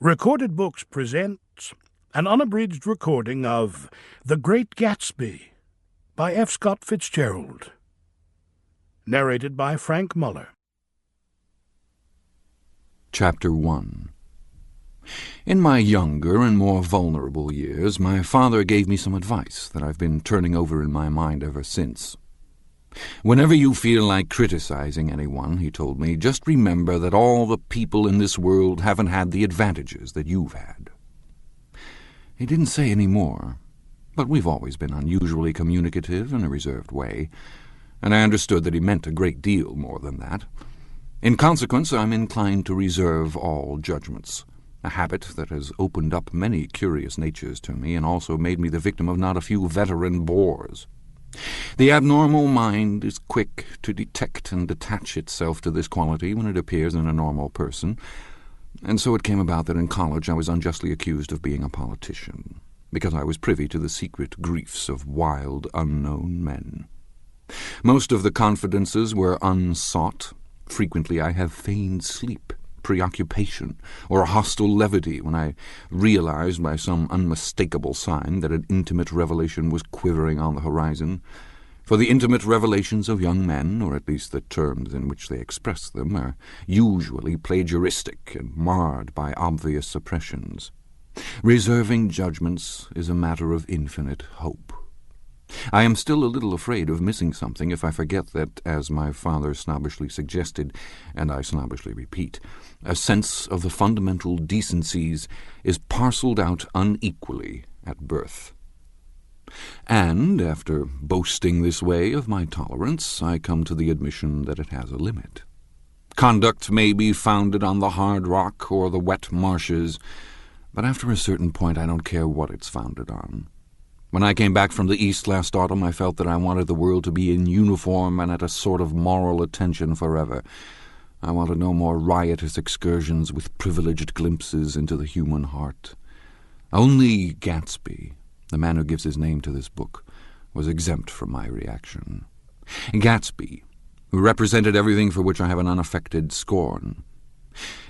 Recorded Books presents an unabridged recording of The Great Gatsby by F Scot Fitzgerald. Narrated by Frank Muller. Chapter 1. In my younger and more vulnerable years, my father gave me some advice that I've been turning over in my mind ever since. Whenever you feel like criticizing anyone, he told me, just remember that all the people in this world haven't had the advantages that you've had. He didn't say any more, but we've always been unusually communicative in a reserved way, and I understood that he meant a great deal more than that. In consequence, I'm inclined to reserve all judgments, a habit that has opened up many curious natures to me and also made me the victim of not a few veteran bores. The abnormal mind is quick to detect and attach itself to this quality when it appears in a normal person, and so it came about that in college I was unjustly accused of being a politician, because I was privy to the secret griefs of wild, unknown men. Most of the confidences were unsought. Frequently I have feigned sleep, preoccupation, or a hostile levity when I realized by some unmistakable sign that an intimate revelation was quivering on the horizon. For the intimate revelations of young men, or at least the terms in which they express them, are usually plagiaristic and marred by obvious suppressions. Reserving judgments is a matter of infinite hope. I am still a little afraid of missing something if I forget that, as my father snobbishly suggested, and I snobbishly repeat, a sense of the fundamental decencies is parcelled out unequally at birth. And, after boasting this way of my tolerance, I come to the admission that it has a limit. Conduct may be founded on the hard rock or the wet marshes, but after a certain point I don't care what it's founded on. When I came back from the East last autumn, I felt that I wanted the world to be in uniform and at a sort of moral attention forever. I wanted no more riotous excursions with privileged glimpses into the human heart. Only Gatsby, the man who gives his name to this book, was exempt from my reaction. Gatsby, who represented everything for which I have an unaffected scorn.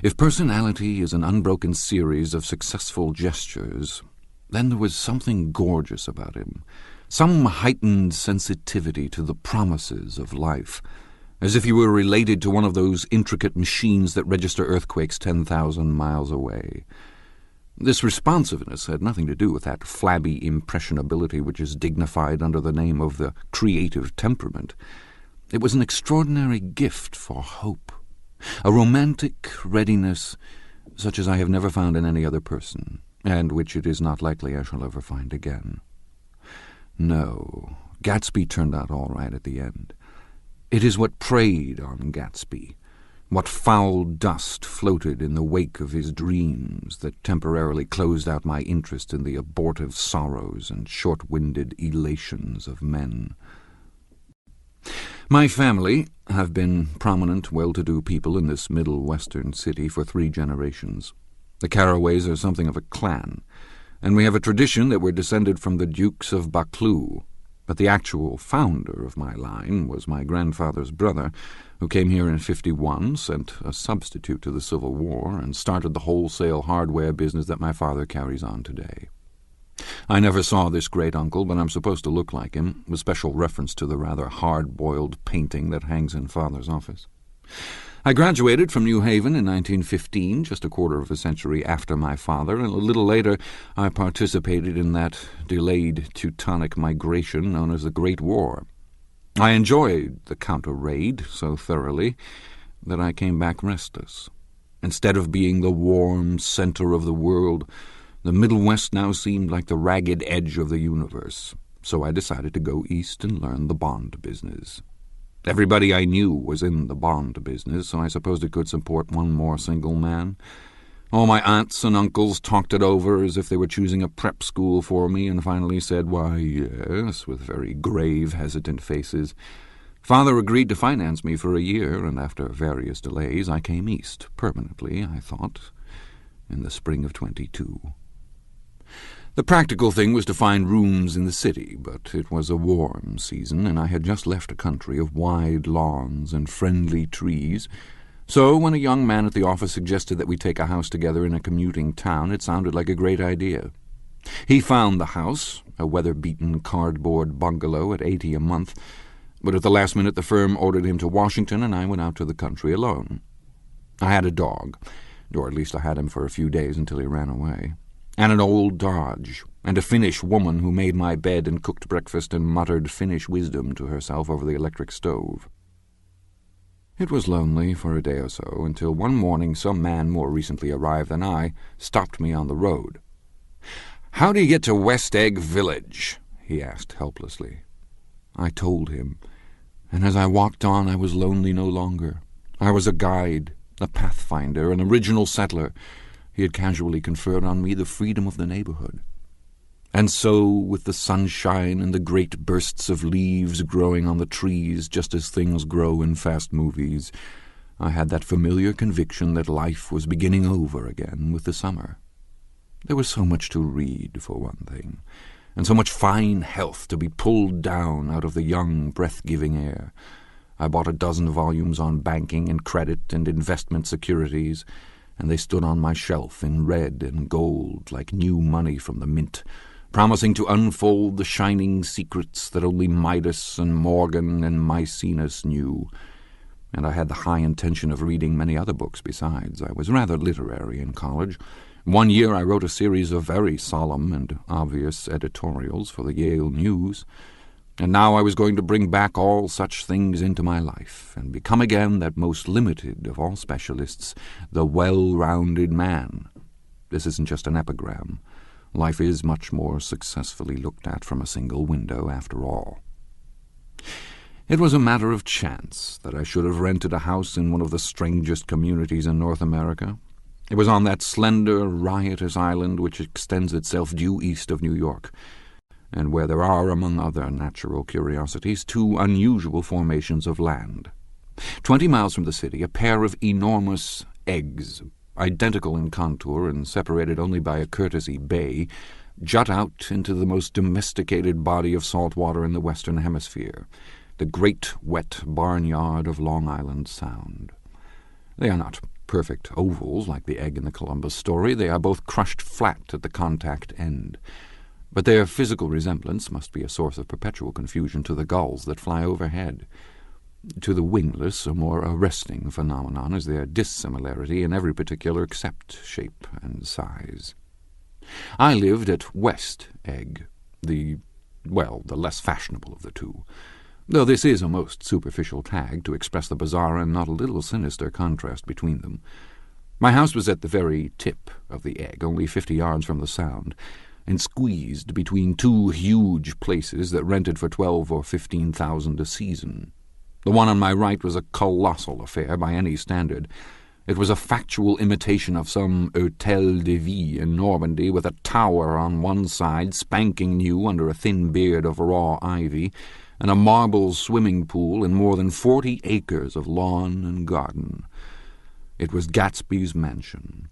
If personality is an unbroken series of successful gestures, then there was something gorgeous about him, some heightened sensitivity to the promises of life, as if he were related to one of those intricate machines that register earthquakes 10,000 miles away. This responsiveness had nothing to do with that flabby impressionability which is dignified under the name of the creative temperament. It was an extraordinary gift for hope, a romantic readiness such as I have never found in any other person, and which it is not likely I shall ever find again. No, Gatsby turned out all right at the end. It is what preyed on Gatsby, what foul dust floated in the wake of his dreams that temporarily closed out my interest in the abortive sorrows and short-winded elations of men. My family have been prominent, well-to-do people in this middle western city for 3 generations. The Carraways are something of a clan, and we have a tradition that we're descended from the Dukes of Buccleuch, but the actual founder of my line was my grandfather's brother, who came here in 51, sent a substitute to the Civil War, and started the wholesale hardware business that my father carries on today. I never saw this great-uncle, but I'm supposed to look like him, with special reference to the rather hard-boiled painting that hangs in Father's office. I graduated from New Haven in 1915, just a quarter of a century after my father, and a little later I participated in that delayed Teutonic migration known as the Great War. I enjoyed the counter-raid so thoroughly that I came back restless. Instead of being the warm center of the world, the Middle West now seemed like the ragged edge of the universe, so I decided to go east and learn the bond business. Everybody I knew was in the bond business, so I supposed it could support one more single man. All my aunts and uncles talked it over as if they were choosing a prep school for me, and finally said, "Why, yes," with very grave, hesitant faces. Father agreed to finance me for a year, and after various delays I came east, permanently, I thought, in the spring of 22. The practical thing was to find rooms in the city, but it was a warm season, and I had just left a country of wide lawns and friendly trees, So when a young man at the office suggested that we take a house together in a commuting town, it sounded like a great idea. He found the house, a weather-beaten cardboard bungalow at $80 a month, but at the last minute the firm ordered him to Washington, and I went out to the country alone. I had a dog, or at least I had him for a few days until he ran away, and an old Dodge, and a Finnish woman who made my bed and cooked breakfast and muttered Finnish wisdom to herself over the electric stove. It was lonely for a day or so, until one morning some man more recently arrived than I stopped me on the road. "How do you get to West Egg Village?" he asked helplessly. I told him, and as I walked on I was lonely no longer. I was a guide, a pathfinder, an original settler. He had casually conferred on me the freedom of the neighborhood. And so, with the sunshine and the great bursts of leaves growing on the trees just as things grow in fast movies, I had that familiar conviction that life was beginning over again with the summer. There was so much to read, for one thing, and so much fine health to be pulled down out of the young, breath-giving air. I bought a dozen volumes on banking and credit and investment securities, and they stood on my shelf in red and gold like new money from the mint, promising to unfold the shining secrets that only Midas and Morgan and Maecenas knew. And I had the high intention of reading many other books besides. I was rather literary in college. One year I wrote a series of very solemn and obvious editorials for the Yale News, and now I was going to bring back all such things into my life and become again that most limited of all specialists, the well-rounded man. This isn't just an epigram. Life is much more successfully looked at from a single window, after all. It was a matter of chance that I should have rented a house in one of the strangest communities in North America. It was on that slender, riotous island which extends itself due east of New York, and where there are, among other natural curiosities, two unusual formations of land. 20 miles from the city, a pair of enormous eggs, identical in contour and separated only by a courtesy bay, jut out into the most domesticated body of salt water in the Western Hemisphere, the great wet barnyard of Long Island Sound. They are not perfect ovals like the egg in the Columbus story. They are both crushed flat at the contact end. But their physical resemblance must be a source of perpetual confusion to the gulls that fly overhead. To the wingless, a more arresting phenomenon is their dissimilarity in every particular except shape and size. I lived at West Egg, the less fashionable of the two, though this is a most superficial tag to express the bizarre and not a little sinister contrast between them. My house was at the very tip of the egg, only 50 yards from the Sound, and squeezed between two huge places that rented for $12,000 or $15,000 a season. The one on my right was a colossal affair by any standard. It was a factual imitation of some Hôtel de Ville in Normandy, with a tower on one side, spanking new under a thin beard of raw ivy, and a marble swimming pool and more than 40 acres of lawn and garden. It was Gatsby's mansion.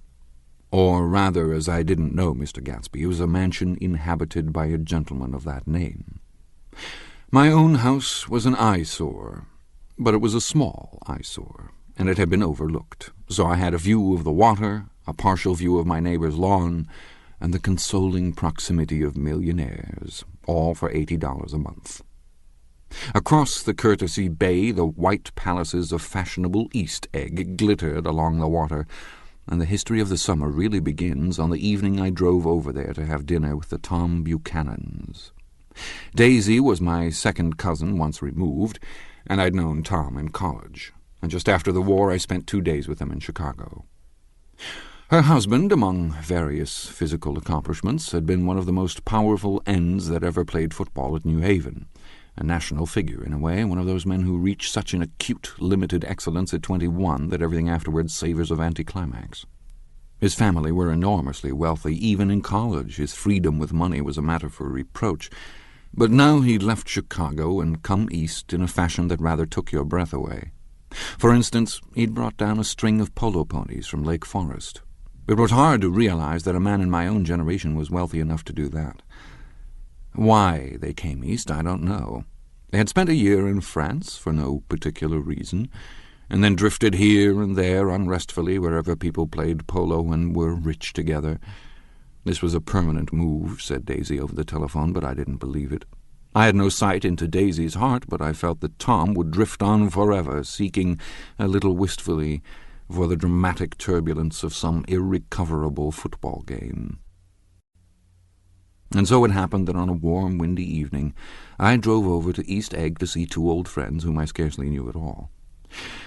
Or rather, as I didn't know Mr. Gatsby, it was a mansion inhabited by a gentleman of that name. My own house was an eyesore, but it was a small eyesore, and it had been overlooked, so I had a view of the water, a partial view of my neighbor's lawn, and the consoling proximity of millionaires, all for $80 a month. Across the courtesy bay, the white palaces of fashionable East Egg glittered along the water, and the history of the summer really begins on the evening I drove over there to have dinner with the Tom Buchanans. Daisy was my second cousin once removed, and I'd known Tom in college, and just after the war I spent 2 days with him in Chicago. Her husband, among various physical accomplishments, had been one of the most powerful ends that ever played football at New Haven, a national figure in a way, one of those men who reach such an acute, limited excellence at 21 that everything afterwards savours of anticlimax. His family were enormously wealthy. Even in college his freedom with money was a matter for reproach, but now he'd left Chicago and come east in a fashion that rather took your breath away. For instance, he'd brought down a string of polo ponies from Lake Forest. It was hard to realize that a man in my own generation was wealthy enough to do that. Why they came east, I don't know. They had spent a year in France for no particular reason, and then drifted here and there unrestfully wherever people played polo and were rich together. This was a permanent move, said Daisy over the telephone, but I didn't believe it. I had no sight into Daisy's heart, but I felt that Tom would drift on forever, seeking, a little wistfully, for the dramatic turbulence of some irrecoverable football game. And so it happened that on a warm, windy evening I drove over to East Egg to see two old friends whom I scarcely knew at all.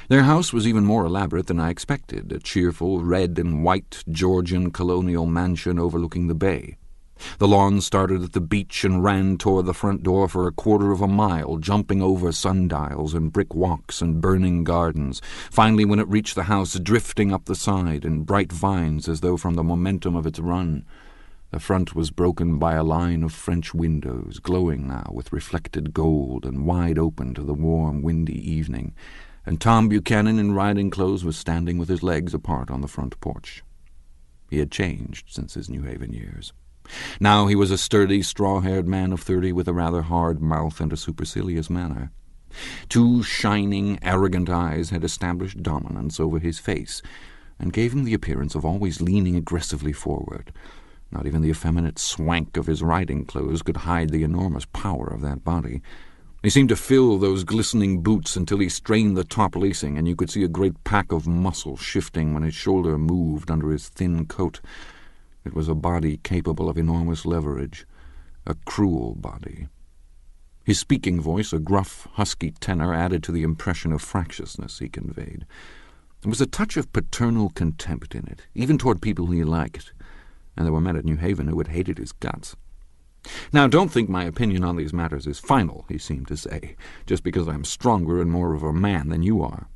Their house was even more elaborate than I expected, a cheerful red and white Georgian colonial mansion overlooking the bay. The lawn started at the beach and ran toward the front door for a quarter of a mile, jumping over sundials and brick walks and burning gardens, finally when it reached the house drifting up the side in bright vines as though from the momentum of its run. The front was broken by a line of French windows, glowing now with reflected gold and wide open to the warm, windy evening, and Tom Buchanan in riding clothes was standing with his legs apart on the front porch. He had changed since his New Haven years. Now he was a sturdy, straw-haired man of 30 with a rather hard mouth and a supercilious manner. Two shining, arrogant eyes had established dominance over his face and gave him the appearance of always leaning aggressively forward. Not even the effeminate swank of his riding clothes could hide the enormous power of that body. He seemed to fill those glistening boots until he strained the top lacing, and you could see a great pack of muscle shifting when his shoulder moved under his thin coat. It was a body capable of enormous leverage, a cruel body. His speaking voice, a gruff, husky tenor, added to the impression of fractiousness he conveyed. There was a touch of paternal contempt in it, even toward people he liked, and there were men at New Haven who had hated his guts. "Now, don't think my opinion on these matters is final," he seemed to say, "just because I'm stronger and more of a man than you are."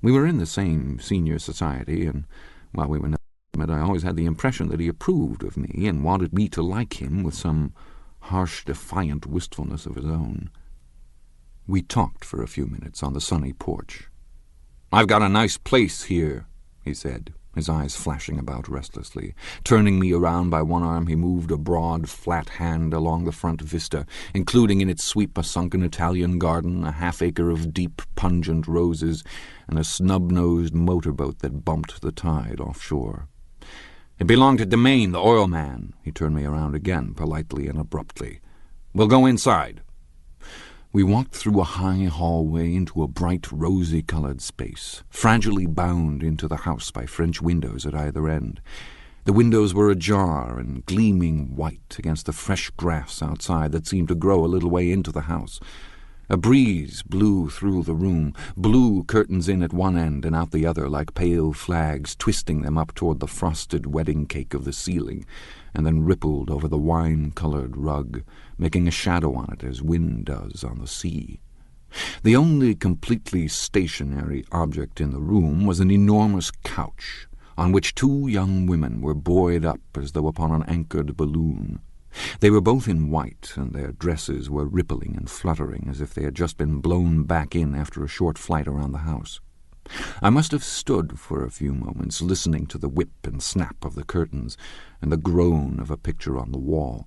We were in the same senior society, and while we were not intimate, I always had the impression that he approved of me and wanted me to like him with some harsh, defiant wistfulness of his own. We talked for a few minutes on the sunny porch. "I've got a nice place here," he said, his eyes flashing about restlessly. Turning me around by one arm, he moved a broad, flat hand along the front vista, including in its sweep a sunken Italian garden, a half-acre of deep, pungent roses, and a snub-nosed motorboat that bumped the tide offshore. "It belonged to Demain, the oil man." He turned me around again, politely and abruptly. "We'll go inside." We walked through a high hallway into a bright, rosy-colored space, fragilely bound into the house by French windows at either end. The windows were ajar and gleaming white against the fresh grass outside that seemed to grow a little way into the house. A breeze blew through the room, blew curtains in at one end and out the other like pale flags, twisting them up toward the frosted wedding cake of the ceiling, and then rippled over the wine-colored rug, making a shadow on it as wind does on the sea. The only completely stationary object in the room was an enormous couch, on which two young women were buoyed up as though upon an anchored balloon. They were both in white, and their dresses were rippling and fluttering as if they had just been blown back in after a short flight around the house. I must have stood for a few moments listening to the whip and snap of the curtains and the groan of a picture on the wall.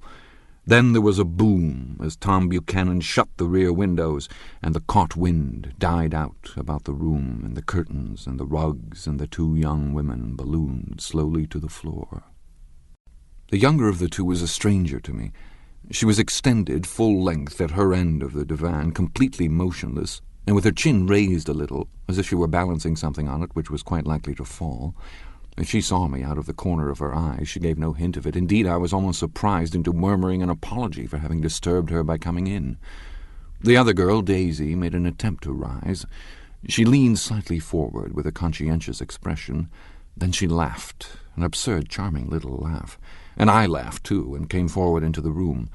Then there was a boom as Tom Buchanan shut the rear windows, and the caught wind died out about the room and the curtains and the rugs, and the two young women ballooned slowly to the floor. The younger of the two was a stranger to me. She was extended full length at her end of the divan, completely motionless, and with her chin raised a little, as if she were balancing something on it which was quite likely to fall. If she saw me out of the corner of her eye, she gave no hint of it. Indeed, I was almost surprised into murmuring an apology for having disturbed her by coming in. The other girl, Daisy, made an attempt to rise. She leaned slightly forward with a conscientious expression. Then she laughed, an absurd, charming little laugh. And I laughed, too, and came forward into the room.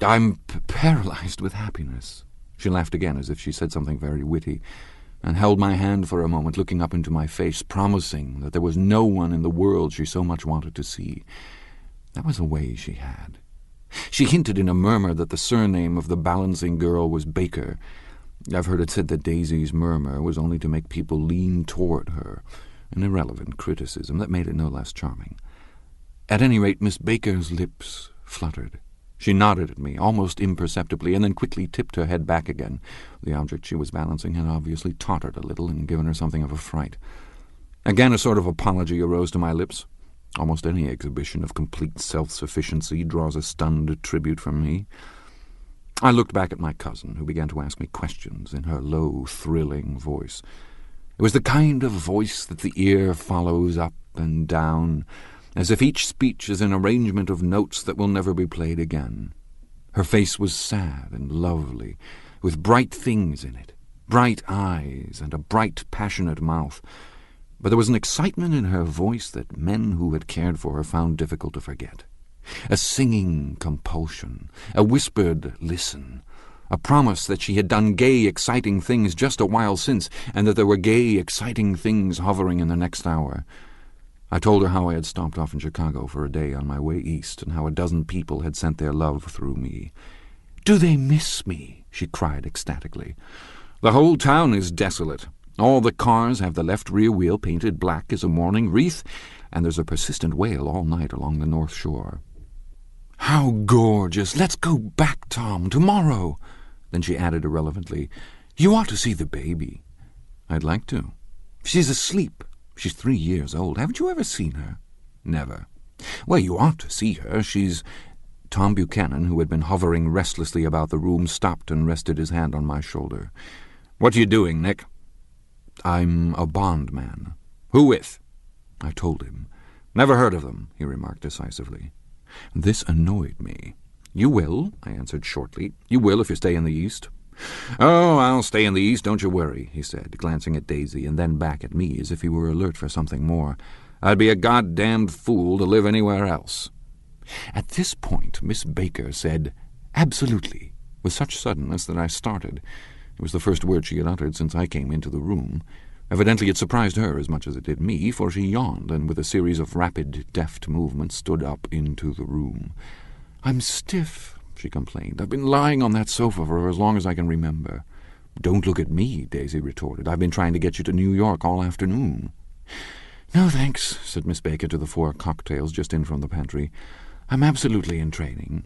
"I'm paralyzed with happiness." She laughed again as if she said something very witty, and held my hand for a moment, looking up into my face, promising that there was no one in the world she so much wanted to see. That was a way she had. She hinted in a murmur that the surname of the balancing girl was Baker. I've heard it said that Daisy's murmur was only to make people lean toward her, an irrelevant criticism that made it no less charming. At any rate, Miss Baker's lips fluttered. She nodded at me, almost imperceptibly, and then quickly tipped her head back again. The object she was balancing had obviously tottered a little and given her something of a fright. Again a sort of apology arose to my lips. Almost any exhibition of complete self-sufficiency draws a stunned tribute from me. I looked back at my cousin, who began to ask me questions in her low, thrilling voice. It was the kind of voice that the ear follows up and down, as if each speech is an arrangement of notes that will never be played again. Her face was sad and lovely, with bright things in it, bright eyes and a bright, passionate mouth. But there was an excitement in her voice that men who had cared for her found difficult to forget. A singing compulsion, a whispered listen, a promise that she had done gay, exciting things just a while since, and that there were gay, exciting things hovering in the next hour. I told her how I had stopped off in Chicago for a day on my way east, and how a dozen people had sent their love through me. "Do they miss me?" she cried ecstatically. "The whole town is desolate. All the cars have the left rear wheel painted black as a mourning wreath, and there's a persistent wail all night along the North Shore." "How gorgeous! Let's go back, Tom, tomorrow." Then she added irrelevantly, "You ought to see the baby." "I'd like to." "She's asleep. She's 3 years old. Haven't you ever seen her?" "Never." "Well, you ought to see her. She's—" Tom Buchanan, who had been hovering restlessly about the room, stopped and rested his hand on my shoulder. "What are you doing, Nick?" "I'm a bondman." "Who with?" I told him. "Never heard of them," he remarked decisively. This annoyed me. "You will," I answered shortly. "You will if you stay in the East." "Oh, I'll stay in the East, don't you worry," he said, glancing at Daisy and then back at me as if he were alert for something more. "I'd be a goddamned fool to live anywhere else." At this point Miss Baker said, "Absolutely," with such suddenness that I started. It was the first word she had uttered since I came into the room. Evidently it surprised her as much as it did me, for she yawned and with a series of rapid, deft movements stood up into the room. "I'm stiff," she complained. "I've been lying on that sofa for as long as I can remember." "Don't look at me," Daisy retorted. "I've been trying to get you to New York all afternoon." "No, thanks," said Miss Baker to the 4 cocktails just in from the pantry. "I'm absolutely in training."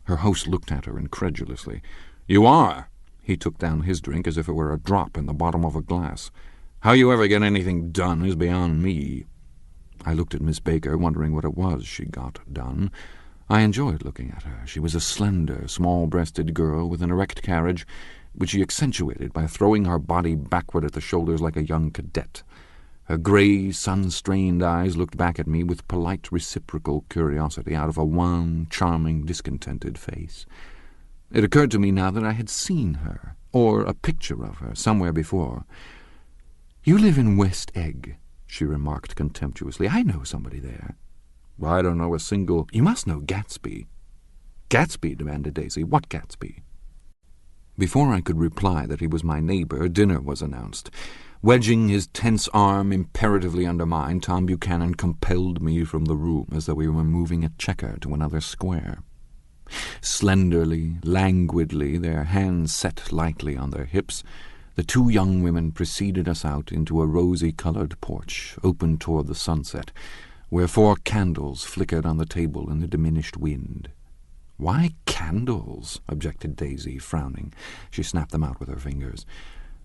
Her host looked at her incredulously. "You are?" He took down his drink as if it were a drop in the bottom of a glass. "How you ever get anything done is beyond me." I looked at Miss Baker, wondering what it was she got done. I enjoyed looking at her. She was a slender, small-breasted girl with an erect carriage, which she accentuated by throwing her body backward at the shoulders like a young cadet. Her grey, sun-strained eyes looked back at me with polite reciprocal curiosity out of a wan, charming, discontented face. It occurred to me now that I had seen her, or a picture of her, somewhere before. "You live in West Egg," she remarked contemptuously. "I know somebody there." "Well, I don't know a single—" "You must know Gatsby." "Gatsby?" demanded Daisy. "What Gatsby?" Before I could reply that he was my neighbor, dinner was announced. Wedging his tense arm imperatively under mine, Tom Buchanan compelled me from the room as though we were moving a checker to another square. Slenderly, languidly, their hands set lightly on their hips, the 2 young women preceded us out into a rosy-colored porch, open toward the sunset, where 4 candles flickered on the table in the diminished wind. "Why candles?" objected Daisy, frowning. She snapped them out with her fingers.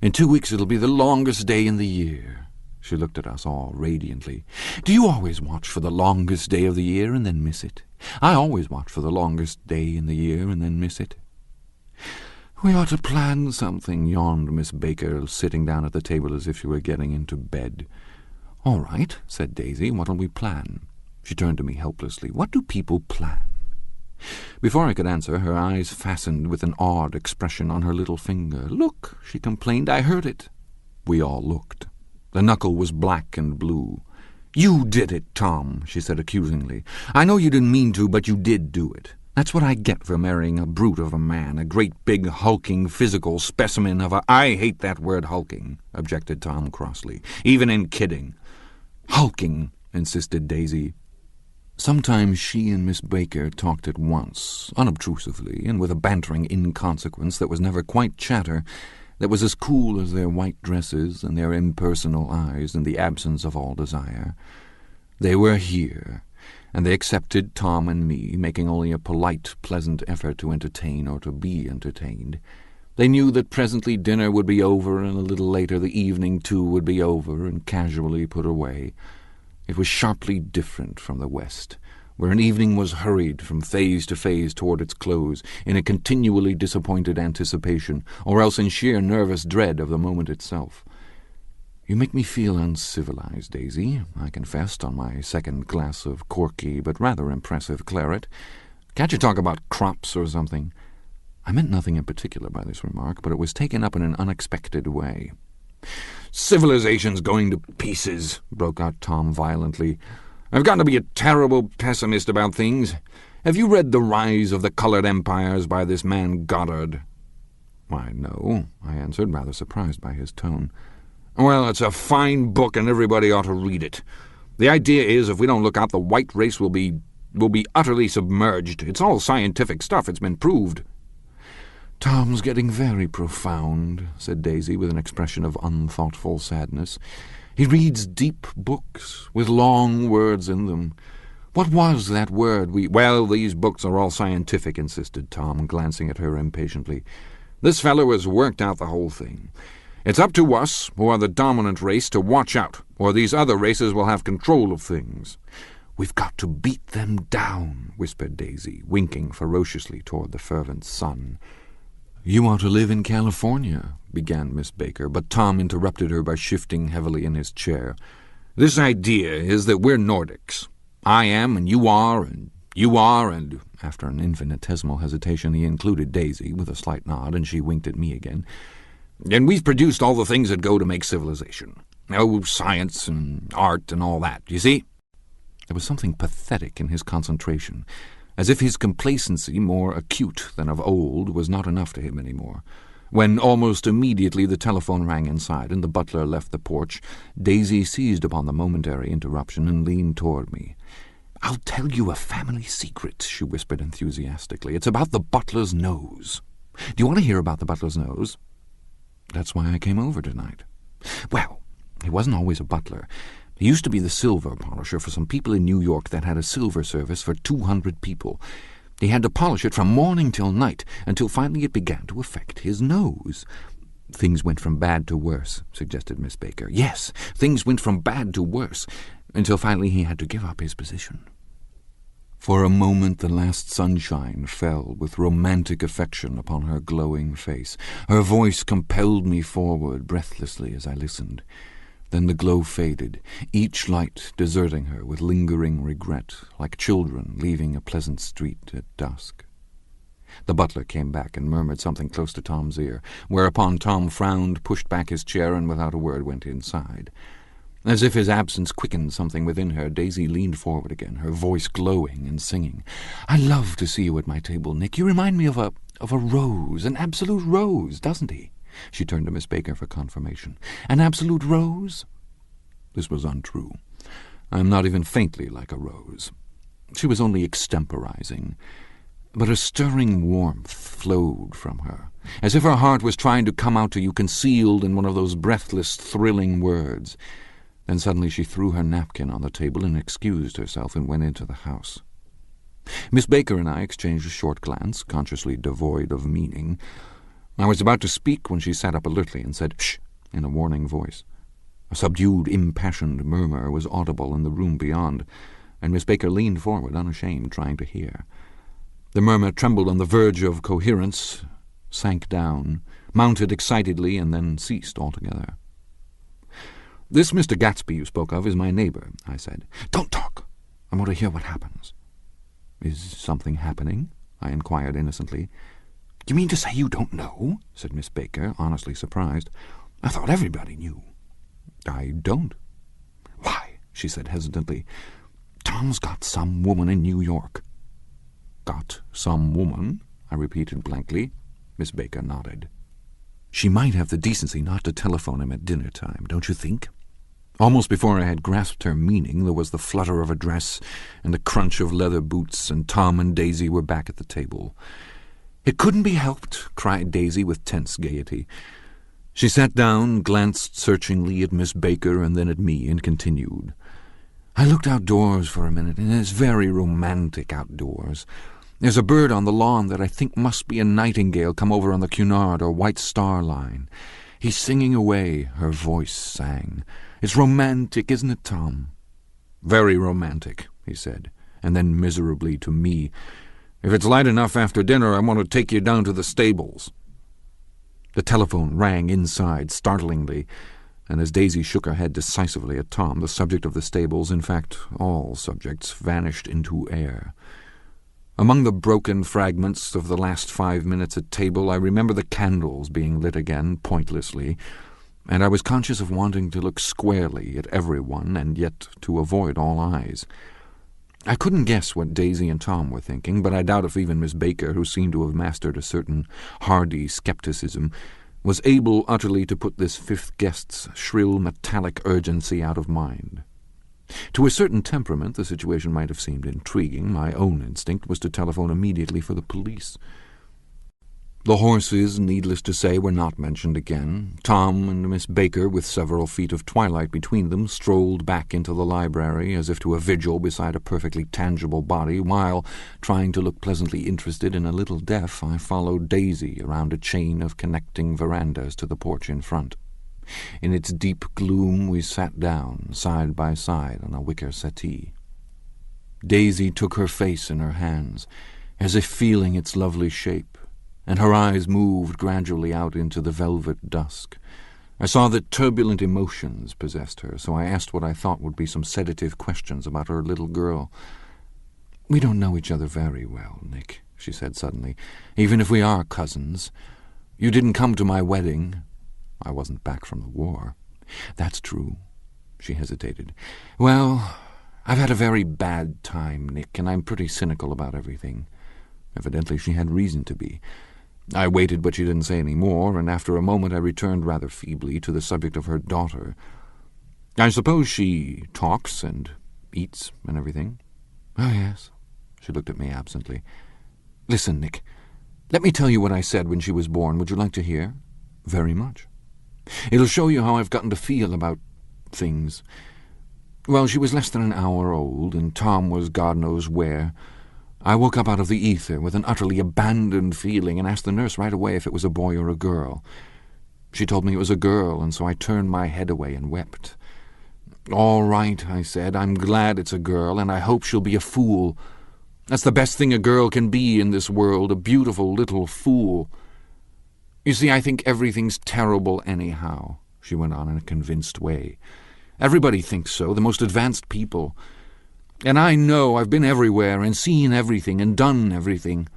"In 2 weeks it'll be the longest day in the year." She looked at us all radiantly. "Do you always watch for the longest day of the year and then miss it? I always watch for the longest day in the year and then miss it." "We ought to plan something," yawned Miss Baker, sitting down at the table as if she were getting into bed. "All right," said Daisy. "What'll we plan?" She turned to me helplessly. "What do people plan?" Before I could answer, her eyes fastened with an odd expression on her little finger. "Look," she complained. "I heard it." We all looked. The knuckle was black and blue. "You did it, Tom," she said accusingly. "I know you didn't mean to, but you did do it. That's what I get for marrying a brute of a man, a great big hulking physical specimen of a—" "I hate that word hulking," objected Tom crossly, "even in kidding." "Hulking," insisted Daisy. Sometimes she and Miss Baker talked at once, unobtrusively, and with a bantering inconsequence that was never quite chatter, that was as cool as their white dresses and their impersonal eyes in the absence of all desire. They were here, and they accepted Tom and me, making only a polite, pleasant effort to entertain or to be entertained. They knew that presently dinner would be over, and a little later the evening too would be over and casually put away. It was sharply different from the West, where an evening was hurried from phase to phase toward its close, in a continually disappointed anticipation, or else in sheer nervous dread of the moment itself. "You make me feel uncivilized, Daisy," I confessed on my second glass of corky but rather impressive claret. "Can't you talk about crops or something?" I meant nothing in particular by this remark, but it was taken up in an unexpected way. "Civilization's going to pieces," broke out Tom violently. "I've got to be a terrible pessimist about things. Have you read The Rise of the Colored Empires by this man Goddard?" "Why, no," I answered, rather surprised by his tone. "Well, it's a fine book, and everybody ought to read it. The idea is, if we don't look out, the white race will be utterly submerged. It's all scientific stuff. It's been proved." "Tom's getting very profound," said Daisy, with an expression of unthoughtful sadness. "He reads deep books, with long words in them. What was that word we—" "Well, these books are all scientific," insisted Tom, glancing at her impatiently. "This fellow has worked out the whole thing. It's up to us, who are the dominant race, to watch out, or these other races will have control of things." "We've got to beat them down," whispered Daisy, winking ferociously toward the fervent sun. "You ought to live in California," began Miss Baker, but Tom interrupted her by shifting heavily in his chair. "This idea is that we're Nordics. I am, and you are, and you are, and—" After an infinitesimal hesitation he included Daisy with a slight nod, and she winked at me again. "And we've produced all the things that go to make civilization. Oh, science and art and all that, you see?" There was something pathetic in his concentration, as if his complacency, more acute than of old, was not enough to him any more. When almost immediately the telephone rang inside and the butler left the porch, Daisy seized upon the momentary interruption and leaned toward me. "I'll tell you a family secret," she whispered enthusiastically. "It's about the butler's nose. Do you want to hear about the butler's nose?" "That's why I came over tonight." "Well, he wasn't always a butler. He used to be the silver polisher for some people in New York that had a silver service for 200 people. He had to polish it from morning till night, until finally it began to affect his nose." "Things went from bad to worse," suggested Miss Baker. "Yes, things went from bad to worse, until finally he had to give up his position." For a moment the last sunshine fell with romantic affection upon her glowing face. Her voice compelled me forward breathlessly as I listened. Then the glow faded, each light deserting her with lingering regret, like children leaving a pleasant street at dusk. The butler came back and murmured something close to Tom's ear, whereupon Tom frowned, pushed back his chair, and without a word went inside. As if his absence quickened something within her, Daisy leaned forward again, her voice glowing and singing. "I love to see you at my table, Nick. You remind me of a rose, an absolute rose, doesn't he?" She turned to Miss Baker for confirmation. "An absolute rose?" This was untrue. I am not even faintly like a rose. She was only extemporizing. But a stirring warmth flowed from her, as if her heart was trying to come out to you concealed in one of those breathless, thrilling words. Then suddenly she threw her napkin on the table and excused herself and went into the house. Miss Baker and I exchanged a short glance, consciously devoid of meaning. I was about to speak when she sat up alertly and said, "Shh," in a warning voice. A subdued, impassioned murmur was audible in the room beyond, and Miss Baker leaned forward, unashamed, trying to hear. The murmur trembled on the verge of coherence, sank down, mounted excitedly, and then ceased altogether. "This Mr. Gatsby you spoke of is my neighbor," I said. "Don't talk. I want to hear what happens." "Is something happening?" I inquired innocently. "You mean to say you don't know?" said Miss Baker, honestly surprised. "I thought everybody knew." "I don't." "Why," she said hesitantly, "Tom's got some woman in New York." "Got some woman?" I repeated blankly. Miss Baker nodded. "She might have the decency not to telephone him at dinner time, don't you think?" Almost before I had grasped her meaning, there was the flutter of a dress and the crunch of leather boots, and Tom and Daisy were back at the table. "It couldn't be helped," cried Daisy with tense gaiety. She sat down, glanced searchingly at Miss Baker and then at me, and continued. I looked outdoors for a minute, and it's very romantic outdoors. There's a bird on the lawn that I think must be a nightingale come over on the Cunard or White Star Line. He's singing away, her voice sang. It's romantic, isn't it, Tom? Very romantic, he said, and then miserably to me, if it's light enough after dinner, I want to take you down to the stables. The telephone rang inside, startlingly, and as Daisy shook her head decisively at Tom, the subject of the stables, in fact all subjects, vanished into air. Among the broken fragments of the last 5 minutes at table, I remember the candles being lit again, pointlessly, and I was conscious of wanting to look squarely at everyone and yet to avoid all eyes. I couldn't guess what Daisy and Tom were thinking, but I doubt if even Miss Baker, who seemed to have mastered a certain hardy skepticism, was able utterly to put this fifth guest's shrill metallic urgency out of mind. To a certain temperament the situation might have seemed intriguing. My own instinct was to telephone immediately for the police. The horses, needless to say, were not mentioned again. Tom and Miss Baker, with several feet of twilight between them, strolled back into the library as if to a vigil beside a perfectly tangible body, while, trying to look pleasantly interested and a little deaf, I followed Daisy around a chain of connecting verandas to the porch in front. In its deep gloom we sat down, side by side, on a wicker settee. Daisy took her face in her hands, as if feeling its lovely shape, and her eyes moved gradually out into the velvet dusk. I saw that turbulent emotions possessed her, so I asked what I thought would be some sedative questions about her little girl. "We don't know each other very well, Nick," she said suddenly, "even if we are cousins. You didn't come to my wedding. I wasn't back from the war." "That's true." She hesitated. "Well, I've had a very bad time, Nick, and I'm pretty cynical about everything." Evidently she had reason to be. I waited, but she didn't say any more, and after a moment I returned rather feebly to the subject of her daughter. "I suppose she talks and eats and everything?" "Oh, yes." She looked at me absently. "Listen, Nick, let me tell you what I said when she was born. Would you like to hear?" "Very much." "It'll show you how I've gotten to feel about things. Well, she was less than an hour old, and Tom was God knows where. I woke up out of the ether with an utterly abandoned feeling and asked the nurse right away if it was a boy or a girl. She told me it was a girl, and so I turned my head away and wept. 'All right,' I said, 'I'm glad it's a girl, and I hope she'll be a fool. That's the best thing a girl can be in this world, a beautiful little fool. You see, I think everything's terrible anyhow,' she went on in a convinced way. 'Everybody thinks so, the most advanced people. And I know I've been everywhere and seen everything and done everything.'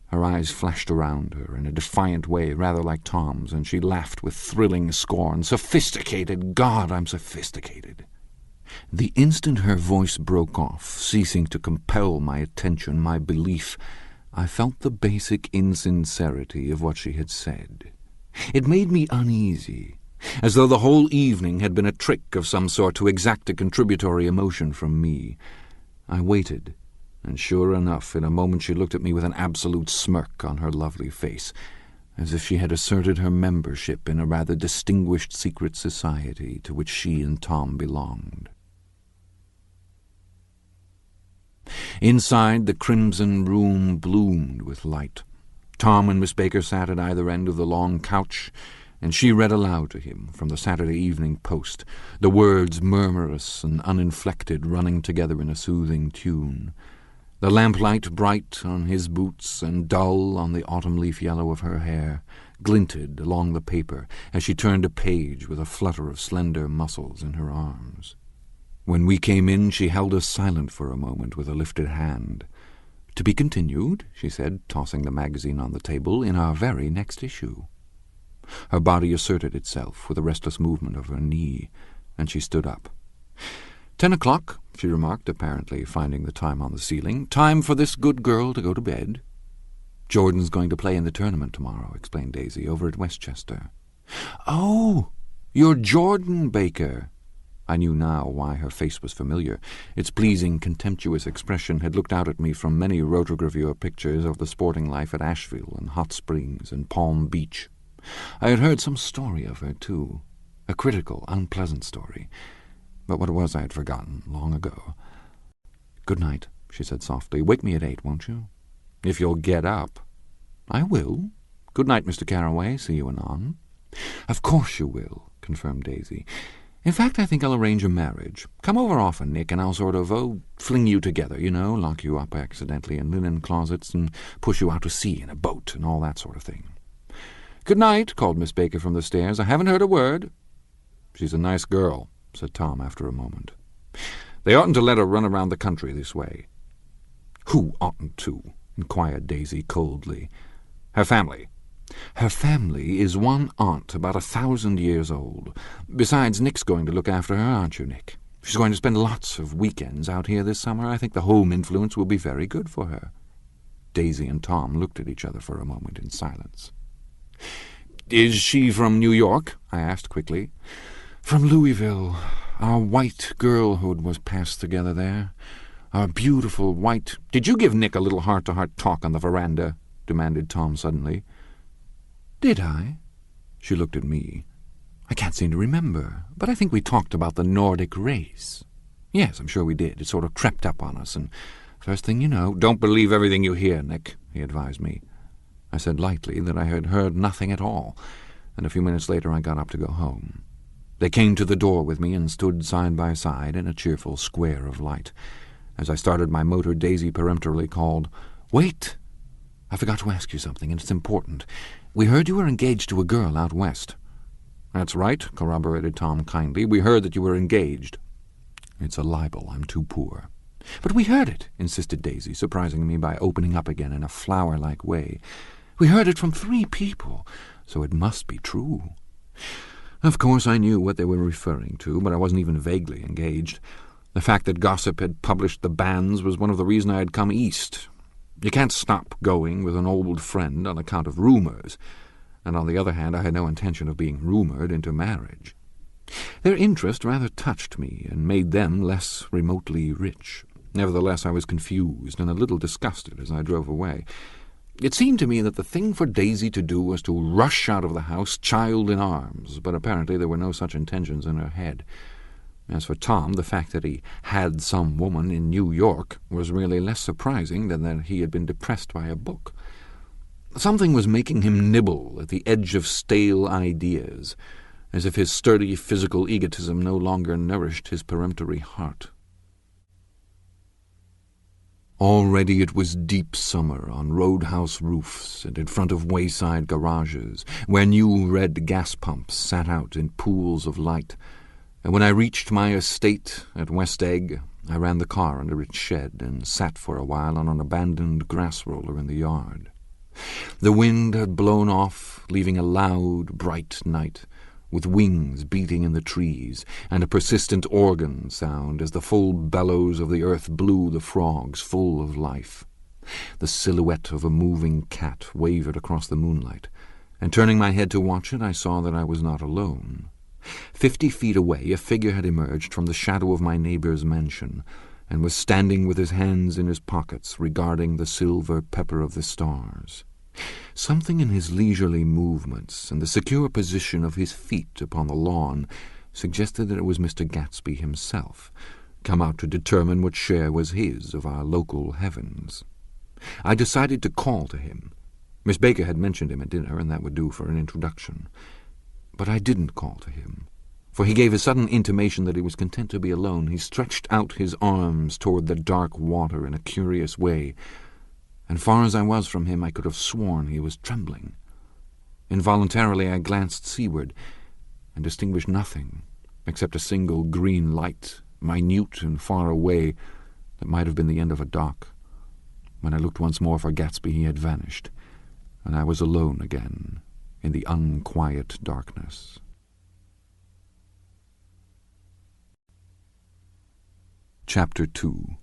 Her eyes flashed around her in a defiant way, rather like Tom's, and she laughed with thrilling scorn. 'Sophisticated! God, I'm sophisticated!' The instant her voice broke off, ceasing to compel my attention, my belief, I felt the basic insincerity of what she had said. It made me uneasy, as though the whole evening had been a trick of some sort to exact a contributory emotion from me. I waited, and sure enough, in a moment she looked at me with an absolute smirk on her lovely face, as if she had asserted her membership in a rather distinguished secret society to which she and Tom belonged. Inside, the crimson room bloomed with light. Tom and Miss Baker sat at either end of the long couch, and she read aloud to him from the Saturday Evening Post, the words murmurous and uninflected running together in a soothing tune. The lamplight, bright on his boots and dull on the autumn leaf yellow of her hair, glinted along the paper as she turned a page with a flutter of slender muscles in her arms. When we came in, she held us silent for a moment with a lifted hand. "To be continued," she said, tossing the magazine on the table, "in our very next issue." Her body asserted itself with a restless movement of her knee, and she stood up. 10 o'clock, she remarked, apparently finding the time on the ceiling. "Time for this good girl to go to bed." "Jordan's going to play in the tournament tomorrow," explained Daisy, "over at Westchester." "Oh, you're Jordan Baker." I knew now why her face was familiar. Its pleasing, contemptuous expression had looked out at me from many rotogravure pictures of the sporting life at Asheville and Hot Springs and Palm Beach. I had heard some story of her, too, a critical, unpleasant story. but what it was I had forgotten long ago. "Good night," she said softly. "Wake me at 8, won't you? If you'll get up." "I will. Good night, Mr. Carroway. See you anon." "Of course you will," confirmed Daisy. "In fact, I think I'll arrange a marriage. Come over often, Nick, and I'll sort of, fling you together, lock you up accidentally in linen closets and push you out to sea in a boat and all that sort of thing." "Good night," called Miss Baker from the stairs. "I haven't heard a word." "She's a nice girl," said Tom after a moment. "They oughtn't to let her run around the country this way." "Who oughtn't to?" inquired Daisy coldly. "Her family." "Her family is one aunt about 1,000 years old. Besides, Nick's going to look after her, aren't you, Nick? She's going to spend lots of weekends out here this summer. I think the home influence will be very good for her." Daisy and Tom looked at each other for a moment in silence. "Is she from New York?" I asked quickly. "From Louisville. Our white girlhood was passed together there. Our beautiful white—" "Did you give Nick a little heart-to-heart talk on the veranda?" demanded Tom suddenly. "Did I?" She looked at me. "I can't seem to remember, but I think we talked about the Nordic race. Yes, I'm sure we did. It sort of crept up on us, and first thing you know—" "Don't believe everything you hear, Nick," he advised me. I said lightly that I had heard nothing at all, and a few minutes later I got up to go home. They came to the door with me and stood side by side in a cheerful square of light. As I started my motor, Daisy peremptorily called, "Wait! I forgot to ask you something, and it's important. We heard you were engaged to a girl out west." "That's right," corroborated Tom kindly. "We heard that you were engaged." "It's a libel. I'm too poor." "But we heard it," insisted Daisy, surprising me by opening up again in a flower-like way. "We heard it from 3 people, so it must be true." Of course I knew what they were referring to, but I wasn't even vaguely engaged. The fact that gossip had published the bans was one of the reasons I had come east. You can't stop going with an old friend on account of rumors, and on the other hand I had no intention of being rumored into marriage. Their interest rather touched me and made them less remotely rich. Nevertheless, I was confused and a little disgusted as I drove away. It seemed to me that the thing for Daisy to do was to rush out of the house, child in arms, but apparently there were no such intentions in her head. As for Tom, the fact that he had some woman in New York was really less surprising than that he had been depressed by a book. Something was making him nibble at the edge of stale ideas, as if his sturdy physical egotism no longer nourished his peremptory heart. Already it was deep summer on roadhouse roofs and in front of wayside garages, where new red gas pumps sat out in pools of light, and when I reached my estate at West Egg, I ran the car under its shed and sat for a while on an abandoned grass roller in the yard. The wind had blown off, leaving a loud, bright night, with wings beating in the trees, and a persistent organ sound as the full bellows of the earth blew the frogs full of life. The silhouette of a moving cat wavered across the moonlight, and turning my head to watch it, I saw that I was not alone. 50 feet away, a figure had emerged from the shadow of my neighbor's mansion, and was standing with his hands in his pockets, regarding the silver pepper of the stars. Something in his leisurely movements and the secure position of his feet upon the lawn suggested that it was Mr. Gatsby himself, come out to determine what share was his of our local heavens. I decided to call to him. Miss Baker had mentioned him at dinner, and that would do for an introduction. But I didn't call to him, for he gave a sudden intimation that he was content to be alone. He stretched out his arms toward the dark water in a curious way, and far as I was from him, I could have sworn he was trembling. Involuntarily I glanced seaward, and distinguished nothing except a single green light, minute and far away, that might have been the end of a dock. When I looked once more for Gatsby, he had vanished, and I was alone again in the unquiet darkness. Chapter 2.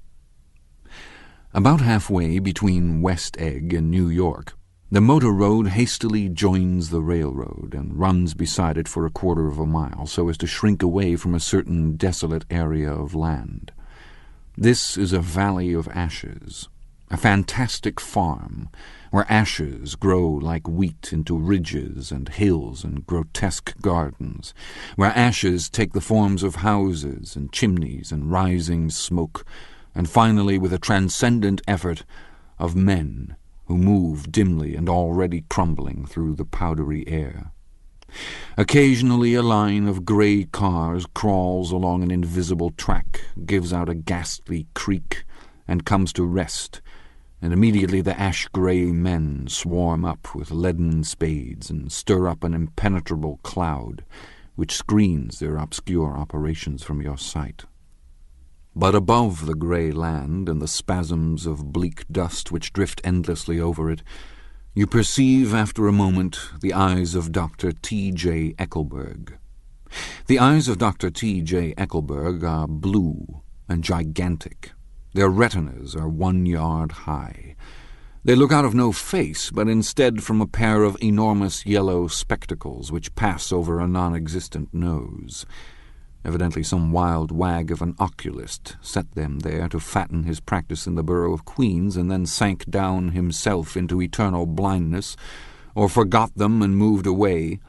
About halfway between West Egg and New York, the motor road hastily joins the railroad and runs beside it for a quarter of a mile, so as to shrink away from a certain desolate area of land. This is a valley of ashes. A fantastic farm, where ashes grow like wheat into ridges and hills and grotesque gardens, where ashes take the forms of houses and chimneys and rising smoke, and finally, with a transcendent effort, of men who move dimly and already crumbling through the powdery air. Occasionally a line of grey cars crawls along an invisible track, gives out a ghastly creak, and comes to rest, and immediately the ash-grey men swarm up with leaden spades and stir up an impenetrable cloud which screens their obscure operations from your sight. But above the grey land and the spasms of bleak dust which drift endlessly over it, you perceive after a moment the eyes of Dr. T.J. Eckelberg. The eyes of Dr. T.J. Eckelberg are blue and gigantic. Their retinas are 1 yard high. They look out of no face, but instead from a pair of enormous yellow spectacles which pass over a non-existent nose. Evidently some wild wag of an oculist set them there to fatten his practice in the borough of Queens, and then sank down himself into eternal blindness, or forgot them and moved away.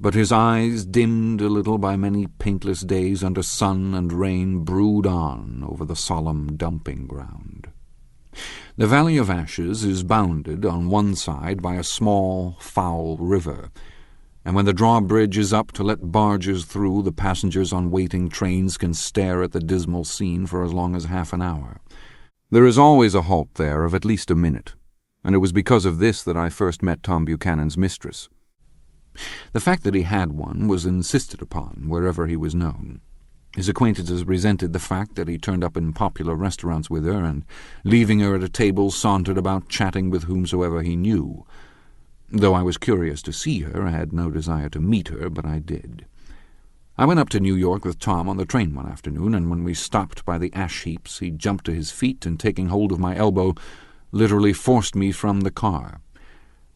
But his eyes, dimmed a little by many paintless days under sun and rain, brood on over the solemn dumping ground. The Valley of Ashes is bounded on one side by a small, foul river, and when the drawbridge is up to let barges through, the passengers on waiting trains can stare at the dismal scene for as long as half an hour. There is always a halt there of at least a minute, and it was because of this that I first met Tom Buchanan's mistress. The fact that he had one was insisted upon wherever he was known. His acquaintances resented the fact that he turned up in popular restaurants with her, and, leaving her at a table, sauntered about chatting with whomsoever he knew. Though I was curious to see her, I had no desire to meet her, but I did. I went up to New York with Tom on the train one afternoon, and when we stopped by the ash heaps, he jumped to his feet and, taking hold of my elbow, literally forced me from the car.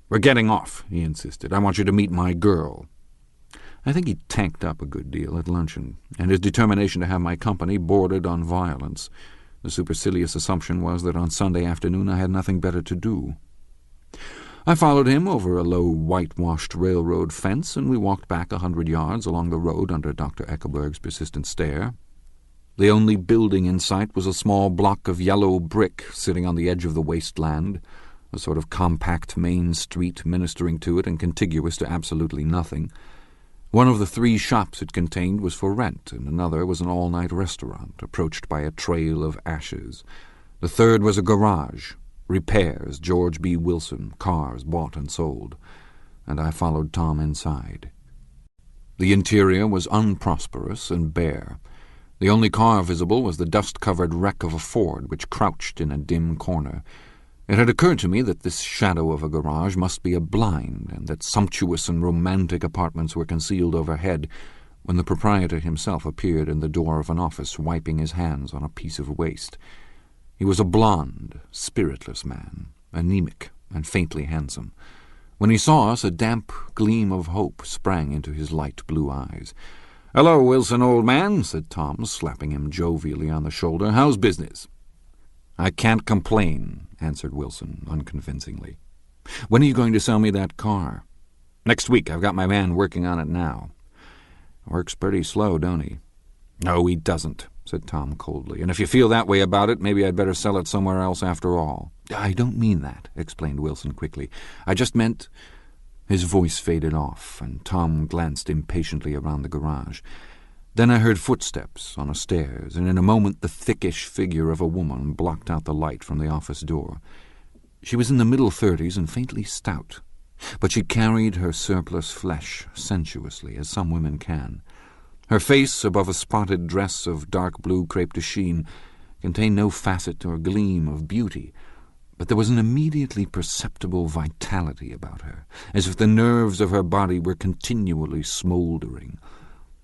"We're getting off," he insisted. "I want you to meet my girl." I think he tanked up a good deal at luncheon, and his determination to have my company bordered on violence. The supercilious assumption was that on Sunday afternoon I had nothing better to do. I followed him over a low whitewashed railroad fence, and we walked back 100 yards along the road under Dr. Eckelberg's persistent stare. The only building in sight was a small block of yellow brick sitting on the edge of the wasteland, a sort of compact main street ministering to it and contiguous to absolutely nothing. One of the 3 shops it contained was for rent, and another was an all-night restaurant, approached by a trail of ashes. The third was a garage. Repairs, George B. Wilson, cars bought and sold, and I followed Tom inside. The interior was unprosperous and bare. The only car visible was the dust-covered wreck of a Ford which crouched in a dim corner. It had occurred to me that this shadow of a garage must be a blind, and that sumptuous and romantic apartments were concealed overhead, when the proprietor himself appeared in the door of an office, wiping his hands on a piece of waste. He was a blond, spiritless man, anemic and faintly handsome. When he saw us, a damp gleam of hope sprang into his light blue eyes. "Hello, Wilson, old man," said Tom, slapping him jovially on the shoulder. "How's business?" "I can't complain," answered Wilson unconvincingly. "When are you going to sell me that car?" "Next week. I've got my man working on it now." "Works pretty slow, don't he?" "No, he doesn't," said Tom coldly. "And if you feel that way about it, maybe I'd better sell it somewhere else after all." "I don't mean that," explained Wilson quickly. "I just meant—" His voice faded off, and Tom glanced impatiently around the garage. Then I heard footsteps on the stairs, and in a moment the thickish figure of a woman blocked out the light from the office door. She was in the middle 30s and faintly stout, but she carried her surplus flesh sensuously, as some women can. Her face, above a spotted dress of dark blue crepe de chine, contained no facet or gleam of beauty, but there was an immediately perceptible vitality about her, as if the nerves of her body were continually smouldering.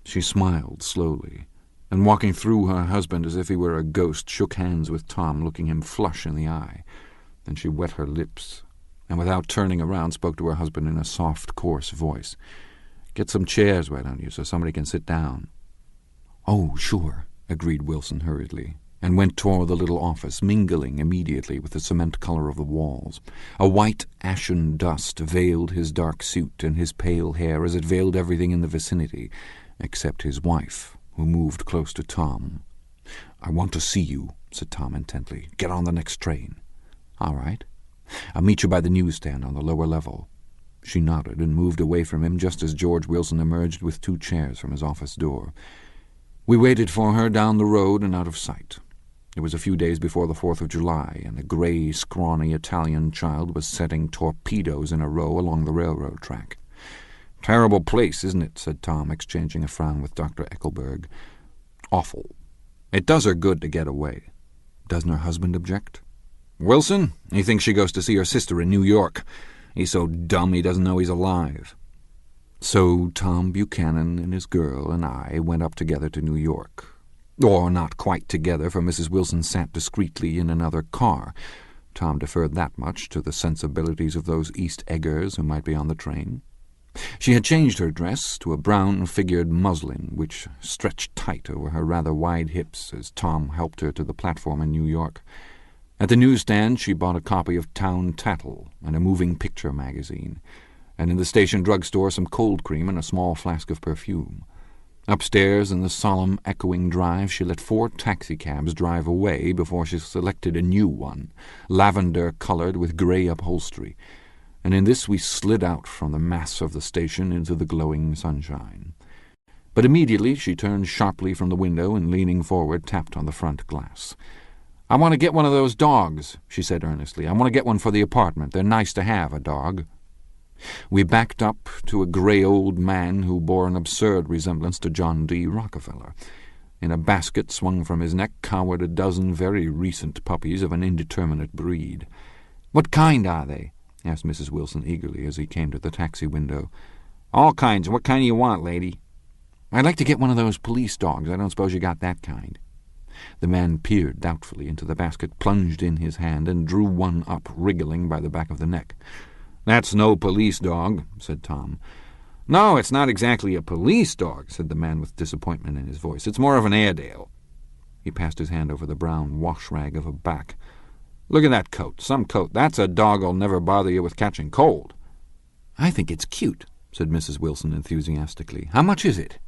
She smiled slowly, and walking through her husband as if he were a ghost, shook hands with Tom, looking him flush in the eye. Then she wet her lips, and without turning around spoke to her husband in a soft, coarse voice. "Get some chairs, why don't you, so somebody can sit down?" "Oh, sure," agreed Wilson hurriedly, and went toward the little office, mingling immediately with the cement color of the walls. A white ashen dust veiled his dark suit and his pale hair as it veiled everything in the vicinity, except his wife, who moved close to Tom. "I want to see you," said Tom intently. "Get on the next train." "All right. I'll meet you by the newsstand on the lower level." She nodded and moved away from him just as George Wilson emerged with 2 chairs from his office door. We waited for her down the road and out of sight. It was a few days before the 4th of July, and a grey, scrawny Italian child was setting torpedoes in a row along the railroad track. "Terrible place, isn't it?" said Tom, exchanging a frown with Dr. Eckelberg. "Awful. It does her good to get away." "Doesn't her husband object?" "Wilson? He thinks she goes to see her sister in New York. He's so dumb he doesn't know he's alive." So Tom Buchanan and his girl and I went up together to New York. Or not quite together, for Mrs. Wilson sat discreetly in another car. Tom deferred that much to the sensibilities of those East Eggers who might be on the train. She had changed her dress to a brown-figured muslin, which stretched tight over her rather wide hips as Tom helped her to the platform in New York. At the newsstand she bought a copy of Town Tattle and a moving picture magazine, and in the station drugstore some cold cream and a small flask of perfume. Upstairs in the solemn, echoing drive she let 4 taxicabs drive away before she selected a new one, lavender-colored with grey upholstery, and in this we slid out from the mass of the station into the glowing sunshine. But immediately she turned sharply from the window and, leaning forward, tapped on the front glass. "I want to get one of those dogs," she said earnestly. "I want to get one for the apartment. They're nice to have, a dog." We backed up to a grey old man who bore an absurd resemblance to John D. Rockefeller. In a basket swung from his neck cowered a dozen very recent puppies of an indeterminate breed. "What kind are they?" asked Mrs. Wilson eagerly as he came to the taxi window. "All kinds. What kind do you want, lady?" "I'd like to get one of those police dogs. I don't suppose you got that kind." The man peered doubtfully into the basket, plunged in his hand, and drew one up, wriggling by the back of the neck. "That's no police dog," said Tom. "No, it's not exactly a police dog," said the man with disappointment in his voice. "It's more of an Airedale." He passed his hand over the brown wash-rag of a back. "Look at that coat. Some coat. That's a dog'll never bother you with catching cold." "I think it's cute," said Mrs. Wilson enthusiastically. "How much is it?"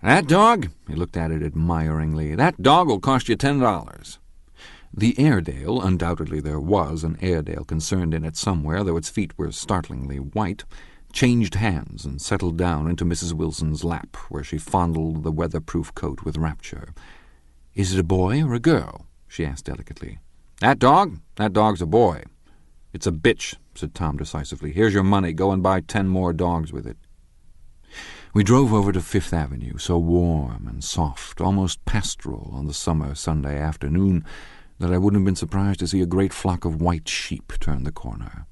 "That dog?" He looked at it admiringly. "That dog will cost you $10. The Airedale, undoubtedly there was an Airedale concerned in it somewhere, though its feet were startlingly white, changed hands and settled down into Mrs. Wilson's lap, where she fondled the weatherproof coat with rapture. "Is it a boy or a girl?" she asked delicately. "That dog? That dog's a boy." "It's a bitch," said Tom decisively. "Here's your money. Go and buy 10 more dogs with it." We drove over to Fifth Avenue, so warm and soft, almost pastoral on the summer Sunday afternoon, that I wouldn't have been surprised to see a great flock of white sheep turn the corner.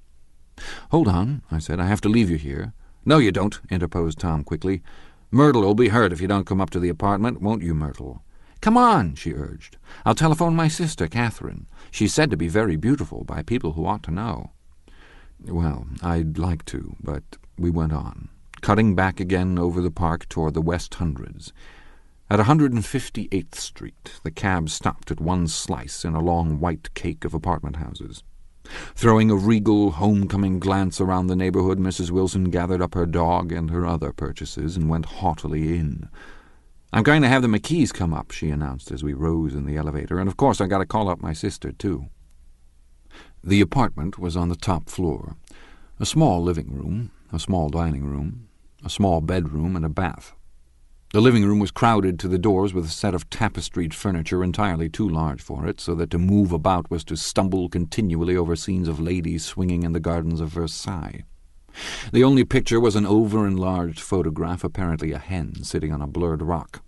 "Hold on," I said. "I have to leave you here." "No, you don't," interposed Tom quickly. "Myrtle will be hurt if you don't come up to the apartment, won't you, Myrtle?" "Come on," she urged. "I'll telephone my sister, Catherine. She's said to be very beautiful by people who ought to know." Well, I'd like to, but we went on, cutting back again over the park toward the West Hundreds. At 158th Street, the cab stopped at one slice in a long white cake of apartment houses. Throwing a regal, homecoming glance around the neighborhood, Mrs. Wilson gathered up her dog and her other purchases and went haughtily in. "I'm going to have the McKees come up," she announced as we rose in the elevator, "and of course I got to call up my sister, too." The apartment was on the top floor. A small living room, a small dining room, a small bedroom, and a bath. The living room was crowded to the doors with a set of tapestried furniture entirely too large for it, so that to move about was to stumble continually over scenes of ladies swinging in the gardens of Versailles. The only picture was an over-enlarged photograph, apparently a hen sitting on a blurred rock.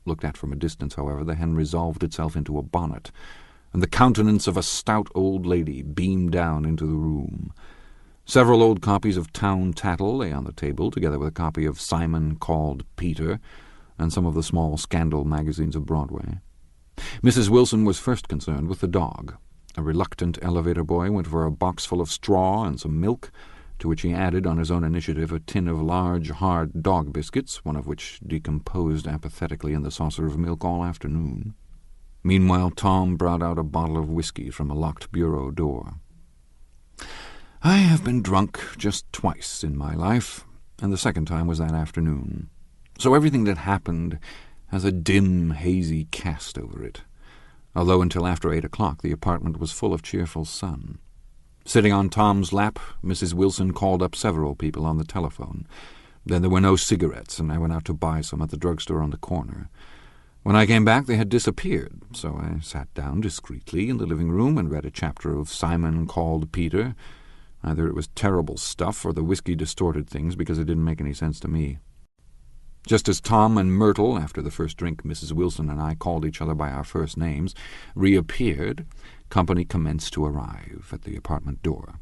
Looked at from a distance, however, the hen resolved itself into a bonnet, and the countenance of a stout old lady beamed down into the room. Several old copies of Town Tattle lay on the table, together with a copy of Simon Called Peter, and some of the small scandal magazines of Broadway. Mrs. Wilson was first concerned with the dog. A reluctant elevator boy went for a box full of straw and some milk, to which he added on his own initiative a tin of large, hard dog biscuits, one of which decomposed apathetically in the saucer of milk all afternoon. Meanwhile, Tom brought out a bottle of whiskey from a locked bureau door. I have been drunk just twice in my life, and the second time was that afternoon. So everything that happened has a dim, hazy cast over it, although until after 8 o'clock the apartment was full of cheerful sun. Sitting on Tom's lap, Mrs. Wilson called up several people on the telephone. Then there were no cigarettes, and I went out to buy some at the drugstore on the corner. When I came back, they had disappeared, so I sat down discreetly in the living room and read a chapter of Simon Called Peter. Either it was terrible stuff or the whiskey distorted things, because it didn't make any sense to me. Just as Tom and Myrtle, after the first drink Mrs. Wilson and I called each other by our first names, reappeared, company commenced to arrive at the apartment door.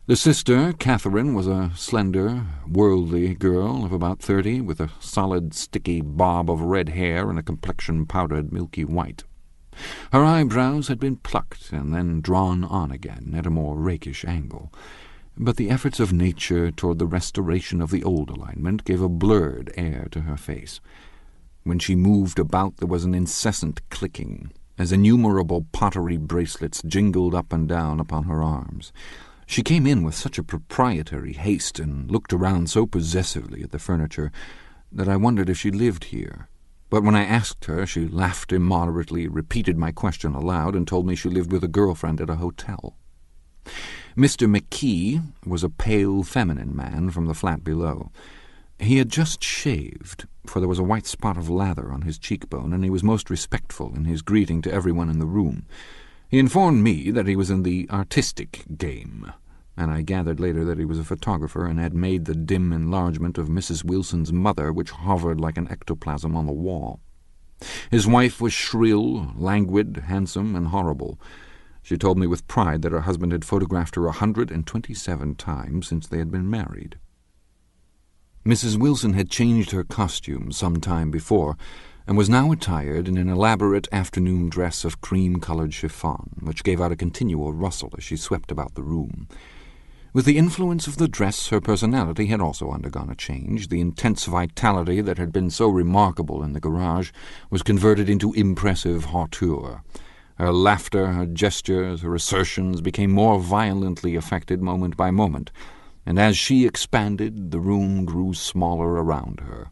The sister, Catherine, was a slender, worldly girl of about 30, with a solid, sticky bob of red hair and a complexion powdered milky white. Her eyebrows had been plucked and then drawn on again at a more rakish angle, but the efforts of nature toward the restoration of the old alignment gave a blurred air to her face. When she moved about there was an incessant clicking, as innumerable pottery bracelets jingled up and down upon her arms. She came in with such a proprietary haste and looked around so possessively at the furniture that I wondered if she lived here. But when I asked her, she laughed immoderately, repeated my question aloud, and told me she lived with a girlfriend at a hotel. Mr. McKee was a pale, feminine man from the flat below. He had just shaved, for there was a white spot of lather on his cheekbone, and he was most respectful in his greeting to everyone in the room. He informed me that he was in the artistic game, and I gathered later that he was a photographer and had made the dim enlargement of Mrs. Wilson's mother, which hovered like an ectoplasm on the wall. His wife was shrill, languid, handsome, and horrible. She told me with pride that her husband had photographed her 127 times since they had been married. Mrs. Wilson had changed her costume some time before, and was now attired in an elaborate afternoon dress of cream-colored chiffon, which gave out a continual rustle as she swept about the room. With the influence of the dress, her personality had also undergone a change. The intense vitality that had been so remarkable in the garage was converted into impressive hauteur. Her laughter, her gestures, her assertions became more violently affected moment by moment, and as she expanded, the room grew smaller around her,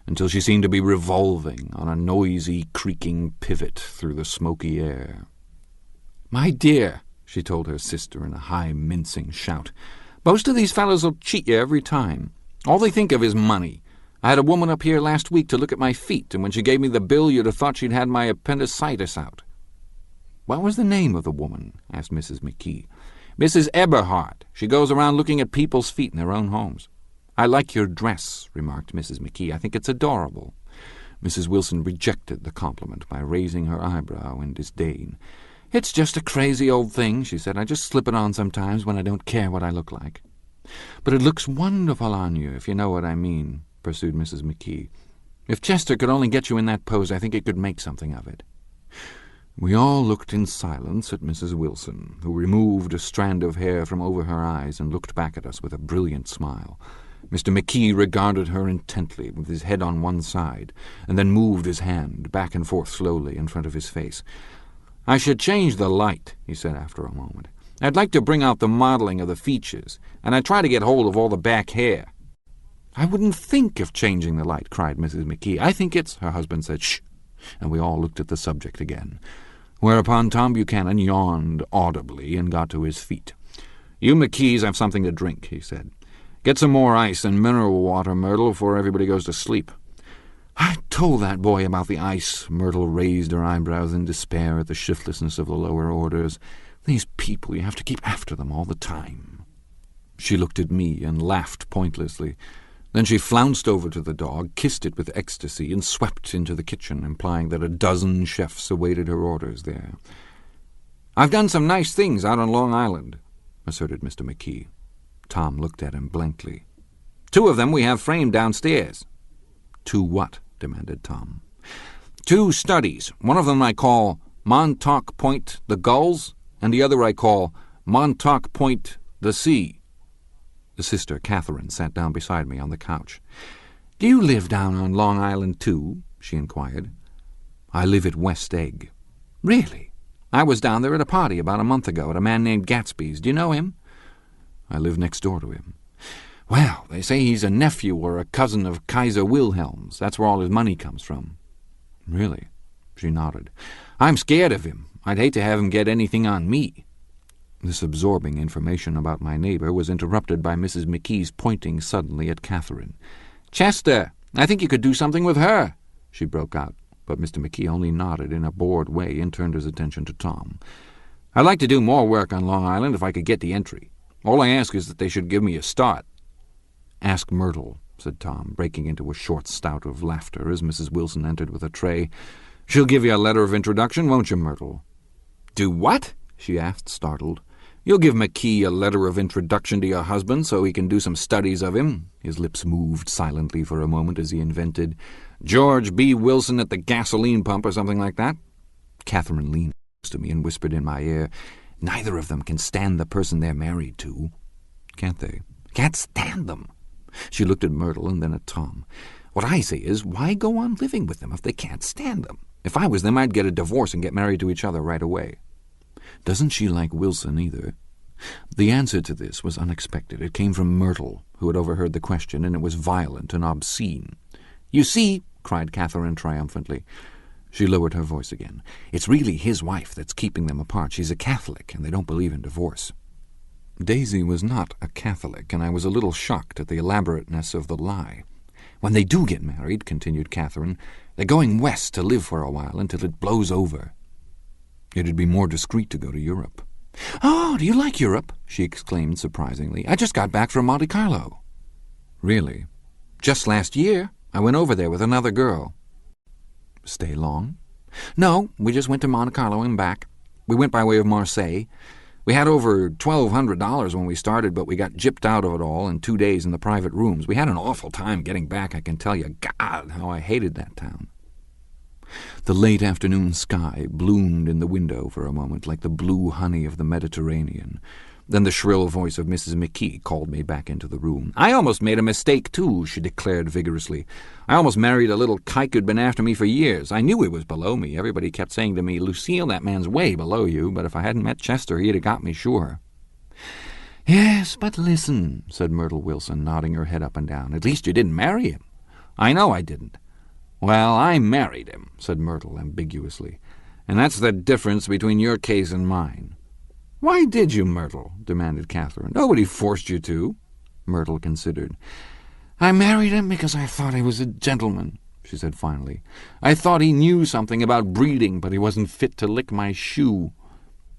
until she seemed to be revolving on a noisy, creaking pivot through the smoky air. "My dear," she told her sister in a high, mincing shout, "most of these fellows will cheat you every time. All they think of is money. I had a woman up here last week to look at my feet, and when she gave me the bill you'd have thought she'd had my appendicitis out." "What was the name of the woman?" asked Mrs. McKee. "Mrs. Eberhard. She goes around looking at people's feet in their own homes." "I like your dress," remarked Mrs. McKee. "I think it's adorable." Mrs. Wilson rejected the compliment by raising her eyebrow in disdain. "It's just a crazy old thing," she said. "I just slip it on sometimes when I don't care what I look like." "But it looks wonderful on you, if you know what I mean," pursued Mrs. McKee. "If Chester could only get you in that pose, I think it could make something of it." We all looked in silence at Mrs. Wilson, who removed a strand of hair from over her eyes and looked back at us with a brilliant smile. Mr. McKee regarded her intently, with his head on one side, and then moved his hand back and forth slowly in front of his face. "I should change the light," he said after a moment. "I'd like to bring out the modeling of the features, and I'd try to get hold of all the back hair." "I wouldn't think of changing the light," cried Mrs. McKee. "I think it's—" Her husband said, "Shh," and we all looked at the subject again. Whereupon Tom Buchanan yawned audibly and got to his feet. "You McKees have something to drink," he said. "Get some more ice and mineral water, Myrtle, before everybody goes to sleep." "I told that boy about the ice." Myrtle raised her eyebrows in despair at the shiftlessness of the lower orders. "These people, you have to keep after them all the time." She looked at me and laughed pointlessly. Then she flounced over to the dog, kissed it with ecstasy, and swept into the kitchen, implying that a dozen chefs awaited her orders there. "I've done some nice things out on Long Island," asserted Mr. McKee. Tom looked at him blankly. "2 of them we have framed downstairs." "2 what?" demanded Tom. "2 studies. One of them I call Montauk Point the Gulls, and the other I call Montauk Point the Sea." The sister, Catherine, sat down beside me on the couch. "Do you live down on Long Island, too?" she inquired. "I live at West Egg," "Really? I was down there at a party about a month ago at a man named Gatsby's. Do you know him?" "I live next door to him." "Well, they say he's a nephew or a cousin of Kaiser Wilhelm's. That's where all his money comes from." "Really?" She nodded. "I'm scared of him. I'd hate to have him get anything on me." This absorbing information about my neighbor was interrupted by Mrs. McKee's pointing suddenly at Catherine. "Chester, I think you could do something with her," she broke out, but Mr. McKee only nodded in a bored way and turned his attention to Tom. "I'd like to do more work on Long Island if I could get the entry. All I ask is that they should give me a start." "Ask Myrtle," said Tom, breaking into a short spout of laughter as Mrs. Wilson entered with a tray. "She'll give you a letter of introduction, won't you, Myrtle?" "Do what?" she asked, startled. "You'll give McKee a letter of introduction to your husband so he can do some studies of him?" His lips moved silently for a moment as he invented, "George B. Wilson at the gasoline pump," or something like that. Catherine leaned close to me and whispered in my ear, "Neither of them can stand the person they're married to." "Can't they?" "Can't stand them." She looked at Myrtle and then at Tom. "What I say is, why go on living with them if they can't stand them? If I was them, I'd get a divorce and get married to each other right away." "Doesn't she like Wilson either?" The answer to this was unexpected. It came from Myrtle, who had overheard the question, and it was violent and obscene. "You see," cried Catherine triumphantly. She lowered her voice again. "It's really his wife that's keeping them apart. She's a Catholic, and they don't believe in divorce." Daisy was not a Catholic, and I was a little shocked at the elaborateness of the lie. "When they do get married," continued Catherine, "they're going west to live for a while until it blows over." "It'd be more discreet to go to Europe." "Oh, do you like Europe?" she exclaimed surprisingly. "I just got back from Monte Carlo." "Really?" "Just last year. I went over there with another girl." "Stay long?" "No, we just went to Monte Carlo and back. We went by way of Marseille. We had over $1,200 when we started, but we got gypped out of it all in 2 days in the private rooms. We had an awful time getting back, I can tell you. God, how I hated that town." The late afternoon sky bloomed in the window for a moment like the blue honey of the Mediterranean. Then the shrill voice of Mrs. McKee called me back into the room. "I almost made a mistake, too," she declared vigorously. "I almost married a little kike who'd been after me for years. I knew he was below me. Everybody kept saying to me, 'Lucille, that man's way below you,' but if I hadn't met Chester, he'd have got me sure." "Yes, but listen," said Myrtle Wilson, nodding her head up and down. "At least you didn't marry him." "I know I didn't." "Well, I married him," said Myrtle ambiguously, "and that's the difference between your case and mine." "Why did you, Myrtle?" demanded Catherine. "Nobody forced you to." Myrtle considered. "I married him because I thought he was a gentleman," she said finally. "I thought he knew something about breeding, but he wasn't fit to lick my shoe."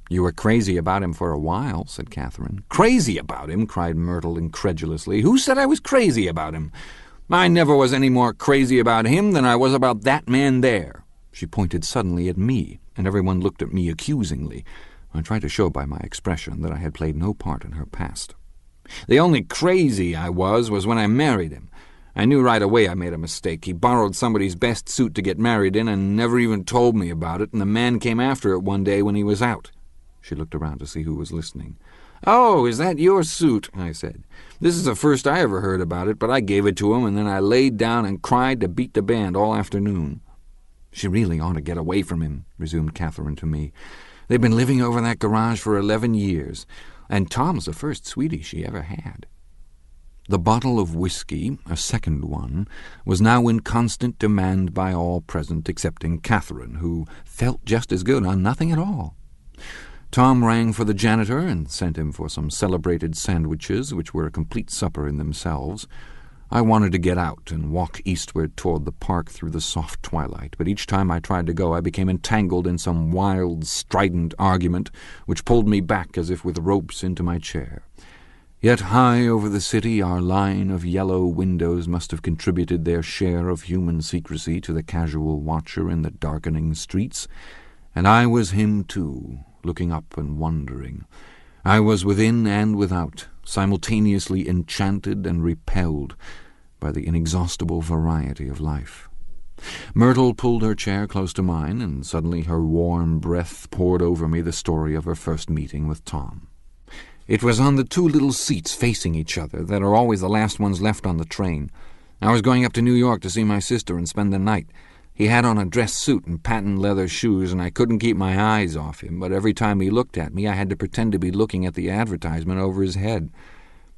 "You were crazy about him for a while," said Catherine. "Crazy about him?" cried Myrtle incredulously. "Who said I was crazy about him? I never was any more crazy about him than I was about that man there." She pointed suddenly at me, and everyone looked at me accusingly. I tried to show by my expression that I had played no part in her past. "The only crazy I was when I married him. I knew right away I made a mistake. He borrowed somebody's best suit to get married in and never even told me about it, and the man came after it one day when he was out." She looked around to see who was listening. "Oh, is that your suit?" I said. "This is the first I ever heard about it, but I gave it to him, and then I laid down and cried to beat the band all afternoon." "She really ought to get away from him," resumed Catherine to me. "They've been living over that garage for 11 years, and Tom's the first sweetie she ever had." The bottle of whiskey, a second one, was now in constant demand by all present excepting Catherine, who felt just as good on nothing at all. Tom rang for the janitor and sent him for some celebrated sandwiches, which were a complete supper in themselves. I wanted to get out and walk eastward toward the park through the soft twilight, but each time I tried to go I became entangled in some wild, strident argument which pulled me back as if with ropes into my chair. Yet high over the city our line of yellow windows must have contributed their share of human secrecy to the casual watcher in the darkening streets, and I was him too, looking up and wondering. I was within and without, simultaneously enchanted and repelled by the inexhaustible variety of life. Myrtle pulled her chair close to mine, and suddenly her warm breath poured over me the story of her first meeting with Tom. It was on the 2 little seats facing each other that are always the last ones left on the train. I was going up to New York to see my sister and spend the night. He had on a dress suit and patent leather shoes, and I couldn't keep my eyes off him, but every time he looked at me I had to pretend to be looking at the advertisement over his head.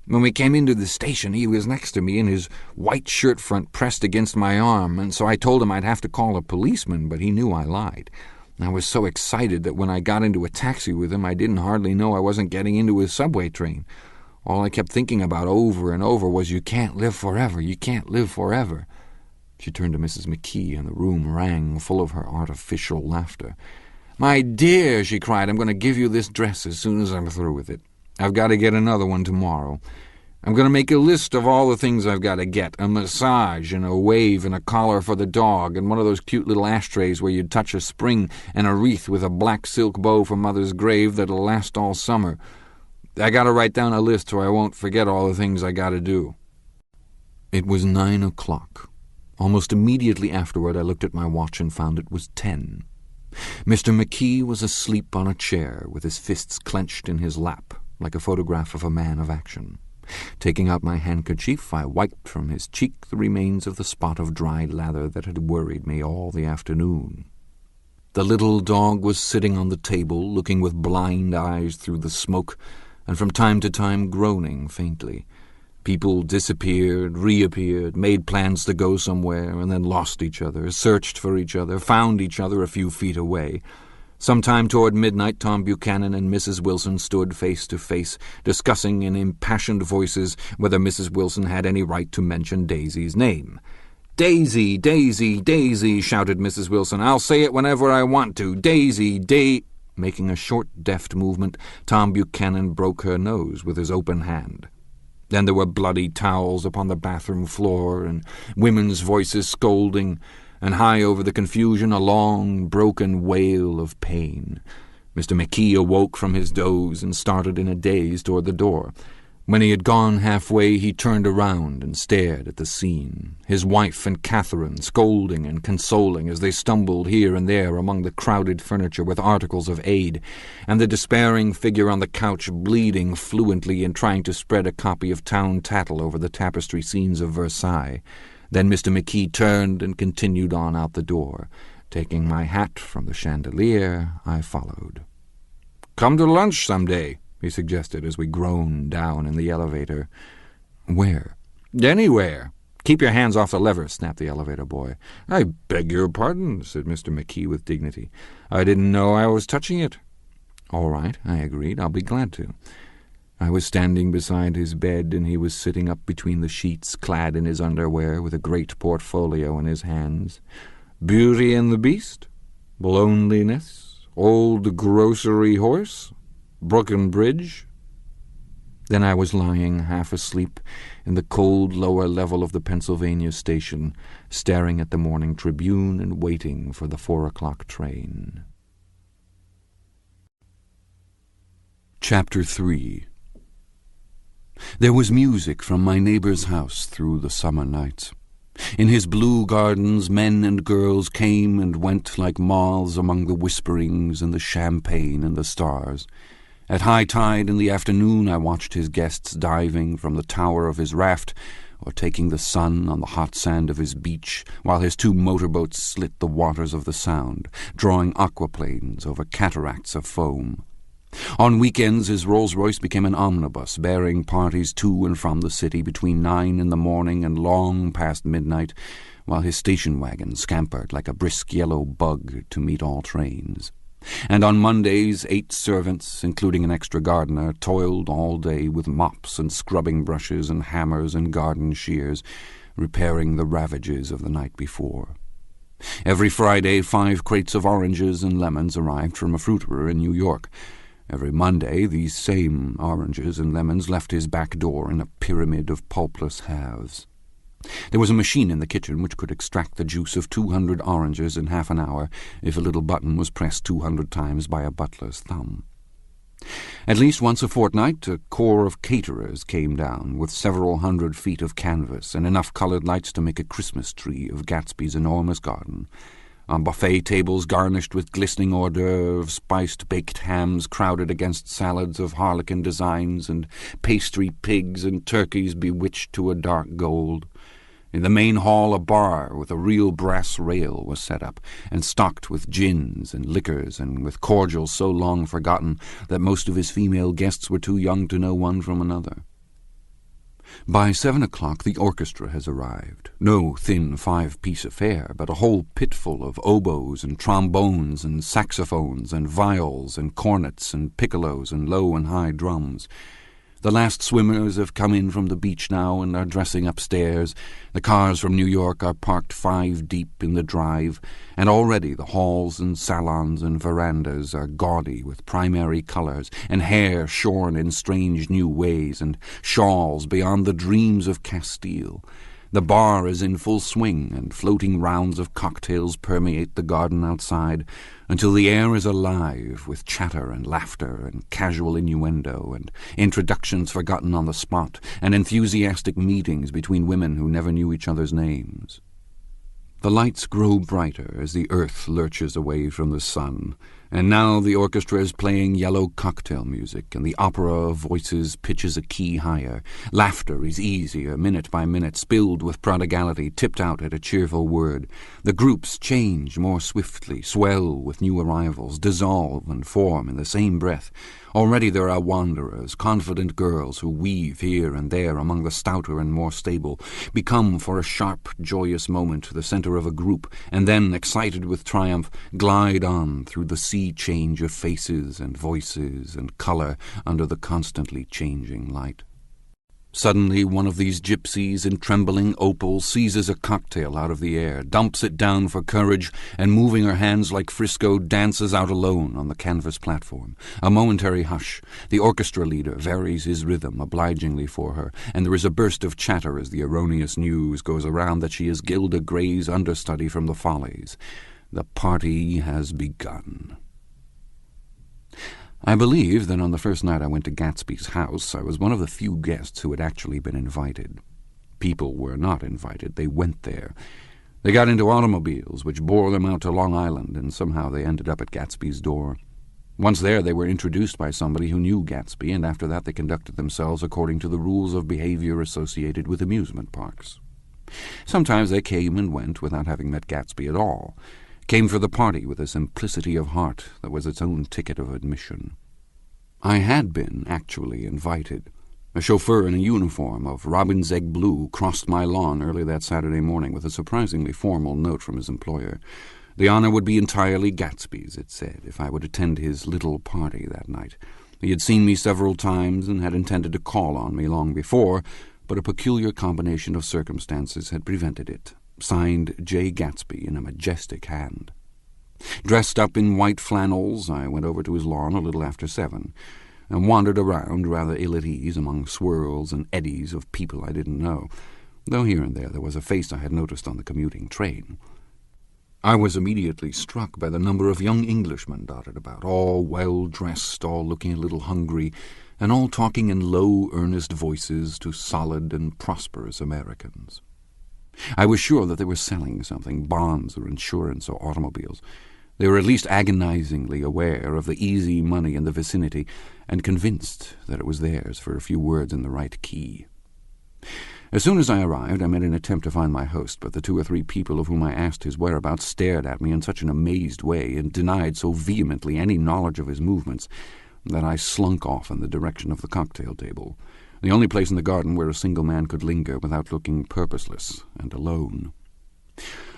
When we came into the station, he was next to me and his white shirt front pressed against my arm, and so I told him I'd have to call a policeman, but he knew I lied. I was so excited that when I got into a taxi with him, I didn't hardly know I wasn't getting into a subway train. All I kept thinking about over and over was, "You can't live forever, you can't live forever." She turned to Mrs. McKee, and the room rang full of her artificial laughter. "My dear," she cried, "I'm going to give you this dress as soon as I'm through with it. I've got to get another one tomorrow. I'm going to make a list of all the things I've got to get, a massage and a wave and a collar for the dog and one of those cute little ashtrays where you'd touch a spring and a wreath with a black silk bow for Mother's grave that'll last all summer. I got to write down a list so I won't forget all the things I got to do." It was 9 o'clock. Almost immediately afterward I looked at my watch and found it was 10. Mr. McKee was asleep on a chair with his fists clenched in his lap, like a photograph of a man of action. Taking out my handkerchief, I wiped from his cheek the remains of the spot of dried lather that had worried me all the afternoon. The little dog was sitting on the table, looking with blind eyes through the smoke, and from time to time groaning faintly. People disappeared, reappeared, made plans to go somewhere, and then lost each other, searched for each other, found each other a few feet away. Sometime toward midnight, Tom Buchanan and Mrs. Wilson stood face to face, discussing in impassioned voices whether Mrs. Wilson had any right to mention Daisy's name. "Daisy, Daisy, Daisy," shouted Mrs. Wilson. "I'll say it whenever I want to. Daisy, Making a short, deft movement, Tom Buchanan broke her nose with his open hand. Then there were bloody towels upon the bathroom floor, and women's voices scolding, and high over the confusion a long, broken wail of pain. Mr. McKee awoke from his doze and started in a daze toward the door. When he had gone halfway, he turned around and stared at the scene, his wife and Catherine scolding and consoling as they stumbled here and there among the crowded furniture with articles of aid, and the despairing figure on the couch bleeding fluently and trying to spread a copy of Town Tattle over the tapestry scenes of Versailles. Then Mr. McKee turned and continued on out the door. Taking my hat from the chandelier, I followed. "Come to lunch some day," he suggested as we groaned down in the elevator. "Where?" "Anywhere. Keep your hands off the lever," snapped the elevator boy. "I beg your pardon," said Mr. McKee with dignity. "I didn't know I was touching it." "All right," I agreed. "I'll be glad to." I was standing beside his bed, and he was sitting up between the sheets, clad in his underwear, with a great portfolio in his hands. "Beauty and the Beast? Loneliness? Old Grocery Horse? Brooklyn Bridge?" Then I was lying half asleep in the cold lower level of the Pennsylvania station, staring at the morning Tribune and waiting for the 4 o'clock train. Chapter 3. There was music from my neighbor's house through the summer nights. In his blue gardens, men and girls came and went like moths among the whisperings and the champagne and the stars. At high tide in the afternoon I watched his guests diving from the tower of his raft or taking the sun on the hot sand of his beach, while his 2 motorboats slit the waters of the Sound, drawing aquaplanes over cataracts of foam. On weekends his Rolls-Royce became an omnibus, bearing parties to and from the city between 9 in the morning and long past midnight, while his station wagon scampered like a brisk yellow bug to meet all trains. And on Mondays 8 servants, including an extra gardener, toiled all day with mops and scrubbing brushes and hammers and garden shears, repairing the ravages of the night before. Every Friday 5 crates of oranges and lemons arrived from a fruiterer in New York. Every Monday these same oranges and lemons left his back door in a pyramid of pulpless halves. There was a machine in the kitchen which could extract the juice of 200 oranges in half an hour if a little button was pressed 200 times by a butler's thumb. At least once a fortnight a corps of caterers came down with several hundred feet of canvas and enough colored lights to make a Christmas tree of Gatsby's enormous garden. On buffet tables garnished with glistening hors d'oeuvres, spiced baked hams crowded against salads of harlequin designs, and pastry pigs and turkeys bewitched to a dark gold. In the main hall a bar with a real brass rail was set up, and stocked with gins and liquors, and with cordials so long forgotten that most of his female guests were too young to know one from another. By 7 o'clock the orchestra has arrived. No thin 5-piece affair, but a whole pitful of oboes and trombones and saxophones and viols and cornets and piccolos and low and high drums. The last swimmers have come in from the beach now and are dressing upstairs. The cars from New York are parked 5 deep in the drive, and already the halls and salons and verandas are gaudy with primary colours, and hair shorn in strange new ways, and shawls beyond the dreams of Castile. The bar is in full swing, and floating rounds of cocktails permeate the garden outside, until the air is alive with chatter and laughter and casual innuendo and introductions forgotten on the spot and enthusiastic meetings between women who never knew each other's names. The lights grow brighter as the earth lurches away from the sun, and now the orchestra is playing yellow cocktail music, and the opera of voices pitches a key higher. Laughter is easier, minute by minute, spilled with prodigality, tipped out at a cheerful word. The groups change more swiftly, swell with new arrivals, dissolve and form in the same breath. Already there are wanderers, confident girls who weave here and there among the stouter and more stable, become for a sharp, joyous moment the centre of a group, and then, excited with triumph, glide on through the sea change of faces and voices and colour under the constantly changing light. Suddenly one of these gypsies in trembling opal seizes a cocktail out of the air, dumps it down for courage, and moving her hands like Frisco, dances out alone on the canvas platform. A momentary hush. The orchestra leader varies his rhythm obligingly for her, and there is a burst of chatter as the erroneous news goes around that she is Gilda Gray's understudy from the Follies. The party has begun. I believe that on the first night I went to Gatsby's house, I was one of the few guests who had actually been invited. People were not invited, they went there. They got into automobiles, which bore them out to Long Island, and somehow they ended up at Gatsby's door. Once there, they were introduced by somebody who knew Gatsby, and after that they conducted themselves according to the rules of behavior associated with amusement parks. Sometimes they came and went without having met Gatsby at all, came for the party with a simplicity of heart that was its own ticket of admission. I had been actually invited. A chauffeur in a uniform of robin's egg blue crossed my lawn early that Saturday morning with a surprisingly formal note from his employer. The honour would be entirely Gatsby's, it said, if I would attend his little party that night. He had seen me several times and had intended to call on me long before, but a peculiar combination of circumstances had prevented it. Signed J. Gatsby in a majestic hand. Dressed up in white flannels, I went over to his lawn a little after 7, and wandered around rather ill at ease among swirls and eddies of people I didn't know, though here and there was a face I had noticed on the commuting train. I was immediately struck by the number of young Englishmen dotted about, all well-dressed, all looking a little hungry, and all talking in low, earnest voices to solid and prosperous Americans. I was sure that they were selling something, bonds or insurance or automobiles. They were at least agonizingly aware of the easy money in the vicinity, and convinced that it was theirs for a few words in the right key. As soon as I arrived, I made an attempt to find my host, but the 2 or 3 people of whom I asked his whereabouts stared at me in such an amazed way, and denied so vehemently any knowledge of his movements, that I slunk off in the direction of the cocktail table, the only place in the garden where a single man could linger without looking purposeless and alone.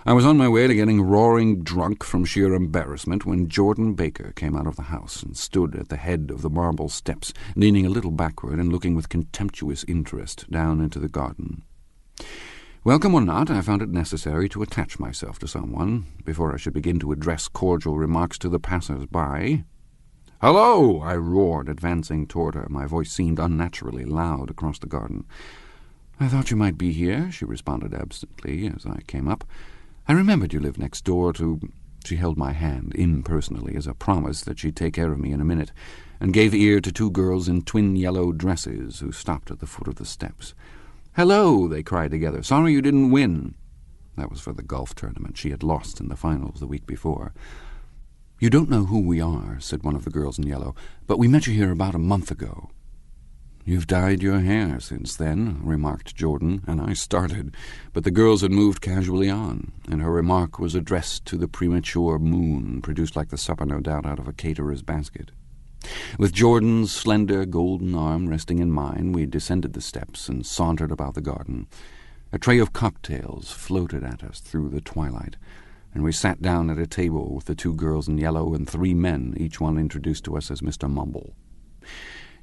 I was on my way to getting roaring drunk from sheer embarrassment when Jordan Baker came out of the house and stood at the head of the marble steps, leaning a little backward and looking with contemptuous interest down into the garden. Welcome or not, I found it necessary to attach myself to someone before I should begin to address cordial remarks to the passers-by. "Hello!" I roared, advancing toward her. My voice seemed unnaturally loud across the garden. "I thought you might be here," she responded absently as I came up. "I remembered you lived next door to—" She held my hand impersonally as a promise that she'd take care of me in a minute, and gave ear to 2 girls in twin yellow dresses who stopped at the foot of the steps. "Hello!" they cried together. "Sorry you didn't win." That was for the golf tournament. She had lost in the finals the week before. "You don't know who we are," said one of the girls in yellow, "but we met you here about a month ago." "You've dyed your hair since then," remarked Jordan, and I started, but the girls had moved casually on, and her remark was addressed to the premature moon, produced like the supper, no doubt, out of a caterer's basket. With Jordan's slender golden arm resting in mine, we descended the steps and sauntered about the garden. A tray of cocktails floated at us through the twilight, and we sat down at a table with the 2 girls in yellow and 3 men, each one introduced to us as Mr. Mumble.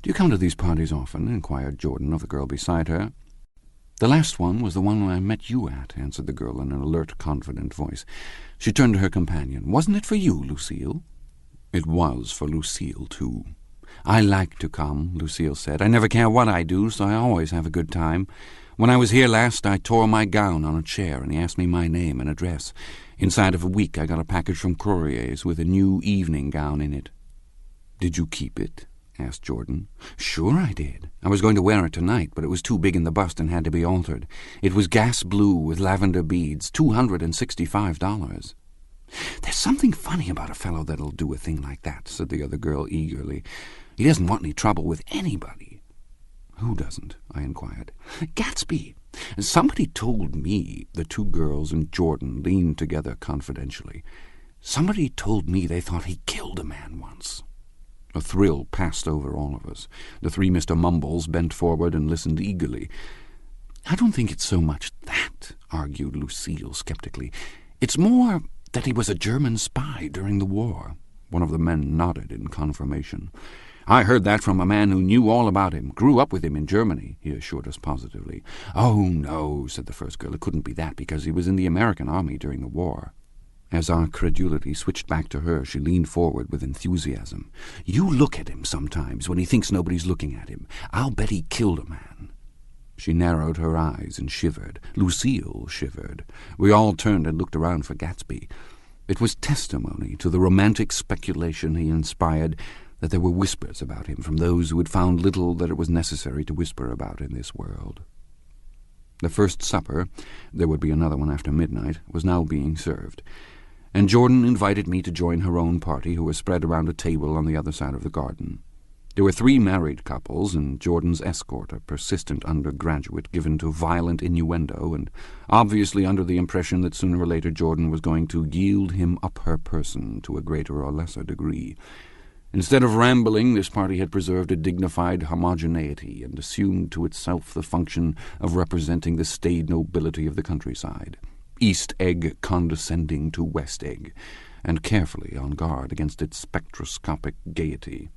"Do you come to these parties often?" inquired Jordan of the girl beside her. "The last one was the one I met you at," answered the girl in an alert, confident voice. She turned to her companion. "Wasn't it for you, Lucille?" "It was for Lucille, too." "I like to come," Lucille said. "I never care what I do, so I always have a good time. When I was here last, I tore my gown on a chair, and he asked me my name and address. Inside of a week, I got a package from Courrier's with a new evening gown in it." "Did you keep it?" asked Jordan. "Sure I did. I was going to wear it tonight, but it was too big in the bust and had to be altered. It was gas blue with lavender beads, $265. "There's something funny about a fellow that'll do a thing like that," said the other girl eagerly. "He doesn't want any trouble with anybody." "Who doesn't?" I inquired. "Gatsby. Somebody told me," the 2 girls and Jordan leaned together confidentially. "Somebody told me they thought he killed a man once." A thrill passed over all of us. The 3 Mr. Mumbles bent forward and listened eagerly. "I don't think it's so much that," argued Lucille skeptically. "It's more that he was a German spy during the war." One of the men nodded in confirmation. "I heard that from a man who knew all about him, grew up with him in Germany," he assured us positively. "Oh, no," said the first girl. "It couldn't be that, because he was in the American army during the war." As our credulity switched back to her, she leaned forward with enthusiasm. "You look at him sometimes when he thinks nobody's looking at him. I'll bet he killed a man." She narrowed her eyes and shivered. Lucille shivered. We all turned and looked around for Gatsby. It was testimony to the romantic speculation he inspired that there were whispers about him from those who had found little that it was necessary to whisper about in this world. The first supper, there would be another one after midnight, was now being served, and Jordan invited me to join her own party, who was spread around a table on the other side of the garden. There were 3 married couples, and Jordan's escort, a persistent undergraduate given to violent innuendo, and obviously under the impression that sooner or later Jordan was going to yield him up her person to a greater or lesser degree. Instead of rambling, this party had preserved a dignified homogeneity and assumed to itself the function of representing the staid nobility of the countryside, East Egg condescending to West Egg, and carefully on guard against its spectroscopic gaiety.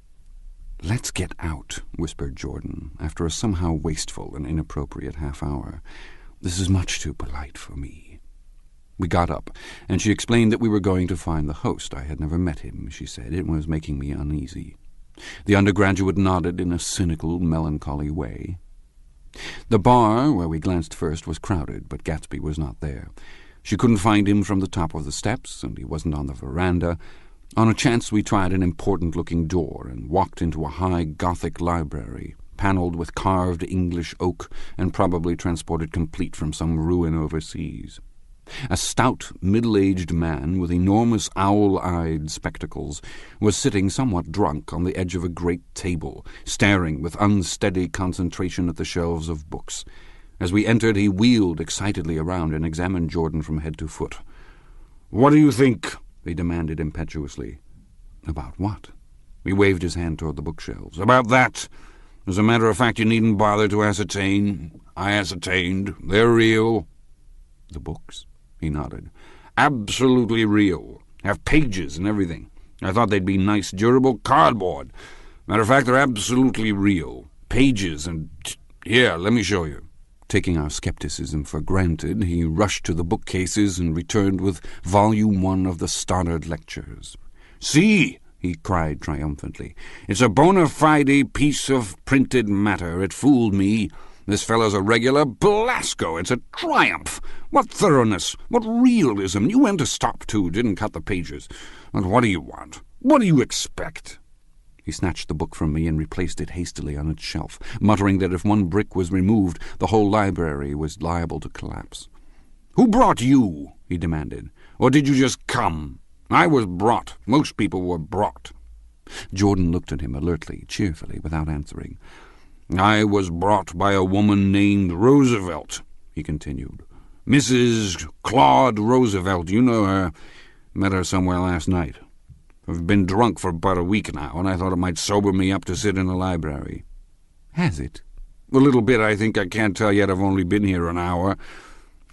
"Let's get out," whispered Jordan, after a somehow wasteful and inappropriate half-hour. "This is much too polite for me." We got up, and she explained that we were going to find the host. I had never met him, she said. It was making me uneasy. The undergraduate nodded in a cynical, melancholy way. The bar, where we glanced first, was crowded, but Gatsby was not there. She couldn't find him from the top of the steps, and he wasn't on the veranda. On a chance we tried an important-looking door and walked into a high Gothic library, panelled with carved English oak and probably transported complete from some ruin overseas. A stout, middle-aged man with enormous owl-eyed spectacles was sitting somewhat drunk on the edge of a great table, staring with unsteady concentration at the shelves of books. As we entered, he wheeled excitedly around and examined Jordan from head to foot. "What do you think?" he demanded impetuously. "About what?" He waved his hand toward the bookshelves. "About that. As a matter of fact, you needn't bother to ascertain. I ascertained. They're real." "The books?" He nodded. "Absolutely real. Have pages and everything. I thought they'd be nice, durable cardboard. Matter of fact, they're absolutely real. Pages and... Here, let me show you." Taking our skepticism for granted, he rushed to the bookcases and returned with Volume 1 of the Stoddard Lectures. "See!" he cried triumphantly. "It's a bona fide piece of printed matter. It fooled me. This fellow's a regular Belasco. It's a triumph. What thoroughness! What realism! You went to stop, too, didn't cut the pages. And what do you want? What do you expect?" He snatched the book from me and replaced it hastily on its shelf, muttering that if one brick was removed, the whole library was liable to collapse. "Who brought you?" he demanded. "Or did you just come? I was brought. Most people were brought." Jordan looked at him alertly, cheerfully, without answering. I was brought by a woman named Roosevelt," he continued. "Mrs. Claude Roosevelt, you know her. Met her somewhere last night. I've been drunk for about a week now, and I thought it might sober me up to sit in the library." "Has it?" "A little bit, I think. I can't tell yet. I've only been here an hour.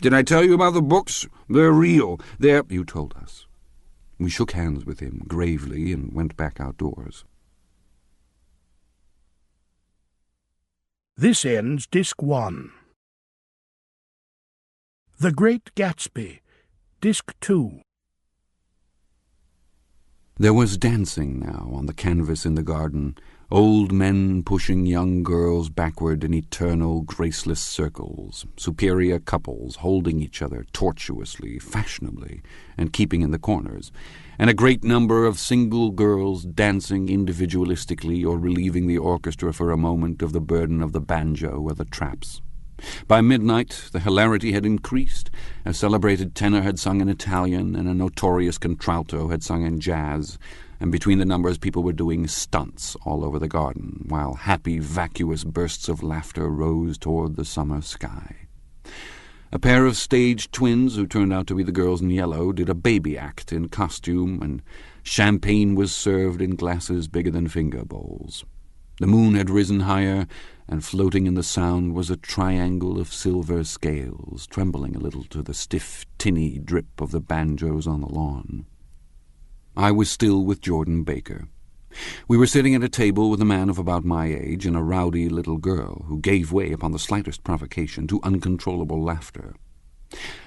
Did I tell you about the books? They're real. They're—" "You told us." We shook hands with him gravely and went back outdoors. This ends Disc 1. The Great Gatsby, Disc 2. There was dancing now on the canvas in the garden, old men pushing young girls backward in eternal, graceless circles, superior couples holding each other tortuously, fashionably, and keeping in the corners, and a great number of single girls dancing individualistically or relieving the orchestra for a moment of the burden of the banjo or the traps. By midnight the hilarity had increased. A celebrated tenor had sung in Italian, and a notorious contralto had sung in jazz, and between the numbers people were doing stunts all over the garden, while happy, vacuous bursts of laughter rose toward the summer sky. A pair of stage twins, who turned out to be the girls in yellow, did a baby act in costume, and champagne was served in glasses bigger than finger bowls. The moon had risen higher, and floating in the sound was a triangle of silver scales, trembling a little to the stiff, tinny drip of the banjos on the lawn. I was still with Jordan Baker. We were sitting at a table with a man of about my age and a rowdy little girl who gave way upon the slightest provocation to uncontrollable laughter.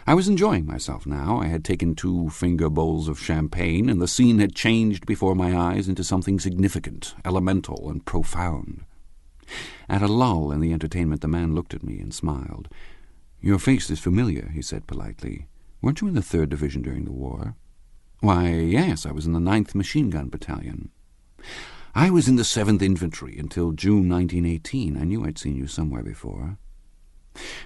I was enjoying myself now. I had taken 2 finger bowls of champagne, and the scene had changed before my eyes into something significant, elemental, and profound. At a lull in the entertainment, the man looked at me and smiled. "Your face is familiar," he said politely. "Weren't you in the 3rd Division during the war?" "Why, yes, I was in the 9th Machine Gun Battalion." "I was in the 7th Infantry until June 1918. I knew I'd seen you somewhere before."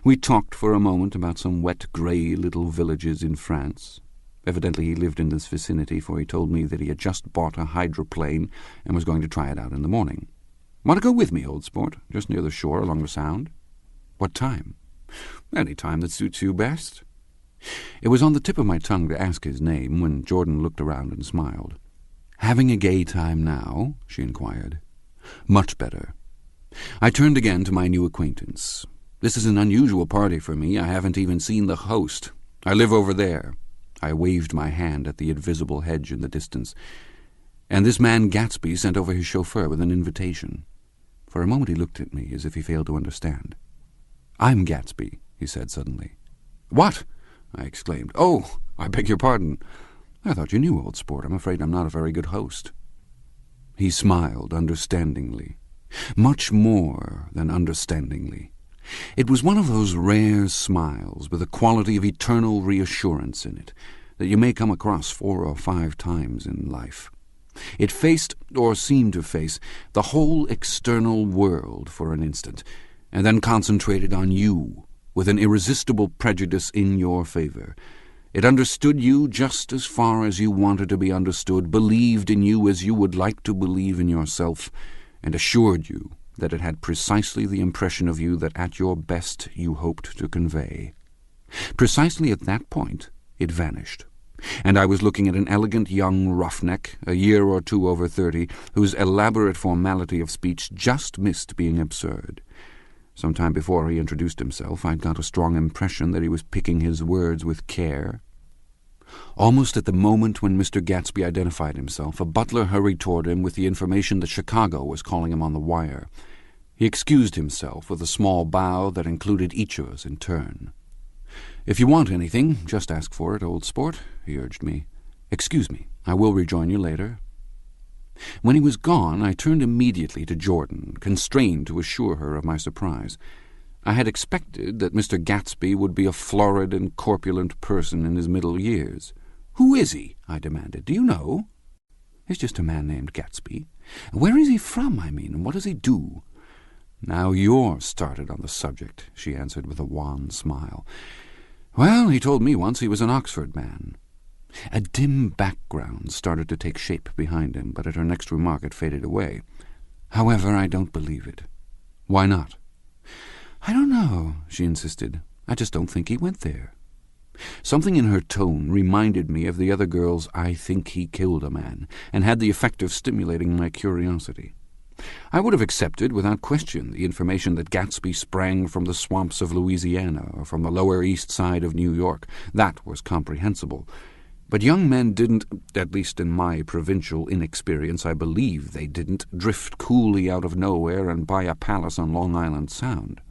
We talked for a moment about some wet, grey little villages in France. Evidently he lived in this vicinity, for he told me that he had just bought a hydroplane and was going to try it out in the morning. "Want to go with me, old sport? Just near the shore along the Sound." "What time?" "Any time that suits you best." It was on the tip of my tongue to ask his name when Jordan looked around and smiled. "Having a gay time now?" she inquired. "Much better." I turned again to my new acquaintance. "This is an unusual party for me. I haven't even seen the host. I live over there." I waved my hand at the invisible hedge in the distance. "And this man Gatsby sent over his chauffeur with an invitation." For a moment he looked at me as if he failed to understand. "I'm Gatsby," he said suddenly. "What?" I exclaimed. "Oh, I beg your pardon. I thought you knew, old sport. I'm afraid I'm not a very good host." He smiled understandingly, much more than understandingly. It was one of those rare smiles with a quality of eternal reassurance in it that you may come across 4 or 5 times in life. It faced, or seemed to face, the whole external world for an instant, and then concentrated on you with an irresistible prejudice in your favor. It understood you just as far as you wanted to be understood, believed in you as you would like to believe in yourself, and assured you that it had precisely the impression of you that at your best you hoped to convey. Precisely at that point it vanished, and I was looking at an elegant young roughneck, a year or 2 over 30, whose elaborate formality of speech just missed being absurd. Some time before he introduced himself, I'd got a strong impression that he was picking his words with care. Almost at the moment when Mr. Gatsby identified himself, a butler hurried toward him with the information that Chicago was calling him on the wire. He excused himself with a small bow that included each of us in turn. "If you want anything, just ask for it, old sport," he urged me. "Excuse me, I will rejoin you later." When he was gone, I turned immediately to Jordan, constrained to assure her of my surprise. I had expected that Mr. Gatsby would be a florid and corpulent person in his middle years. "Who is he?" I demanded. "Do you know?" "He's just a man named Gatsby." "Where is he from, I mean, and what does he do?" "Now you're started on the subject," she answered with a wan smile. "Well, he told me once he was an Oxford man." A dim background started to take shape behind him, but at her next remark it faded away. "However, I don't believe it." Why not? I don't know, she insisted. I just don't think he went there. Something in her tone reminded me of the other girl's "I think he killed a man," and had the effect of stimulating my curiosity. I would have accepted without question the information that Gatsby sprang from the swamps of Louisiana or from the Lower East Side of New York. That was comprehensible. But young men didn't, at least in my provincial inexperience, I believe they didn't, drift coolly out of nowhere and buy a palace on Long Island Sound.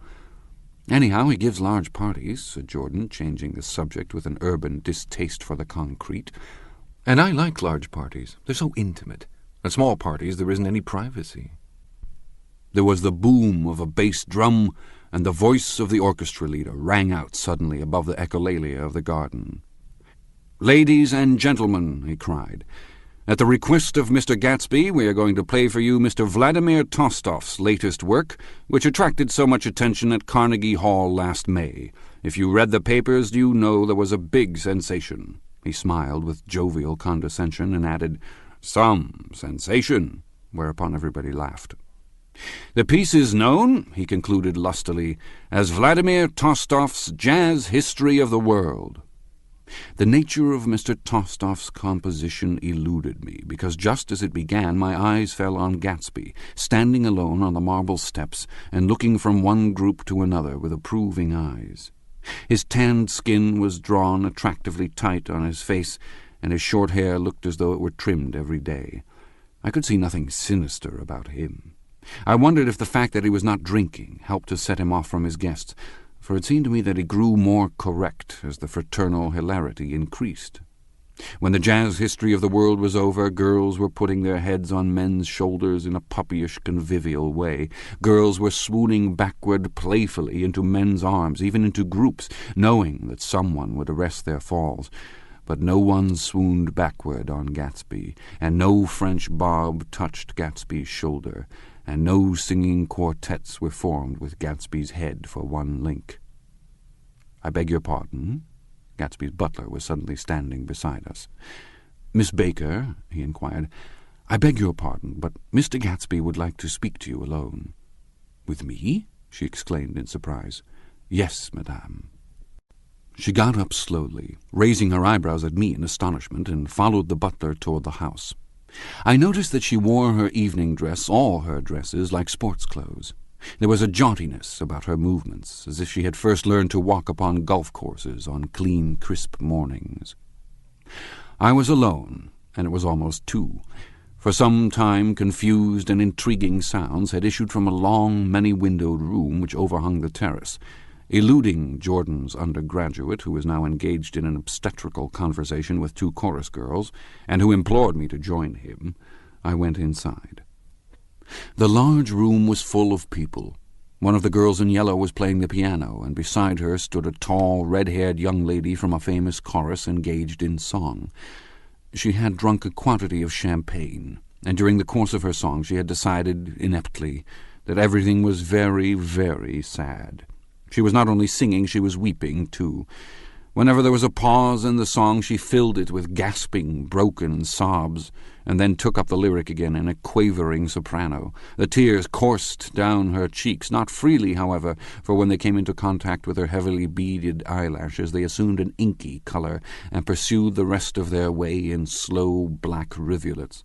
Anyhow, he gives large parties, said Jordan, changing the subject with an urban distaste for the concrete. And I like large parties. They're so intimate. At small parties there isn't any privacy. There was the boom of a bass drum, and the voice of the orchestra leader rang out suddenly above the echolalia of the garden. "Ladies and gentlemen," he cried, "at the request of Mr. Gatsby, we are going to play for you Mr. Vladimir Tostof's latest work, which attracted so much attention at Carnegie Hall last May. If you read the papers, you know there was a big sensation." He smiled with jovial condescension and added, "Some sensation," whereupon everybody laughed. "The piece is known," he concluded lustily, "as Vladimir Tostof's Jazz History of the World." The nature of Mr. Tostof's composition eluded me, because just as it began my eyes fell on Gatsby, standing alone on the marble steps and looking from one group to another with approving eyes. His tanned skin was drawn attractively tight on his face, and his short hair looked as though it were trimmed every day. I could see nothing sinister about him. I wondered if the fact that he was not drinking helped to set him off from his guests, for it seemed to me that he grew more correct as the fraternal hilarity increased. When the Jazz History of the World was over, girls were putting their heads on men's shoulders in a puppyish, convivial way. Girls were swooning backward playfully into men's arms, even into groups, knowing that someone would arrest their falls. But no one swooned backward on Gatsby, and no French bob touched Gatsby's shoulder, and no singing quartets were formed with Gatsby's head for one link. "I beg your pardon?" Gatsby's butler was suddenly standing beside us. "Miss Baker," he inquired, "I beg your pardon, but Mr. Gatsby would like to speak to you alone." "With me?" she exclaimed in surprise. "Yes, madame." She got up slowly, raising her eyebrows at me in astonishment, and followed the butler toward the house. I noticed that she wore her evening dress, all her dresses, like sports clothes. There was a jauntiness about her movements, as if she had first learned to walk upon golf courses on clean, crisp mornings. I was alone, and it was almost 2. For some time confused and intriguing sounds had issued from a long, many-windowed room which overhung the terrace. Eluding Jordan's undergraduate, who was now engaged in an obstetrical conversation with 2 chorus girls, and who implored me to join him, I went inside. The large room was full of people. One of the girls in yellow was playing the piano, and beside her stood a tall, red-haired young lady from a famous chorus engaged in song. She had drunk a quantity of champagne, and during the course of her song she had decided, ineptly, that everything was very, very sad. She was not only singing, she was weeping, too. Whenever there was a pause in the song, she filled it with gasping, broken sobs, and then took up the lyric again in a quavering soprano. The tears coursed down her cheeks, not freely, however, for when they came into contact with her heavily beaded eyelashes, they assumed an inky color and pursued the rest of their way in slow black rivulets.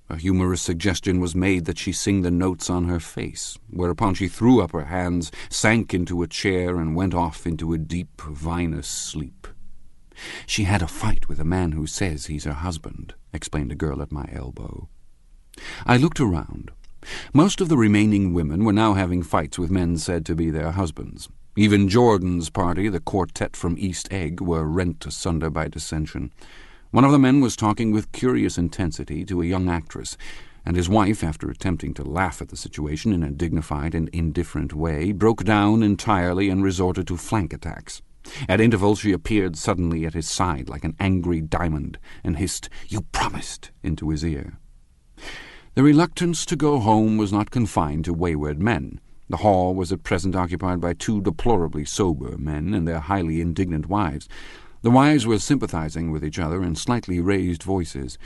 A humorous suggestion was made that she sing the notes on her face, whereupon she threw up her hands, sank into a chair, and went off into a deep, vinous sleep. "She had a fight with a man who says he's her husband," explained a girl at my elbow. I looked around. Most of the remaining women were now having fights with men said to be their husbands. Even Jordan's party, the quartet from East Egg, were rent asunder by dissension. One of the men was talking with curious intensity to a young actress, and his wife, after attempting to laugh at the situation in a dignified and indifferent way, broke down entirely and resorted to flank attacks. At intervals she appeared suddenly at his side like an angry diamond, and hissed, "You promised," into his ear. The reluctance to go home was not confined to wayward men. The hall was at present occupied by 2 deplorably sober men and their highly indignant wives. The wives were sympathizing with each other in slightly raised voices.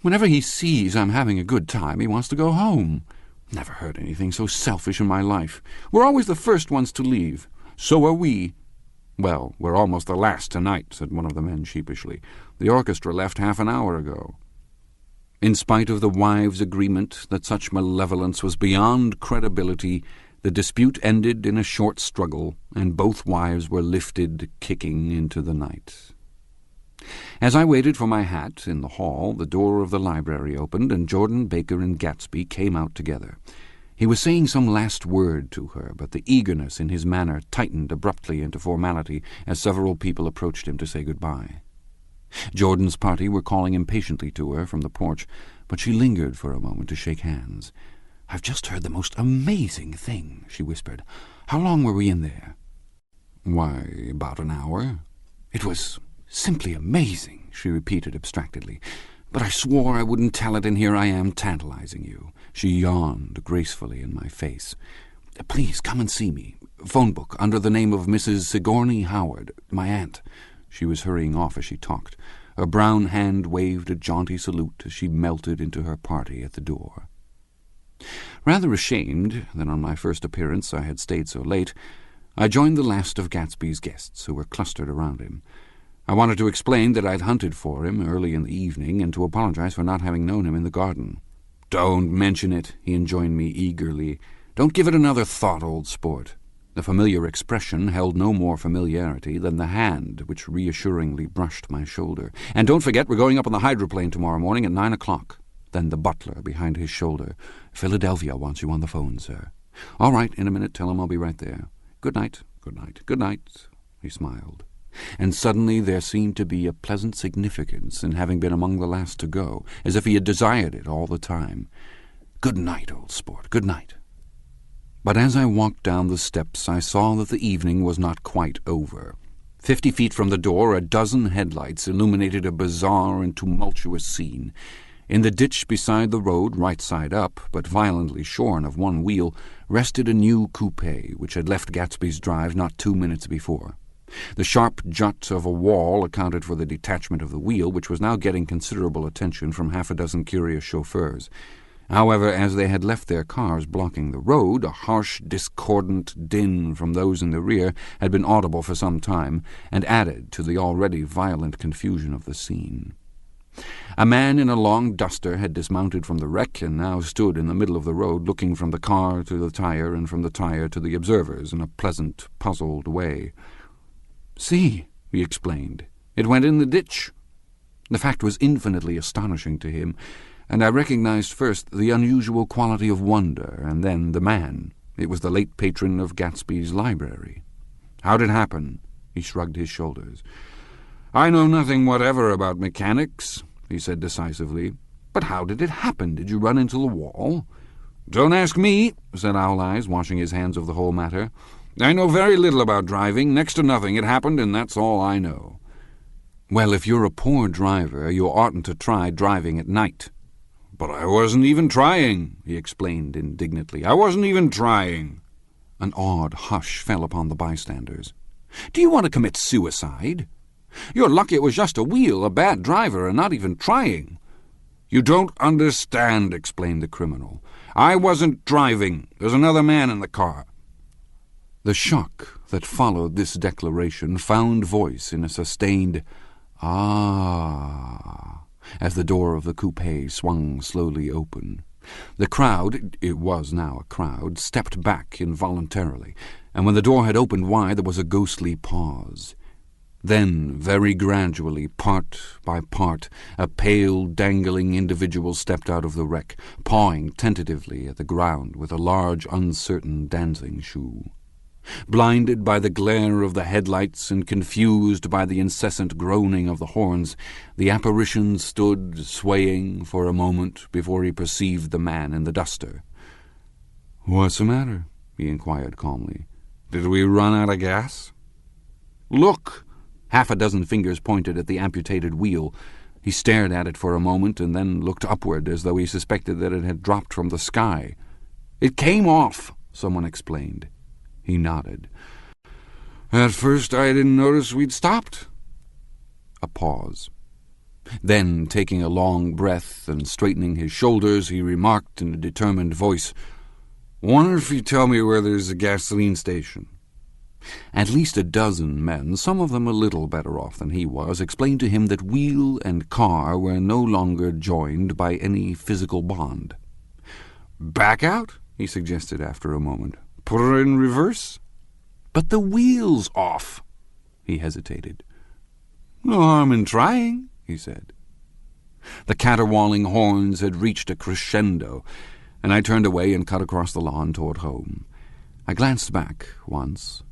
"Whenever he sees I'm having a good time, he wants to go home." Never heard anything so selfish in my life. We're always the first ones to leave. So are we. Well, we're almost the last tonight, said one of the men sheepishly. The orchestra left half an hour ago. In spite of the wives' agreement that such malevolence was beyond credibility, the dispute ended in a short struggle, and both wives were lifted, kicking, into the night. As I waited for my hat in the hall, the door of the library opened, and Jordan, Baker, and Gatsby came out together. He was saying some last word to her, but the eagerness in his manner tightened abruptly into formality as several people approached him to say good-bye. Jordan's party were calling impatiently to her from the porch, but she lingered for a moment to shake hands. "I've just heard the most amazing thing," she whispered. "How long were we in there?" "Why, about an hour." "It was simply amazing," she repeated abstractedly. "But I swore I wouldn't tell it, and here I am tantalizing you." She yawned gracefully in my face. "Please come and see me. Phone book under the name of Mrs. Sigourney Howard, my aunt." She was hurrying off as she talked. Her brown hand waved a jaunty salute as she melted into her party at the door. Rather ashamed that on my first appearance I had stayed so late, I joined the last of Gatsby's guests, who were clustered around him. I wanted to explain that I'd hunted for him early in the evening, and to apologize for not having known him in the garden. "Don't mention it," he enjoined me eagerly. "Don't give it another thought, old sport." The familiar expression held no more familiarity than the hand which reassuringly brushed my shoulder. "And don't forget, we're going up on the hydroplane tomorrow morning at 9 o'clock. Then the butler behind his shoulder. "Philadelphia wants you on the phone, sir." "All right, in a minute. Tell him I'll be right there." "Good night, good night, good night," he smiled. And suddenly there seemed to be a pleasant significance in having been among the last to go, as if he had desired it all the time. "Good night, old sport, good night." But as I walked down the steps, I saw that the evening was not quite over. 50 feet from the door, a dozen headlights illuminated a bizarre and tumultuous scene. In the ditch beside the road, right side up, but violently shorn of one wheel, rested a new coupe which had left Gatsby's drive not 2 minutes before. The sharp jut of a wall accounted for the detachment of the wheel, which was now getting considerable attention from half a dozen curious chauffeurs. However, as they had left their cars blocking the road, a harsh, discordant din from those in the rear had been audible for some time, and added to the already violent confusion of the scene. A man in a long duster had dismounted from the wreck and now stood in the middle of the road, looking from the car to the tire and from the tire to the observers in a pleasant, puzzled way. "See," he explained, "it went in the ditch." The fact was infinitely astonishing to him, and I recognized first the unusual quality of wonder, and then the man. It was the late patron of Gatsby's library. "How'd it happen?" He shrugged his shoulders. "I know nothing whatever about mechanics," he said decisively. "But how did it happen? Did you run into the wall?" "Don't ask me," said Owl Eyes, washing his hands of the whole matter. "I know very little about driving, next to nothing. It happened, and that's all I know." "Well, if you're a poor driver, you oughtn't to try driving at night." "But I wasn't even trying," he explained indignantly. "I wasn't even trying." An awed hush fell upon the bystanders. "Do you want to commit suicide? You're lucky it was just a wheel, a bad driver, and not even trying." "You don't understand," explained the criminal. "I wasn't driving. There's another man in the car." The shock that followed this declaration found voice in a sustained "Ah," as the door of the coupe swung slowly open. The crowd, it was now a crowd, stepped back involuntarily, and when the door had opened wide there was a ghostly pause. Then, very gradually, part by part, a pale, dangling individual stepped out of the wreck, pawing tentatively at the ground with a large, uncertain dancing shoe. Blinded by the glare of the headlights and confused by the incessant groaning of the horns, the apparition stood swaying for a moment before he perceived the man in the duster. "What's the matter?" he inquired calmly. "Did we run out of gas?" "Look!" Half a dozen fingers pointed at the amputated wheel. He stared at it for a moment and then looked upward as though he suspected that it had dropped from the sky. "It came off," someone explained. He nodded. "At first I didn't notice we'd stopped." A pause. Then, taking a long breath and straightening his shoulders, he remarked in a determined voice, Wonder if you tell me where there's a gasoline station. At least a dozen men, some of them a little better off than he was, explained to him that wheel and car were no longer joined by any physical bond. Back out, he suggested after a moment. Put her in reverse. But the wheel's off. He hesitated. No harm in trying, he said. The caterwauling horns had reached a crescendo, and I turned away and cut across the lawn toward home. I glanced back once.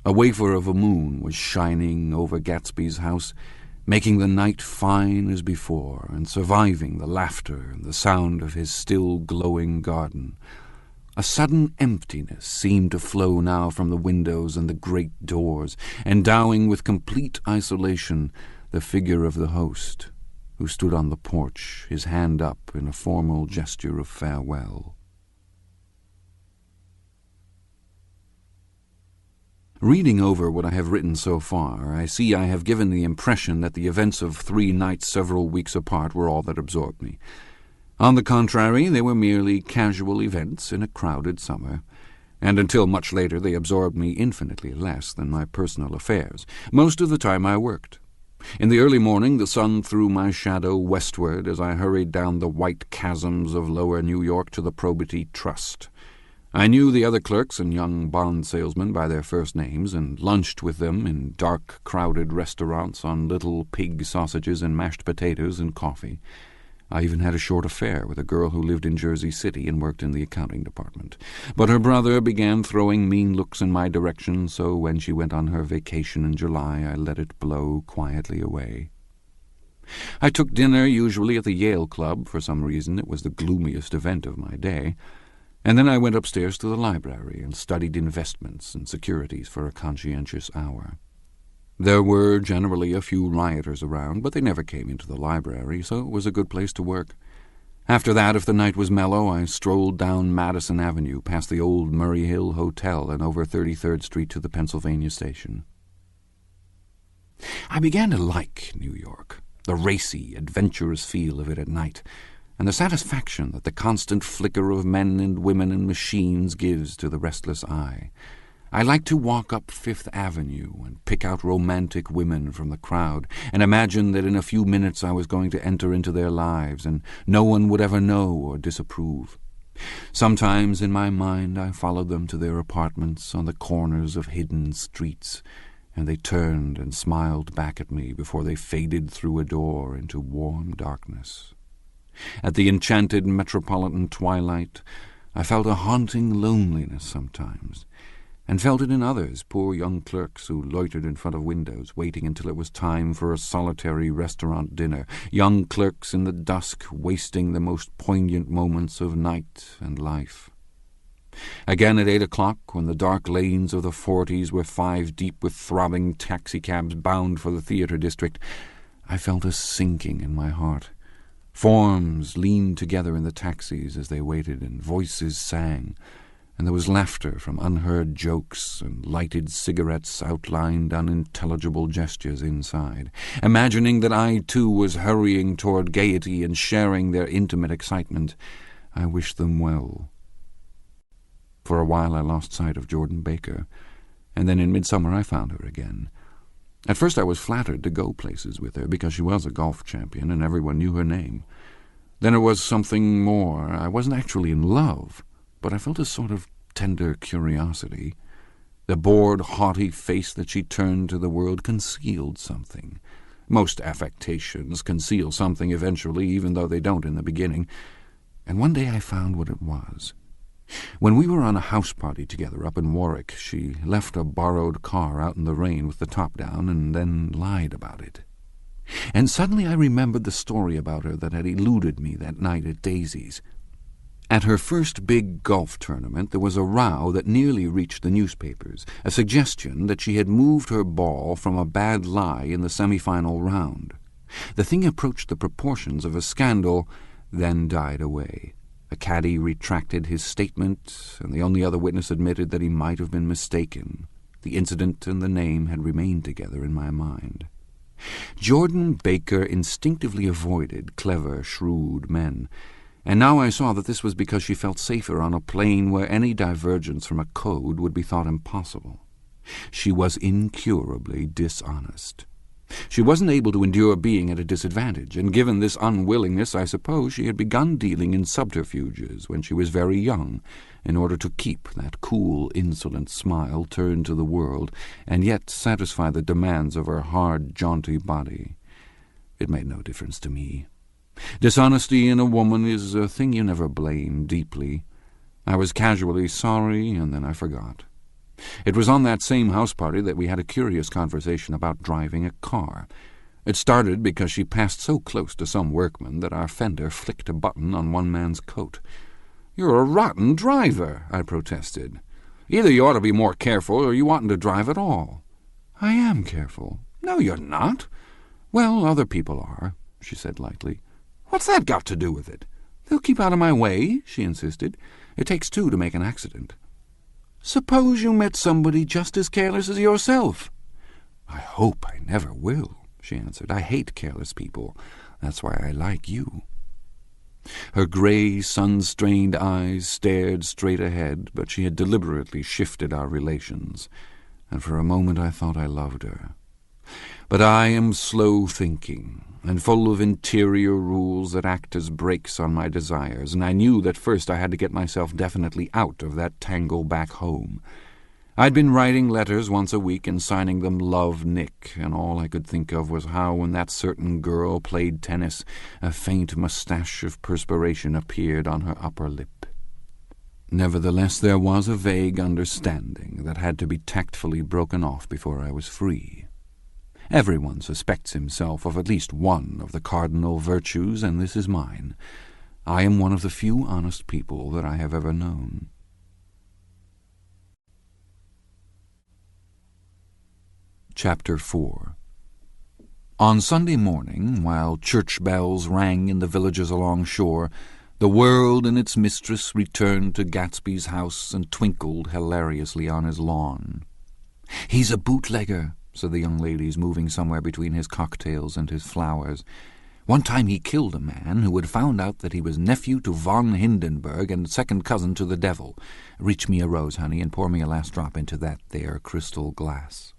A wafer of a moon was shining over Gatsby's house, making the night fine as before, and surviving the laughter and the sound of his still glowing garden. A sudden emptiness seemed to flow now from the windows and the great doors, endowing with complete isolation the figure of the host, who stood on the porch, his hand up in a formal gesture of farewell. Reading over what I have written so far, I see I have given the impression that the events of 3 nights several weeks apart were all that absorbed me. On the contrary, they were merely casual events in a crowded summer, and until much later they absorbed me infinitely less than my personal affairs. Most of the time I worked. In the early morning the sun threw my shadow westward as I hurried down the white chasms of lower New York to the Probity Trust. I knew the other clerks and young bond salesmen by their first names, and lunched with them in dark, crowded restaurants on little pig sausages and mashed potatoes and coffee. I even had a short affair with a girl who lived in Jersey City and worked in the accounting department. But her brother began throwing mean looks in my direction, so when she went on her vacation in July, I let it blow quietly away. I took dinner usually at the Yale Club. For some reason it was the gloomiest event of my day. And then I went upstairs to the library and studied investments and securities for a conscientious hour. There were generally a few rioters around, but they never came into the library, so it was a good place to work. After that, if the night was mellow, I strolled down Madison Avenue, past the old Murray Hill Hotel, and over 33rd Street to the Pennsylvania Station. I began to like New York, the racy, adventurous feel of it at night, and the satisfaction that the constant flicker of men and women and machines gives to the restless eye. I liked to walk up Fifth Avenue and pick out romantic women from the crowd and imagine that in a few minutes I was going to enter into their lives and no one would ever know or disapprove. Sometimes in my mind I followed them to their apartments on the corners of hidden streets, and they turned and smiled back at me before they faded through a door into warm darkness. At the enchanted metropolitan twilight, I felt a haunting loneliness sometimes, and felt it in others, poor young clerks who loitered in front of windows, waiting until it was time for a solitary restaurant dinner, young clerks in the dusk wasting the most poignant moments of night and life. Again at 8 o'clock, when the dark lanes of the 40s were 5 deep with throbbing taxicabs bound for the theatre district, I felt a sinking in my heart. Forms leaned together in the taxis as they waited, and voices sang, and there was laughter from unheard jokes, and lighted cigarettes outlined unintelligible gestures inside. Imagining that I, too, was hurrying toward gaiety and sharing their intimate excitement, I wished them well. For a while I lost sight of Jordan Baker, and then in midsummer I found her again. At first I was flattered to go places with her, because she was a golf champion and everyone knew her name. Then it was something more. I wasn't actually in love, but I felt a sort of tender curiosity. The bored, haughty face that she turned to the world concealed something. Most affectations conceal something eventually, even though they don't in the beginning. And one day I found what it was. When we were on a house party together up in Warwick, she left a borrowed car out in the rain with the top down and then lied about it. And suddenly I remembered the story about her that had eluded me that night at Daisy's. At her first big golf tournament there was a row that nearly reached the newspapers, a suggestion that she had moved her ball from a bad lie in the semi-final round. The thing approached the proportions of a scandal, then died away. A caddy retracted his statement, and the only other witness admitted that he might have been mistaken. The incident and the name had remained together in my mind. Jordan Baker instinctively avoided clever, shrewd men, And now I saw that this was because she felt safer on a plane where any divergence from a code would be thought impossible. She was incurably dishonest. She wasn't able to endure being at a disadvantage, and given this unwillingness, I suppose she had begun dealing in subterfuges when she was very young, in order to keep that cool, insolent smile turned to the world, and yet satisfy the demands of her hard, jaunty body. It made no difference to me. Dishonesty in a woman is a thing you never blame deeply. I was casually sorry, and then I forgot. It was on that same house party that we had a curious conversation about driving a car. It started because she passed so close to some workman that our fender flicked a button on one man's coat. "You're a rotten driver," I protested. "Either you ought to be more careful or you oughtn't to drive at all." "I am careful." "No, you're not." "Well, other people are," she said lightly. "What's that got to do with it?" "They'll keep out of my way," she insisted. "It takes two to make an accident." "Suppose you met somebody just as careless as yourself." "I hope I never will," she answered. "I hate careless people. That's why I like you." Her grey, sun-strained eyes stared straight ahead, but she had deliberately shifted our relations, and for a moment I thought I loved her. But I am slow-thinking, and full of interior rules that act as brakes on my desires, and I knew that first I had to get myself definitely out of that tangle back home. I'd been writing letters once a week and signing them Love Nick, and all I could think of was how, when that certain girl played tennis, a faint moustache of perspiration appeared on her upper lip. Nevertheless, there was a vague understanding that had to be tactfully broken off before I was free. Everyone suspects himself of at least one of the cardinal virtues, and this is mine. I am one of the few honest people that I have ever known. Chapter 4. On Sunday morning, while church bells rang in the villages along shore, the world and its mistress returned to Gatsby's house and twinkled hilariously on his lawn. "He's a bootlegger," said the young ladies, moving somewhere between his cocktails and his flowers. "One time he killed a man who had found out that he was nephew to von Hindenburg and second cousin to the devil. Reach me a rose, honey, and pour me a last drop into that there crystal glass."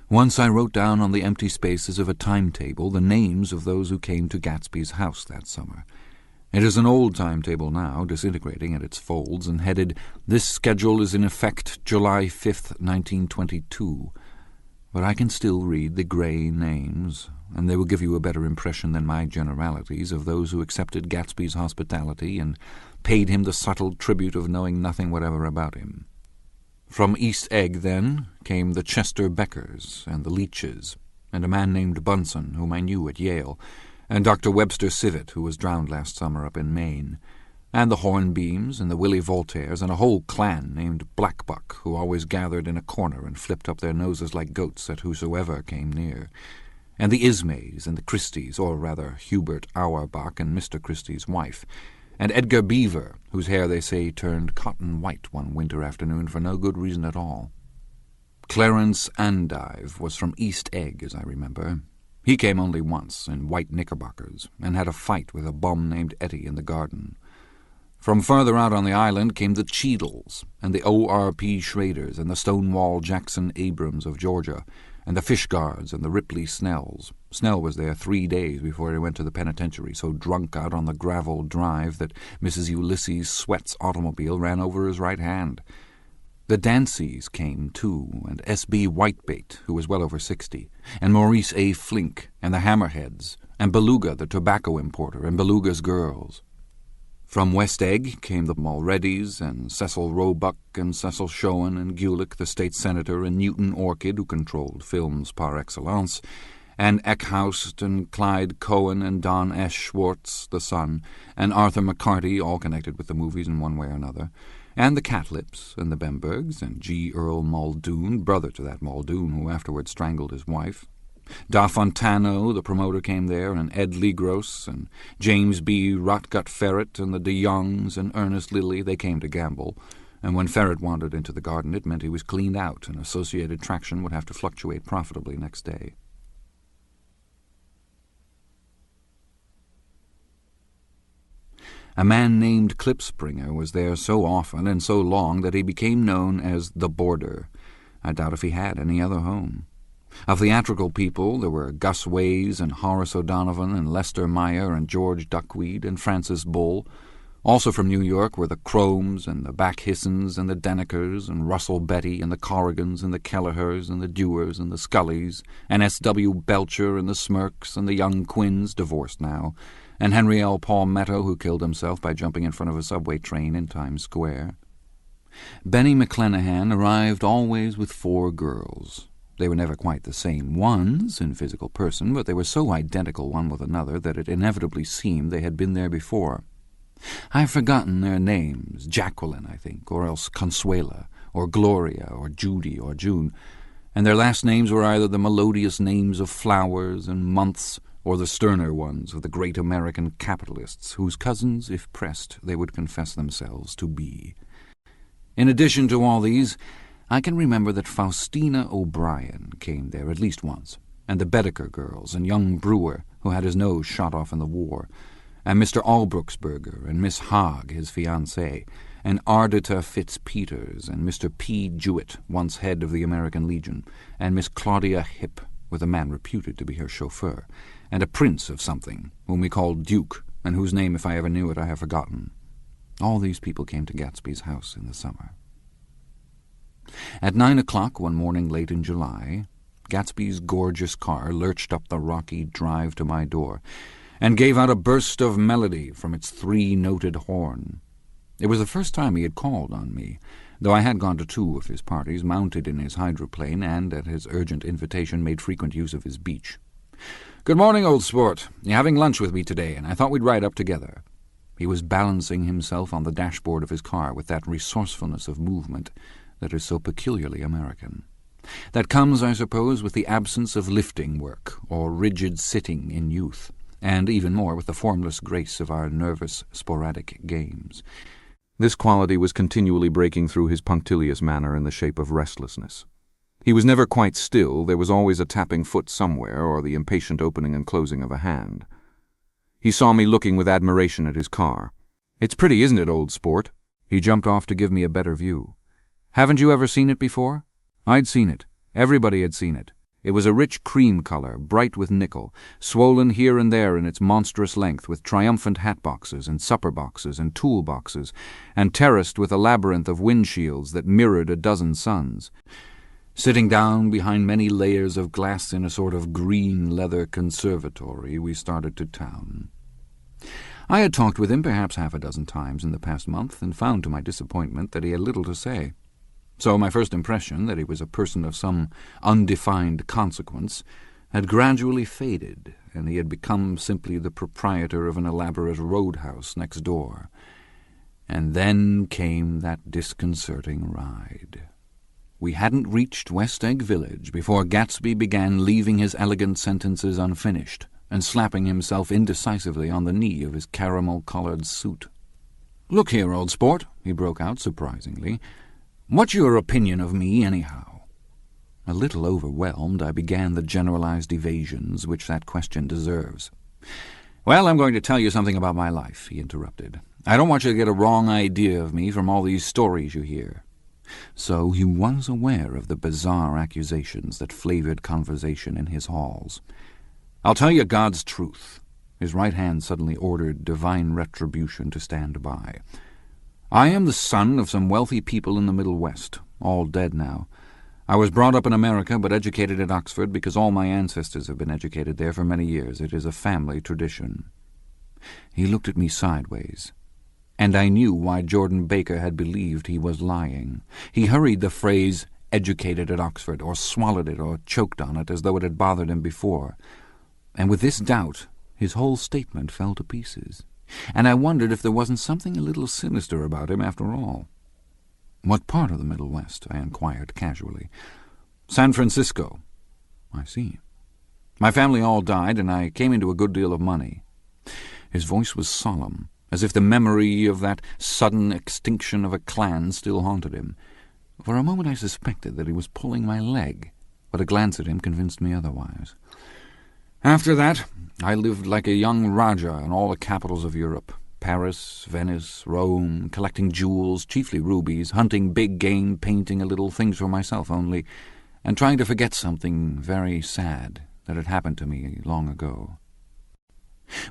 Once I wrote down on the empty spaces of a timetable the names of those who came to Gatsby's house that summer. It is an old timetable now, disintegrating at its folds, and headed, "This schedule is in effect July 5th, 1922. But I can still read the grey names, and they will give you a better impression than my generalities of those who accepted Gatsby's hospitality and paid him the subtle tribute of knowing nothing whatever about him. From East Egg, then, came the Chester Beckers and the Leaches, and a man named Bunsen, whom I knew at Yale, and Dr. Webster Civet, who was drowned last summer up in Maine, and the Hornbeams and the Willie Voltaires, and a whole clan named Blackbuck, who always gathered in a corner and flipped up their noses like goats at whosoever came near, and the Ismays and the Christies, or rather Hubert Auerbach and Mr. Christie's wife, and Edgar Beaver, whose hair, they say, turned cotton white one winter afternoon for no good reason at all. Clarence Andive was from East Egg, as I remember. He came only once, in white knickerbockers, and had a fight with a bum named Etty in the garden. From farther out on the island came the Cheadles, and the O.R.P. Schraders, and the Stonewall Jackson Abrams of Georgia, and the Fishguards and the Ripley Snells. Snell was there 3 days before he went to the penitentiary, so drunk out on the gravel drive that Mrs. Ulysses Sweat's automobile ran over his right hand. The Danceys came, too, and S.B. Whitebait, who was well over 60, and Maurice A. Flink, and the Hammerheads, and Beluga, the tobacco importer, and Beluga's girls. From West Egg came the Mulredys, and Cecil Roebuck, and Cecil Showen, and Gulick, the state senator, and Newton Orchid, who controlled films par excellence, and Eckhoust, and Clyde Cohen, and Don S. Schwartz, the son, and Arthur McCarty, all connected with the movies in one way or another, and the Catlips, and the Bembergs, and G. Earl Muldoon, brother to that Muldoon who afterwards strangled his wife. Da Fontano, the promoter, came there, and Ed Legros, and James B. Rotgut Ferret, and the De Youngs, and Ernest Lilly. They came to gamble, and when Ferret wandered into the garden it meant he was cleaned out, and Associated Traction would have to fluctuate profitably next day. A man named Klipspringer was there so often and so long that he became known as the Boarder. I doubt if he had any other home. Of theatrical people, there were Gus Ways and Horace O'Donovan and Lester Meyer and George Duckweed and Francis Bull. Also from New York were the Cromes and the Backhissens and the Denekers and Russell Betty and the Corrigans and the Kelleher's and the Dewars and the Scullys and S.W. Belcher and the Smirks and the young Quinns, divorced now, and Henry L. Palmetto, who killed himself by jumping in front of a subway train in Times Square. Benny McClenahan arrived always with 4 girls. They were never quite the same ones in physical person, but they were so identical one with another that it inevitably seemed they had been there before. I've forgotten their names, Jacqueline, I think, or else Consuela, or Gloria, or Judy, or June, and their last names were either the melodious names of flowers and months, or the sterner ones of the great American capitalists, whose cousins, if pressed, they would confess themselves to be. In addition to all these, I can remember that Faustina O'Brien came there at least once, and the Bedecker girls, and young Brewer, who had his nose shot off in the war, and Mr. Albruchsberger, and Miss Haag, his fiancée, and Ardita Fitzpeters, and Mr. P. Jewett, once head of the American Legion, and Miss Claudia Hipp, with a man reputed to be her chauffeur, and a prince of something, whom we called Duke, and whose name, if I ever knew it, I have forgotten. All these people came to Gatsby's house in the summer. At 9 o'clock one morning late in July, Gatsby's gorgeous car lurched up the rocky drive to my door, and gave out a burst of melody from its 3-noted horn. It was the first time he had called on me, though I had gone to 2 of his parties, mounted in his hydroplane, and, at his urgent invitation, made frequent use of his beach. "Good morning, old sport. You're having lunch with me today, and I thought we'd ride up together." He was balancing himself on the dashboard of his car with that resourcefulness of movement that is so peculiarly American. That comes, I suppose, with the absence of lifting work or rigid sitting in youth, and even more with the formless grace of our nervous, sporadic games. This quality was continually breaking through his punctilious manner in the shape of restlessness. He was never quite still. There was always a tapping foot somewhere, or the impatient opening and closing of a hand. He saw me looking with admiration at his car. "It's pretty, isn't it, old sport?" He jumped off to give me a better view. "Haven't you ever seen it before?" I'd seen it. Everybody had seen it. It was a rich cream color, bright with nickel, swollen here and there in its monstrous length, with triumphant hat boxes and supper boxes and tool boxes, and terraced with a labyrinth of windshields that mirrored a dozen suns. Sitting down behind many layers of glass in a sort of green leather conservatory, we started to town. I had talked with him perhaps half a dozen times in the past month, and found to my disappointment that he had little to say. So my first impression, that he was a person of some undefined consequence, had gradually faded, and he had become simply the proprietor of an elaborate roadhouse next door. And then came that disconcerting ride. We hadn't reached West Egg Village before Gatsby began leaving his elegant sentences unfinished, and slapping himself indecisively on the knee of his caramel-coloured suit. "Look here, old sport," he broke out surprisingly. "What's your opinion of me, anyhow?" A little overwhelmed, I began the generalized evasions which that question deserves. "Well, I'm going to tell you something about my life," he interrupted. "I don't want you to get a wrong idea of me from all these stories you hear." So he was aware of the bizarre accusations that flavoured conversation in his halls. "I'll tell you God's truth." His right hand suddenly ordered divine retribution to stand by. "I am the son of some wealthy people in the Middle West, all dead now. I was brought up in America, but educated at Oxford because all my ancestors have been educated there for many years. It is a family tradition." He looked at me sideways, and I knew why Jordan Baker had believed he was lying. He hurried the phrase "educated at Oxford," or swallowed it, or choked on it, as though it had bothered him before. And with this doubt, his whole statement fell to pieces, and I wondered if there wasn't something a little sinister about him after all. "What part of the Middle West?" I inquired casually. "San Francisco." "I see. My family all died, and I came into a good deal of money." His voice was solemn, as if the memory of that sudden extinction of a clan still haunted him. For a moment I suspected that he was pulling my leg, but a glance at him convinced me otherwise. "After that, I lived like a young Rajah in all the capitals of Europe, Paris, Venice, Rome, collecting jewels, chiefly rubies, hunting big game, painting a little, things for myself only, and trying to forget something very sad that had happened to me long ago.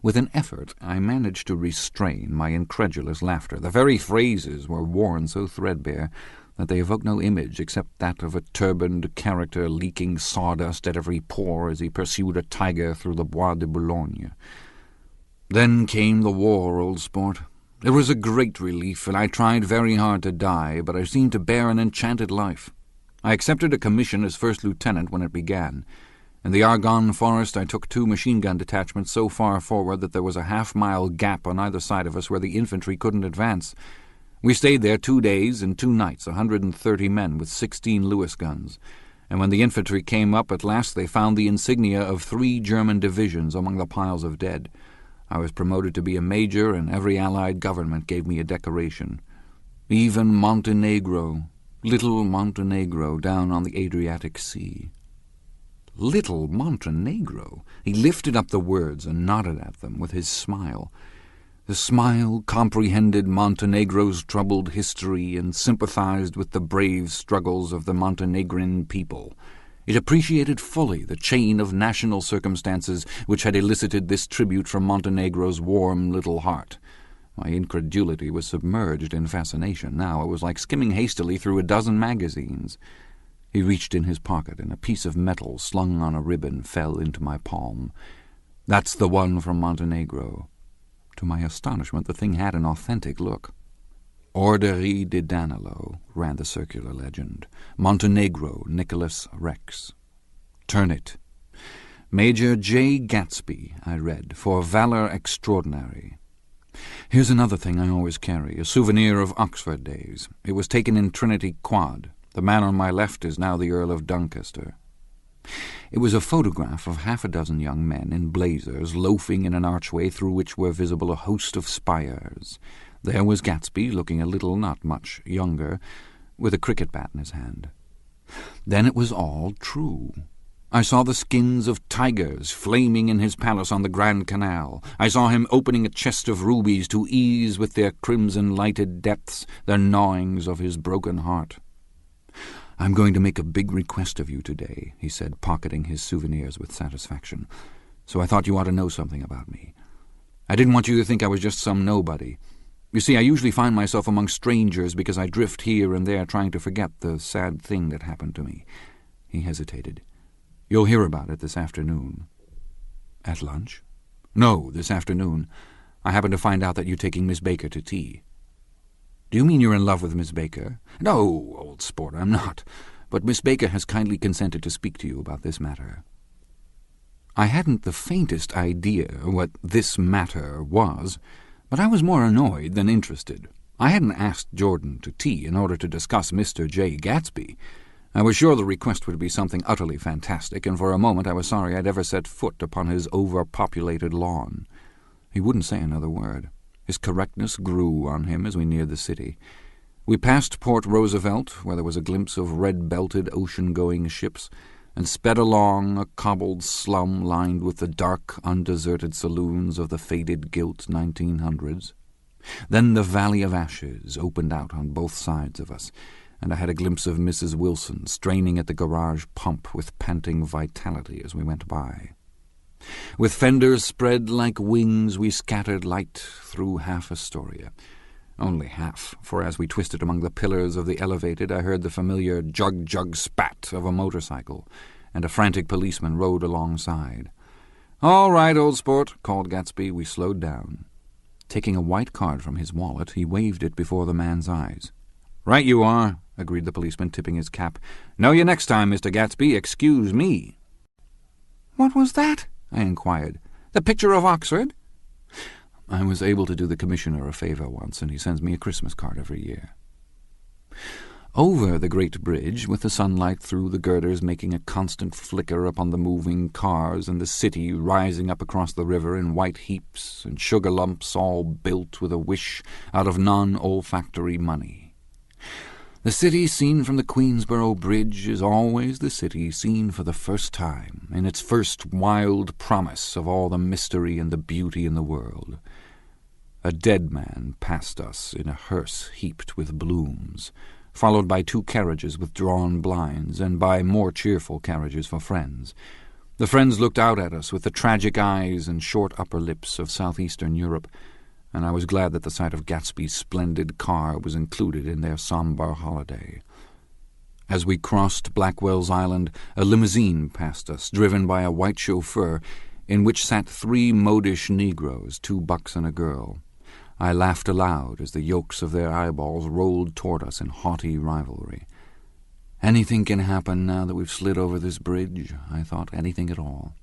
With an effort, I managed to restrain my incredulous laughter. The very phrases were worn so threadbare that they evoked no image except that of a turbaned character leaking sawdust at every pore as he pursued a tiger through the Bois de Boulogne. Then came the war, old sport. It was a great relief, and I tried very hard to die, but I seemed to bear an enchanted life. I accepted a commission as first lieutenant when it began. In the Argonne forest I took 2 machine-gun detachments so far forward that there was a half-mile gap on either side of us where the infantry couldn't advance. We stayed there 2 days and 2 nights, 130 men with 16 Lewis guns, and when the infantry came up at last they found the insignia of 3 German divisions among the piles of dead. I was promoted to be a major, and every Allied government gave me a decoration. Even Montenegro, little Montenegro down on the Adriatic Sea. Little Montenegro! He lifted up the words and nodded at them with his smile. The smile comprehended Montenegro's troubled history and sympathized with the brave struggles of the Montenegrin people. It appreciated fully the chain of national circumstances which had elicited this tribute from Montenegro's warm little heart. My incredulity was submerged in fascination. Now it was like skimming hastily through a dozen magazines. He reached in his pocket, and a piece of metal slung on a ribbon fell into my palm. "That's the one from Montenegro." To my astonishment, the thing had an authentic look. "Orderie de Danilo," ran the circular legend. "Montenegro, Nicholas Rex." "Turn it." "Major J. Gatsby," I read, "for valor extraordinary." "Here's another thing I always carry, a souvenir of Oxford days. It was taken in Trinity Quad. The man on my left is now the Earl of Doncaster." It was a photograph of 6 young men in blazers loafing in an archway through which were visible a host of spires. There was Gatsby, looking a little, not much, younger, with a cricket bat in his hand. Then it was all true. I saw the skins of tigers flaming in his palace on the Grand Canal. I saw him opening a chest of rubies to ease with their crimson-lighted depths the gnawings of his broken heart. "I'm going to make a big request of you today," he said, pocketing his souvenirs with satisfaction. "So I thought you ought to know something about me. I didn't want you to think I was just some nobody. You see, I usually find myself among strangers because I drift here and there trying to forget the sad thing that happened to me." He hesitated. "You'll hear about it this afternoon." "At lunch?" "No, this afternoon. I happen to find out that you're taking Miss Baker to tea." "Do you mean you're in love with Miss Baker?" "No, old sport, I'm not. But Miss Baker has kindly consented to speak to you about this matter." I hadn't the faintest idea what this matter was, but I was more annoyed than interested. I hadn't asked Jordan to tea in order to discuss Mr. J. Gatsby. I was sure the request would be something utterly fantastic, and for a moment I was sorry I'd ever set foot upon his overpopulated lawn. He wouldn't say another word. His correctness grew on him as we neared the city. We passed Port Roosevelt, where there was a glimpse of red-belted ocean-going ships, and sped along a cobbled slum lined with the dark, undeserted saloons of the faded gilt 1900s. Then the Valley of Ashes opened out on both sides of us, and I had a glimpse of Mrs. Wilson straining at the garage pump with panting vitality as we went by. With fenders spread like wings, we scattered light through half Astoria. Only half, for as we twisted among the pillars of the elevated, I heard the familiar jug-jug spat of a motorcycle, and a frantic policeman rode alongside. "All right, old sport," called Gatsby. We slowed down. Taking a white card from his wallet, he waved it before the man's eyes. "Right you are," agreed the policeman, tipping his cap. "Know you next time, Mr. Gatsby. Excuse me." "What was that?" I inquired. "The picture of Oxford?" "I was able to do the commissioner a favour once, and he sends me a Christmas card every year." Over the great bridge, with the sunlight through the girders making a constant flicker upon the moving cars, and the city rising up across the river in white heaps and sugar lumps all built with a wish out of non-olfactory money. The city seen from the Queensborough Bridge is always the city seen for the first time, in its first wild promise of all the mystery and the beauty in the world. A dead man passed us in a hearse heaped with blooms, followed by 2 carriages with drawn blinds, and by more cheerful carriages for friends. The friends looked out at us with the tragic eyes and short upper lips of southeastern Europe, and I was glad that the sight of Gatsby's splendid car was included in their sombre holiday. As we crossed Blackwell's Island, a limousine passed us, driven by a white chauffeur, in which sat 3 modish Negroes, 2 bucks and a girl. I laughed aloud as the yolks of their eyeballs rolled toward us in haughty rivalry. Anything can happen now that we've slid over this bridge, I thought, anything at all.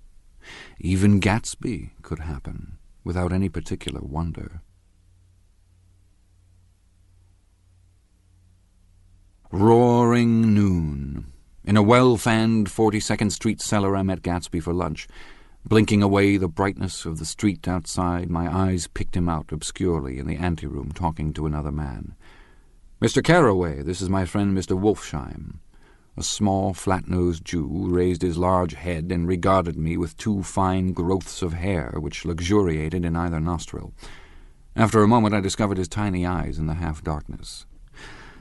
Even Gatsby could happen, without any particular wonder. Roaring noon. In a well-fanned 42nd Street cellar I met Gatsby for lunch. Blinking away the brightness of the street outside, my eyes picked him out obscurely in the anteroom talking to another man. "Mr. Carroway, this is my friend Mr. Wolfsheim." A small, flat-nosed Jew raised his large head and regarded me with 2 fine growths of hair which luxuriated in either nostril. After a moment I discovered his tiny eyes in the half-darkness.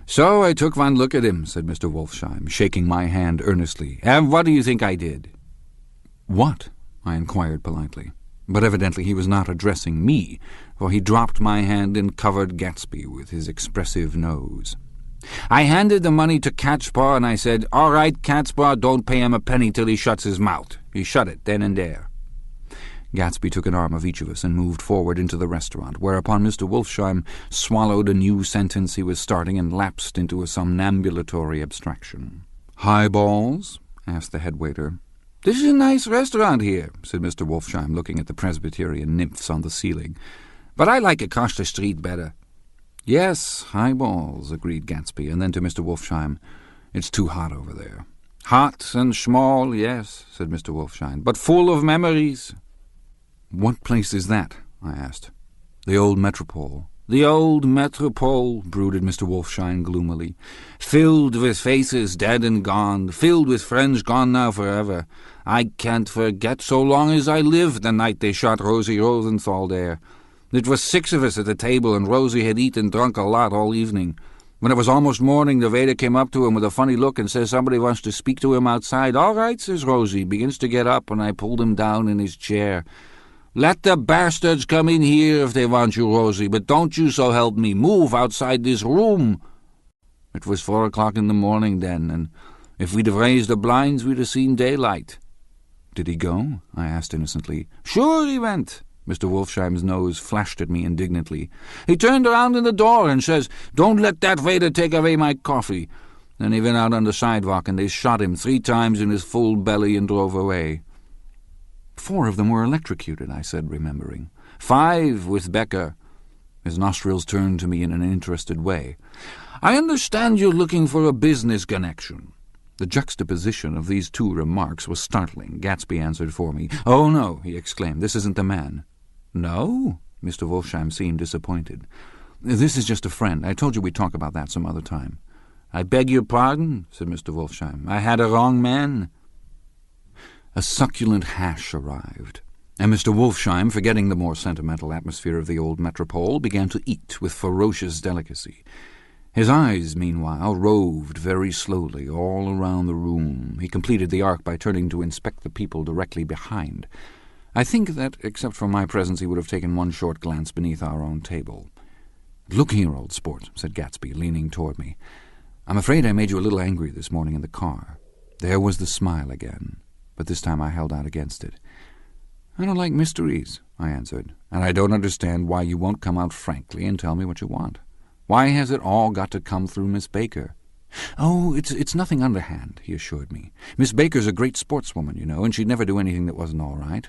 "So I took one look at him," said Mr. Wolfsheim, shaking my hand earnestly. "And what do you think I did?" "What?" I inquired politely. But evidently he was not addressing me, for he dropped my hand and covered Gatsby with his expressive nose. "I handed the money to Catspaw, and I said, 'All right, Catspaw, don't pay him a penny till he shuts his mouth.' He shut it then and there." Gatsby took an arm of each of us and moved forward into the restaurant, whereupon Mr. Wolfsheim swallowed a new sentence he was starting and lapsed into a somnambulatory abstraction. "Highballs?" asked the head waiter. "This is a nice restaurant here," said Mr. Wolfsheim, looking at the Presbyterian nymphs on the ceiling. "But I like across the street better." "Yes, highballs," agreed Gatsby, and then to Mr. Wolfsheim, "It's too hot over there." "Hot and small, yes," said Mr. Wolfsheim, "but full of memories." "What place is that?" I asked. "The old Metropole." "The old Metropole," brooded Mr. Wolfsheim gloomily, "filled with faces dead and gone, filled with friends gone now forever. I can't forget, so long as I live, the night they shot Rosie Rosenthal there. It was 6 of us at the table, and Rosie had eaten and drunk a lot all evening. When it was almost morning, the waiter came up to him with a funny look and says somebody wants to speak to him outside. 'All right,' says Rosie, begins to get up, and I pulled him down in his chair. 'Let the bastards come in here if they want you, Rosie, but don't you, so help me, move outside this room.' It was 4 o'clock in the morning then, and if we'd have raised the blinds, we'd have seen daylight." "Did he go?" I asked innocently. "Sure he went." Mr. Wolfsheim's nose flashed at me indignantly. "He turned around in the door and says, 'Don't let that waiter take away my coffee.' Then he went out on the sidewalk, and they shot him 3 times in his full belly and drove away." "4 of them were electrocuted," I said, remembering. 5 with Becker." His nostrils turned to me in an interested way. "I understand you're looking for a business connection." The juxtaposition of these 2 remarks was startling. Gatsby answered for me. "Oh, no," he exclaimed, "this isn't the man." "No?" Mr. Wolfsheim seemed disappointed. "This is just a friend. I told you we'd talk about that some other time." "I beg your pardon," said Mr. Wolfsheim. "I had a wrong man." A succulent hash arrived, and Mr. Wolfsheim, forgetting the more sentimental atmosphere of the old Metropole, began to eat with ferocious delicacy. His eyes, meanwhile, roved very slowly all around the room. He completed the arc by turning to inspect the people directly behind. I think that, except for my presence, he would have taken one short glance beneath our own table. "Look here, old sport," said Gatsby, leaning toward me. "I'm afraid I made you a little angry this morning in the car." There was the smile again, but this time I held out against it. "I don't like mysteries," I answered, "and I don't understand why you won't come out frankly and tell me what you want. Why has it all got to come through Miss Baker?" "Oh, it's nothing underhand," he assured me. "Miss Baker's a great sportswoman, you know, and she'd never do anything that wasn't all right."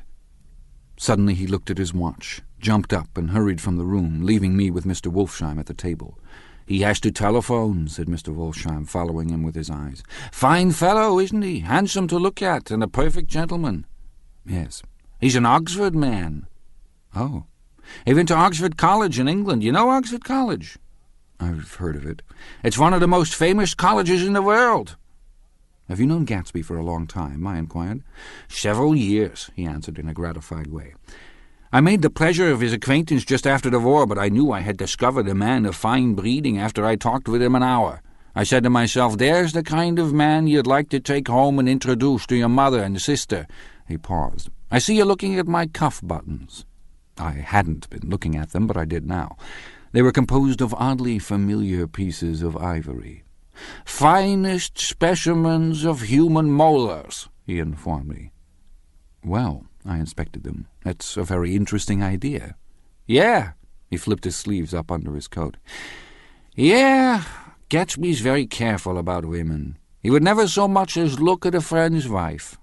Suddenly he looked at his watch, jumped up, and hurried from the room, leaving me with Mr. Wolfsheim at the table. "He has to telephone," said Mr. Wolfsheim, following him with his eyes. "Fine fellow, isn't he? Handsome to look at, and a perfect gentleman." "Yes." "He's an Oxford man." "Oh." "He went to Oxford College in England. You know Oxford College?" "I've heard of it." "It's one of the most famous colleges in the world." "Have you known Gatsby for a long time?" I inquired. "Several years," he answered in a gratified way. I made the pleasure of his acquaintance just after the war, but I knew I had discovered a man of fine breeding after I talked with him an hour. I said to myself, there's the kind of man you'd like to take home and introduce to your mother and sister. He paused. I see you looking at my cuff buttons. I hadn't been looking at them, but I did now. They were composed of oddly familiar pieces of ivory. Finest specimens of human molars, he informed me. Well, I inspected them. That's a very interesting idea. Yeah, he flipped his sleeves up under his coat. Yeah, Gatsby's very careful about women. He would never so much as look at a friend's wife.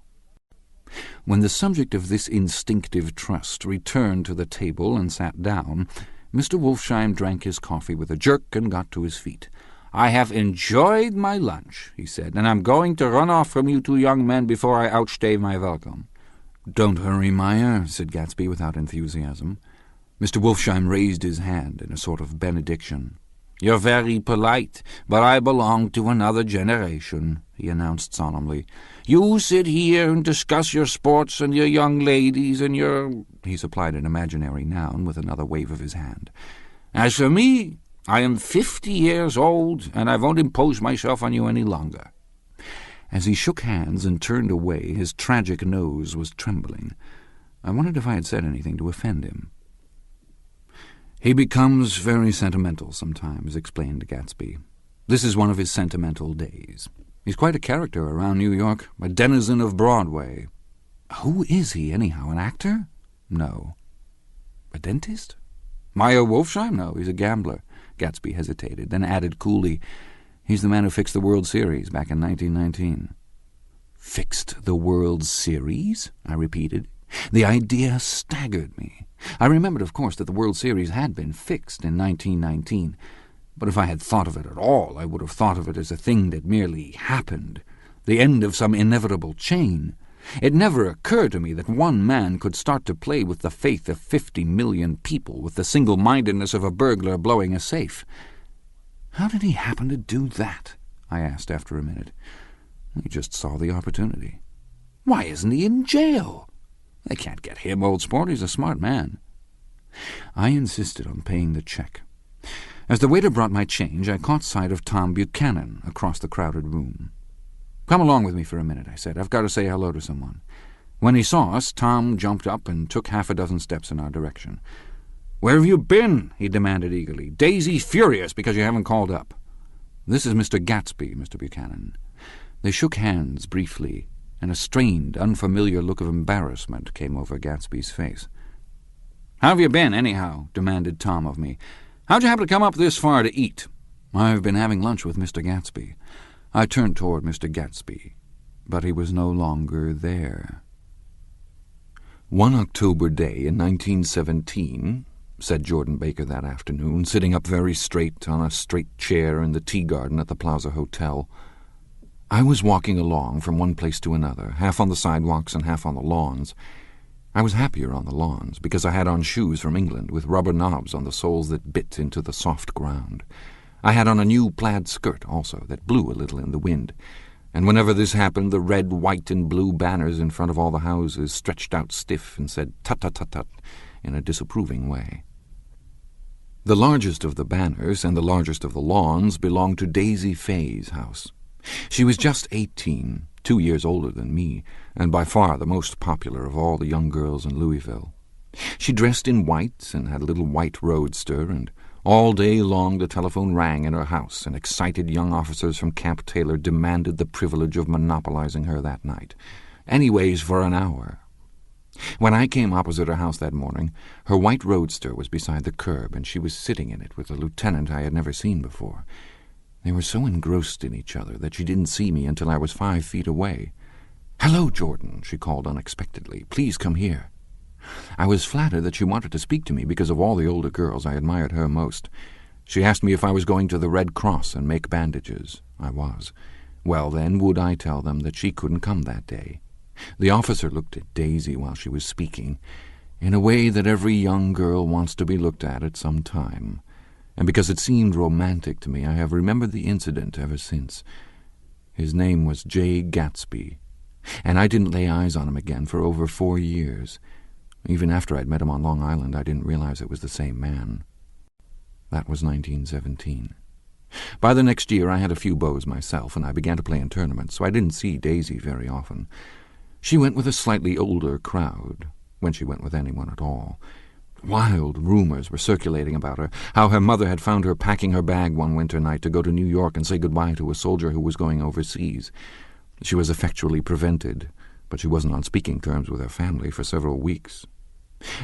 When the subject of this instinctive trust returned to the table and sat down, Mr. Wolfsheim drank his coffee with a jerk and got to his feet. I have enjoyed my lunch, he said, and I'm going to run off from you two young men before I outstay my welcome. Don't hurry, Meyer, said Gatsby without enthusiasm. Mr. Wolfsheim raised his hand in a sort of benediction. You're very polite, but I belong to another generation, he announced solemnly. You sit here and discuss your sports and your young ladies and your... He supplied an imaginary noun with another wave of his hand. As for me, I am 50 years old, and I won't impose myself on you any longer. As he shook hands and turned away, his tragic nose was trembling. I wondered if I had said anything to offend him. He becomes very sentimental sometimes, explained Gatsby. This is one of his sentimental days. He's quite a character around New York, a denizen of Broadway. Who is he, anyhow, an actor? No. A dentist? Meyer Wolfsheim? No, he's a gambler. Gatsby hesitated, then added coolly, he's the man who fixed the World Series back in 1919. Fixed the World Series? I repeated. The idea staggered me. I remembered, of course, that the World Series had been fixed in 1919, but if I had thought of it at all, I would have thought of it as a thing that merely happened, the end of some inevitable chain. It never occurred to me that one man could start to play with the faith of 50 million people with the single-mindedness of a burglar blowing a safe. How did he happen to do that? I asked after a minute. He just saw the opportunity. Why isn't he in jail? They can't get him, old sport. He's a smart man. I insisted on paying the check. As the waiter brought my change, I caught sight of Tom Buchanan across the crowded room. Come along with me for a minute, I said. I've got to say hello to someone. When he saw us, Tom jumped up and took half a dozen steps in our direction. Where have you been? He demanded eagerly. Daisy's furious because you haven't called up. This is Mr. Gatsby, Mr. Buchanan. They shook hands briefly, and a strained, unfamiliar look of embarrassment came over Gatsby's face. How have you been, anyhow? Demanded Tom of me. How'd you happen to come up this far to eat? I've been having lunch with Mr. Gatsby. I turned toward Mr. Gatsby, but he was no longer there. One October day in 1917, said Jordan Baker that afternoon, sitting up very straight on a straight chair in the tea garden at the Plaza Hotel, I was walking along from one place to another, half on the sidewalks and half on the lawns. I was happier on the lawns, because I had on shoes from England with rubber knobs on the soles that bit into the soft ground. I had on a new plaid skirt, also, that blew a little in the wind, and whenever this happened, the red, white, and blue banners in front of all the houses stretched out stiff and said tut-tut-tut-tut in a disapproving way. The largest of the banners and the largest of the lawns belonged to Daisy Fay's house. She was just 18, 2 years older than me, and by far the most popular of all the young girls in Louisville. She dressed in white and had a little white roadster, and all day long the telephone rang in her house, and excited young officers from Camp Taylor demanded the privilege of monopolizing her that night, anyways for an hour. When I came opposite her house that morning, her white roadster was beside the curb, and she was sitting in it with a lieutenant I had never seen before. They were so engrossed in each other that she didn't see me until I was 5 feet away. "Hello, Jordan," she called unexpectedly. "Please come here." I was flattered that she wanted to speak to me because of all the older girls I admired her most. She asked me if I was going to the Red Cross and make bandages. I was. Well, then, would I tell them that she couldn't come that day? The officer looked at Daisy while she was speaking, in a way that every young girl wants to be looked at some time, and because it seemed romantic to me, I have remembered the incident ever since. His name was J. Gatsby, and I didn't lay eyes on him again for over 4 years. Even after I'd met him on Long Island, I didn't realize it was the same man. That was 1917. By the next year, I had a few beaus myself, and I began to play in tournaments, so I didn't see Daisy very often. She went with a slightly older crowd, when she went with anyone at all. Wild rumors were circulating about her, how her mother had found her packing her bag one winter night to go to New York and say goodbye to a soldier who was going overseas. She was effectually prevented, but she wasn't on speaking terms with her family for several weeks.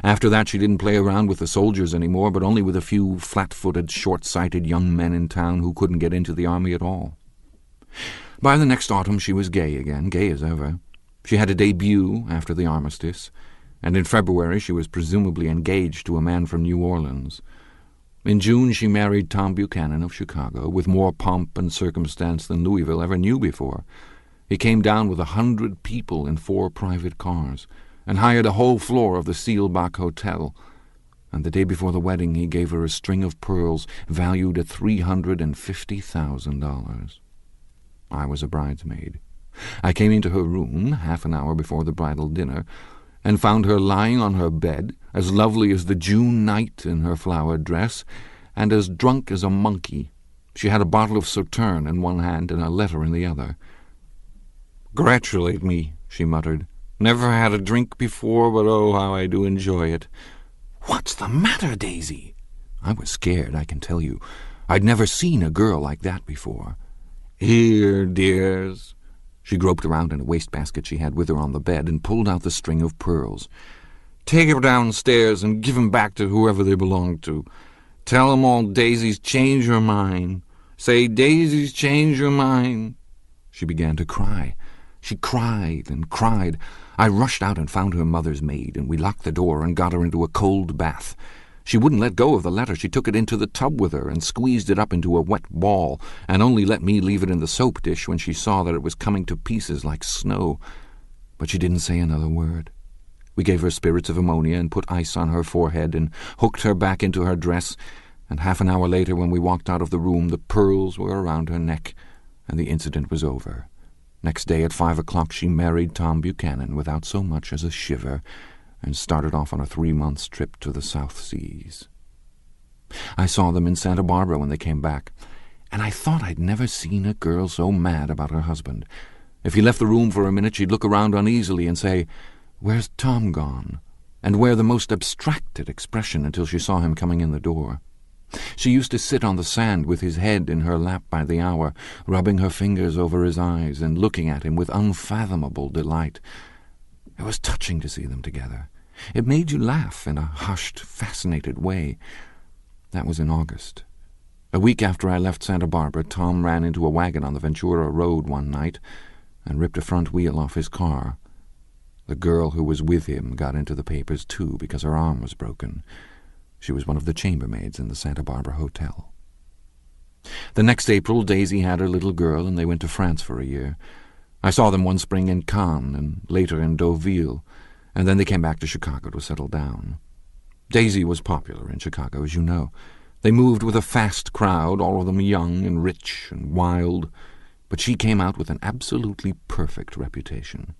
After that, she didn't play around with the soldiers anymore, but only with a few flat-footed, short-sighted young men in town who couldn't get into the army at all. By the next autumn, she was gay again, gay as ever. She had a debut after the armistice, and in February she was presumably engaged to a man from New Orleans. In June she married Tom Buchanan of Chicago, with more pomp and circumstance than Louisville ever knew before. He came down with 100 people in 4 private cars, and hired a whole floor of the Seelbach Hotel, and the day before the wedding he gave her a string of pearls valued at $350,000. I was a bridesmaid. I came into her room half an hour before the bridal dinner, and found her lying on her bed, as lovely as the June night in her flowered dress, and as drunk as a monkey. She had a bottle of Sauterne in one hand and a letter in the other. "Congratulate me," she muttered. "Never had a drink before, but oh, how I do enjoy it." "What's the matter, Daisy?" I was scared, I can tell you. I'd never seen a girl like that before. "Here, dears." She groped around in a wastebasket she had with her on the bed and pulled out the string of pearls. "Take 'em downstairs and give 'em back to whoever they belong to. Tell 'em all Daisy's changed her mind. Say, Daisy's changed her mind." She began to cry. She cried and cried. I rushed out and found her mother's maid, and we locked the door and got her into a cold bath. She wouldn't let go of the letter. She took it into the tub with her and squeezed it up into a wet ball, and only let me leave it in the soap dish when she saw that it was coming to pieces like snow. But she didn't say another word. We gave her spirits of ammonia and put ice on her forehead and hooked her back into her dress, and half an hour later, when we walked out of the room, the pearls were around her neck, and the incident was over. Next day at 5 o'clock she married Tom Buchanan without so much as a shiver, and started off on a 3-month trip to the South Seas. I saw them in Santa Barbara when they came back, and I thought I'd never seen a girl so mad about her husband. If he left the room for a minute, she'd look around uneasily and say, "Where's Tom gone?" and wear the most abstracted expression until she saw him coming in the door. She used to sit on the sand with his head in her lap by the hour, rubbing her fingers over his eyes and looking at him with unfathomable delight. It was touching to see them together. It made you laugh in a hushed, fascinated way. That was in August. A week after I left Santa Barbara, Tom ran into a wagon on the Ventura Road one night and ripped a front wheel off his car. The girl who was with him got into the papers, too, because her arm was broken. She was one of the chambermaids in the Santa Barbara Hotel. The next April, Daisy had her little girl, and they went to France for a year. I saw them one spring in Cannes, and later in Deauville, and then they came back to Chicago to settle down. Daisy was popular in Chicago, as you know. They moved with a fast crowd, all of them young and rich and wild, but she came out with an absolutely perfect reputation.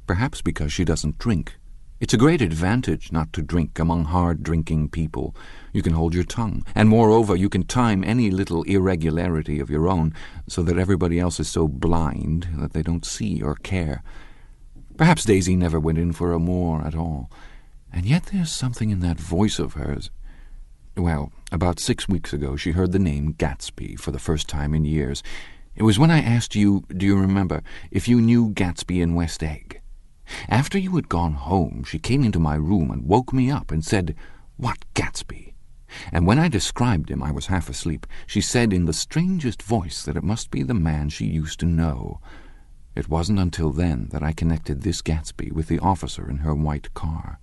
Perhaps because she doesn't drink. It's a great advantage not to drink among hard-drinking people. You can hold your tongue, and moreover you can time any little irregularity of your own so that everybody else is so blind that they don't see or care. Perhaps Daisy never went in for amour at all, and yet there's something in that voice of hers. Well, about 6 weeks ago she heard the name Gatsby for the first time in years. It was when I asked you, do you remember, if you knew Gatsby in West Egg. After you had gone home, she came into my room and woke me up and said, "What Gatsby?" And when I described him, I was half asleep. She said in the strangest voice that it must be the man she used to know. It wasn't until then that I connected this Gatsby with the officer in her white car.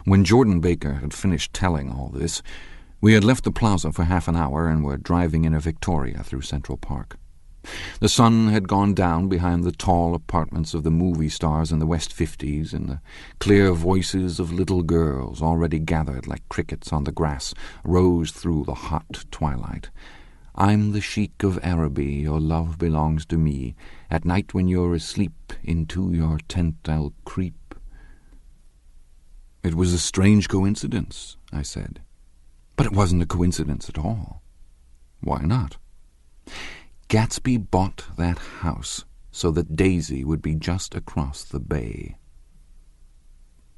When Jordan Baker had finished telling all this, we had left the plaza for half an hour and were driving in a Victoria through Central Park. The sun had gone down behind the tall apartments of the movie stars in the West 50s, and the clear voices of little girls, already gathered like crickets on the grass, rose through the hot twilight. "I'm the Sheik of Araby, your love belongs to me. At night when you're asleep, into your tent I'll creep." "It was a strange coincidence," I said. "But it wasn't a coincidence at all." "Why not?" "Gatsby bought that house so that Daisy would be just across the bay."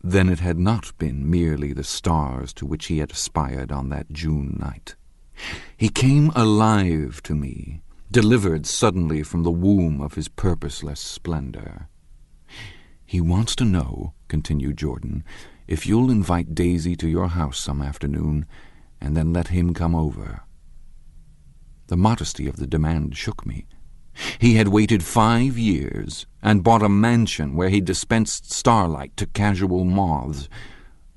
Then it had not been merely the stars to which he had aspired on that June night. He came alive to me, delivered suddenly from the womb of his purposeless splendor. "He wants to know," continued Jordan, "if you'll invite Daisy to your house some afternoon, and then let him come over." The modesty of the demand shook me. He had waited 5 years and bought a mansion where he dispensed starlight to casual moths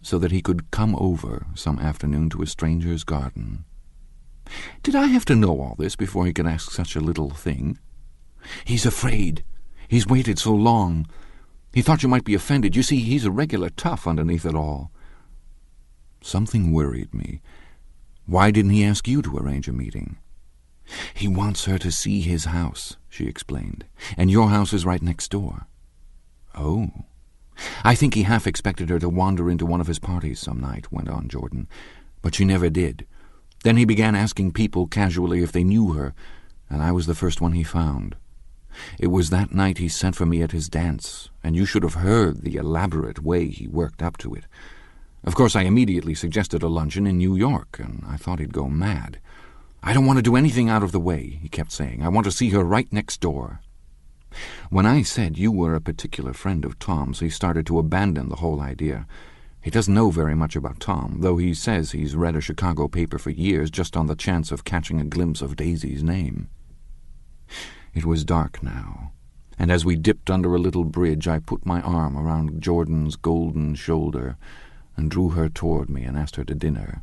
so that he could come over some afternoon to a stranger's garden. Did I have to know all this before he could ask such a little thing? "He's afraid. He's waited so long. He thought you might be offended. You see, he's a regular tough underneath it all." Something worried me. Why didn't he ask you to arrange a meeting? "He wants her to see his house," she explained, "and your house is right next door." "Oh." "I think he half expected her to wander into one of his parties some night," went on Jordan, "but she never did. Then he began asking people casually if they knew her, and I was the first one he found. It was that night he sent for me at his dance, and you should have heard the elaborate way he worked up to it. Of course, I immediately suggested a luncheon in New York, and I thought he'd go mad. 'I don't want to do anything out of the way,' he kept saying. 'I want to see her right next door.' When I said you were a particular friend of Tom's, he started to abandon the whole idea. He doesn't know very much about Tom, though he says he's read a Chicago paper for years just on the chance of catching a glimpse of Daisy's name." It was dark now, and as we dipped under a little bridge, I put my arm around Jordan's golden shoulder and drew her toward me and asked her to dinner.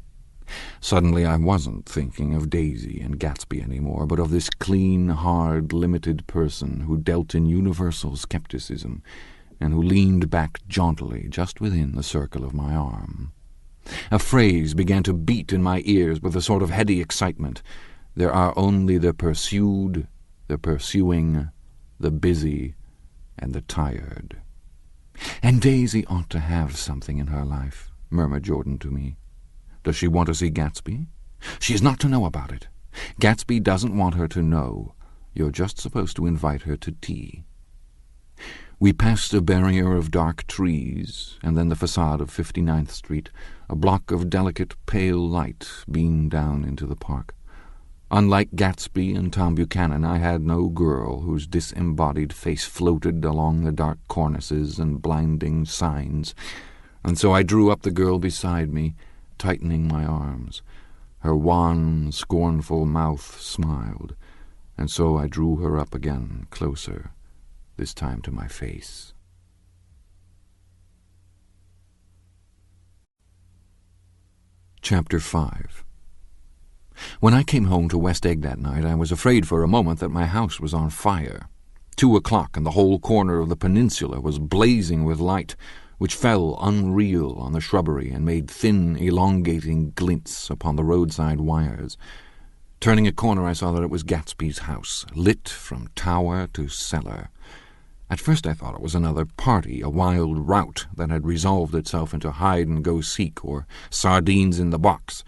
Suddenly I wasn't thinking of Daisy and Gatsby anymore, but of this clean, hard, limited person who dealt in universal skepticism and who leaned back jauntily just within the circle of my arm. A phrase began to beat in my ears with a sort of heady excitement. "There are only the pursued, the pursuing, the busy, and the tired." "And Daisy ought to have something in her life," murmured Jordan to me. "Does she want to see Gatsby?" "She is not to know about it. Gatsby doesn't want her to know. You're just supposed to invite her to tea." We passed a barrier of dark trees, and then the facade of 59th Street. A block of delicate, pale light beamed down into the park. Unlike Gatsby and Tom Buchanan, I had no girl whose disembodied face floated along the dark cornices and blinding signs, and so I drew up the girl beside me, tightening my arms. Her wan, scornful mouth smiled, and so I drew her up again, closer, this time to my face. Chapter 5. When I came home to West Egg that night, I was afraid for a moment that my house was on fire. 2 o'clock, and the whole corner of the peninsula was blazing with light, which fell unreal on the shrubbery and made thin, elongating glints upon the roadside wires. Turning a corner, I saw that it was Gatsby's house, lit from tower to cellar. At first I thought it was another party, a wild rout that had resolved itself into hide-and-go-seek or sardines in the box,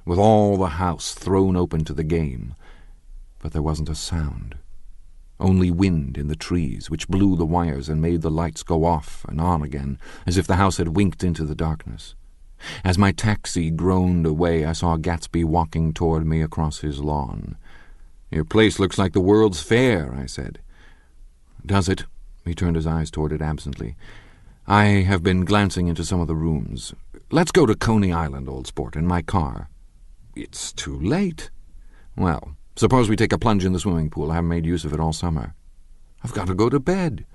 with all the house thrown open to the game. But there wasn't a sound. Only wind in the trees, which blew the wires and made the lights go off and on again, as if the house had winked into the darkness. As my taxi groaned away, I saw Gatsby walking toward me across his lawn. "Your place looks like the World's Fair," I said. "Does it?" He turned his eyes toward it absently. "I have been glancing into some of the rooms. Let's go to Coney Island, old sport, in my car." "It's too late." "Well, suppose we take a plunge in the swimming pool. I haven't made use of it all summer." "I've got to go to bed."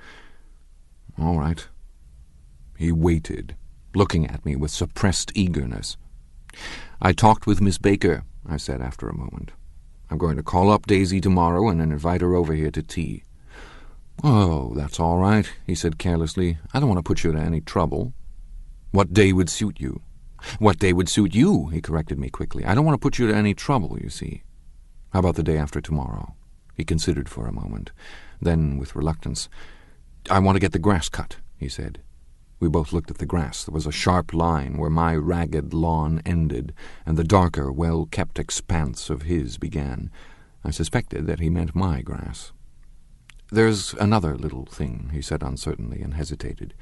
"All right." He waited, looking at me with suppressed eagerness. "I talked with Miss Baker," I said after a moment. "I'm going to call up Daisy tomorrow and invite her over here to tea." "Oh, that's all right," he said carelessly. "I don't want to put you to any trouble." "What day would suit you?" "What day would suit you," he corrected me quickly. "I don't want to put you to any trouble, you see." "How about the day after tomorrow?" He considered for a moment. Then, with reluctance, "I want to get the grass cut," he said. We both looked at the grass. There was a sharp line where my ragged lawn ended, and the darker, well-kept expanse of his began. I suspected that he meant my grass. "There's another little thing," he said uncertainly, and hesitated.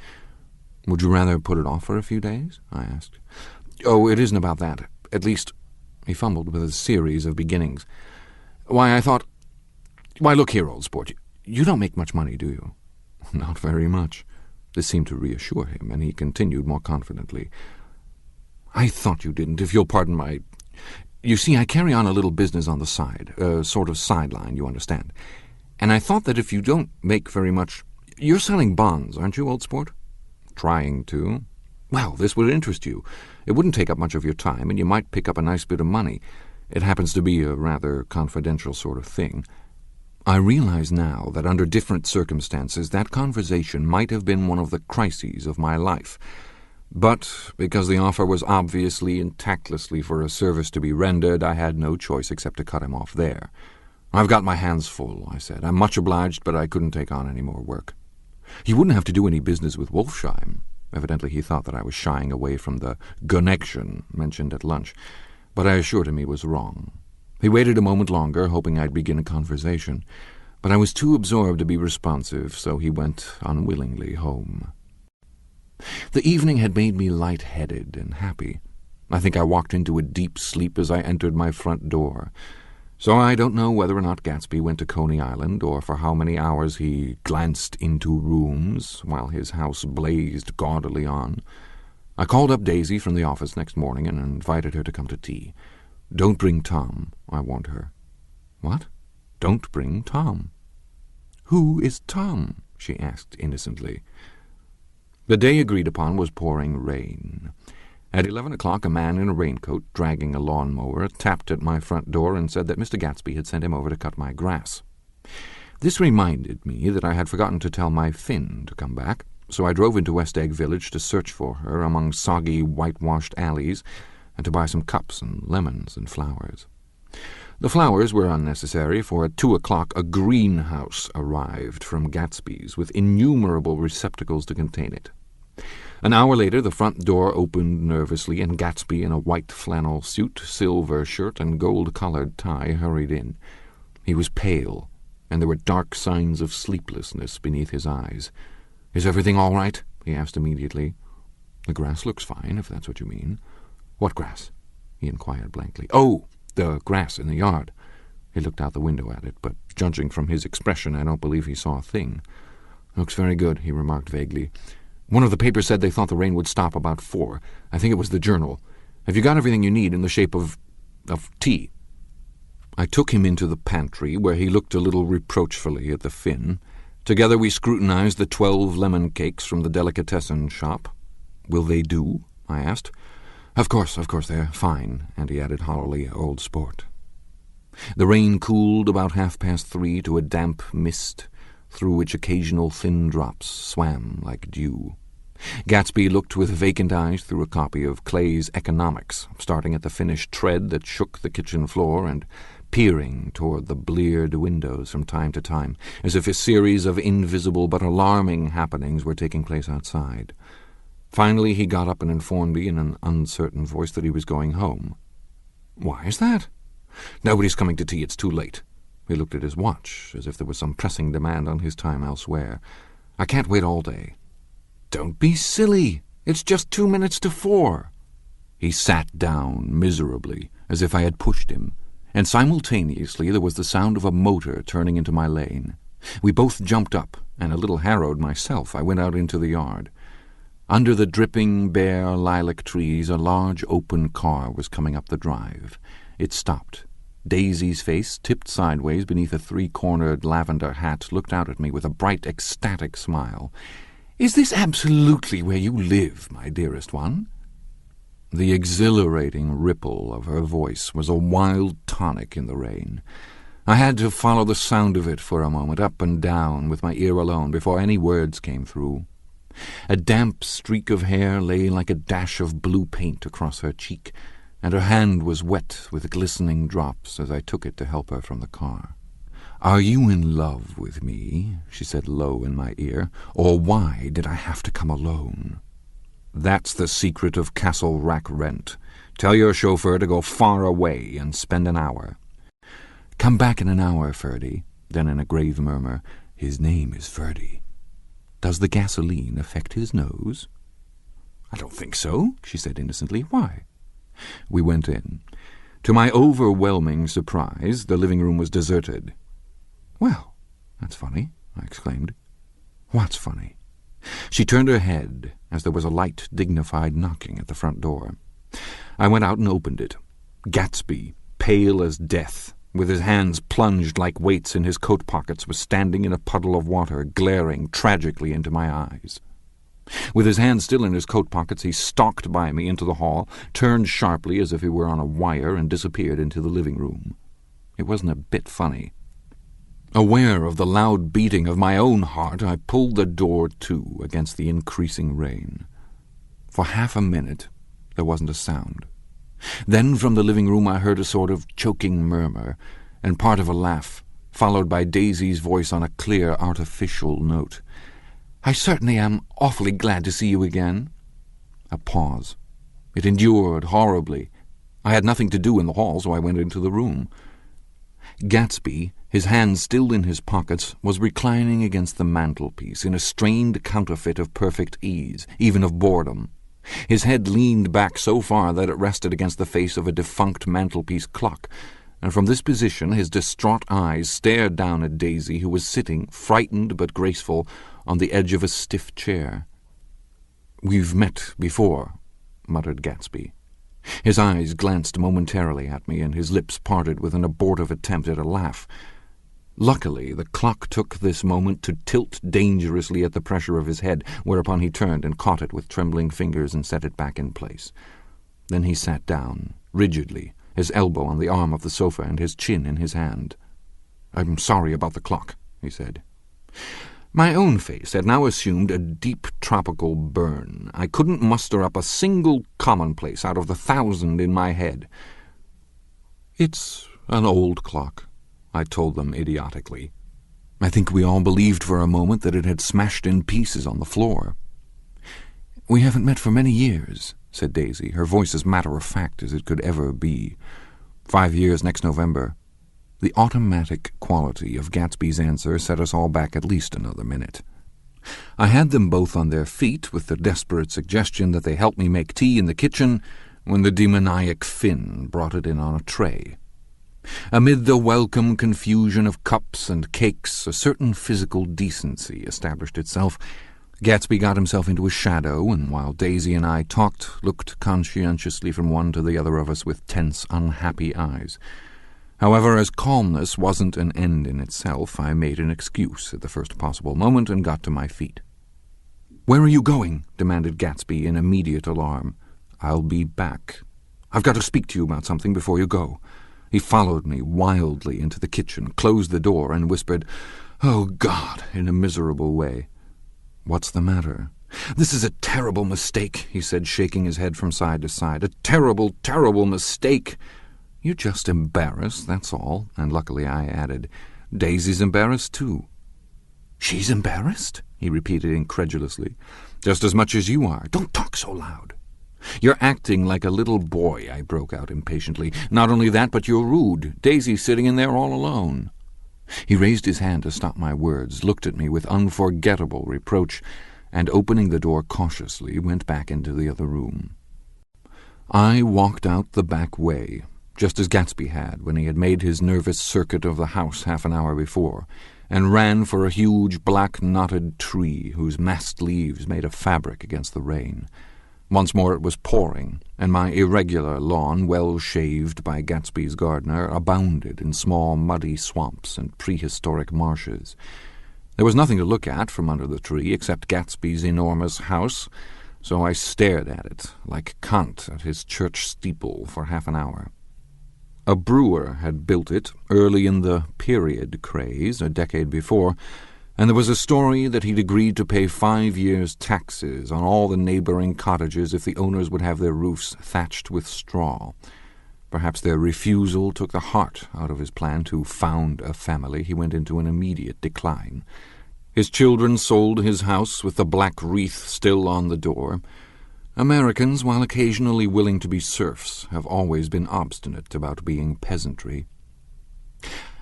"Would you rather put it off for a few days?" I asked. "Oh, it isn't about that. At least—" He fumbled with a series of beginnings. "Why, I thought— Why, look here, old sport, you don't make much money, do you?" "Not very much." This seemed to reassure him, and he continued more confidently. "I thought you didn't, if you'll pardon my— You see, I carry on a little business on the side, a sort of sideline, you understand. And I thought that if you don't make very much— You're selling bonds, aren't you, old sport?" "Trying to." "Well, this would interest you. It wouldn't take up much of your time, and you might pick up a nice bit of money. It happens to be a rather confidential sort of thing." I realize now that under different circumstances that conversation might have been one of the crises of my life. But because the offer was obviously and tactlessly for a service to be rendered, I had no choice except to cut him off there. "I've got my hands full," I said. "I'm much obliged, but I couldn't take on any more work." He wouldn't have to do any business with Wolfsheim. Evidently he thought that I was shying away from the connection mentioned at lunch, but I assured him he was wrong. He waited a moment longer, hoping I'd begin a conversation, but I was too absorbed to be responsive, so he went unwillingly home. The evening had made me light-headed and happy. I think I walked into a deep sleep as I entered my front door. So I don't know whether or not Gatsby went to Coney Island, or for how many hours he glanced into rooms while his house blazed gaudily on. I called up Daisy from the office next morning and invited her to come to tea. "Don't bring Tom," I warned her. "What? Don't bring Tom?" "Who is Tom?" she asked innocently. The day agreed upon was pouring rain. At 11 o'clock, a man in a raincoat, dragging a lawn-mower, tapped at my front door and said that Mr. Gatsby had sent him over to cut my grass. This reminded me that I had forgotten to tell my Finn to come back, so I drove into West Egg Village to search for her among soggy, whitewashed alleys, and to buy some cups and lemons and flowers. The flowers were unnecessary, for at 2 o'clock a greenhouse arrived from Gatsby's with innumerable receptacles to contain it. An hour later the front door opened nervously, and Gatsby, in a white flannel suit, silver shirt, and gold-collared tie, hurried in. He was pale, and there were dark signs of sleeplessness beneath his eyes. "Is everything all right?" he asked immediately. "The grass looks fine, if that's what you mean." "What grass?" he inquired blankly. "Oh, the grass in the yard." He looked out the window at it, but judging from his expression, I don't believe he saw a thing. "Looks very good," he remarked vaguely. "One of the papers said they thought the rain would stop about 4. I think it was the Journal. Have you got everything you need in the shape of tea?" I took him into the pantry, where he looked a little reproachfully at the Finn. Together we scrutinized the 12 lemon cakes from the delicatessen shop. "Will they do?" I asked. Of course, they're fine," and he added hollowly, "old sport." The rain cooled about 3:30 to a damp mist, through which occasional thin drops swam like dew. Gatsby looked with vacant eyes through a copy of Clay's Economics, starting at the finished tread that shook the kitchen floor and peering toward the bleared windows from time to time, as if a series of invisible but alarming happenings were taking place outside. Finally he got up and informed me in an uncertain voice that he was going home. "Why is that?" "Nobody's coming to tea. It's too late." He looked at his watch, as if there was some pressing demand on his time elsewhere. "I can't wait all day." "Don't be silly. It's just 2 minutes to 4. He sat down miserably, as if I had pushed him, and simultaneously there was the sound of a motor turning into my lane. We both jumped up, and a little harrowed myself, I went out into the yard. Under the dripping, bare lilac trees, a large open car was coming up the drive. It stopped. Daisy's face, tipped sideways beneath a 3-cornered lavender hat, looked out at me with a bright, ecstatic smile. "Is this absolutely where you live, my dearest one?" The exhilarating ripple of her voice was a wild tonic in the rain. I had to follow the sound of it for a moment, up and down, with my ear alone, before any words came through. A damp streak of hair lay like a dash of blue paint across her cheek, and her hand was wet with glistening drops as I took it to help her from the car. "Are you in love with me?" she said low in my ear. "Or why did I have to come alone?" That's the secret of Castle Rack Rent. Tell your chauffeur to go far away and spend an hour. Come back in an hour, Ferdy. Then in a grave murmur, his name is Ferdy. Does the gasoline affect his nose? I don't think so, she said innocently. Why? We went in. To my overwhelming surprise, the living room was deserted. Well, that's funny, I exclaimed. What's funny? She turned her head as there was a light, dignified knocking at the front door. I went out and opened it. Gatsby, pale as death, with his hands plunged like weights in his coat pockets, was standing in a puddle of water, glaring tragically into my eyes. With his hands still in his coat pockets, he stalked by me into the hall, turned sharply as if he were on a wire, and disappeared into the living room. It wasn't a bit funny. Aware of the loud beating of my own heart, I pulled the door to against the increasing rain. For half a minute there wasn't a sound. Then from the living room I heard a sort of choking murmur, and part of a laugh, followed by Daisy's voice on a clear, artificial note. "I certainly am awfully glad to see you again." A pause. It endured horribly. I had nothing to do in the hall, so I went into the room. Gatsby, his hands still in his pockets, was reclining against the mantelpiece in a strained counterfeit of perfect ease, even of boredom. His head leaned back so far that it rested against the face of a defunct mantelpiece clock, and from this position his distraught eyes stared down at Daisy, who was sitting, frightened but graceful, on the edge of a stiff chair. "We've met before," muttered Gatsby. His eyes glanced momentarily at me, and his lips parted with an abortive attempt at a laugh. Luckily, the clock took this moment to tilt dangerously at the pressure of his head, whereupon he turned and caught it with trembling fingers and set it back in place. Then he sat down, rigidly, his elbow on the arm of the sofa and his chin in his hand. "I'm sorry about the clock," he said. My own face had now assumed a deep tropical burn. I couldn't muster up a single commonplace out of the 1,000 in my head. "It's an old clock," I told them idiotically. I think we all believed for a moment that it had smashed in pieces on the floor. "We haven't met for many years," said Daisy, her voice as matter-of-fact as it could ever be. 5 years next November. The automatic quality of Gatsby's answer set us all back at least another minute. I had them both on their feet with the desperate suggestion that they help me make tea in the kitchen when the demoniac Finn brought it in on a tray. Amid the welcome confusion of cups and cakes, a certain physical decency established itself. Gatsby got himself into a shadow, and while Daisy and I talked, looked conscientiously from one to the other of us with tense, unhappy eyes. However, as calmness wasn't an end in itself, I made an excuse at the first possible moment and got to my feet. "Where are you going?" demanded Gatsby in immediate alarm. "I'll be back. I've got to speak to you about something before you go." He followed me wildly into the kitchen, closed the door, and whispered, "Oh, God," in a miserable way. "What's the matter?" "This is a terrible mistake," he said, shaking his head from side to side. "A terrible, terrible mistake." "You're just embarrassed, that's all." And luckily I added, "Daisy's embarrassed too." "She's embarrassed?" he repeated incredulously. "Just as much as you are." "Don't talk so loud." "You're acting like a little boy," I broke out impatiently. "Not only that, but you're rude. Daisy's sitting in there all alone." He raised his hand to stop my words, looked at me with unforgettable reproach, and opening the door cautiously, went back into the other room. I walked out the back way, just as Gatsby had when he had made his nervous circuit of the house half an hour before, and ran for a huge black-knotted tree whose massed leaves made a fabric against the rain. Once more it was pouring, and my irregular lawn, well shaved by Gatsby's gardener, abounded in small muddy swamps and prehistoric marshes. There was nothing to look at from under the tree except Gatsby's enormous house, so I stared at it, like Kant at his church steeple, for half an hour. A brewer had built it early in the period craze, a decade before, and there was a story that he'd agreed to pay 5 years' taxes on all the neighboring cottages if the owners would have their roofs thatched with straw. Perhaps their refusal took the heart out of his plan to found a family. He went into an immediate decline. His children sold his house with the black wreath still on the door. Americans, while occasionally willing to be serfs, have always been obstinate about being peasantry.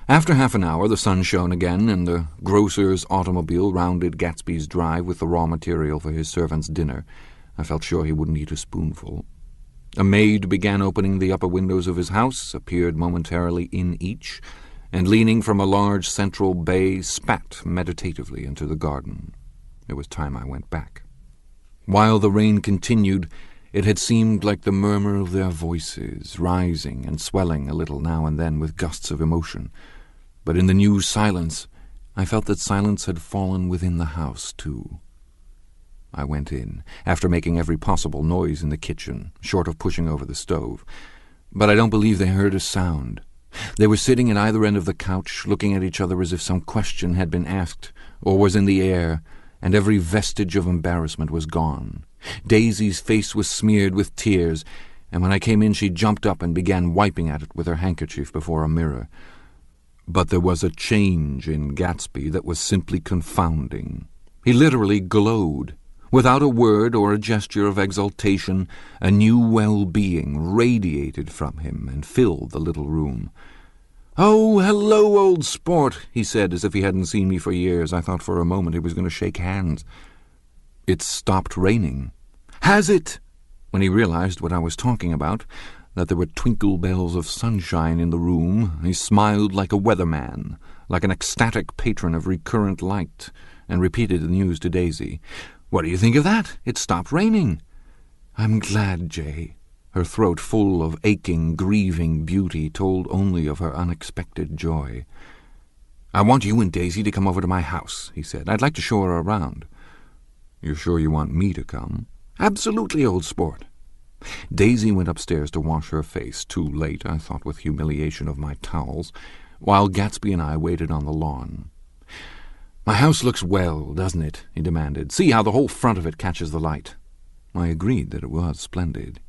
After half an hour, the sun shone again, and the grocer's automobile rounded Gatsby's drive with the raw material for his servant's dinner. I felt sure he wouldn't eat a spoonful. A maid began opening the upper windows of his house, appeared momentarily in each, and leaning from a large central bay, spat meditatively into the garden. It was time I went back. While the rain continued, it had seemed like the murmur of their voices, rising and swelling a little now and then with gusts of emotion. But in the new silence, I felt that silence had fallen within the house, too. I went in, after making every possible noise in the kitchen, short of pushing over the stove. But I don't believe they heard a sound. They were sitting at either end of the couch, looking at each other as if some question had been asked, or was in the air, and every vestige of embarrassment was gone. Daisy's face was smeared with tears, and when I came in she jumped up and began wiping at it with her handkerchief before a mirror. But there was a change in Gatsby that was simply confounding. He literally glowed. Without a word or a gesture of exultation, a new well-being radiated from him and filled the little room. "Oh, hello, old sport," he said, as if he hadn't seen me for years. I thought for a moment he was going to shake hands. "It's stopped raining." "Has it?" When he realized what I was talking about, that there were twinkle bells of sunshine in the room, he smiled like a weatherman, like an ecstatic patron of recurrent light, and repeated the news to Daisy. "What do you think of that? It stopped raining." "I'm glad, Jay." Her throat, full of aching, grieving beauty, told only of her unexpected joy. "I want you and Daisy to come over to my house," he said. "I'd like to show her around." "You're sure you want me to come?" "Absolutely, old sport." Daisy went upstairs to wash her face, too late, I thought with humiliation of my towels, while Gatsby and I waited on the lawn. "My house looks well, doesn't it?" he demanded. "See how the whole front of it catches the light." I agreed that it was splendid.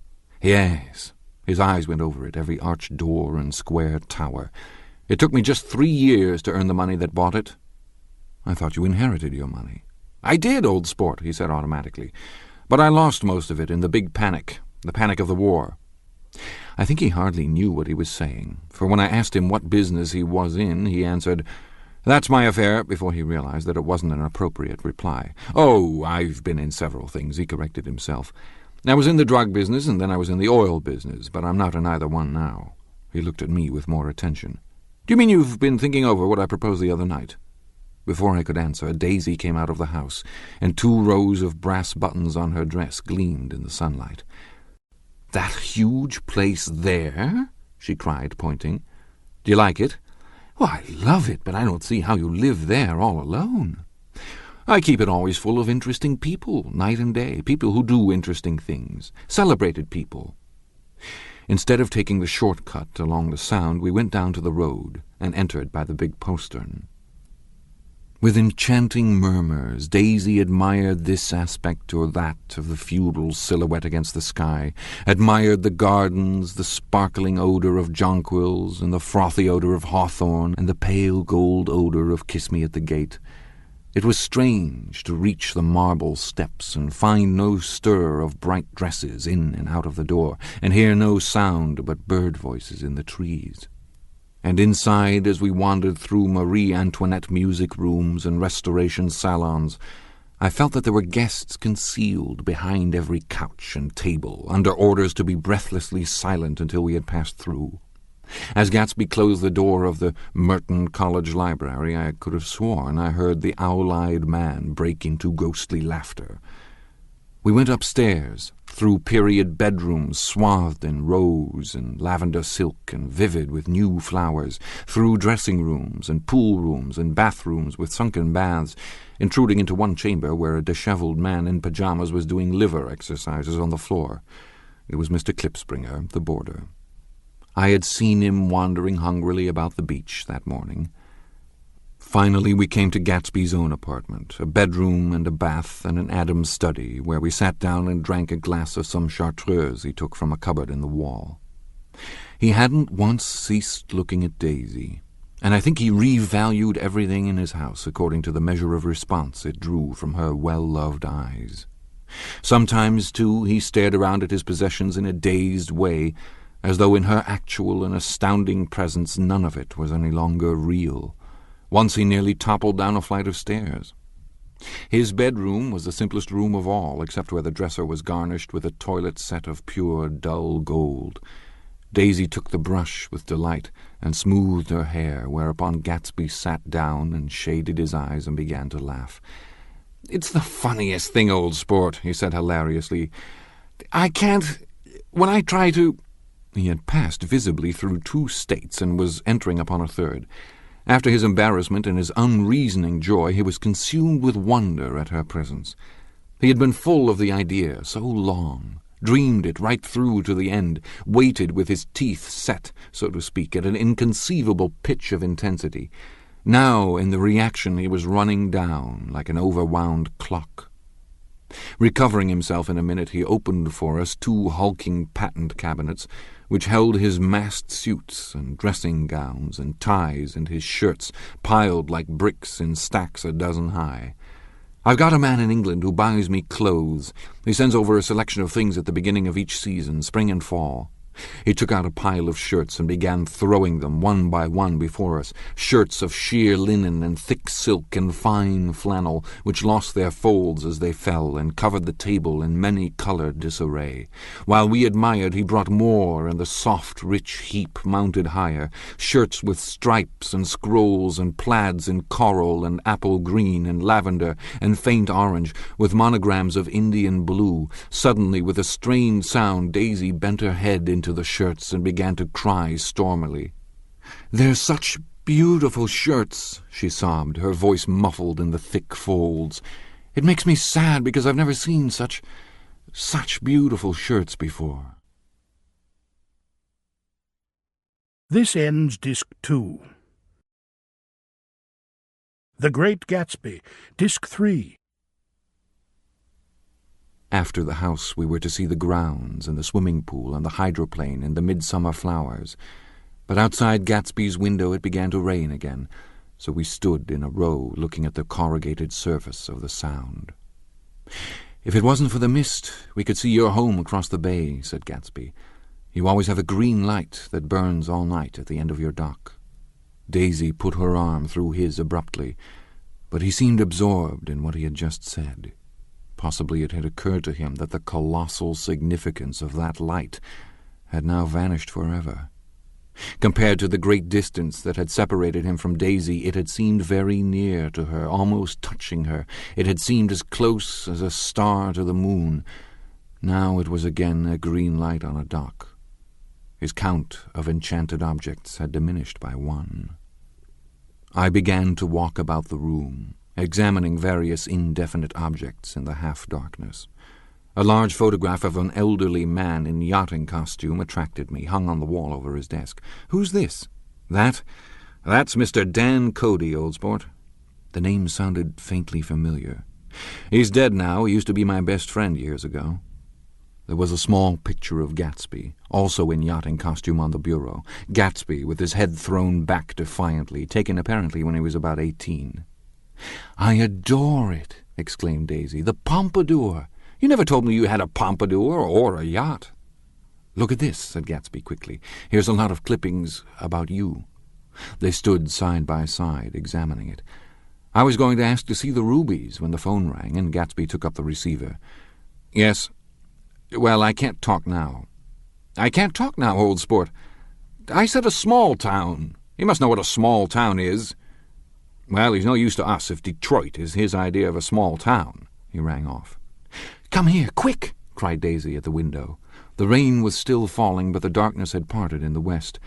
"Yes." His eyes went over it, every arched door and square tower. "It took me just 3 years to earn the money that bought it." "I thought you inherited your money." "I did, old sport," he said automatically. "But I lost most of it in the big panic, the panic of the war." I think he hardly knew what he was saying, for when I asked him what business he was in, he answered, "That's my affair," before he realized that it wasn't an appropriate reply. "Oh, I've been in several things," he corrected himself. "I was in the drug business, and then I was in the oil business, but I'm not in either one now." He looked at me with more attention. "Do you mean you've been thinking over what I proposed the other night?" Before I could answer, Daisy came out of the house, and 2 rows of brass buttons on her dress gleamed in the sunlight. "That huge place there?" she cried, pointing. "Do you like it?" "Oh, I love it, but I don't see how you live there all alone." "I keep it always full of interesting people, night and day, people who do interesting things, celebrated people." Instead of taking the shortcut along the Sound, we went down to the road and entered by the big postern. With enchanting murmurs, Daisy admired this aspect or that of the feudal silhouette against the sky, admired the gardens, the sparkling odour of jonquils, and the frothy odour of hawthorn, and the pale gold odour of Kiss Me at the Gate. It was strange to reach the marble steps and find no stir of bright dresses in and out of the door, and hear no sound but bird voices in the trees. And inside, as we wandered through Marie Antoinette music rooms and restoration salons, I felt that there were guests concealed behind every couch and table, under orders to be breathlessly silent until we had passed through. As Gatsby closed the door of the Merton College Library, I could have sworn I heard the owl-eyed man break into ghostly laughter. We went upstairs, through period bedrooms swathed in rose and lavender silk and vivid with new flowers, through dressing rooms and pool rooms and bathrooms with sunken baths, intruding into one chamber where a dishevelled man in pyjamas was doing liver exercises on the floor. It was Mr. Klipspringer, the boarder. I had seen him wandering hungrily about the beach that morning. Finally we came to Gatsby's own apartment, a bedroom and a bath and an Adam's study, where we sat down and drank a glass of some chartreuse he took from a cupboard in the wall. He hadn't once ceased looking at Daisy, and I think he revalued everything in his house according to the measure of response it drew from her well-loved eyes. Sometimes, too, he stared around at his possessions in a dazed way, as though in her actual and astounding presence none of it was any longer real. Once he nearly toppled down a flight of stairs. His bedroom was the simplest room of all, except where the dresser was garnished with a toilet set of pure, dull gold. Daisy took the brush with delight and smoothed her hair, whereupon Gatsby sat down and shaded his eyes and began to laugh. "It's the funniest thing, old sport," he said hilariously. "I can't... when I try to—" He had passed visibly through 2 states and was entering upon a third. After his embarrassment and his unreasoning joy, he was consumed with wonder at her presence. He had been full of the idea so long, dreamed it right through to the end, waited with his teeth set, so to speak, at an inconceivable pitch of intensity. Now, in the reaction, he was running down like an overwound clock. Recovering himself in a minute, he opened for us 2 hulking patent cabinets, which held his massed suits and dressing gowns and ties and his shirts, piled like bricks in stacks a dozen high. "I've got a man in England who buys me clothes. He sends over a selection of things at the beginning of each season, spring and fall." He took out a pile of shirts and began throwing them one by one before us, shirts of sheer linen and thick silk and fine flannel, which lost their folds as they fell and covered the table in many-coloured disarray. While we admired, he brought more, and the soft, rich heap mounted higher, shirts with stripes and scrolls and plaids in coral and apple green and lavender and faint orange, with monograms of Indian blue. Suddenly, with a strained sound, Daisy bent her head into the shirts and began to cry stormily. "They're such beautiful shirts," she sobbed, her voice muffled in the thick folds. "It makes me sad because I've never seen such beautiful shirts before." This ends Disc 2. The Great Gatsby, Disc 3. After the house, we were to see the grounds and the swimming pool and the hydroplane and the midsummer flowers. But outside Gatsby's window it began to rain again, so we stood in a row looking at the corrugated surface of the Sound. "If it wasn't for the mist, we could see your home across the bay," said Gatsby. "You always have a green light that burns all night at the end of your dock." Daisy put her arm through his abruptly, but he seemed absorbed in what he had just said. Possibly it had occurred to him that the colossal significance of that light had now vanished forever. Compared to the great distance that had separated him from Daisy, it had seemed very near to her, almost touching her. It had seemed as close as a star to the moon. Now it was again a green light on a dock. His count of enchanted objects had diminished by 1. I began to walk about the room, examining various indefinite objects in the half-darkness. A large photograph of an elderly man in yachting costume attracted me, hung on the wall over his desk. "Who's this?" "That's Mr. Dan Cody, old sport." The name sounded faintly familiar. "He's dead now. He used to be my best friend years ago." There was a small picture of Gatsby, also in yachting costume, on the bureau. Gatsby, with his head thrown back defiantly, taken apparently when he was about 18. "I adore it," exclaimed Daisy. "The pompadour! You never told me you had a pompadour or a yacht." "Look at this," said Gatsby quickly. "Here's a lot of clippings about you." They stood side by side, examining it. I was going to ask to see the rubies when the phone rang, and Gatsby took up the receiver. "Yes. Well, I can't talk now." "I can't talk now, old sport. I said a small town. You must know what a small town is." "Well, he's no use to us if Detroit is his idea of a small town." He rang off. "Come here, quick!" cried Daisy at the window. The rain was still falling, but the darkness had parted in the west,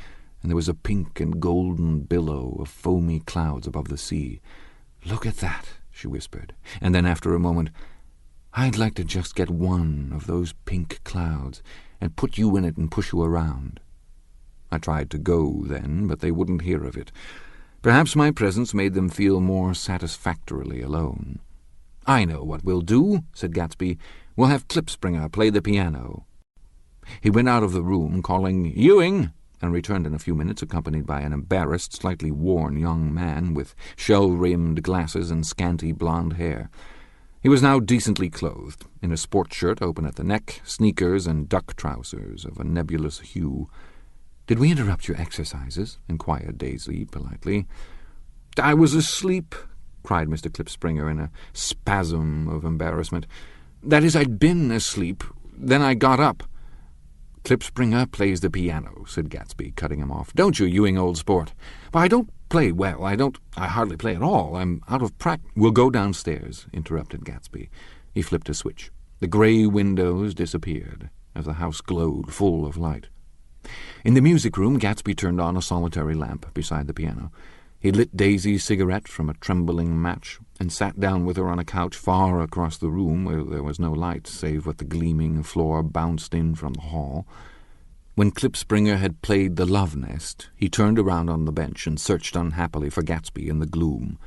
and there was a pink and golden billow of foamy clouds above the sea. "Look at that," she whispered, and then after a moment, "I'd like to just get one of those pink clouds and put you in it and push you around." I tried to go then, but they wouldn't hear of it. Perhaps my presence made them feel more satisfactorily alone. "I know what we'll do," said Gatsby. "We'll have Klipspringer play the piano." He went out of the room, calling "Ewing," and returned in a few minutes, accompanied by an embarrassed, slightly worn young man with shell-rimmed glasses and scanty blonde hair. He was now decently clothed, in a sport shirt open at the neck, sneakers, and duck trousers of a nebulous hue. "Did we interrupt your exercises?" inquired Daisy politely. "I was asleep," cried Mr. Klipspringer in a spasm of embarrassment. "That is, I'd been asleep. Then I got up." "Klipspringer plays the piano," said Gatsby, cutting him off. "Don't you, Ewing, old sport?" "But I don't play well. I hardly play at all. I'm out of practice." "We'll go downstairs," interrupted Gatsby. He flipped a switch. The grey windows disappeared as the house glowed full of light. In the music room, Gatsby turned on a solitary lamp beside the piano. He lit Daisy's cigarette from a trembling match and sat down with her on a couch far across the room where there was no light save what the gleaming floor bounced in from the hall. When Klipspringer had played the Love Nest, he turned around on the bench and searched unhappily for Gatsby in the gloom.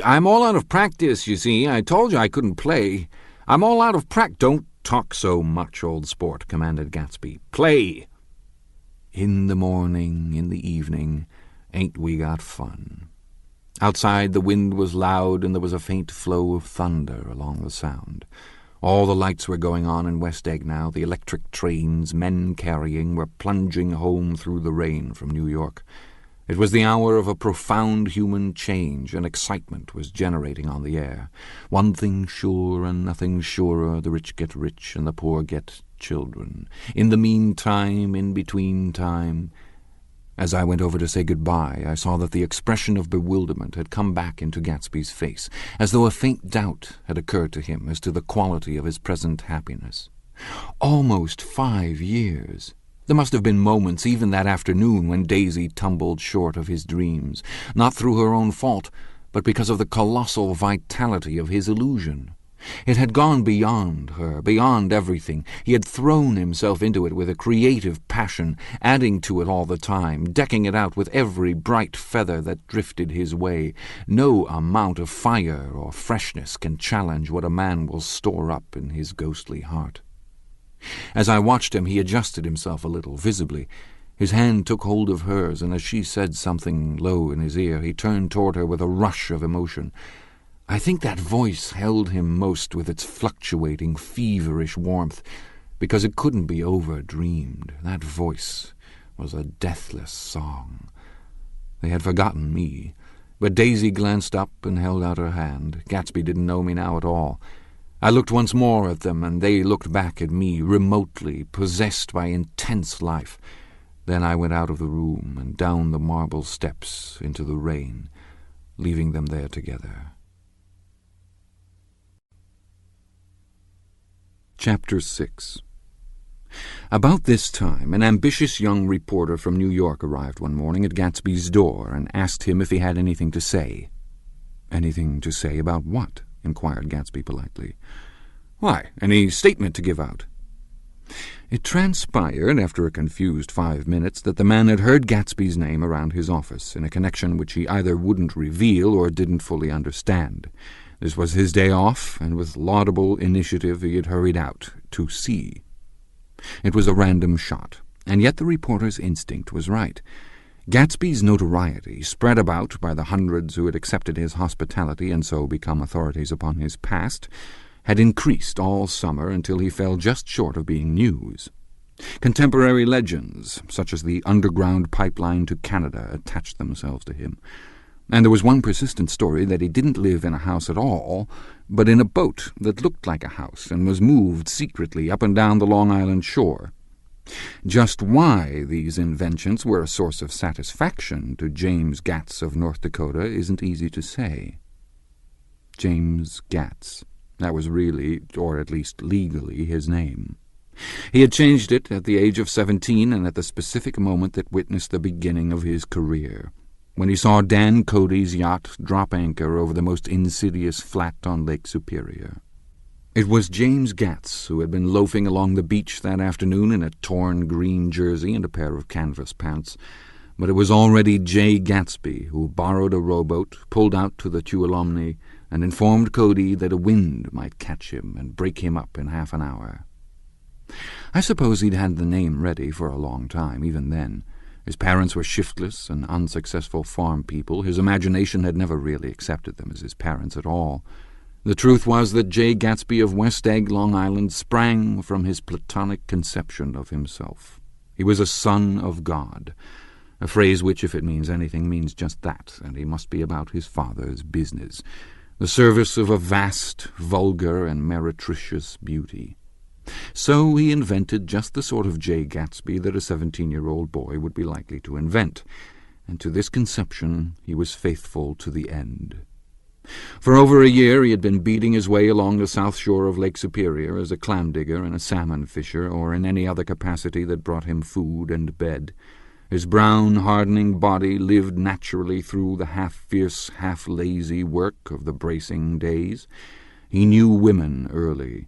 "I'm all out of practice, you see. I told you I couldn't play. I'm all out of practice." "Don't talk so much, old sport," commanded Gatsby. "Play!" "In the morning, in the evening, ain't we got fun?" Outside the wind was loud, and there was a faint flow of thunder along the sound. All the lights were going on in West Egg now. The electric trains, men carrying, were plunging home through the rain from New York. It was the hour of a profound human change, and excitement was generating on the air. One thing sure and nothing surer, the rich get rich and the poor get children. In the meantime, in between time. As I went over to say goodbye, I saw that the expression of bewilderment had come back into Gatsby's face, as though a faint doubt had occurred to him as to the quality of his present happiness. Almost 5 years! There must have been moments even that afternoon when Daisy tumbled short of his dreams, not through her own fault, but because of the colossal vitality of his illusion. It had gone beyond her, beyond everything. He had thrown himself into it with a creative passion, adding to it all the time, decking it out with every bright feather that drifted his way. No amount of fire or freshness can challenge what a man will store up in his ghostly heart. As I watched him, he adjusted himself a little, visibly. His hand took hold of hers, and as she said something low in his ear, he turned toward her with a rush of emotion. I think that voice held him most with its fluctuating, feverish warmth, because it couldn't be over-dreamed. That voice was a deathless song. They had forgotten me, but Daisy glanced up and held out her hand. Gatsby didn't know me now at all. I looked once more at them, and they looked back at me, remotely, possessed by intense life. Then I went out of the room and down the marble steps into the rain, leaving them there together. Chapter 6. About this time, an ambitious young reporter from New York arrived one morning at Gatsby's door and asked him if he had anything to say. "Anything to say about what?" inquired Gatsby politely. "Why, any statement to give out." It transpired, after a confused 5 minutes, that the man had heard Gatsby's name around his office, in a connection which he either wouldn't reveal or didn't fully understand. This was his day off, and with laudable initiative he had hurried out to see. It was a random shot, and yet the reporter's instinct was right. Gatsby's notoriety, spread about by the hundreds who had accepted his hospitality and so become authorities upon his past, had increased all summer until he fell just short of being news. Contemporary legends, such as the underground pipeline to Canada, attached themselves to him. And there was one persistent story that he didn't live in a house at all, but in a boat that looked like a house and was moved secretly up and down the Long Island shore. Just why these inventions were a source of satisfaction to James Gatz of North Dakota isn't easy to say. James Gatz. That was really, or at least legally, his name. He had changed it at the age of 17 and at the specific moment that witnessed the beginning of his career, when he saw Dan Cody's yacht drop anchor over the most insidious flat on Lake Superior. It was James Gatz who had been loafing along the beach that afternoon in a torn green jersey and a pair of canvas pants, but it was already J. Gatsby who borrowed a rowboat, pulled out to the Tuolumne, and informed Cody that a wind might catch him and break him up in half an hour. I suppose he'd had the name ready for a long time, even then. His parents were shiftless and unsuccessful farm people. His imagination had never really accepted them as his parents at all. The truth was that J. Gatsby of West Egg, Long Island, sprang from his platonic conception of himself. He was a son of God, a phrase which, if it means anything, means just that, and he must be about his father's business, the service of a vast, vulgar, and meretricious beauty. So he invented just the sort of J. Gatsby that a 17-year-old boy would be likely to invent, and to this conception he was faithful to the end. For over a year he had been beating his way along the south shore of Lake Superior as a clam digger and a salmon fisher, or in any other capacity that brought him food and bed. His brown, hardening body lived naturally through the half-fierce, half-lazy work of the bracing days. He knew women early,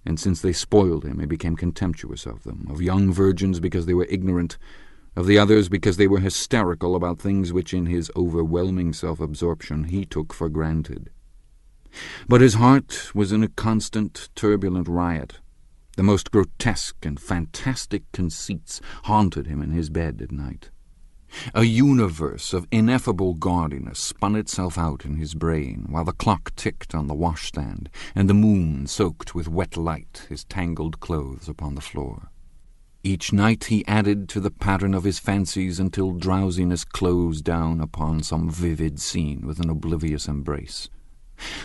and since they spoiled him, he became contemptuous of them, of young virgins because they were ignorant, of the others because they were hysterical about things which in his overwhelming self-absorption he took for granted. But his heart was in a constant, turbulent riot. The most grotesque and fantastic conceits haunted him in his bed at night. A universe of ineffable gaudiness spun itself out in his brain while the clock ticked on the washstand and the moon soaked with wet light his tangled clothes upon the floor. Each night he added to the pattern of his fancies until drowsiness closed down upon some vivid scene with an oblivious embrace.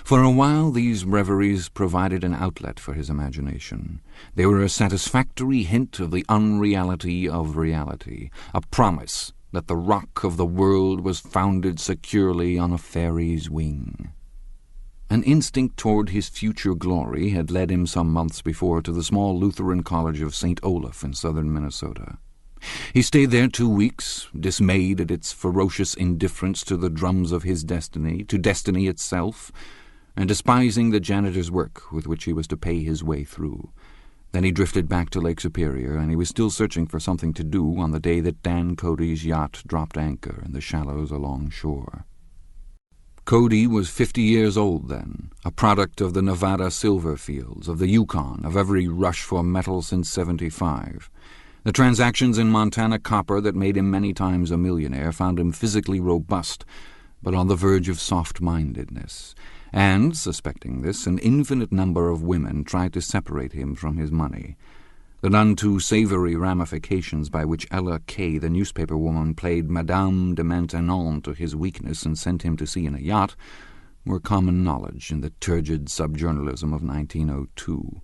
For a while these reveries provided an outlet for his imagination. They were a satisfactory hint of the unreality of reality, a promise that the rock of the world was founded securely on a fairy's wing. An instinct toward his future glory had led him some months before to the small Lutheran college of St. Olaf in southern Minnesota. He stayed there 2 weeks, dismayed at its ferocious indifference to the drums of his destiny, to destiny itself, and despising the janitor's work with which he was to pay his way through. Then he drifted back to Lake Superior, and he was still searching for something to do on the day that Dan Cody's yacht dropped anchor in the shallows along shore. Cody was 50 years old then, a product of the Nevada silver fields, of the Yukon, of every rush for metal since '75. The transactions in Montana copper that made him many times a millionaire found him physically robust, but on the verge of soft-mindedness. And, suspecting this, an infinite number of women tried to separate him from his money. The none too savory ramifications by which Ella Kay, the newspaper woman, played Madame de Maintenon to his weakness and sent him to sea in a yacht were common knowledge in the turgid subjournalism of 1902.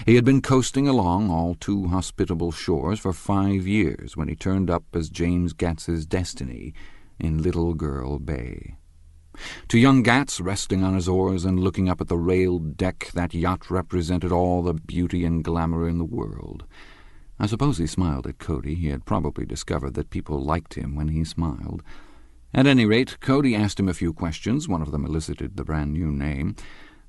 He had been coasting along all too hospitable shores for 5 years when he turned up as James Gats's destiny in Little Girl Bay. To young Gats, resting on his oars and looking up at the railed deck, that yacht represented all the beauty and glamour in the world. I suppose he smiled at Cody. He had probably discovered that people liked him when he smiled. At any rate, Cody asked him a few questions, one of them elicited the brand-new name,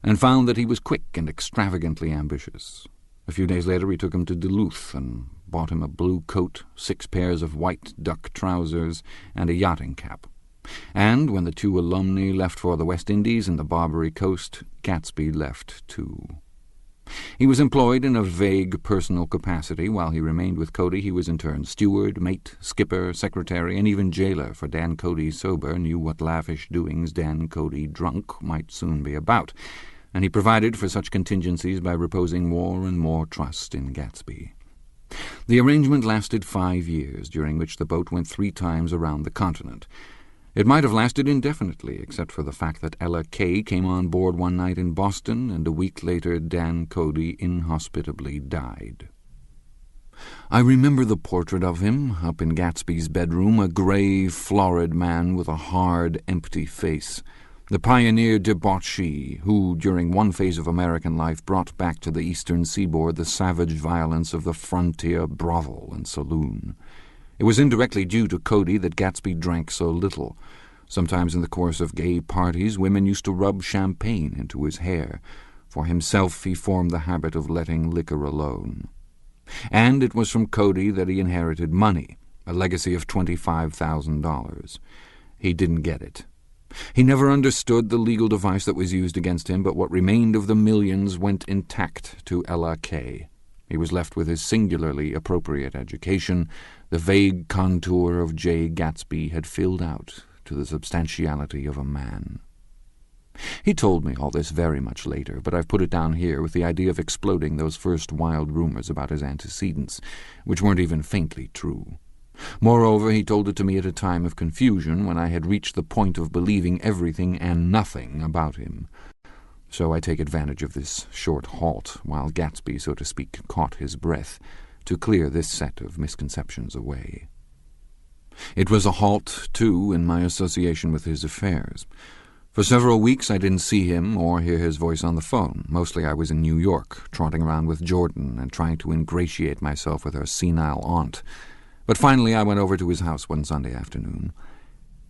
and found that he was quick and extravagantly ambitious. A few days later he took him to Duluth and bought him a blue coat, 6 pairs of white duck trousers, and a yachting cap. And when the 2 alumni left for the West Indies and the Barbary Coast, Gatsby left too. He was employed in a vague personal capacity. While he remained with Cody, he was in turn steward, mate, skipper, secretary, and even jailer, for Dan Cody sober knew what lavish doings Dan Cody drunk might soon be about, and he provided for such contingencies by reposing more and more trust in Gatsby. The arrangement lasted 5 years, during which the boat went 3 times around the continent. It might have lasted indefinitely, except for the fact that Ella Kay came on board one night in Boston, and a week later Dan Cody inhospitably died. I remember the portrait of him, up in Gatsby's bedroom, a grey, florid man with a hard, empty face, the pioneer debauchee who, during one phase of American life, brought back to the eastern seaboard the savage violence of the frontier brothel and saloon. It was indirectly due to Cody that Gatsby drank so little. Sometimes in the course of gay parties, women used to rub champagne into his hair. For himself, he formed the habit of letting liquor alone. And it was from Cody that he inherited money, a legacy of $25,000. He didn't get it. He never understood the legal device that was used against him, but what remained of the millions went intact to Ella Kay. He was left with his singularly appropriate education. The vague contour of J. Gatsby had filled out to the substantiality of a man. He told me all this very much later, but I've put it down here with the idea of exploding those first wild rumors about his antecedents, which weren't even faintly true. Moreover, he told it to me at a time of confusion, when I had reached the point of believing everything and nothing about him. So I take advantage of this short halt, while Gatsby, so to speak, caught his breath, to clear this set of misconceptions away. It was a halt, too, in my association with his affairs. For several weeks I didn't see him or hear his voice on the phone. Mostly I was in New York, trotting around with Jordan and trying to ingratiate myself with her senile aunt. But finally I went over to his house one Sunday afternoon.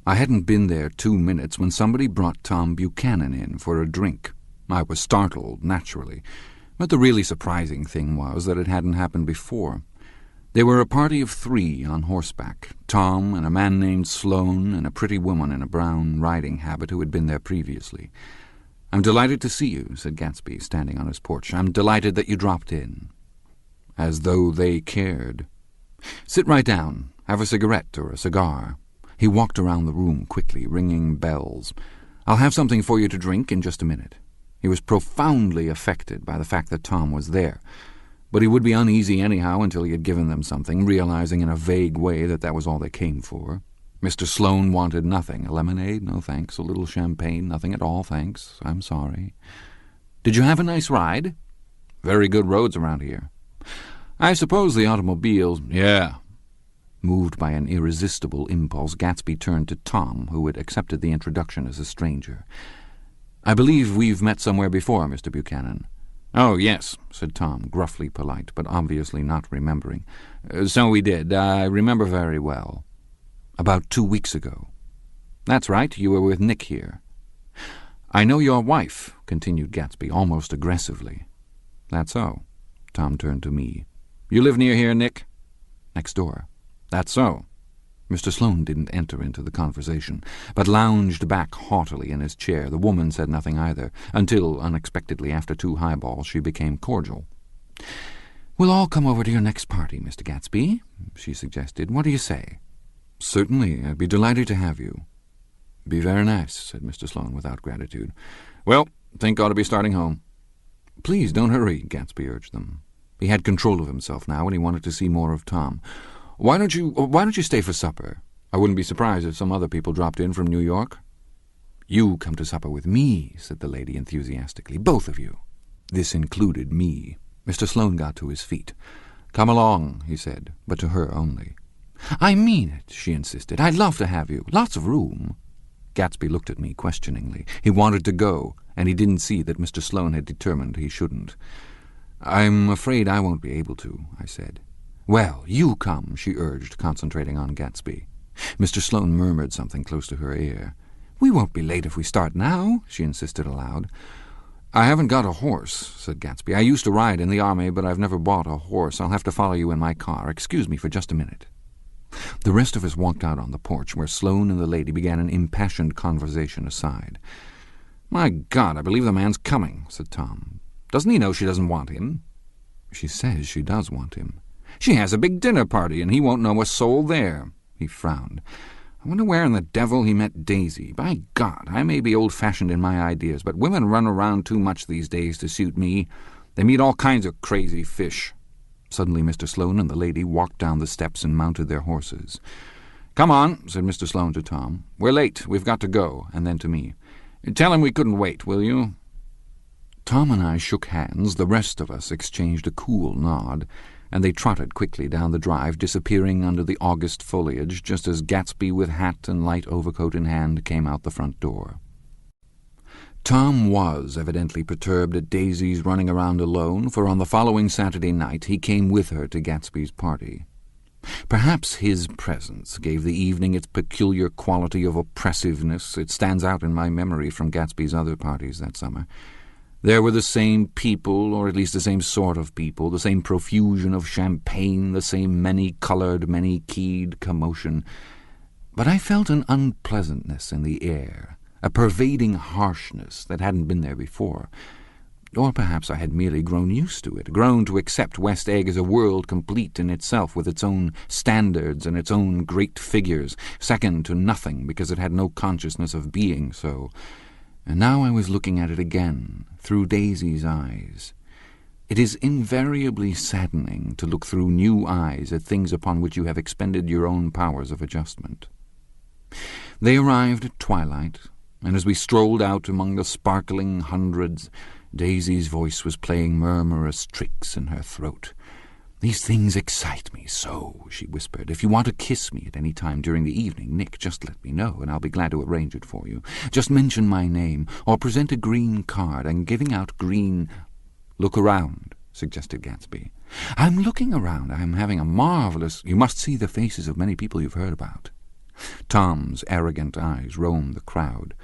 I hadn't been there 2 minutes when somebody brought Tom Buchanan in for a drink. I was startled, naturally, but the really surprising thing was that it hadn't happened before. They were a party of 3 on horseback, Tom and a man named Sloane and a pretty woman in a brown riding habit who had been there previously. "I'm delighted to see you," said Gatsby, standing on his porch. "I'm delighted that you dropped in." As though they cared. "Sit right down. Have a cigarette or a cigar." He walked around the room quickly, ringing bells. "I'll have something for you to drink in just a minute." He was profoundly affected by the fact that Tom was there, but he would be uneasy anyhow until he had given them something, realizing in a vague way that that was all they came for. Mr. Sloane wanted nothing. A lemonade? No, thanks. A little champagne? Nothing at all, thanks. I'm sorry. "Did you have a nice ride?" "Very good roads around here." "I suppose the automobiles—" "Yeah." Moved by an irresistible impulse, Gatsby turned to Tom, who had accepted the introduction as a stranger. "I believe we've met somewhere before, Mr. Buchanan." "Oh, yes," said Tom, gruffly polite, but obviously not remembering. "So we did. I remember very well." "About 2 weeks ago." "That's right. You were with Nick here." "I know your wife," continued Gatsby, almost aggressively. "That's so." Tom turned to me. "You live near here, Nick?" "Next door." "That's so." Mr. Sloane didn't enter into the conversation, but lounged back haughtily in his chair. The woman said nothing either, until, unexpectedly, after 2 highballs, she became cordial. "We'll all come over to your next party, Mr. Gatsby," she suggested. "What do you say?" "Certainly. I'd be delighted to have you." "Be very nice," said Mr. Sloane without gratitude. "Well, think ought to be starting home." "Please don't hurry," Gatsby urged them. He had control of himself now, and he wanted to see more of Tom. Why don't you stay for supper? I wouldn't be surprised if some other people dropped in from New York." "You come to supper with me," said the lady enthusiastically. "Both of you." This included me. Mr. Sloane got to his feet. "Come along," he said, but to her only. "I mean it," she insisted. "I'd love to have you. Lots of room." Gatsby looked at me questioningly. He wanted to go, and he didn't see that Mr. Sloane had determined he shouldn't. "I'm afraid I won't be able to," I said. "Well, you come," she urged, concentrating on Gatsby. Mr. Sloane murmured something close to her ear. "We won't be late if we start now," she insisted aloud. "I haven't got a horse," said Gatsby. "I used to ride in the army, but I've never bought a horse. I'll have to follow you in my car. Excuse me for just a minute." The rest of us walked out on the porch, where Sloane and the lady began an impassioned conversation aside. "My God, I believe the man's coming," said Tom. "Doesn't he know she doesn't want him?" "She says she does want him." "She has a big dinner party, and he won't know a soul there." He frowned. "I wonder where in the devil he met Daisy. By God, I may be old-fashioned in my ideas, but women run around too much these days to suit me. They meet all kinds of crazy fish." Suddenly Mr. Sloane and the lady walked down the steps and mounted their horses. "Come on," said Mr. Sloane to Tom. "We're late. We've got to go." And then to me, "Tell him we couldn't wait, will you?" Tom and I shook hands. The rest of us exchanged a cool nod, and they trotted quickly down the drive, disappearing under the August foliage, just as Gatsby, with hat and light overcoat in hand, came out the front door. Tom was evidently perturbed at Daisy's running around alone, for on the following Saturday night he came with her to Gatsby's party. Perhaps his presence gave the evening its peculiar quality of oppressiveness. It stands out in my memory from Gatsby's other parties that summer. There were the same people, or at least the same sort of people, the same profusion of champagne, the same many-coloured, many-keyed commotion. But I felt an unpleasantness in the air, a pervading harshness that hadn't been there before. Or perhaps I had merely grown used to it, grown to accept West Egg as a world complete in itself, with its own standards and its own great figures, second to nothing because it had no consciousness of being so. And now I was looking at it again, through Daisy's eyes. It is invariably saddening to look through new eyes at things upon which you have expended your own powers of adjustment. They arrived at twilight, and as we strolled out among the sparkling hundreds, Daisy's voice was playing murmurous tricks in her throat. "These things excite me so," she whispered. "If you want to kiss me at any time during the evening, Nick, just let me know, and I'll be glad to arrange it for you. Just mention my name, or present a green card. I'm giving out green—" "Look around," suggested Gatsby. "I'm looking around. I'm having a marvelous—" "You must see the faces of many people you've heard about." Tom's arrogant eyes roamed the crowd.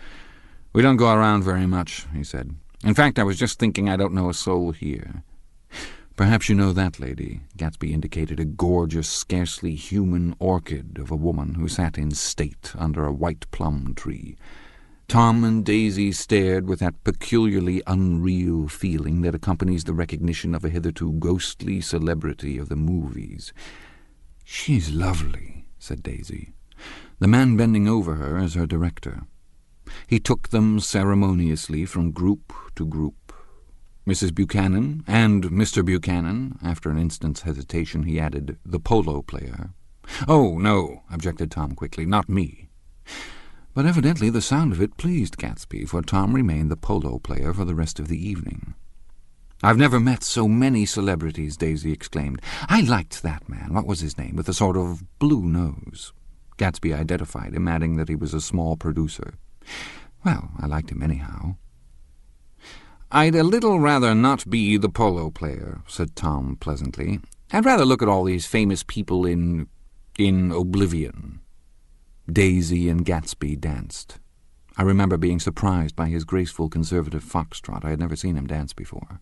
"We don't go around very much," he said. "In fact, I was just thinking I don't know a soul here." "Perhaps you know that lady." Gatsby indicated a gorgeous, scarcely human orchid of a woman who sat in state under a white plum tree. Tom and Daisy stared with that peculiarly unreal feeling that accompanies the recognition of a hitherto ghostly celebrity of the movies. "She's lovely," said Daisy. The man bending over her is her director. He took them ceremoniously from group to group. Mrs. Buchanan and Mr. Buchanan. After an instant's hesitation he added, "the polo player." "Oh, no," objected Tom quickly, "not me." But evidently the sound of it pleased Gatsby, for Tom remained the polo player for the rest of the evening. "I've never met so many celebrities," Daisy exclaimed. "I liked that man, what was his name, with the sort of blue nose." Gatsby identified him, adding that he was a small producer. "Well, I liked him anyhow." "I'd a little rather not be the polo player," said Tom pleasantly. "I'd rather look at all these famous people in oblivion." Daisy and Gatsby danced. I remember being surprised by his graceful conservative foxtrot. I had never seen him dance before.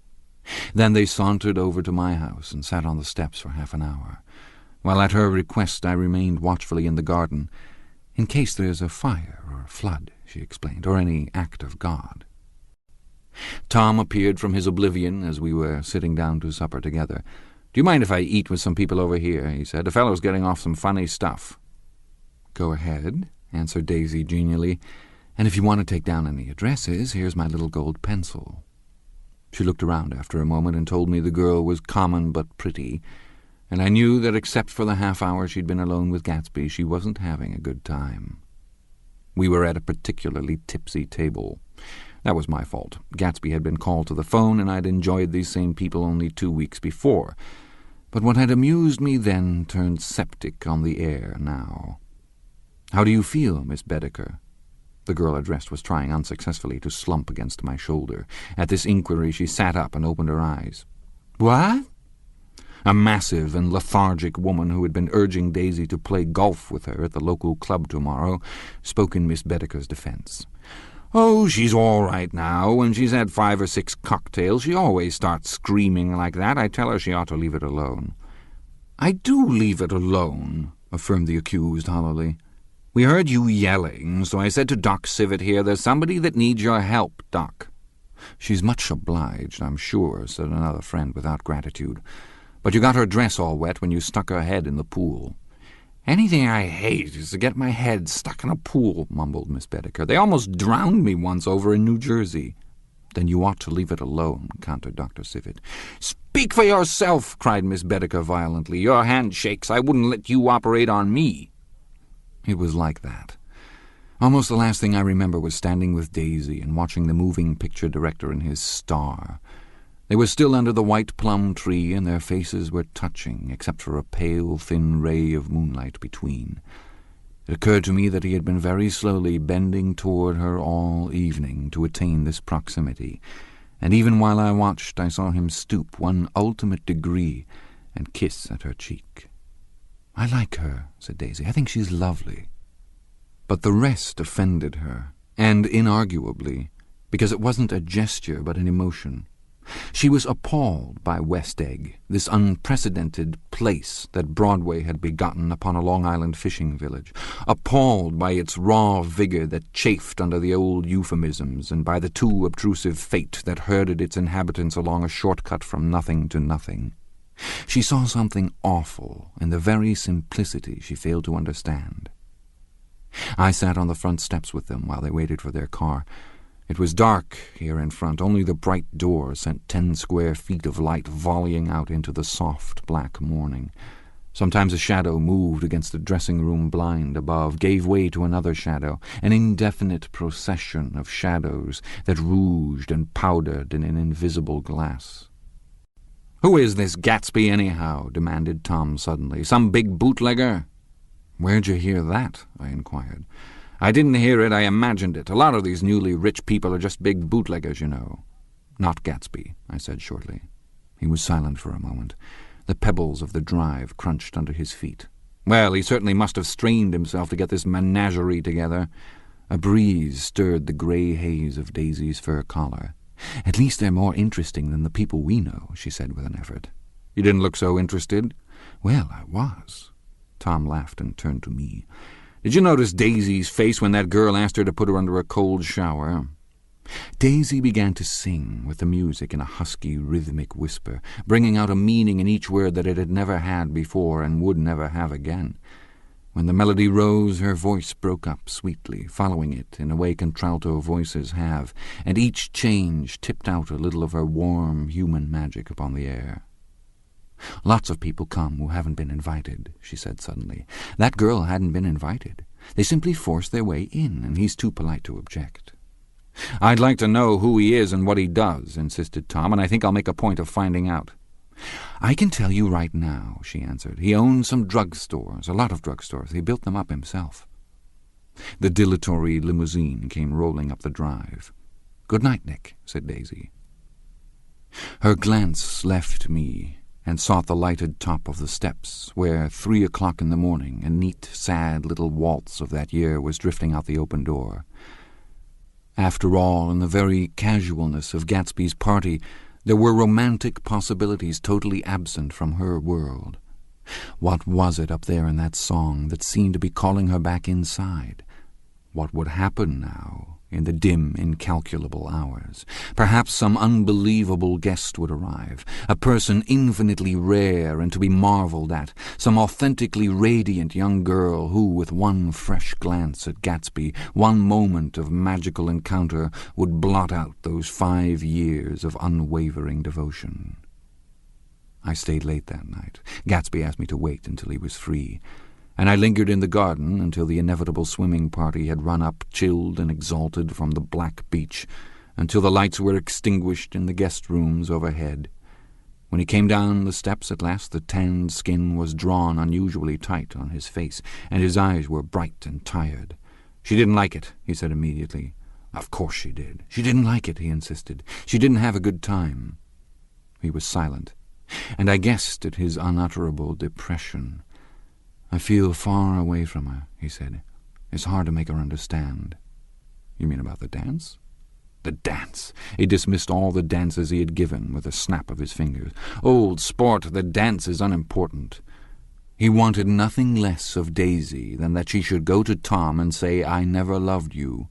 Then they sauntered over to my house and sat on the steps for half an hour, while at her request I remained watchfully in the garden, "in case there's a fire or a flood," she explained, "or any act of God." Tom appeared from his oblivion as we were sitting down to supper together. "Do you mind if I eat with some people over here?" he said. "A fellow's getting off some funny stuff." "Go ahead," answered Daisy genially. "And if you want to take down any addresses, here's my little gold pencil." She looked around after a moment and told me the girl was common but pretty, and I knew that except for the half hour she'd been alone with Gatsby, she wasn't having a good time. We were at a particularly tipsy table. That was my fault. Gatsby had been called to the phone, and I'd enjoyed these same people only 2 weeks before. But what had amused me then turned septic on the air now. "How do you feel, Miss Bedecker?" The girl addressed was trying unsuccessfully to slump against my shoulder. At this inquiry she sat up and opened her eyes. "What?" A massive and lethargic woman who had been urging Daisy to play golf with her at the local club tomorrow spoke in Miss Bedecker's defense. "Oh, she's all right now. When she's had 5 or 6 cocktails, she always starts screaming like that. I tell her she ought to leave it alone." "I do leave it alone," affirmed the accused hollowly. "We heard you yelling, so I said to Doc Civet here, 'There's somebody that needs your help, Doc.'" "She's much obliged, I'm sure," said another friend without gratitude. "But you got her dress all wet when you stuck her head in the pool." "Anything I hate is to get my head stuck in a pool," mumbled Miss Bedecker. "They almost drowned me once over in New Jersey." "Then you ought to leave it alone," countered Dr. Civet. "Speak for yourself," cried Miss Bedecker violently. "Your hand shakes. I wouldn't let you operate on me." It was like that. Almost the last thing I remember was standing with Daisy and watching the moving picture director in his star. They were still under the white plum tree, and their faces were touching, except for a pale, thin ray of moonlight between. It occurred to me that he had been very slowly bending toward her all evening to attain this proximity, and even while I watched I saw him stoop one ultimate degree and kiss at her cheek. "I like her," said Daisy. "I think she's lovely." But the rest offended her, and inarguably, because it wasn't a gesture but an emotion. She was appalled by West Egg, this unprecedented place that Broadway had begotten upon a Long Island fishing village, appalled by its raw vigor that chafed under the old euphemisms, and by the too obtrusive fate that herded its inhabitants along a shortcut from nothing to nothing. She saw something awful in the very simplicity she failed to understand. I sat on the front steps with them while they waited for their car. It was dark here in front. Only the bright door sent 10 square feet of light volleying out into the soft black morning. Sometimes a shadow moved against the dressing-room blind above, gave way to another shadow, an indefinite procession of shadows that rouged and powdered in an invisible glass. "Who is this Gatsby, anyhow?" demanded Tom suddenly. "Some big bootlegger?" "Where'd you hear that?" I inquired. "I didn't hear it, I imagined it. A lot of these newly rich people are just big bootleggers, you know." "Not Gatsby," I said shortly. He was silent for a moment. The pebbles of the drive crunched under his feet. "Well, he certainly must have strained himself to get this menagerie together." A breeze stirred the grey haze of Daisy's fur collar. "At least they're more interesting than the people we know," she said with an effort. "You didn't look so interested." "Well, I was." Tom laughed and turned to me. "Did you notice Daisy's face when that girl asked her to put her under a cold shower?" Daisy began to sing with the music in a husky, rhythmic whisper, bringing out a meaning in each word that it had never had before and would never have again. When the melody rose, her voice broke up sweetly, following it in a way contralto voices have, and each change tipped out a little of her warm, human magic upon the air. "Lots of people come who haven't been invited," she said suddenly. "That girl hadn't been invited. They simply forced their way in, and he's too polite to object." "I'd like to know who he is and what he does," insisted Tom, "and I think I'll make a point of finding out." "I can tell you right now," she answered. "He owns some drugstores, a lot of drugstores. He built them up himself." The dilatory limousine came rolling up the drive. "Good night, Nick," said Daisy. Her glance left me and sought the lighted top of the steps, where 3 o'clock in the morning, a neat, sad little waltz of that year was drifting out the open door. After all, in the very casualness of Gatsby's party, there were romantic possibilities totally absent from her world. What was it up there in that song that seemed to be calling her back inside? What would happen now, in the dim, incalculable hours? Perhaps some unbelievable guest would arrive, a person infinitely rare and to be marvelled at, some authentically radiant young girl who, with one fresh glance at Gatsby, one moment of magical encounter, would blot out those 5 years of unwavering devotion. I stayed late that night. Gatsby asked me to wait until he was free, and I lingered in the garden until the inevitable swimming party had run up, chilled and exalted, from the black beach, until the lights were extinguished in the guest rooms overhead. When he came down the steps at last, the tanned skin was drawn unusually tight on his face, and his eyes were bright and tired. "She didn't like it," he said immediately. "Of course she did. She didn't like it," he insisted. "She didn't have a good time." He was silent, and I guessed at his unutterable depression. "I feel far away from her," he said. "It's hard to make her understand." "You mean about the dance?" The dance! He dismissed all the dances he had given with a snap of his fingers. "Old sport, the dance is unimportant." He wanted nothing less of Daisy than that she should go to Tom and say, "I never loved you."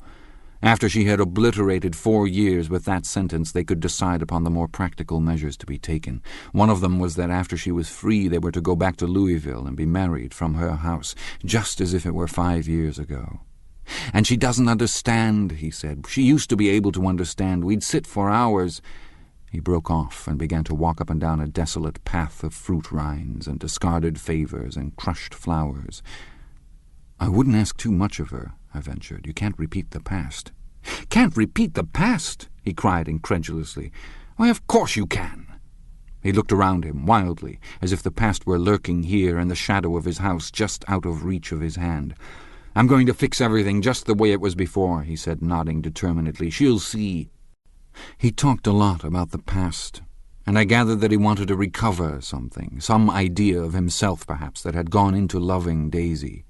After she had obliterated 4 years with that sentence, they could decide upon the more practical measures to be taken. One of them was that after she was free they were to go back to Louisville and be married from her house, just as if it were 5 years ago. "And she doesn't understand," he said. "She used to be able to understand. We'd sit for hours." He broke off and began to walk up and down a desolate path of fruit rinds and discarded favours and crushed flowers. "I wouldn't ask too much of her," I ventured. "You can't repeat the past." "Can't repeat the past?" he cried incredulously. "Why, of course you can." He looked around him wildly, as if the past were lurking here in the shadow of his house, just out of reach of his hand. "I'm going to fix everything just the way it was before," he said, nodding determinedly. "She'll see." He talked a lot about the past, and I gathered that he wanted to recover something, some idea of himself, perhaps, that had gone into loving Daisy.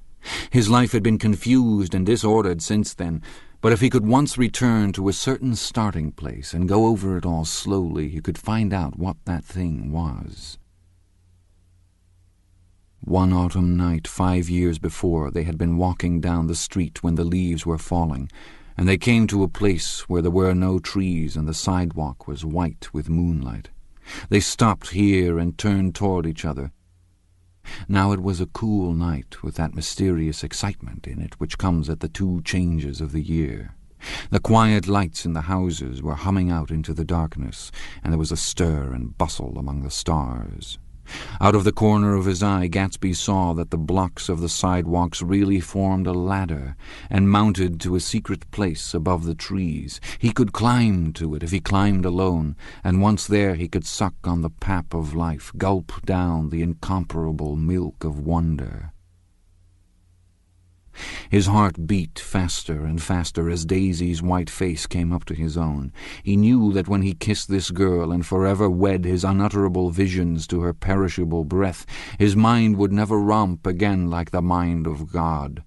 His life had been confused and disordered since then, but if he could once return to a certain starting place and go over it all slowly, he could find out what that thing was. One autumn night 5 years before, they had been walking down the street when the leaves were falling, and they came to a place where there were no trees and the sidewalk was white with moonlight. They stopped here and turned toward each other. Now it was a cool night with that mysterious excitement in it which comes at the 2 changes of the year. The quiet lights in the houses were humming out into the darkness, and there was a stir and bustle among the stars. Out of the corner of his eye, Gatsby saw that the blocks of the sidewalks really formed a ladder, and mounted to a secret place above the trees. He could climb to it if he climbed alone, and once there he could suck on the pap of life, gulp down the incomparable milk of wonder. His heart beat faster and faster as Daisy's white face came up to his own. He knew that when he kissed this girl and forever wed his unutterable visions to her perishable breath, his mind would never romp again like the mind of God.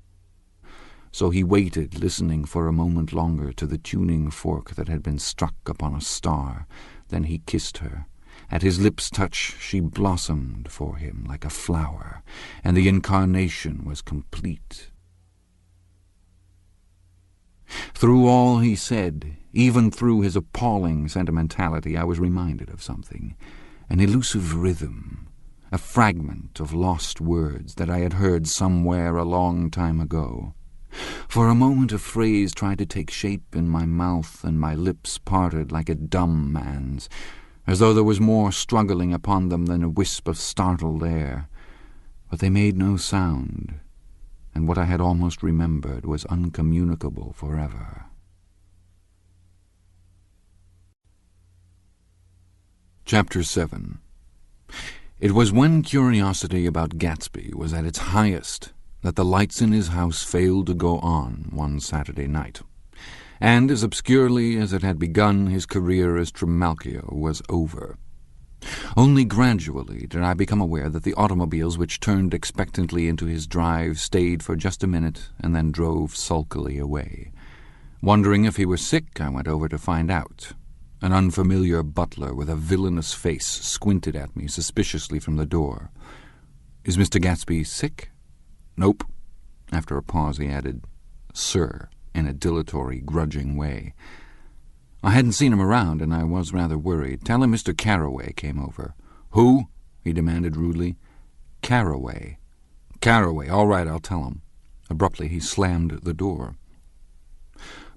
So he waited, listening for a moment longer to the tuning fork that had been struck upon a star. Then he kissed her. At his lips' touch she blossomed for him like a flower, and the incarnation was complete. Through all he said, even through his appalling sentimentality, I was reminded of something, an elusive rhythm, a fragment of lost words that I had heard somewhere a long time ago. For a moment a phrase tried to take shape in my mouth, and my lips parted like a dumb man's, as though there was more struggling upon them than a wisp of startled air. But they made no sound, and what I had almost remembered was uncommunicable forever. Chapter 7. It was when curiosity about Gatsby was at its highest that the lights in his house failed to go on one Saturday night, and as obscurely as it had begun, his career as Trimalchio was over. Only gradually did I become aware that the automobiles which turned expectantly into his drive stayed for just a minute and then drove sulkily away. Wondering if he were sick, I went over to find out. An unfamiliar butler with a villainous face squinted at me suspiciously from the door. "Is Mr. Gatsby sick?" "Nope." After a pause he added, "Sir," in a dilatory, grudging way. I hadn't seen him around, and I was rather worried. "Tell him Mr. Carroway came over." "Who?" he demanded rudely. "Carroway." "Carroway. All right, I'll tell him." Abruptly he slammed the door.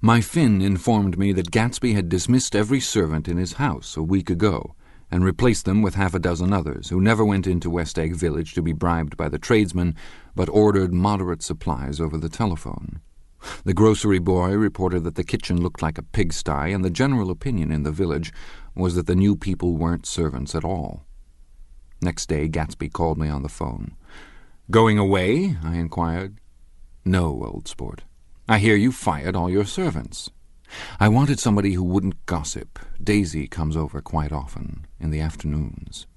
My Finn informed me that Gatsby had dismissed every servant in his house a week ago, and replaced them with half a dozen others, who never went into West Egg Village to be bribed by the tradesmen, but ordered moderate supplies over the telephone. The grocery boy reported that the kitchen looked like a pigsty, and the general opinion in the village was that the new people weren't servants at all. Next day Gatsby called me on the phone. "Going away?" I inquired. "No, old sport. I hear you fired all your servants." I wanted somebody who wouldn't gossip. Daisy comes over quite often, in the afternoons.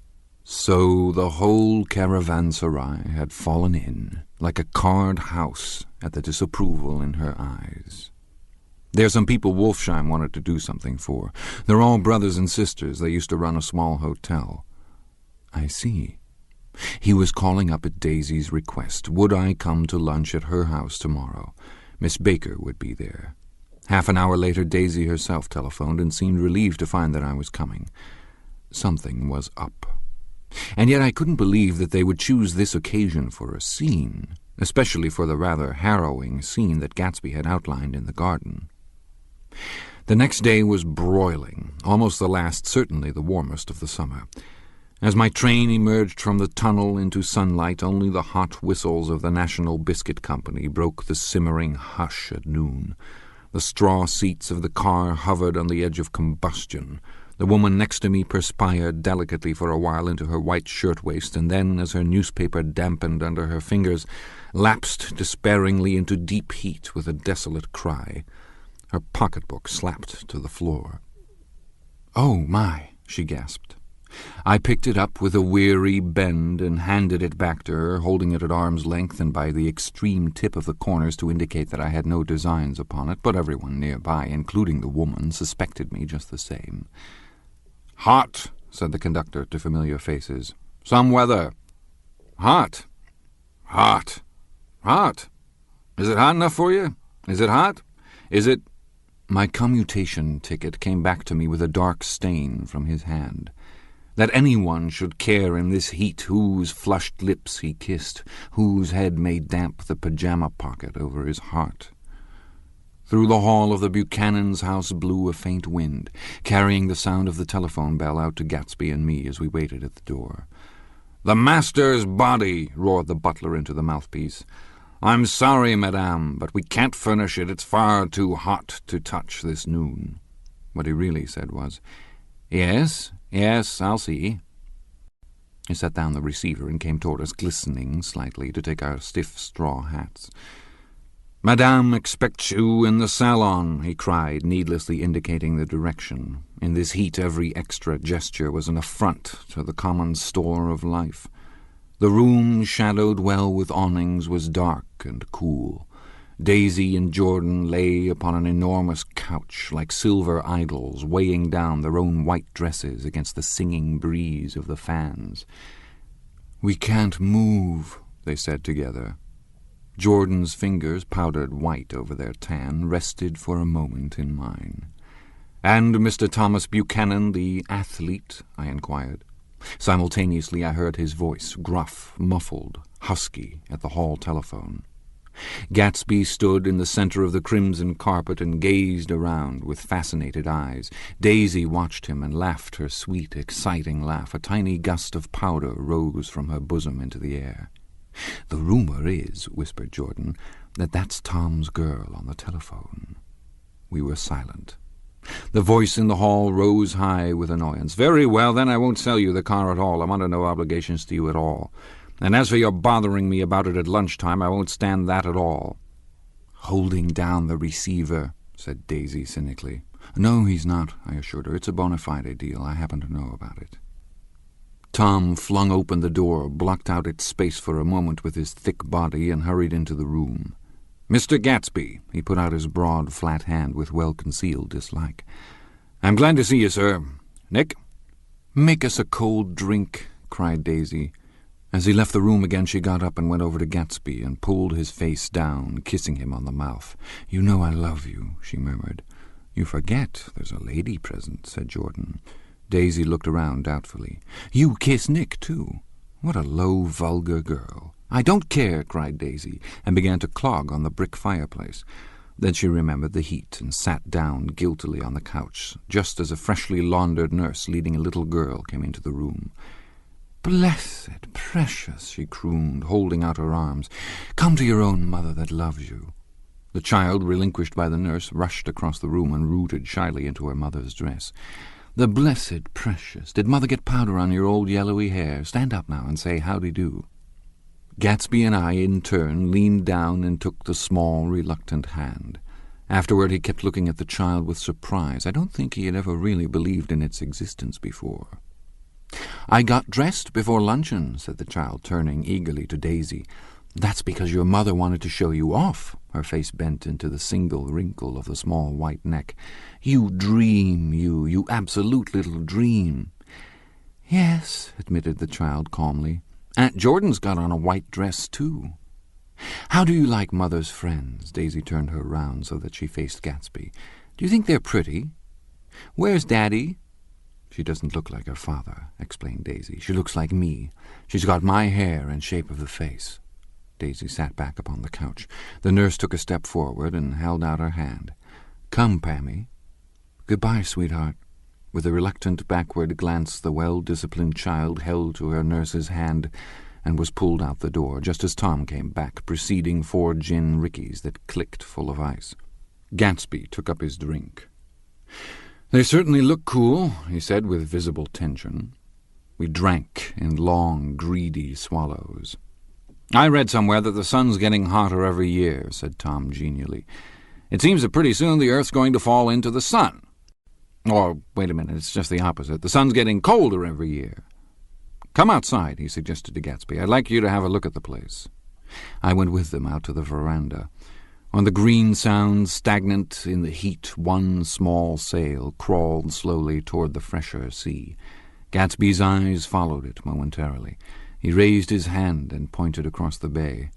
So the whole caravanserai had fallen in, like a card house, at the disapproval in her eyes. "There's some people Wolfsheim wanted to do something for. They're all brothers and sisters. They used to run a small hotel." "I see." He was calling up at Daisy's request. Would I come to lunch at her house tomorrow? Miss Baker would be there. Half an hour later Daisy herself telephoned and seemed relieved to find that I was coming. Something was up. And yet I couldn't believe that they would choose this occasion for a scene, especially for the rather harrowing scene that Gatsby had outlined in the garden. The next day was broiling, almost the last, certainly the warmest of the summer. As my train emerged from the tunnel into sunlight, only the hot whistles of the National Biscuit Company broke the simmering hush at noon. The straw seats of the car hovered on the edge of combustion. The woman next to me perspired delicately for a while into her white shirtwaist, and then, as her newspaper dampened under her fingers, lapsed despairingly into deep heat with a desolate cry. Her pocketbook slapped to the floor. "Oh, my," she gasped. I picked it up with a weary bend and handed it back to her, holding it at arm's length and by the extreme tip of the corners to indicate that I had no designs upon it, but everyone nearby, including the woman, suspected me just the same. "Hot," said the conductor to familiar faces. "Some weather." "Hot. Hot. Hot. Is it hot enough for you? Is it hot? Is it—" My commutation ticket came back to me with a dark stain from his hand. That anyone should care in this heat whose flushed lips he kissed, whose head made damp the pajama pocket over his heart. Through the hall of the Buchanan's house blew a faint wind, carrying the sound of the telephone bell out to Gatsby and me as we waited at the door. "The master's body!" roared the butler into the mouthpiece. "I'm sorry, madame, but we can't furnish it. It's far too hot to touch this noon." What he really said was, Yes, I'll see." He set down the receiver and came toward us, glistening slightly, to take our stiff straw hats. "Madame expects you in the salon," he cried, needlessly indicating the direction. In this heat every extra gesture was an affront to the common store of life. The room, shadowed well with awnings, was dark and cool. Daisy and Jordan lay upon an enormous couch like silver idols, weighing down their own white dresses against the singing breeze of the fans. "We can't move," they said together. Jordan's fingers, powdered white over their tan, rested for a moment in mine. "And Mr. Thomas Buchanan, the athlete?" I inquired. Simultaneously I heard his voice, gruff, muffled, husky, at the hall telephone. Gatsby stood in the center of the crimson carpet and gazed around with fascinated eyes. Daisy watched him and laughed her sweet, exciting laugh. A tiny gust of powder rose from her bosom into the air. "The rumor is," whispered Jordan, "that that's Tom's girl on the telephone." We were silent. The voice in the hall rose high with annoyance. "Very well, then I won't sell you the car at all. I'm under no obligations to you at all. And as for your bothering me about it at lunchtime, I won't stand that at all." "Holding down the receiver," said Daisy cynically. "No, he's not," I assured her. "It's a bona fide deal. I happen to know about it." Tom flung open the door, blocked out its space for a moment with his thick body, and hurried into the room. "Mr. Gatsby," he put out his broad, flat hand with well-concealed dislike. "I'm glad to see you, sir. Nick?" "Make us a cold drink," cried Daisy. As he left the room again, she got up and went over to Gatsby and pulled his face down, kissing him on the mouth. "You know I love you," she murmured. "You forget there's a lady present," said Jordan. Daisy looked around doubtfully. "You kiss Nick, too? What a low, vulgar girl." "I don't care," cried Daisy, and began to clog on the brick fireplace. Then she remembered the heat and sat down guiltily on the couch, just as a freshly laundered nurse leading a little girl came into the room. "Blessed, precious," she crooned, holding out her arms. "Come to your own mother that loves you." The child, relinquished by the nurse, rushed across the room and rooted shyly into her mother's dress. "The blessed precious. Did Mother get powder on your old yellowy hair? Stand up now and say howdy-do." Gatsby and I, in turn, leaned down and took the small, reluctant hand. Afterward he kept looking at the child with surprise. I don't think he had ever really believed in its existence before. "I got dressed before luncheon," said the child, turning eagerly to Daisy. "That's because your mother wanted to show you off." Her face bent into the single wrinkle of the small white neck. "You dream, you absolute little dream." "Yes," admitted the child calmly. "Aunt Jordan's got on a white dress, too." "How do you like Mother's friends?" Daisy turned her round so that she faced Gatsby. "Do you think they're pretty? Where's Daddy?" "She doesn't look like her father," explained Daisy. "She looks like me. She's got my hair and shape of the face." Daisy sat back upon the couch. The nurse took a step forward and held out her hand. "Come, Pammy." "Goodbye, sweetheart." With a reluctant backward glance, the well-disciplined child held to her nurse's hand and was pulled out the door, just as Tom came back, preceding 4 gin rickeys that clicked full of ice. Gatsby took up his drink. "They certainly look cool," he said with visible tension. We drank in long, greedy swallows. "I read somewhere that the sun's getting hotter every year," said Tom genially. "It seems that pretty soon the Earth's going to fall into the sun. Or, wait a minute, it's just the opposite. The sun's getting colder every year." "Come outside," he suggested to Gatsby. "I'd like you to have a look at the place." I went with them out to the veranda. On the green sound, stagnant in the heat, one small sail crawled slowly toward the fresher sea. Gatsby's eyes followed it momentarily. He raised his hand and pointed across the bay.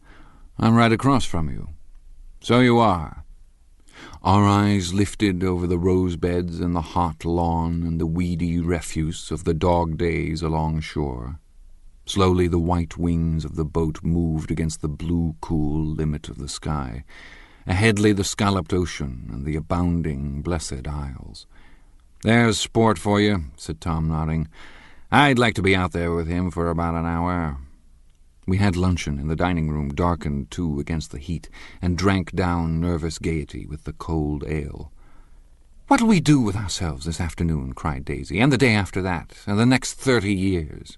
"I'm right across from you." "So you are." Our eyes lifted over the rose beds and the hot lawn and the weedy refuse of the dog days along shore. Slowly the white wings of the boat moved against the blue, cool limit of the sky. Ahead lay the scalloped ocean and the abounding blessed isles. "There's sport for you," said Tom, nodding. "I'd like to be out there with him for about an hour." We had luncheon in the dining room, darkened too against the heat, and drank down nervous gaiety with the cold ale. "What'll we do with ourselves this afternoon?" cried Daisy, "and the day after that, and the next 30 years?"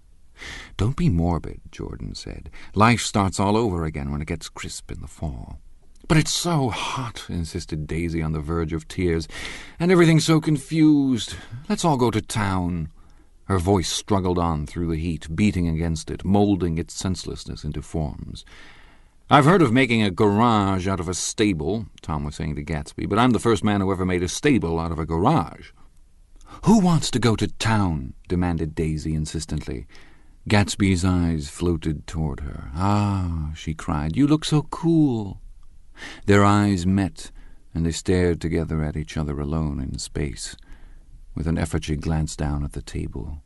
"Don't be morbid," Jordan said. "Life starts all over again when it gets crisp in the fall." "But it's so hot," insisted Daisy on the verge of tears, "and everything's so confused. Let's all go to town." Her voice struggled on through the heat, beating against it, moulding its senselessness into forms. "I've heard of making a garage out of a stable," Tom was saying to Gatsby, "but I'm the first man who ever made a stable out of a garage." "Who wants to go to town?" demanded Daisy insistently. Gatsby's eyes floated toward her. "Ah," she cried, "you look so cool." Their eyes met, and they stared together at each other alone in space. With an effort she glanced down at the table.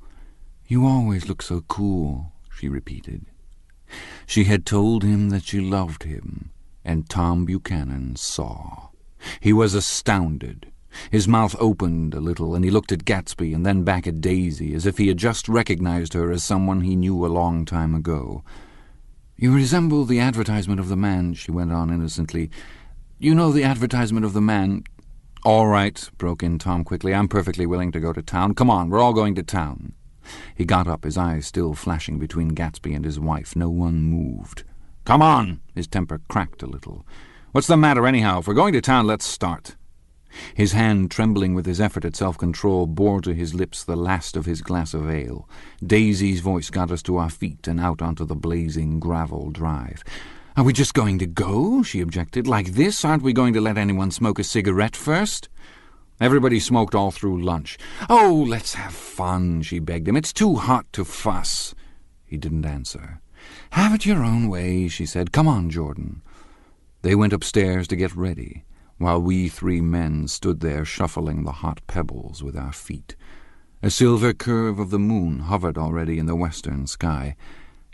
"You always look so cool," she repeated. She had told him that she loved him, and Tom Buchanan saw. He was astounded. His mouth opened a little, and he looked at Gatsby and then back at Daisy, as if he had just recognized her as someone he knew a long time ago. "You resemble the advertisement of the man," she went on innocently. "You know the advertisement of the man—" "All right," broke in Tom quickly. "I'm perfectly willing to go to town. Come on, we're all going to town." He got up, his eyes still flashing between Gatsby and his wife. No one moved. "Come on!" His temper cracked a little. "What's the matter, anyhow? If we're going to town, let's start." His hand, trembling with his effort at self-control, bore to his lips the last of his glass of ale. Daisy's voice got us to our feet and out onto the blazing gravel drive. "Are we just going to go?" she objected. "Like this? Aren't we going to let anyone smoke a cigarette first?" Everybody smoked all through lunch. "Oh, let's have fun," she begged him. "It's too hot to fuss." He didn't answer. "Have it your own way," she said. "Come on, Jordan." They went upstairs to get ready, while we 3 men stood there shuffling the hot pebbles with our feet. A silver curve of the moon hovered already in the western sky.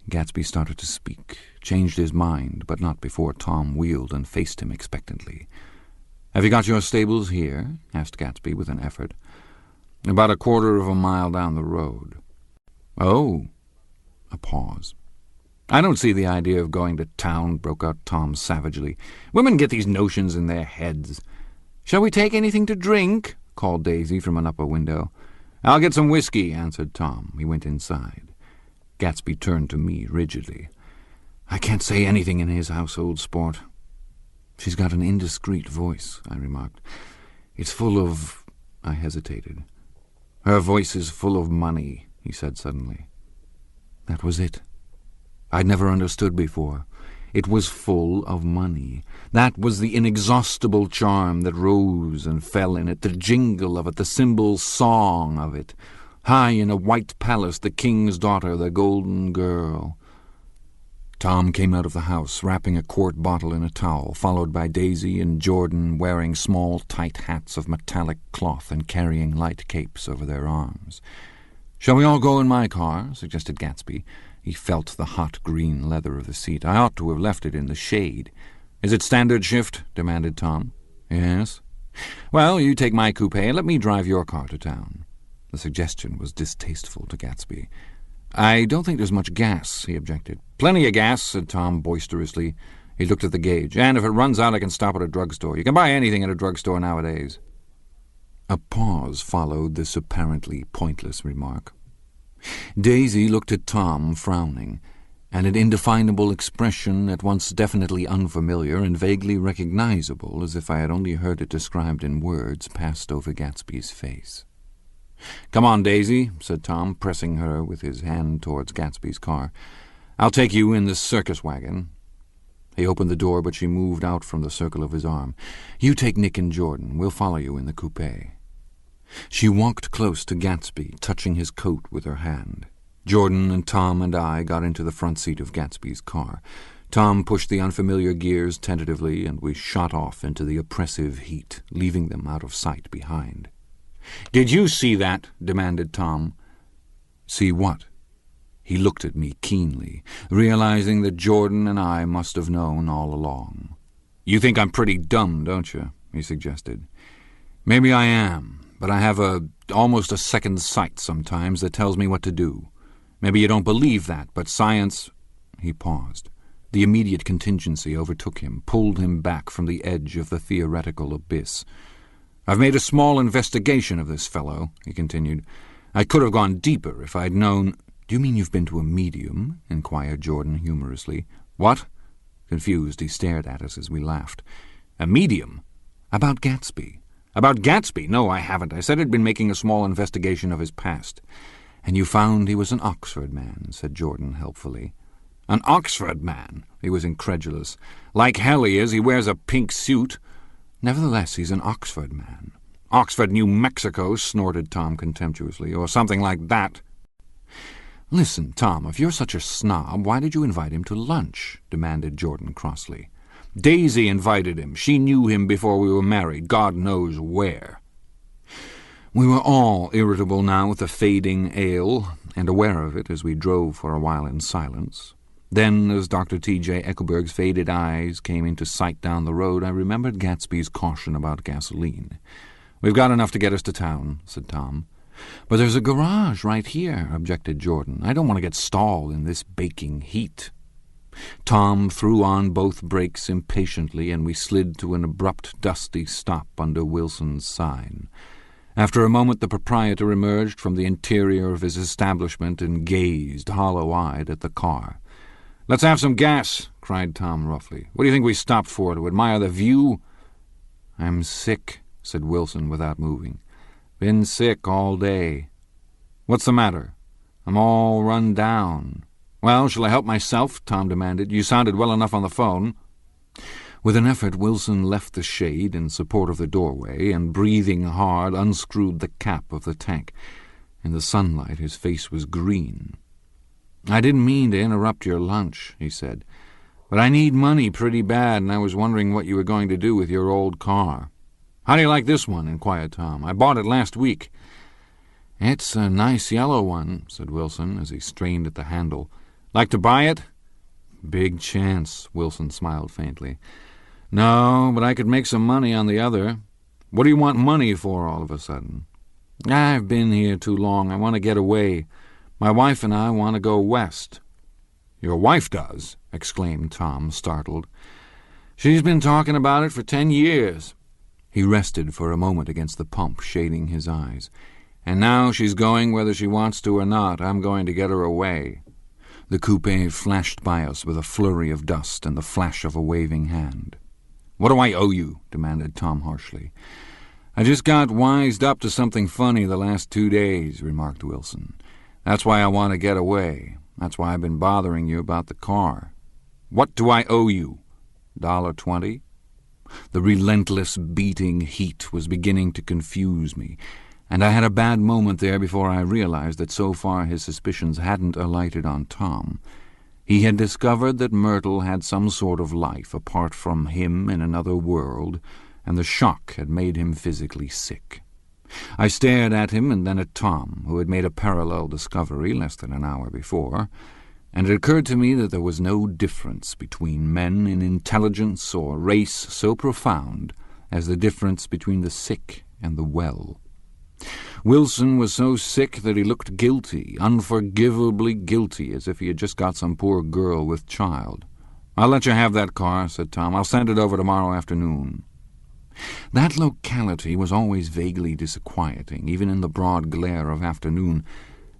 Gatsby started to speak, changed his mind, but not before Tom wheeled and faced him expectantly. "Have you got your stables here?" asked Gatsby with an effort. "About a quarter of a mile down the road." "Oh." A pause. "I don't see the idea of going to town," broke out Tom savagely. "Women get these notions in their heads." "Shall we take anything to drink?" called Daisy from an upper window. "I'll get some whiskey," answered Tom. He went inside. Gatsby turned to me rigidly. "I can't say anything in his household sport." "She's got an indiscreet voice," I remarked. "It's full of—" I hesitated. "Her voice is full of money," he said suddenly. That was it. I'd never understood before. It was full of money. That was the inexhaustible charm that rose and fell in it, the jingle of it, the cymbal song of it. High in a white palace, the king's daughter, the golden girl. Tom came out of the house, wrapping a quart bottle in a towel, followed by Daisy and Jordan, wearing small, tight hats of metallic cloth and carrying light capes over their arms. "Shall we all go in my car?" suggested Gatsby. He felt the hot green leather of the seat. "I ought to have left it in the shade." "Is it standard shift?" demanded Tom. "Yes." "Well, you take my coupe and let me drive your car to town." The suggestion was distasteful to Gatsby. "I don't think there's much gas," he objected. "Plenty of gas," said Tom boisterously. He looked at the gauge. "And if it runs out, I can stop at a drugstore. You can buy anything at a drugstore nowadays." A pause followed this apparently pointless remark. Daisy looked at Tom, frowning, and an indefinable expression at once definitely unfamiliar and vaguely recognizable, as if I had only heard it described in words, passed over Gatsby's face. "Come on, Daisy," said Tom, pressing her with his hand towards Gatsby's car. "I'll take you in this circus wagon." He opened the door, but she moved out from the circle of his arm. "You take Nick and Jordan. We'll follow you in the coupe." She walked close to Gatsby, touching his coat with her hand. Jordan and Tom and I got into the front seat of Gatsby's car. Tom pushed the unfamiliar gears tentatively, and we shot off into the oppressive heat, leaving them out of sight behind. "Did you see that?" demanded Tom. "See what?" He looked at me keenly, realizing that Jordan and I must have known all along. "You think I'm pretty dumb, don't you?" he suggested. "Maybe I am, but I have almost a second sight sometimes that tells me what to do. Maybe you don't believe that, but science—" He paused. The immediate contingency overtook him, pulled him back from the edge of the theoretical abyss. "I've made a small investigation of this fellow," he continued. "I could have gone deeper if I'd known—" "Do you mean you've been to a medium?" inquired Jordan humorously. "What?" Confused, he stared at us as we laughed. "A medium? About Gatsby." "About Gatsby? No, I haven't. I said I'd been making a small investigation of his past." "And you found he was an Oxford man," said Jordan helpfully. "An Oxford man?" He was incredulous. "Like hell he is. He wears a pink suit." "Nevertheless, he's an Oxford man." "Oxford, New Mexico," snorted Tom contemptuously, "or something like that." "Listen, Tom, if you're such a snob, why did you invite him to lunch?" demanded Jordan crossly. "Daisy invited him. She knew him before we were married, God knows where." We were all irritable now with the fading ale, and aware of it as we drove for a while in silence. Then, as Dr. T.J. Eckelberg's faded eyes came into sight down the road, I remembered Gatsby's caution about gasoline. "We've got enough to get us to town," said Tom. "But there's a garage right here," objected Jordan. "I don't want to get stalled in this baking heat." Tom threw on both brakes impatiently, and we slid to an abrupt, dusty stop under Wilson's sign. After a moment the proprietor emerged from the interior of his establishment and gazed, hollow-eyed, at the car. "Let's have some gas," cried Tom roughly. "What do you think we stopped for, to admire the view?" "I'm sick," said Wilson without moving. "Been sick all day." "What's the matter?" "I'm all run down." "Well, shall I help myself?" Tom demanded. "You sounded well enough on the phone." With an effort, Wilson left the shade in support of the doorway, and, breathing hard, unscrewed the cap of the tank. In the sunlight his face was green. "I didn't mean to interrupt your lunch," he said, "but I need money pretty bad, and I was wondering what you were going to do with your old car." "How do you like this one?" inquired Tom. "I bought it last week." "It's a nice yellow one," said Wilson, as he strained at the handle. "Like to buy it?" "Big chance," Wilson smiled faintly. "No, but I could make some money on the other." "What do you want money for all of a sudden?" "I've been here too long. I want to get away. My wife and I want to go west." "Your wife does?" exclaimed Tom, startled. "She's been talking about it for 10 years. He rested for a moment against the pump, shading his eyes. "And now she's going whether she wants to or not. I'm going to get her away." The coupe flashed by us with a flurry of dust and the flash of a waving hand. "What do I owe you?" demanded Tom harshly. "I just got wised up to something funny the last 2 days," remarked Wilson. "That's why I want to get away. That's why I've been bothering you about the car." "What do I owe you?" $1.20. The relentless beating heat was beginning to confuse me, and I had a bad moment there before I realized that so far his suspicions hadn't alighted on Tom. He had discovered that Myrtle had some sort of life apart from him in another world, and the shock had made him physically sick. I stared at him and then at Tom, who had made a parallel discovery less than an hour before, and it occurred to me that there was no difference between men in intelligence or race so profound as the difference between the sick and the well. Wilson was so sick that he looked guilty, unforgivably guilty, as if he had just got some poor girl with child. "I'll let you have that car," said Tom. "I'll send it over tomorrow afternoon." That locality was always vaguely disquieting, even in the broad glare of afternoon,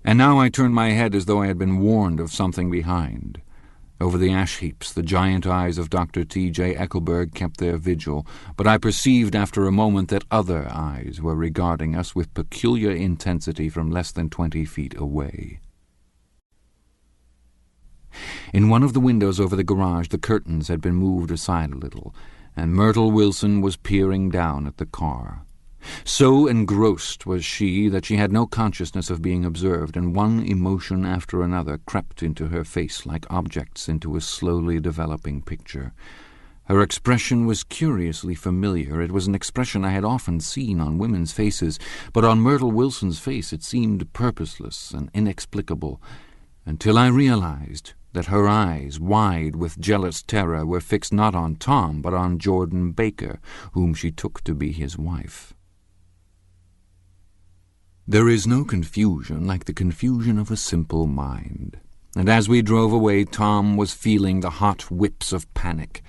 and now I turned my head as though I had been warned of something behind. Over the ash-heaps the giant eyes of Dr. T.J. Eckelberg kept their vigil, but I perceived after a moment that other eyes were regarding us with peculiar intensity from less than 20 feet away. In one of the windows over the garage the curtains had been moved aside a little, and Myrtle Wilson was peering down at the car. So engrossed was she that she had no consciousness of being observed, and one emotion after another crept into her face like objects into a slowly developing picture. Her expression was curiously familiar. It was an expression I had often seen on women's faces, but on Myrtle Wilson's face it seemed purposeless and inexplicable, until I realized that her eyes, wide with jealous terror, were fixed not on Tom, but on Jordan Baker, whom she took to be his wife. There is no confusion like the confusion of a simple mind, and as we drove away Tom was feeling the hot whips of panic.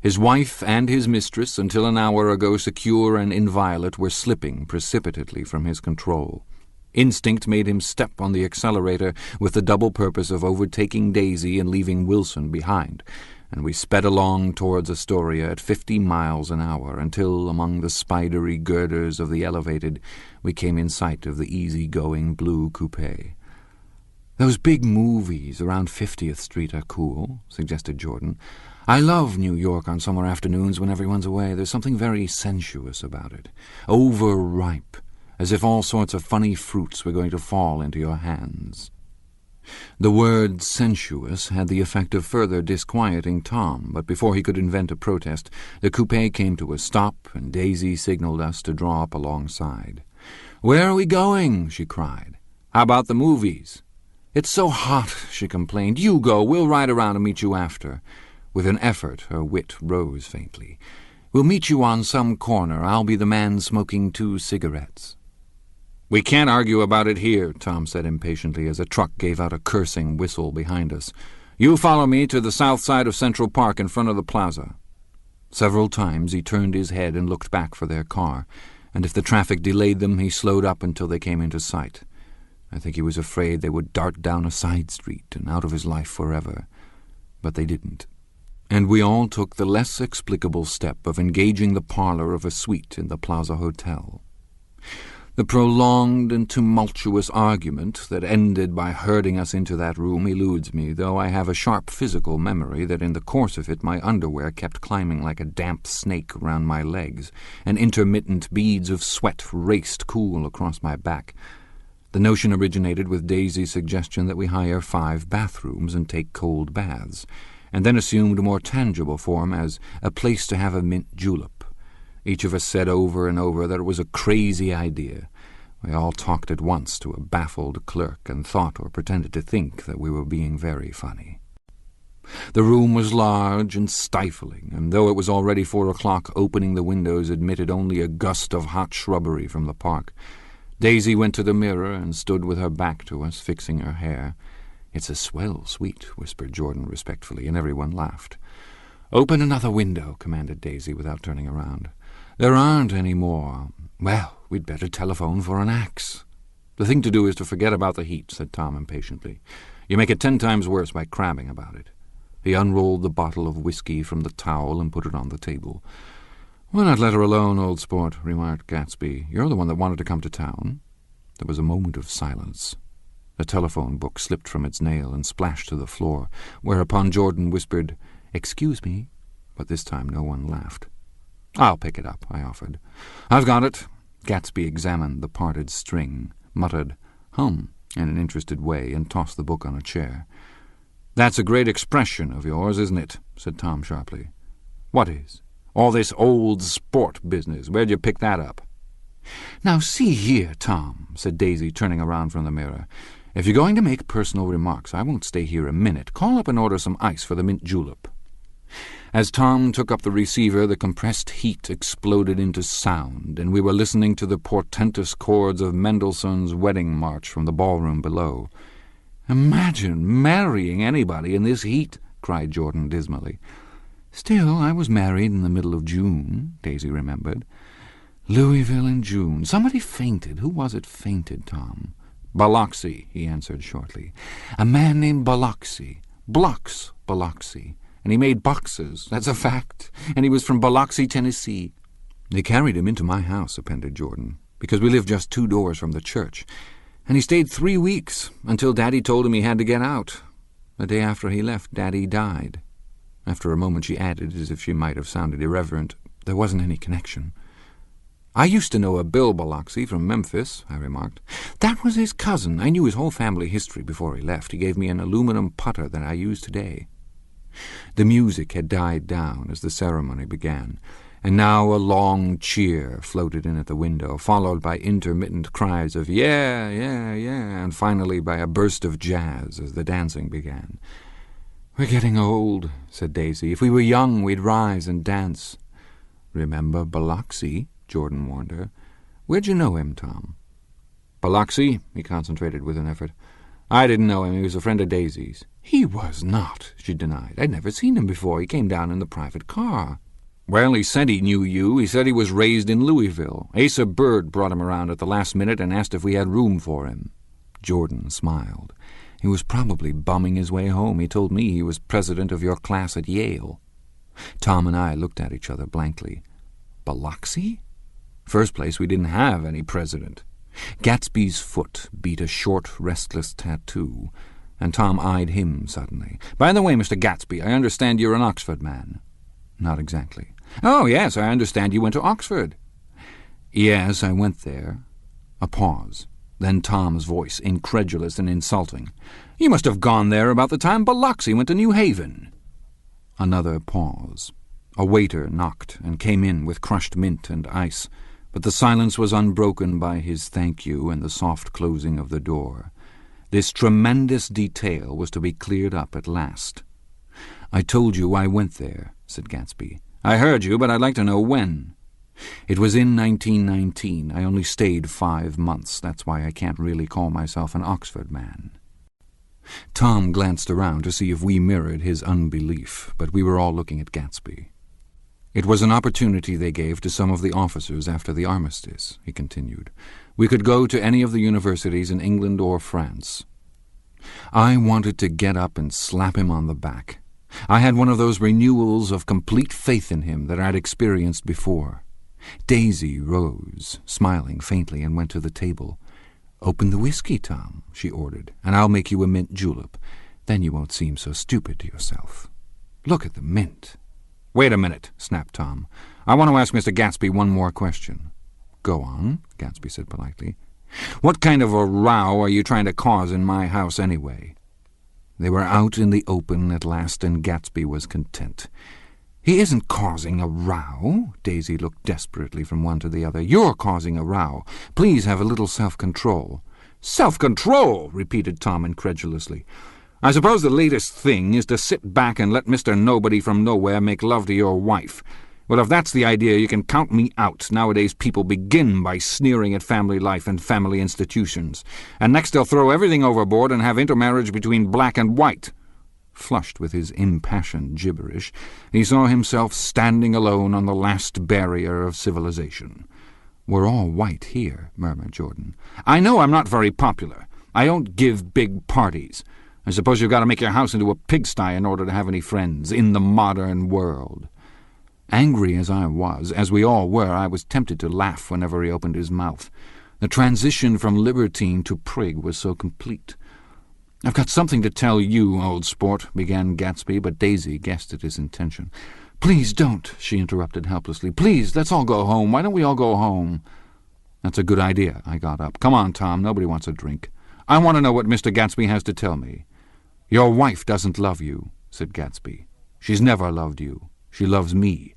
His wife and his mistress, until an hour ago secure and inviolate, were slipping precipitately from his control. Instinct made him step on the accelerator with the double purpose of overtaking Daisy and leaving Wilson behind, and we sped along towards Astoria at 50 miles an hour until, among the spidery girders of the elevated, we came in sight of the easy-going blue coupe. "Those big movies around 50th Street are cool," suggested Jordan. "I love New York on summer afternoons when everyone's away. There's something very sensuous about it. Overripe, as if all sorts of funny fruits were going to fall into your hands." The word sensuous had the effect of further disquieting Tom, but before he could invent a protest, the coupe came to a stop, and Daisy signaled us to draw up alongside. "Where are we going?" she cried. "How about the movies?" "It's so hot," she complained. "You go. We'll ride around and meet you after." With an effort, her wit rose faintly. "We'll meet you on some corner. I'll be the man smoking 2 cigarettes. "We can't argue about it here," Tom said impatiently as a truck gave out a cursing whistle behind us. "You follow me to the south side of Central Park in front of the plaza." Several times he turned his head and looked back for their car, and if the traffic delayed them, he slowed up until they came into sight. I think he was afraid they would dart down a side street and out of his life forever. But they didn't. And we all took the less explicable step of engaging the parlor of a suite in the Plaza Hotel. The prolonged and tumultuous argument that ended by herding us into that room eludes me, though I have a sharp physical memory that in the course of it my underwear kept climbing like a damp snake round my legs, and intermittent beads of sweat raced cool across my back. The notion originated with Daisy's suggestion that we hire 5 bathrooms and take cold baths, and then assumed a more tangible form as a place to have a mint julep. Each of us said over and over that it was a crazy idea. We all talked at once to a baffled clerk and thought or pretended to think that we were being very funny. The room was large and stifling, and though it was already 4 o'clock, opening the windows admitted only a gust of hot shrubbery from the park. Daisy went to the mirror and stood with her back to us, fixing her hair. "It's a swell suite," whispered Jordan respectfully, and everyone laughed. "Open another window," commanded Daisy without turning around. "There aren't any more." "Well, we'd better telephone for an axe." "The thing to do is to forget about the heat," said Tom impatiently. "You make it 10 times worse by crabbing about it." He unrolled the bottle of whiskey from the towel and put it on the table. "Why not let her alone, old sport?" remarked Gatsby. "You're the one that wanted to come to town." There was a moment of silence. The telephone book slipped from its nail and splashed to the floor, whereupon Jordan whispered, "Excuse me," but this time no one laughed. "I'll pick it up," I offered. "I've got it." Gatsby examined the parted string, muttered, "Hum," in an interested way, and tossed the book on a chair. "That's a great expression of yours, isn't it?" said Tom sharply. "What is?" "All this old sport business. Where'd you pick that up?" "Now see here, Tom," said Daisy, turning around from the mirror. "If you're going to make personal remarks, I won't stay here a minute. Call up and order some ice for the mint julep." As Tom took up the receiver, the compressed heat exploded into sound, and we were listening to the portentous chords of Mendelssohn's Wedding March from the ballroom below. "Imagine marrying anybody in this heat," cried Jordan dismally. "Still, I was married in the middle of June," Daisy remembered. "Louisville in June. Somebody fainted. Who was it fainted, Tom?" "Biloxi," he answered shortly. "A man named Biloxi. Blocks Biloxi. And he made boxes. That's a fact. And he was from Biloxi, Tennessee." "They carried him into my house," appended Jordan, "because we lived just 2 doors from the church. And he stayed 3 weeks, until Daddy told him he had to get out. The day after he left, Daddy died." After a moment she added, as if she might have sounded irreverent, "There wasn't any connection." "I used to know a Bill Biloxi from Memphis," I remarked. "That was his cousin. I knew his whole family history before he left. He gave me an aluminum putter that I use today." The music had died down as the ceremony began, and now a long cheer floated in at the window, followed by intermittent cries of "Yeah, yeah, yeah," and finally by a burst of jazz as the dancing began. "We're getting old," said Daisy. "If we were young, we'd rise and dance." "Remember Biloxi?" Jordan warned her. "Where'd you know him, Tom?" "Biloxi?" He concentrated with an effort. "I didn't know him. He was a friend of Daisy's." "He was not," she denied. "I'd never seen him before. He came down in the private car." "Well, he said he knew you. He said he was raised in Louisville. Asa Bird brought him around at the last minute and asked if we had room for him." Jordan smiled. "He was probably bumming his way home. He told me he was president of your class at Yale." Tom and I looked at each other blankly. Biloxi? First place, we didn't have any president. Gatsby's foot beat a short, restless tattoo, and Tom eyed him suddenly. "By the way, Mr. Gatsby, I understand you're an Oxford man." "Not exactly." "Oh, yes, I understand you went to Oxford." "Yes, I went there." A pause. Then Tom's voice, incredulous and insulting. "You must have gone there about the time Biloxi went to New Haven." Another pause. A waiter knocked and came in with crushed mint and ice, but the silence was unbroken by his thank you and the soft closing of the door. This tremendous detail was to be cleared up at last. "I told you I went there," said Gatsby. "I heard you, but I'd like to know when." "It was in 1919. I only stayed 5 months. That's why I can't really call myself an Oxford man." Tom glanced around to see if we mirrored his unbelief, but we were all looking at Gatsby. "It was an opportunity they gave to some of the officers after the armistice," he continued. "We could go to any of the universities in England or France. I wanted to get up and slap him on the back. I had one of those renewals of complete faith in him that I'd experienced before." Daisy rose, smiling faintly, and went to the table. "Open the whiskey, Tom," she ordered, "and I'll make you a mint julep. Then you won't seem so stupid to yourself. Look at the mint." "Wait a minute," snapped Tom. "I want to ask Mr. Gatsby one more question." "Go on," Gatsby said politely. "What kind of a row are you trying to cause in my house anyway?" They were out in the open at last, and Gatsby was content. "He isn't causing a row." Daisy looked desperately from one to the other. "You're causing a row. Please have a little self-control." "Self-control?" repeated Tom incredulously. "I suppose the latest thing is to sit back and let Mr. Nobody from Nowhere make love to your wife. Well, if that's the idea, you can count me out. Nowadays people begin by sneering at family life and family institutions, and next they'll throw everything overboard and have intermarriage between black and white." Flushed with his impassioned gibberish, he saw himself standing alone on the last barrier of civilization. "We're all white here," murmured Jordan. "I know I'm not very popular. I don't give big parties. I suppose you've got to make your house into a pigsty in order to have any friends in the modern world." Angry as I was, as we all were, I was tempted to laugh whenever he opened his mouth. The transition from libertine to prig was so complete. "I've got something to tell you, old sport," began Gatsby, but Daisy guessed at his intention. "Please don't," she interrupted helplessly. "Please, let's all go home. Why don't we all go home?" "That's a good idea." I got up. "Come on, Tom. Nobody wants a drink. I want to know what Mr. Gatsby has to tell me." "Your wife doesn't love you," said Gatsby. "She's never loved you. She loves me."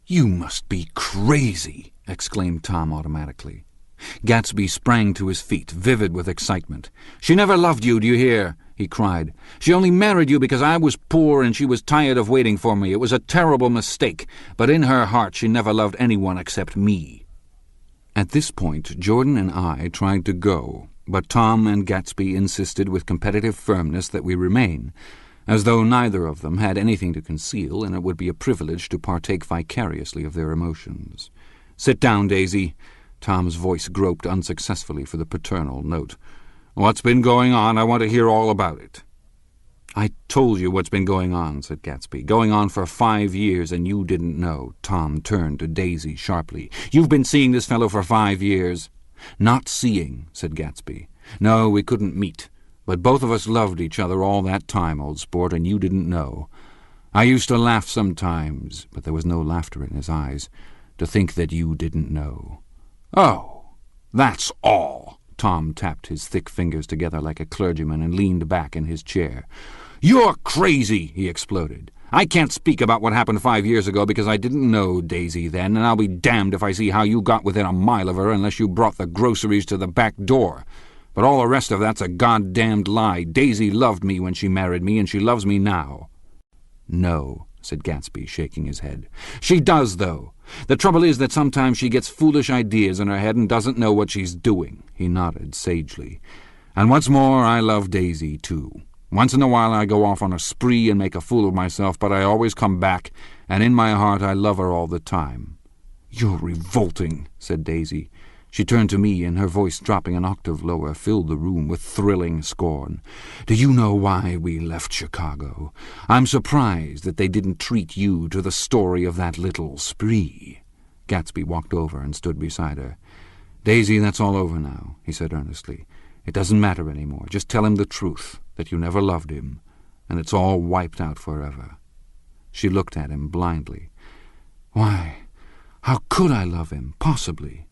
"You must be crazy," exclaimed Tom automatically. Gatsby sprang to his feet, vivid with excitement. "She never loved you, do you hear?" he cried. "She only married you because I was poor and she was tired of waiting for me. It was a terrible mistake, but in her heart she never loved anyone except me." At this point, Jordan and I tried to go, but Tom and Gatsby insisted with competitive firmness that we remain, as though neither of them had anything to conceal, and it would be a privilege to partake vicariously of their emotions. "Sit down, Daisy." Tom's voice groped unsuccessfully for the paternal note. "What's been going on? I want to hear all about it." "I told you what's been going on," said Gatsby. "Going on for 5 years, and you didn't know." Tom turned to Daisy sharply. "You've been seeing this fellow for 5 years?" "Not seeing," said Gatsby. "No, we couldn't meet. But both of us loved each other all that time, old sport, and you didn't know. I used to laugh sometimes," but there was no laughter in his eyes, "to think that you didn't know." "Oh, that's all." Tom tapped his thick fingers together like a clergyman and leaned back in his chair. "You're crazy," he exploded. "I can't speak about what happened 5 years ago because I didn't know Daisy then, and I'll be damned if I see how you got within a mile of her unless you brought the groceries to the back door. But all the rest of that's a goddamned lie. Daisy loved me when she married me, and she loves me now." "No," said Gatsby, shaking his head. "She does, though. The trouble is that sometimes she gets foolish ideas in her head and doesn't know what she's doing." He nodded sagely. "And what's more, I love Daisy, too. Once in a while I go off on a spree and make a fool of myself, but I always come back, and in my heart I love her all the time." "You're revolting," said Daisy. She turned to me, and her voice, dropping an octave lower, filled the room with thrilling scorn. "Do you know why we left Chicago? I'm surprised that they didn't treat you to the story of that little spree." Gatsby walked over and stood beside her. "Daisy, that's all over now," he said earnestly. "It doesn't matter any more. Just tell him the truth, that you never loved him, and it's all wiped out forever." She looked at him blindly. "Why, how could I love him, possibly?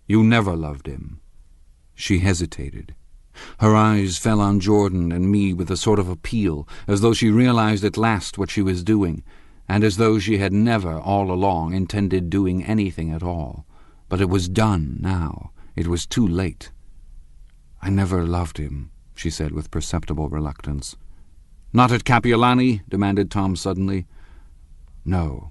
You never loved him." She hesitated. Her eyes fell on Jordan and me with a sort of appeal, as though she realized at last what she was doing, and as though she had never, all along, intended doing anything at all. But it was done now. It was too late. "I never loved him," she said with perceptible reluctance. "Not at Capiolani?" demanded Tom suddenly. "No."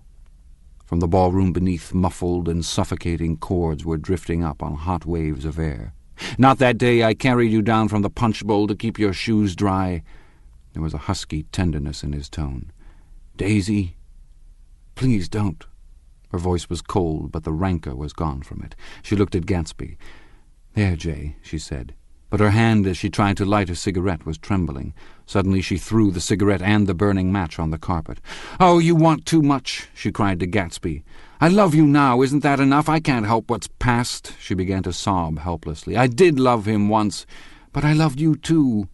From the ballroom beneath, muffled and suffocating chords were drifting up on hot waves of air. "Not that day I carried you down from the punch bowl to keep your shoes dry?" There was a husky tenderness in his tone. "Daisy, please don't." Her voice was cold, but the rancor was gone from it. She looked at Gatsby. "There, Jay," she said. But her hand, as she tried to light a cigarette, was trembling. Suddenly she threw the cigarette and the burning match on the carpet. "Oh, you want too much," she cried to Gatsby. "I love you now. Isn't that enough? I can't help what's past." She began to sob helplessly. "I did love him once, but I loved you too."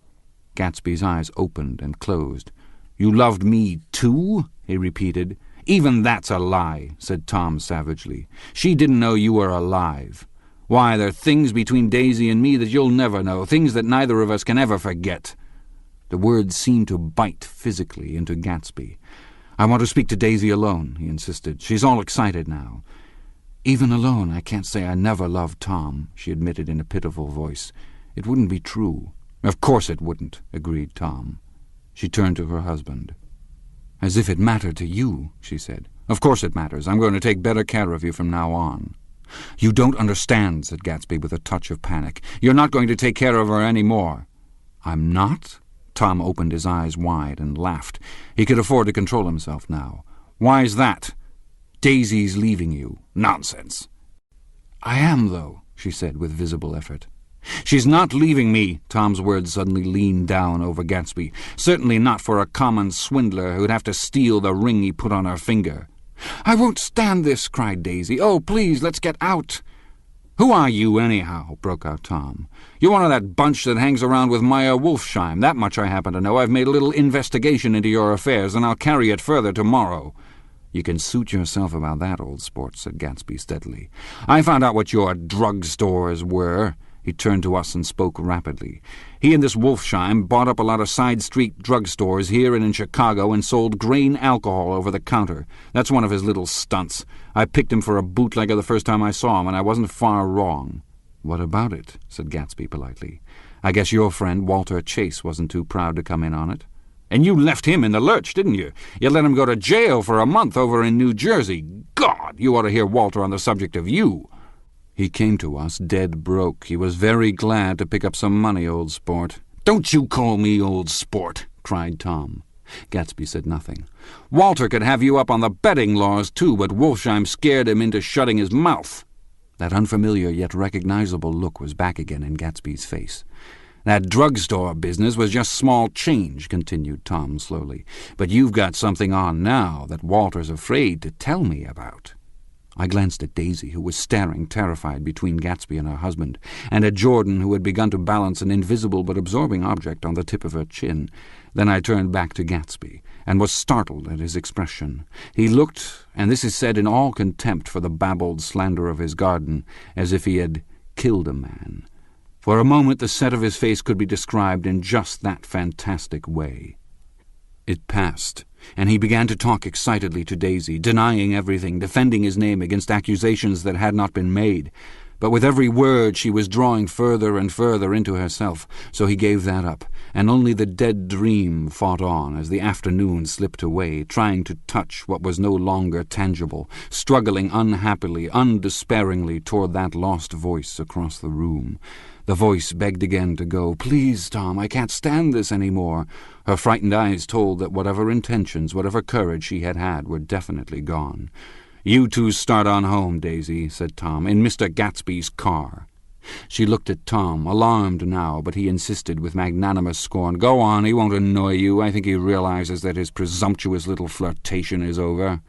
Gatsby's eyes opened and closed. "You loved me too?" he repeated. "Even that's a lie," said Tom savagely. "She didn't know you were alive. Why, there are things between Daisy and me that you'll never know, things that neither of us can ever forget." The words seemed to bite physically into Gatsby. "I want to speak to Daisy alone," he insisted. "She's all excited now." "Even alone, I can't say I never loved Tom," she admitted in a pitiful voice. "It wouldn't be true." "Of course it wouldn't," agreed Tom. She turned to her husband. "As if it mattered to you," she said. "Of course it matters. I'm going to take better care of you from now on." "You don't understand," said Gatsby with a touch of panic. "You're not going to take care of her any more." "I'm not?" Tom opened his eyes wide and laughed. He could afford to control himself now. "Why's that?" "Daisy's leaving you." "Nonsense." "I am, though," she said with visible effort. "She's not leaving me." Tom's words suddenly leaned down over Gatsby. "Certainly not for a common swindler who'd have to steal the ring he put on her finger." "I won't stand this," cried Daisy. "Oh, please, let's get out." "Who are you, anyhow?" broke out Tom. "You're one of that bunch that hangs around with Meyer Wolfsheim. That much I happen to know. I've made a little investigation into your affairs, and I'll carry it further tomorrow." "You can suit yourself about that, old sport," said Gatsby steadily. "I found out what your drugstores were." He turned to us and spoke rapidly. "He and this Wolfsheim bought up a lot of side-street drugstores here and in Chicago and sold grain alcohol over the counter. That's one of his little stunts. I picked him for a bootlegger the first time I saw him, and I wasn't far wrong." "What about it?" said Gatsby politely. "I guess your friend Walter Chase wasn't too proud to come in on it." "And you left him in the lurch, didn't you? You let him go to jail for a month over in New Jersey. God, you ought to hear Walter on the subject of you." "He came to us dead broke. He was very glad to pick up some money, old sport." "Don't you call me old sport," cried Tom. Gatsby said nothing. "Walter could have you up on the betting laws, too, but Wolfsheim scared him into shutting his mouth." That unfamiliar yet recognizable look was back again in Gatsby's face. "That drugstore business was just small change," continued Tom slowly. "But you've got something on now that Walter's afraid to tell me about." I glanced at Daisy, who was staring terrified between Gatsby and her husband, and at Jordan, who had begun to balance an invisible but absorbing object on the tip of her chin. Then I turned back to Gatsby, and was startled at his expression. He looked, and this is said in all contempt for the babbled slander of his garden, as if he had killed a man. For a moment the set of his face could be described in just that fantastic way. It passed, and he began to talk excitedly to Daisy, denying everything, defending his name against accusations that had not been made. But with every word she was drawing further and further into herself, so he gave that up, and only the dead dream fought on as the afternoon slipped away, trying to touch what was no longer tangible, struggling unhappily, undespairingly toward that lost voice across the room. The voice begged again to go. "Please, Tom, I can't stand this any more." Her frightened eyes told that whatever intentions, whatever courage she had had, were definitely gone. "You two start on home, Daisy," said Tom, "in Mr. Gatsby's car." She looked at Tom, alarmed now, but he insisted with magnanimous scorn. "Go on, he won't annoy you. I think he realizes that his presumptuous little flirtation is over."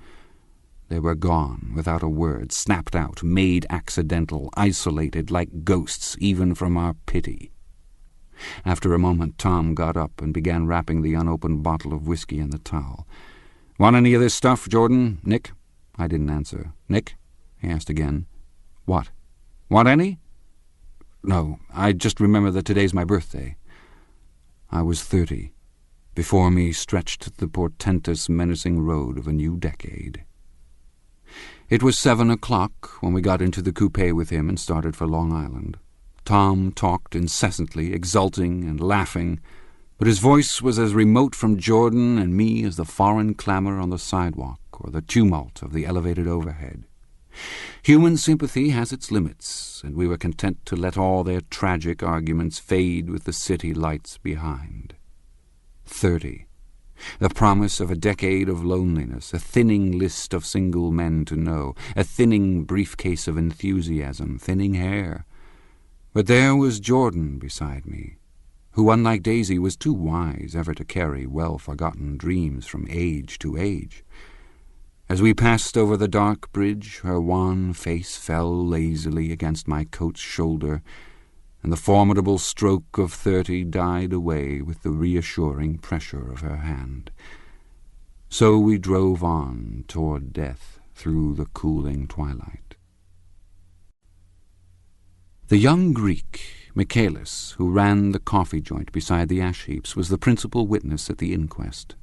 They were gone, without a word, snapped out, made accidental, isolated, like ghosts, even from our pity. After a moment, Tom got up and began wrapping the unopened bottle of whiskey in the towel. "Want any of this stuff, Jordan? Nick?" I didn't answer. "Nick?" he asked again. "What? Want any?" "No, I just remember that today's my birthday." I was 30. Before me stretched the portentous, menacing road of a new decade. It was 7 o'clock when we got into the coupe with him and started for Long Island. Tom talked incessantly, exulting and laughing, but his voice was as remote from Jordan and me as the foreign clamor on the sidewalk or the tumult of the elevated overhead. Human sympathy has its limits, and we were content to let all their tragic arguments fade with the city lights behind. 30. The promise of a decade of loneliness, a thinning list of single men to know, a thinning briefcase of enthusiasm, thinning hair. But there was Jordan beside me, who, unlike Daisy, was too wise ever to carry well-forgotten dreams from age to age. As we passed over the dark bridge, her wan face fell lazily against my coat's shoulder, and the formidable stroke of 30 died away with the reassuring pressure of her hand. So we drove on toward death through the cooling twilight. The young Greek, Michaelis, who ran the coffee joint beside the ash heaps, was the principal witness at the inquest.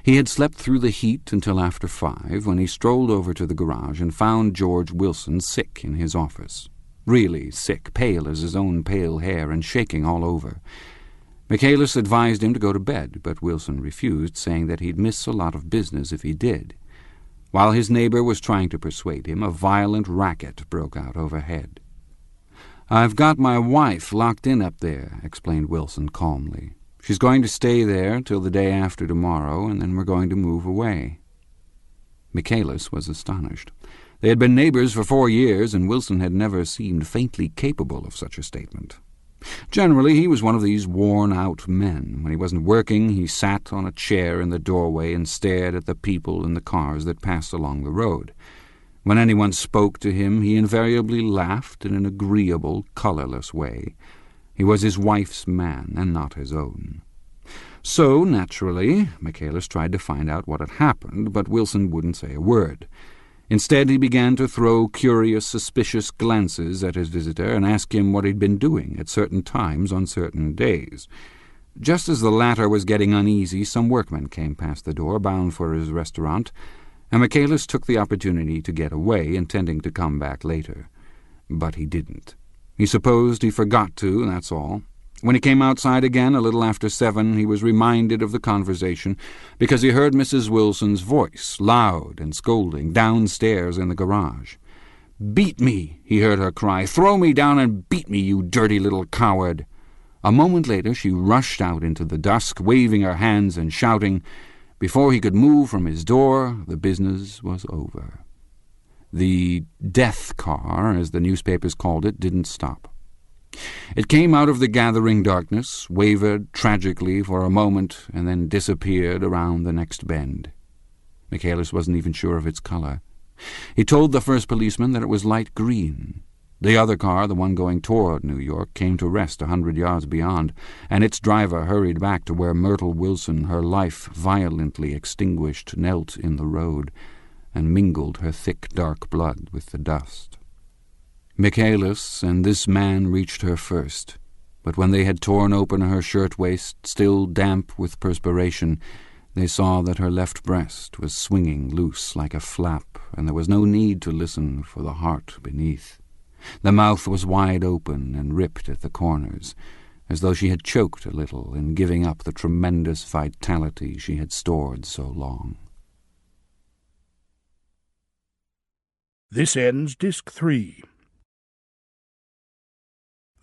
He had slept through the heat until after 5, when he strolled over to the garage and found George Wilson sick in his office. Really sick, pale as his own pale hair and shaking all over. Michaelis advised him to go to bed, but Wilson refused, saying that he'd miss a lot of business if he did. While his neighbor was trying to persuade him, a violent racket broke out overhead. "I've got my wife locked in up there," explained Wilson calmly. "She's going to stay there till the day after tomorrow, and then we're going to move away." Michaelis was astonished. They had been neighbors for 4 years, and Wilson had never seemed faintly capable of such a statement. Generally, he was one of these worn-out men. When he wasn't working, he sat on a chair in the doorway and stared at the people in the cars that passed along the road. When anyone spoke to him, he invariably laughed in an agreeable, colorless way. He was his wife's man, and not his own. So, naturally, Michaelis tried to find out what had happened, but Wilson wouldn't say a word. Instead, he began to throw curious, suspicious glances at his visitor and ask him what he'd been doing at certain times on certain days. Just as the latter was getting uneasy, some workmen came past the door, bound for his restaurant, and Michaelis took the opportunity to get away, intending to come back later. But he didn't. He supposed he forgot to, that's all. When he came outside again, a little after 7, he was reminded of the conversation because he heard Mrs. Wilson's voice, loud and scolding, downstairs in the garage. "Beat me," he heard her cry. "Throw me down and beat me, you dirty little coward." A moment later she rushed out into the dusk, waving her hands and shouting. Before he could move from his door, the business was over. The death car, as the newspapers called it, didn't stop. It came out of the gathering darkness, wavered tragically for a moment, and then disappeared around the next bend. Michaelis wasn't even sure of its color. He told the first policeman that it was light green. The other car, the one going toward New York, came to rest 100 yards beyond, and its driver hurried back to where Myrtle Wilson, her life violently extinguished, knelt in the road and mingled her thick dark blood with the dust. Michaelis and this man reached her first, but when they had torn open her shirt-waist, still damp with perspiration, they saw that her left breast was swinging loose like a flap, and there was no need to listen for the heart beneath. The mouth was wide open and ripped at the corners, as though she had choked a little in giving up the tremendous vitality she had stored so long. This ends Disc 3.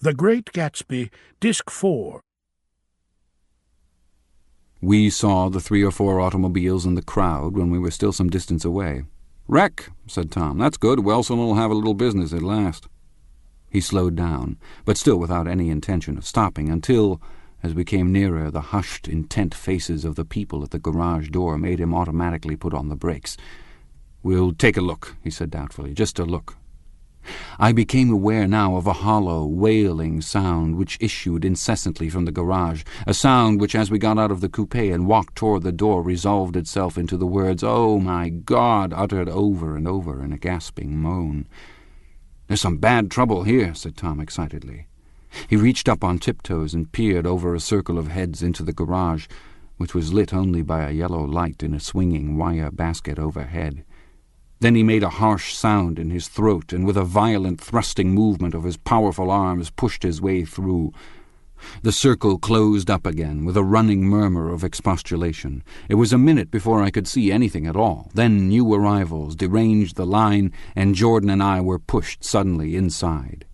The Great Gatsby, Disc 4. We saw the 3 or 4 automobiles in the crowd when we were still some distance away. "Wreck," said Tom. "That's good. Wilson will have a little business at last." He slowed down, but still without any intention of stopping, until, as we came nearer, the hushed, intent faces of the people at the garage door made him automatically put on the brakes. "We'll take a look," he said doubtfully. "Just a look." I became aware now of a hollow, wailing sound which issued incessantly from the garage, a sound which, as we got out of the coupe and walked toward the door, resolved itself into the words, "Oh, my God," uttered over and over in a gasping moan. "There's some bad trouble here," said Tom excitedly. He reached up on tiptoes and peered over a circle of heads into the garage, which was lit only by a yellow light in a swinging wire basket overhead. Then he made a harsh sound in his throat, and with a violent thrusting movement of his powerful arms pushed his way through. The circle closed up again with a running murmur of expostulation. It was a minute before I could see anything at all. Then new arrivals deranged the line, and Jordan and I were pushed suddenly inside.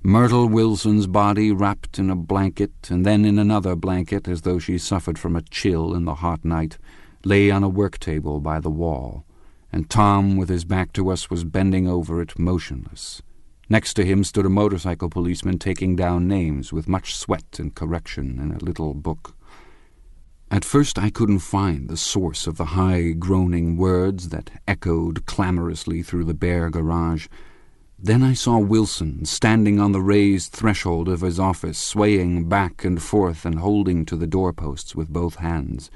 Myrtle Wilson's body wrapped in a blanket, and then in another blanket, as though she suffered from a chill in the hot night, lay on a work table by the wall, and Tom, with his back to us, was bending over it motionless. Next to him stood a motorcycle policeman taking down names with much sweat and correction in a little book. At first I couldn't find the source of the high, groaning words that echoed clamorously through the bare garage. Then I saw Wilson standing on the raised threshold of his office, swaying back and forth and holding to the doorposts with both hands.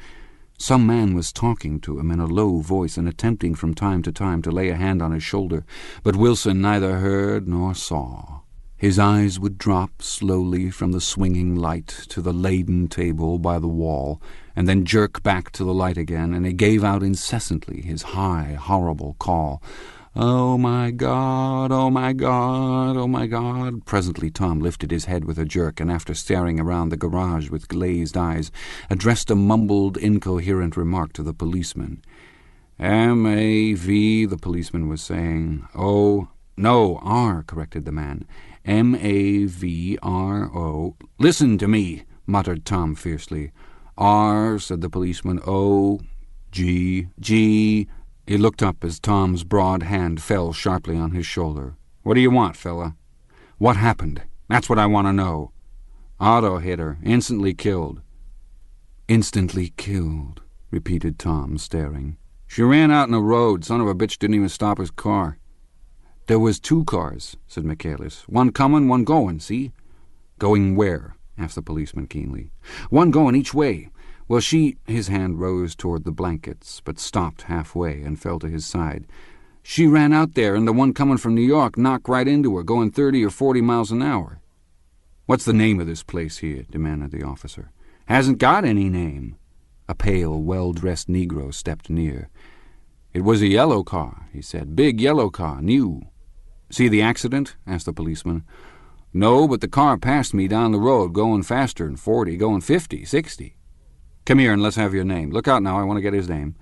Some man was talking to him in a low voice and attempting from time to time to lay a hand on his shoulder, but Wilson neither heard nor saw. His eyes would drop slowly from the swinging light to the laden table by the wall, and then jerk back to the light again, and he gave out incessantly his high, horrible call, "Oh, my God, oh, my God, oh, my God." Presently Tom lifted his head with a jerk, and after staring around the garage with glazed eyes, addressed a mumbled, incoherent remark to the policeman. "M-A-V," the policeman was saying. "O, no, R," corrected the man. "M-A-V-R-O." "Listen to me," muttered Tom fiercely. "R," said the policeman. "O, G, G." He looked up as Tom's broad hand fell sharply on his shoulder. "What do you want, fella?" "What happened? That's what I want to know." "Auto hit her. Instantly killed." "Instantly killed," repeated Tom, staring. "She ran out in the road. Son of a bitch didn't even stop his car." "There was 2 cars," said Michaelis. "One coming, one going, see?" "Going where?" asked the policeman keenly. "One going each way. Well, she—" His hand rose toward the blankets, but stopped halfway and fell to his side. "She ran out there, and the one coming from New York knocked right into her, going 30 or 40 miles an hour." "What's the name of this place here?" demanded the officer. "Hasn't got any name." A pale, well-dressed Negro stepped near. "It was a yellow car," he said. "Big yellow car, new." "See the accident?" asked the policeman. "No, but the car passed me down the road, going faster than 40, going 50, 60. "Come here and let's have your name. Look out now, I want to get his name."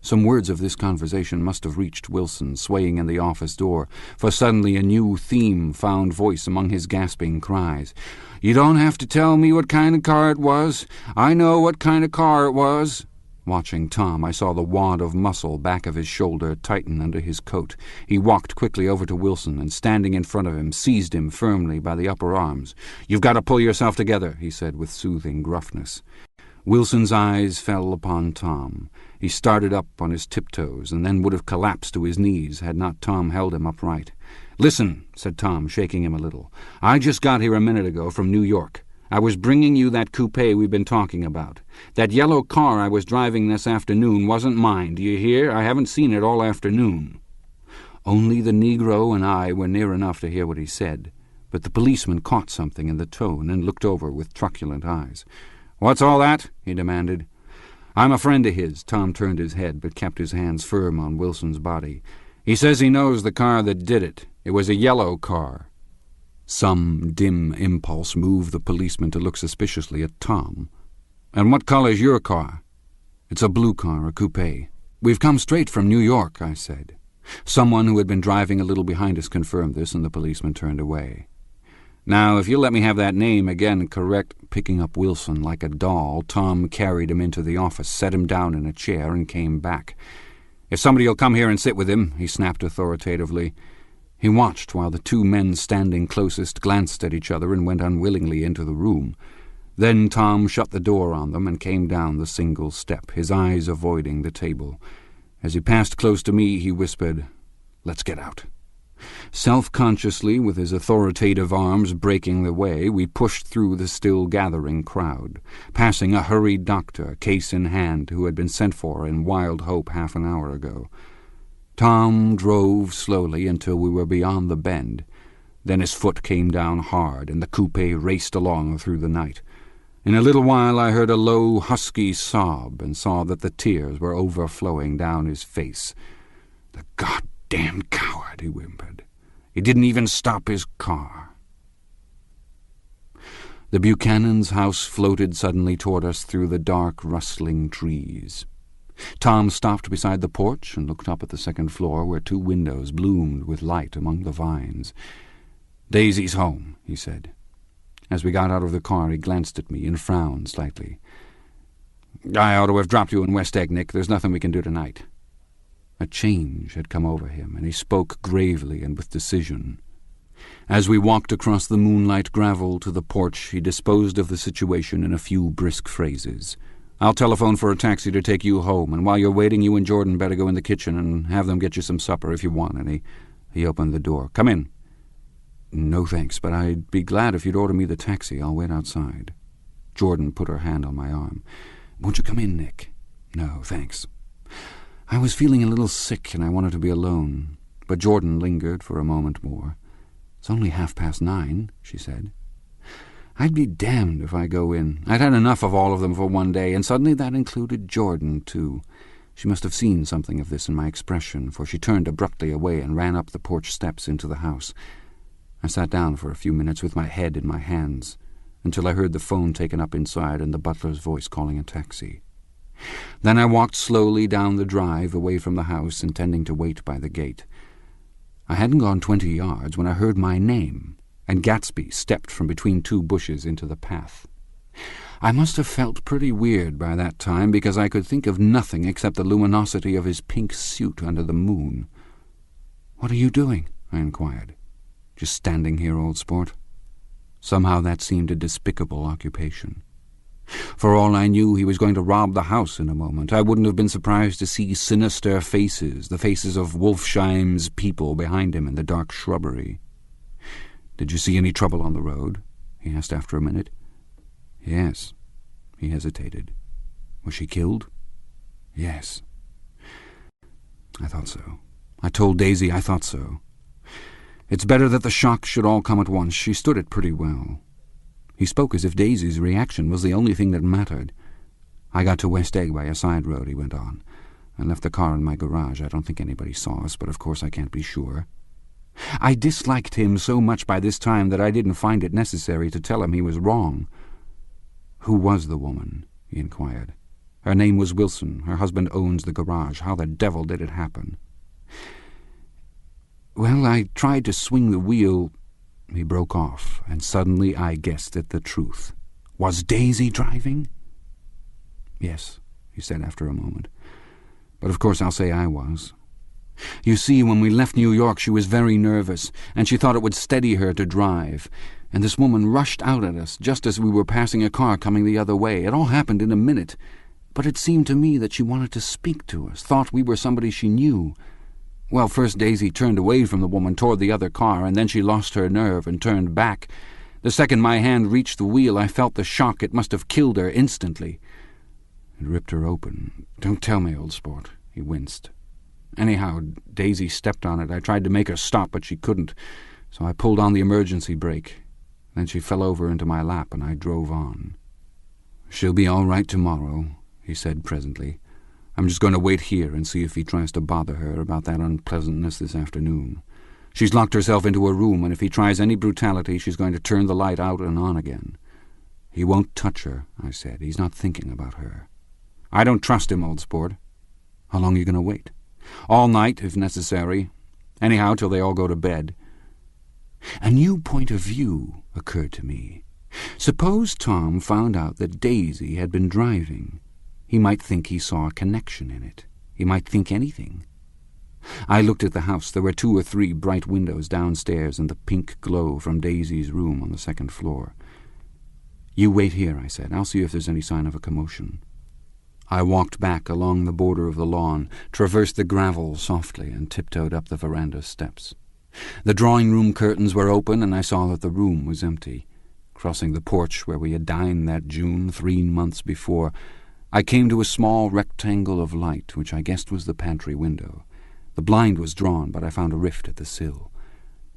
Some words of this conversation must have reached Wilson, swaying in the office door, for suddenly a new theme found voice among his gasping cries. "You don't have to tell me what kind of car it was. I know what kind of car it was." Watching Tom, I saw the wad of muscle back of his shoulder tighten under his coat. He walked quickly over to Wilson and, standing in front of him, seized him firmly by the upper arms. "You've got to pull yourself together," he said with soothing gruffness. Wilson's eyes fell upon Tom. He started up on his tiptoes and then would have collapsed to his knees had not Tom held him upright. "Listen," said Tom, shaking him a little. "I just got here a minute ago from New York. I was bringing you that coupe we've been talking about. That yellow car I was driving this afternoon wasn't mine, do you hear? I haven't seen it all afternoon." Only the Negro and I were near enough to hear what he said, but the policeman caught something in the tone and looked over with truculent eyes. "What's all that?" he demanded. "I'm a friend of his." Tom turned his head, but kept his hands firm on Wilson's body. "He says he knows the car that did it. It was a yellow car. Some dim impulse moved the policeman to look suspiciously at Tom. "And what color's your car?" "It's a blue car, a coupe. We've come straight from New York," I said. Someone who had been driving a little behind us confirmed this, and the policeman turned away. "Now, if you'll let me have that name again correct." Picking up Wilson like a doll, Tom carried him into the office, set him down in a chair, and came back. "If somebody'll come here and sit with him," he snapped authoritatively. He watched while the two men standing closest glanced at each other and went unwillingly into the room. Then Tom shut the door on them and came down the single step, his eyes avoiding the table. As he passed close to me, he whispered, "Let's get out." Self-consciously, with his authoritative arms breaking the way, we pushed through the still-gathering crowd, passing a hurried doctor, case in hand, who had been sent for in wild hope half an hour ago. Tom drove slowly until we were beyond the bend. Then his foot came down hard, and the coupe raced along through the night. In a little while I heard a low, husky sob, and saw that the tears were overflowing down his face. "The goddamned coward," he whimpered. "He didn't even stop his car." The Buchanan's house floated suddenly toward us through the dark, rustling trees. Tom stopped beside the porch and looked up at the second floor, where two windows bloomed with light among the vines. "Daisy's home," he said. As we got out of the car, he glanced at me and frowned slightly. "I ought to have dropped you in West Egg, Nick. There's nothing we can do tonight." A change had come over him, and he spoke gravely and with decision. As we walked across the moonlight gravel to the porch, he disposed of the situation in a few brisk phrases. "I'll telephone for a taxi to take you home, and while you're waiting, you and Jordan better go in the kitchen and have them get you some supper if you want any." He opened the door. "Come in." "No, thanks, but I'd be glad if you'd order me the taxi. I'll wait outside." Jordan put her hand on my arm. "Won't you come in, Nick?" "No, thanks." I was feeling a little sick, and I wanted to be alone, but Jordan lingered for a moment more. "It's only 9:30, she said. "I'd be damned if I go in. I'd had enough of all of them for one day, and suddenly that included Jordan, too." She must have seen something of this in my expression, for she turned abruptly away and ran up the porch steps into the house. I sat down for a few minutes with my head in my hands, until I heard the phone taken up inside and the butler's voice calling a taxi. Then I walked slowly down the drive away from the house, intending to wait by the gate. I hadn't gone 20 yards when I heard my name, and Gatsby stepped from between two bushes into the path. I must have felt pretty weird by that time, because I could think of nothing except the luminosity of his pink suit under the moon. "What are you doing?" I inquired. "Just standing here, old sport." Somehow that seemed a despicable occupation. For all I knew, he was going to rob the house in a moment. I wouldn't have been surprised to see sinister faces, the faces of Wolfsheim's people behind him in the dark shrubbery. "Did you see any trouble on the road?" he asked after a minute. "Yes." He hesitated. "Was she killed?" "Yes." I thought so. I told Daisy I thought so. It's better that the shock should all come at once. She stood it pretty well. He spoke as if Daisy's reaction was the only thing that mattered. "I got to West Egg by a side road," he went on. "I left the car in my garage. I don't think anybody saw us, but of course I can't be sure." I disliked him so much by this time that I didn't find it necessary to tell him he was wrong. "Who was the woman?" he inquired. "Her name was Wilson. Her husband owns the garage. How the devil did it happen?" "Well, I tried to swing the wheel—" He broke off, and suddenly I guessed at the truth. "Was Daisy driving?" "Yes," he said after a moment. "But of course I'll say I was. You see, when we left New York she was very nervous, and she thought it would steady her to drive, and this woman rushed out at us just as we were passing a car coming the other way. It all happened in a minute, but it seemed to me that she wanted to speak to us, thought we were somebody she knew. Well, first Daisy turned away from the woman toward the other car, and then she lost her nerve and turned back. The second my hand reached the wheel, I felt the shock. It must have killed her instantly." It ripped her open. "Don't tell me, old sport." He winced. "Anyhow, Daisy stepped on it. I tried to make her stop, but she couldn't, so I pulled on the emergency brake. Then she fell over into my lap, and I drove on." "She'll be all right tomorrow," he said presently. "I'm just going to wait here and see if he tries to bother her about that unpleasantness this afternoon. She's locked herself into a room, and if he tries any brutality, she's going to turn the light out and on again. He won't touch her, I said. He's not thinking about her. I don't trust him, old sport. How long are you going to wait? All night, if necessary. Anyhow, till they all go to bed. A new point of view occurred to me. Suppose Tom found out that Daisy had been driving. He might think he saw a connection in it. He might think anything. I looked at the house. There were 2 or 3 bright windows downstairs and the pink glow from Daisy's room on the 2nd floor. You wait here, I said. I'll see if there's any sign of a commotion. I walked back along the border of the lawn, traversed the gravel softly, and tiptoed up the veranda steps. The drawing-room curtains were open, and I saw that the room was empty. Crossing the porch where we had dined that June 3 months before, I came to a small rectangle of light, which I guessed was the pantry window. The blind was drawn, but I found a rift at the sill.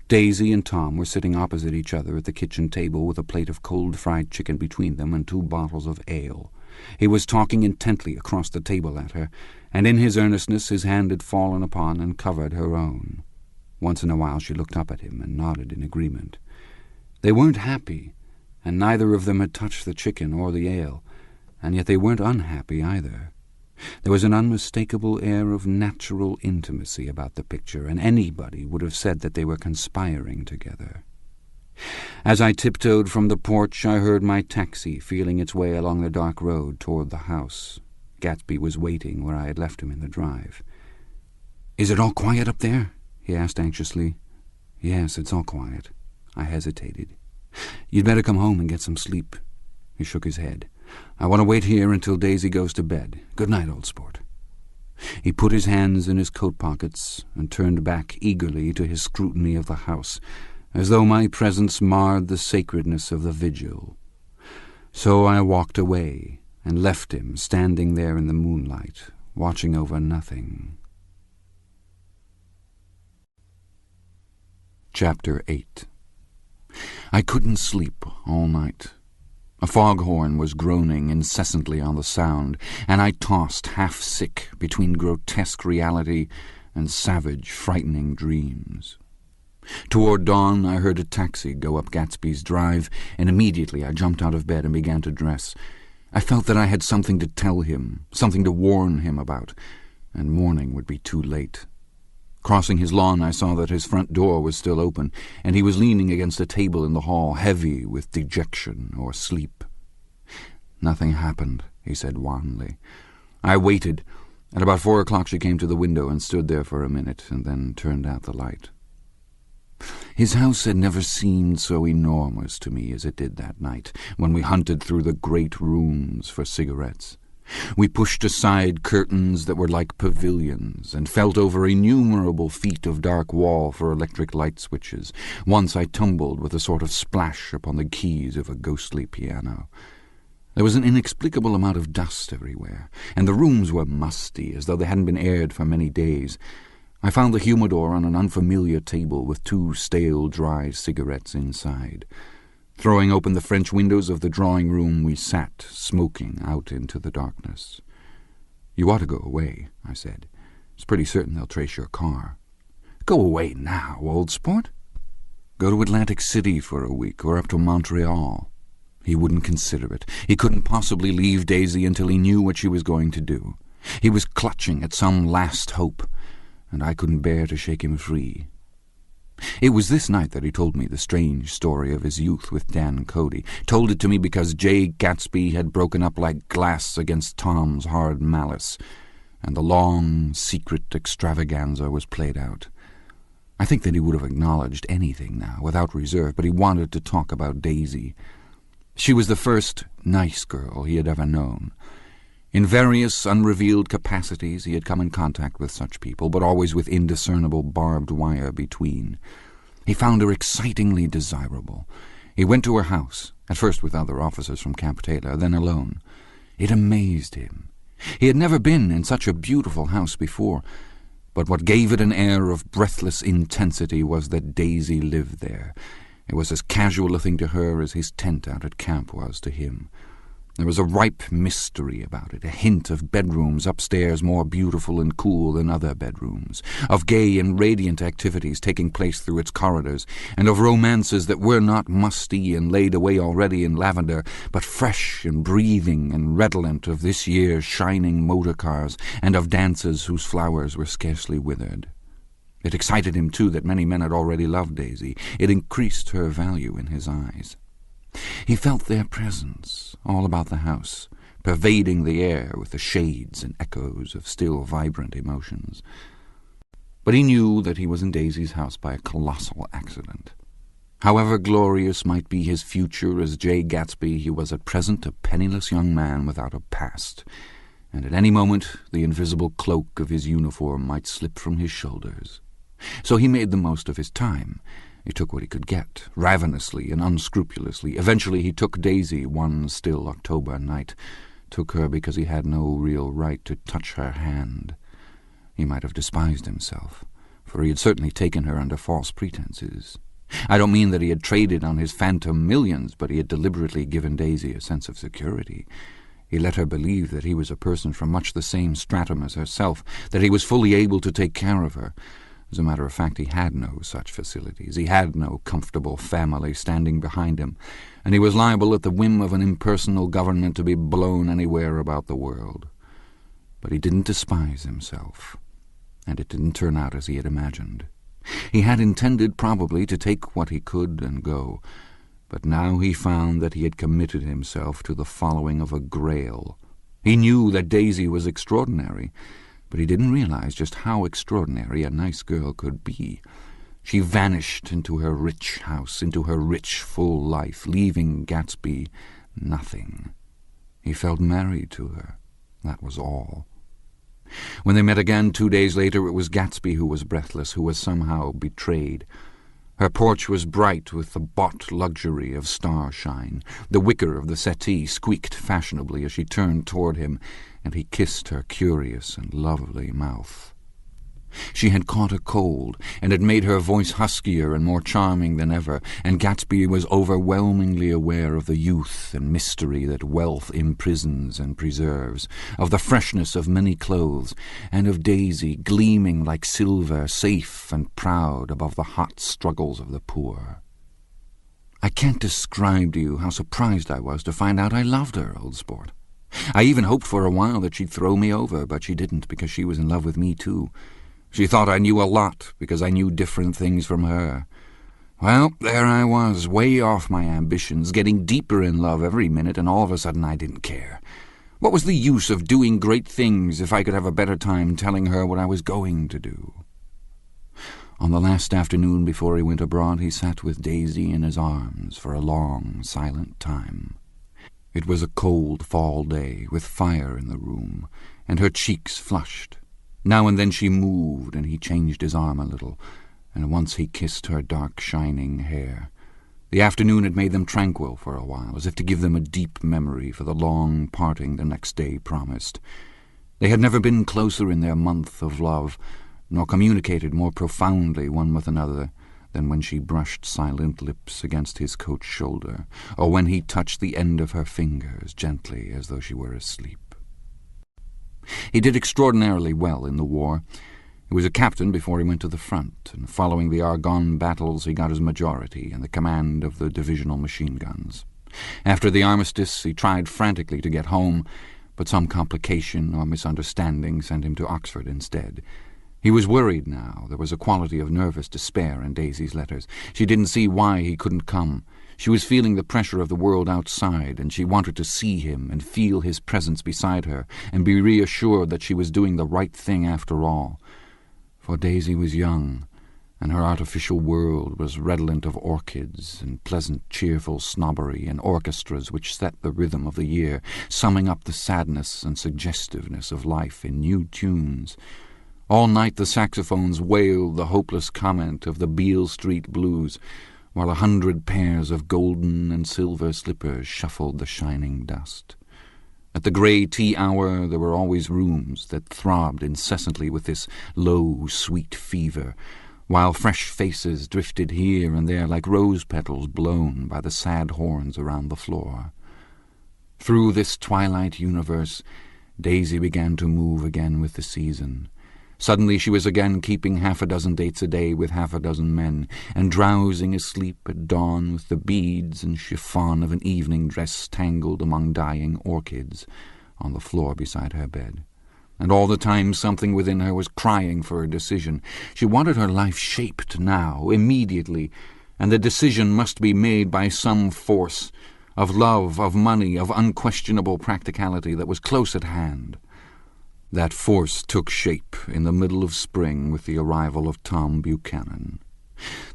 Daisy and Tom were sitting opposite each other at the kitchen table with a plate of cold fried chicken between them and 2 bottles of ale. He was talking intently across the table at her, and in his earnestness his hand had fallen upon and covered her own. Once in a while she looked up at him and nodded in agreement. They weren't happy, and neither of them had touched the chicken or the ale, and yet they weren't unhappy either. There was an unmistakable air of natural intimacy about the picture, and anybody would have said that they were conspiring together. As I tiptoed from the porch, I heard my taxi feeling its way along the dark road toward the house. Gatsby was waiting where I had left him in the drive. "Is it all quiet up there?" he asked anxiously. "Yes, it's all quiet." I hesitated. "You'd better come home and get some sleep." He shook his head. "I want to wait here until Daisy goes to bed. Good night, old sport." He put his hands in his coat pockets and turned back eagerly to his scrutiny of the house, as though my presence marred the sacredness of the vigil. So I walked away and left him standing there in the moonlight, watching over nothing. Chapter 8. I couldn't sleep all night. A foghorn was groaning incessantly on the sound, and I tossed half-sick between grotesque reality and savage, frightening dreams. Toward dawn I heard a taxi go up Gatsby's drive, and immediately I jumped out of bed and began to dress. I felt that I had something to tell him, something to warn him about, and morning would be too late. Crossing his lawn, I saw that his front door was still open, and he was leaning against a table in the hall, heavy with dejection or sleep. "Nothing happened," he said wanly. I waited. At about 4 o'clock she came to the window and stood there for a minute, and then turned out the light. His house had never seemed so enormous to me as it did that night, when we hunted through the great rooms for cigarettes. We pushed aside curtains that were like pavilions, and felt over innumerable feet of dark wall for electric light switches. Once I tumbled with a sort of splash upon the keys of a ghostly piano. There was an inexplicable amount of dust everywhere, and the rooms were musty, as though they hadn't been aired for many days. I found the humidor on an unfamiliar table with 2 stale, dry cigarettes inside. Throwing open the French windows of the drawing-room, we sat, smoking, out into the darkness. "You ought to go away," I said. "It's pretty certain they'll trace your car." "Go away now, old sport?" "Go to Atlantic City for a week, or up to Montreal." He wouldn't consider it. He couldn't possibly leave Daisy until he knew what she was going to do. He was clutching at some last hope, and I couldn't bear to shake him free. It was this night that he told me the strange story of his youth with Dan Cody. Told it to me because J. Gatsby had broken up like glass against Tom's hard malice, and the long, secret extravaganza was played out. I think that he would have acknowledged anything now, without reserve, but he wanted to talk about Daisy. She was the first nice girl he had ever known. In various unrevealed capacities he had come in contact with such people, but always with indiscernible barbed wire between. He found her excitingly desirable. He went to her house, at first with other officers from Camp Taylor, then alone. It amazed him. He had never been in such a beautiful house before, but what gave it an air of breathless intensity was that Daisy lived there. It was as casual a thing to her as his tent out at camp was to him. There was a ripe mystery about it, a hint of bedrooms upstairs more beautiful and cool than other bedrooms, of gay and radiant activities taking place through its corridors, and of romances that were not musty and laid away already in lavender, but fresh and breathing and redolent of this year's shining motor cars, and of dances whose flowers were scarcely withered. It excited him, too, that many men had already loved Daisy. It increased her value in his eyes. He felt their presence all about the house, pervading the air with the shades and echoes of still vibrant emotions. But he knew that he was in Daisy's house by a colossal accident. However glorious might be his future as J. Gatsby, he was at present a penniless young man without a past, and at any moment the invisible cloak of his uniform might slip from his shoulders. So he made the most of his time. He took what he could get, ravenously and unscrupulously. Eventually he took Daisy one still October night, took her because he had no real right to touch her hand. He might have despised himself, for he had certainly taken her under false pretenses. I don't mean that he had traded on his phantom millions, but he had deliberately given Daisy a sense of security. He let her believe that he was a person from much the same stratum as herself, that he was fully able to take care of her. As a matter of fact, he had no such facilities. He had no comfortable family standing behind him, and he was liable at the whim of an impersonal government to be blown anywhere about the world. But he didn't despise himself, and it didn't turn out as he had imagined. He had intended, probably, to take what he could and go, but now he found that he had committed himself to the following of a grail. He knew that Daisy was extraordinary, but he didn't realize just how extraordinary a nice girl could be. She vanished into her rich house, into her rich, full life, leaving Gatsby nothing. He felt married to her. That was all. When they met again 2 days later, it was Gatsby who was breathless, who was somehow betrayed. Her porch was bright with the bought luxury of starshine. The wicker of the settee squeaked fashionably as she turned toward him, and he kissed her curious and lovely mouth. She had caught a cold, and it made her voice huskier and more charming than ever, and Gatsby was overwhelmingly aware of the youth and mystery that wealth imprisons and preserves, of the freshness of many clothes, and of Daisy gleaming like silver, safe and proud above the hot struggles of the poor. I can't describe to you how surprised I was to find out I loved her, old sport. I even hoped for a while that she'd throw me over, but she didn't, because she was in love with me too. She thought I knew a lot, because I knew different things from her. Well, there I was, way off my ambitions, getting deeper in love every minute, and all of a sudden I didn't care. What was the use of doing great things if I could have a better time telling her what I was going to do? On the last afternoon before he went abroad, he sat with Daisy in his arms for a long, silent time. It was a cold fall day, with fire in the room, and her cheeks flushed. Now and then she moved, and he changed his arm a little, and once he kissed her dark, shining hair. The afternoon had made them tranquil for a while, as if to give them a deep memory for the long parting the next day promised. They had never been closer in their month of love, nor communicated more profoundly one with another than when she brushed silent lips against his coat shoulder, or when he touched the end of her fingers gently as though she were asleep. He did extraordinarily well in the war. He was a captain before he went to the front, and following the Argonne battles he got his majority and the command of the divisional machine guns. After the armistice he tried frantically to get home, but some complication or misunderstanding sent him to Oxford instead. He was worried now. There was a quality of nervous despair in Daisy's letters. She didn't see why he couldn't come. She was feeling the pressure of the world outside, and she wanted to see him and feel his presence beside her and be reassured that she was doing the right thing after all. For Daisy was young, and her artificial world was redolent of orchids and pleasant, cheerful snobbery and orchestras which set the rhythm of the year, summing up the sadness and suggestiveness of life in new tunes. All night the saxophones wailed the hopeless comment of the Beale Street blues, while 100 pairs of golden and silver slippers shuffled the shining dust. At the grey tea hour there were always rooms that throbbed incessantly with this low, sweet fever, while fresh faces drifted here and there like rose petals blown by the sad horns around the floor. Through this twilight universe, Daisy began to move again with the season. Suddenly she was again keeping 6 dates a day with 6 men, and drowsing asleep at dawn with the beads and chiffon of an evening dress tangled among dying orchids on the floor beside her bed. And all the time something within her was crying for a decision. She wanted her life shaped now, immediately, and the decision must be made by some force, of love, of money, of unquestionable practicality that was close at hand. That force took shape in the middle of spring with the arrival of Tom Buchanan.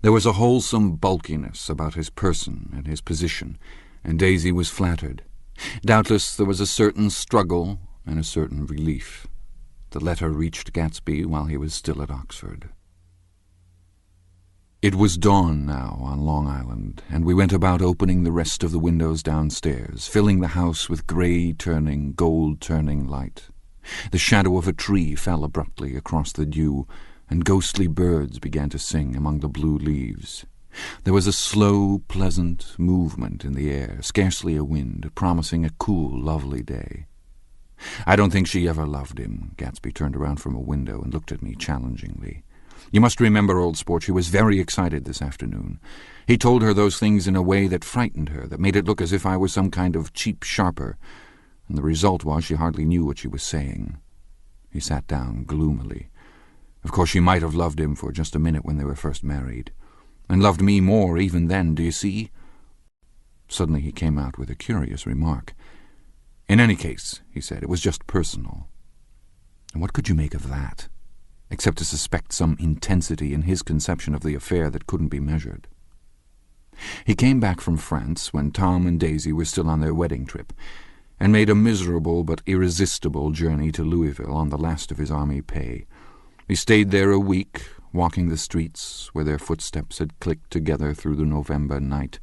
There was a wholesome bulkiness about his person and his position, and Daisy was flattered. Doubtless there was a certain struggle and a certain relief. The letter reached Gatsby while he was still at Oxford. It was dawn now on Long Island, and we went about opening the rest of the windows downstairs, filling the house with grey-turning, gold-turning light. The shadow of a tree fell abruptly across the dew, and ghostly birds began to sing among the blue leaves. There was a slow, pleasant movement in the air, scarcely a wind, promising a cool, lovely day. "I don't think she ever loved him." Gatsby turned around from a window and looked at me challengingly. "You must remember, old sport, she was very excited this afternoon. He told her those things in a way that frightened her, that made it look as if I was some kind of cheap sharper, and the result was she hardly knew what she was saying." He sat down gloomily. "Of course she might have loved him for just a minute when they were first married, and loved me more even then, do you see?" Suddenly he came out with a curious remark. "In any case," he said, "it was just personal." And what could you make of that, except to suspect some intensity in his conception of the affair that couldn't be measured? He came back from France when Tom and Daisy were still on their wedding trip, and made a miserable but irresistible journey to Louisville on the last of his army pay. He stayed there a week, walking the streets where their footsteps had clicked together through the November night,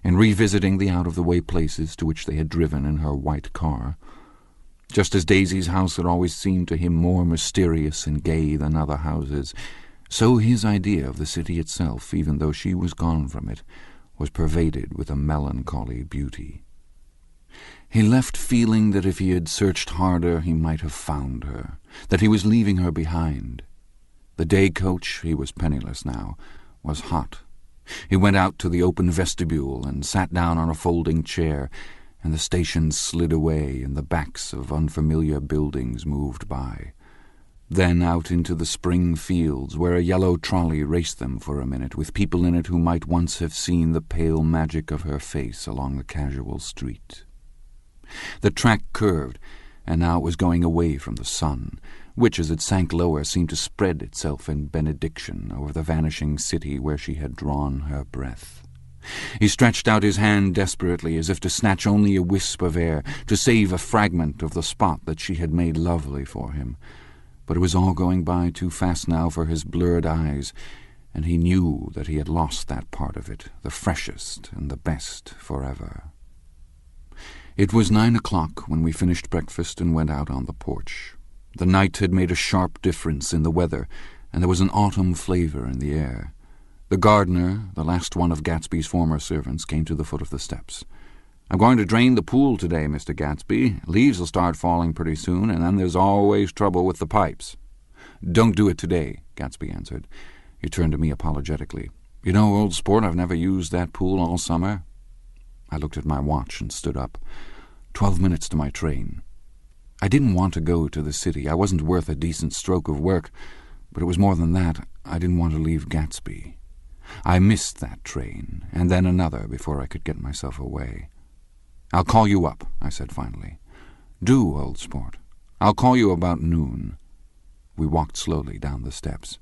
and revisiting the out-of-the-way places to which they had driven in her white car. Just as Daisy's house had always seemed to him more mysterious and gay than other houses, so his idea of the city itself, even though she was gone from it, was pervaded with a melancholy beauty. He left feeling that if he had searched harder he might have found her, that he was leaving her behind. The day coach, he was penniless now, was hot. He went out to the open vestibule and sat down on a folding chair, and the station slid away and the backs of unfamiliar buildings moved by. Then out into the spring fields, where a yellow trolley raced them for a minute, with people in it who might once have seen the pale magic of her face along the casual street. The track curved, and now it was going away from the sun, which, as it sank lower, seemed to spread itself in benediction over the vanishing city where she had drawn her breath. He stretched out his hand desperately, as if to snatch only a wisp of air, to save a fragment of the spot that she had made lovely for him. But it was all going by too fast now for his blurred eyes, and he knew that he had lost that part of it, the freshest and the best, forever. It was 9 o'clock when we finished breakfast and went out on the porch. The night had made a sharp difference in the weather, and there was an autumn flavor in the air. The gardener, the last one of Gatsby's former servants, came to the foot of the steps. "I'm going to drain the pool today, Mr. Gatsby. Leaves will start falling pretty soon, and then there's always trouble with the pipes." "Don't do it today," Gatsby answered. He turned to me apologetically. "You know, old sport, I've never used that pool all summer." I looked at my watch and stood up. 12 minutes to my train. I didn't want to go to the city. I wasn't worth a decent stroke of work, but it was more than that. I didn't want to leave Gatsby. I missed that train, and then another before I could get myself away. "I'll call you up," I said finally. "Do, old sport. I'll call you about noon." We walked slowly down the steps.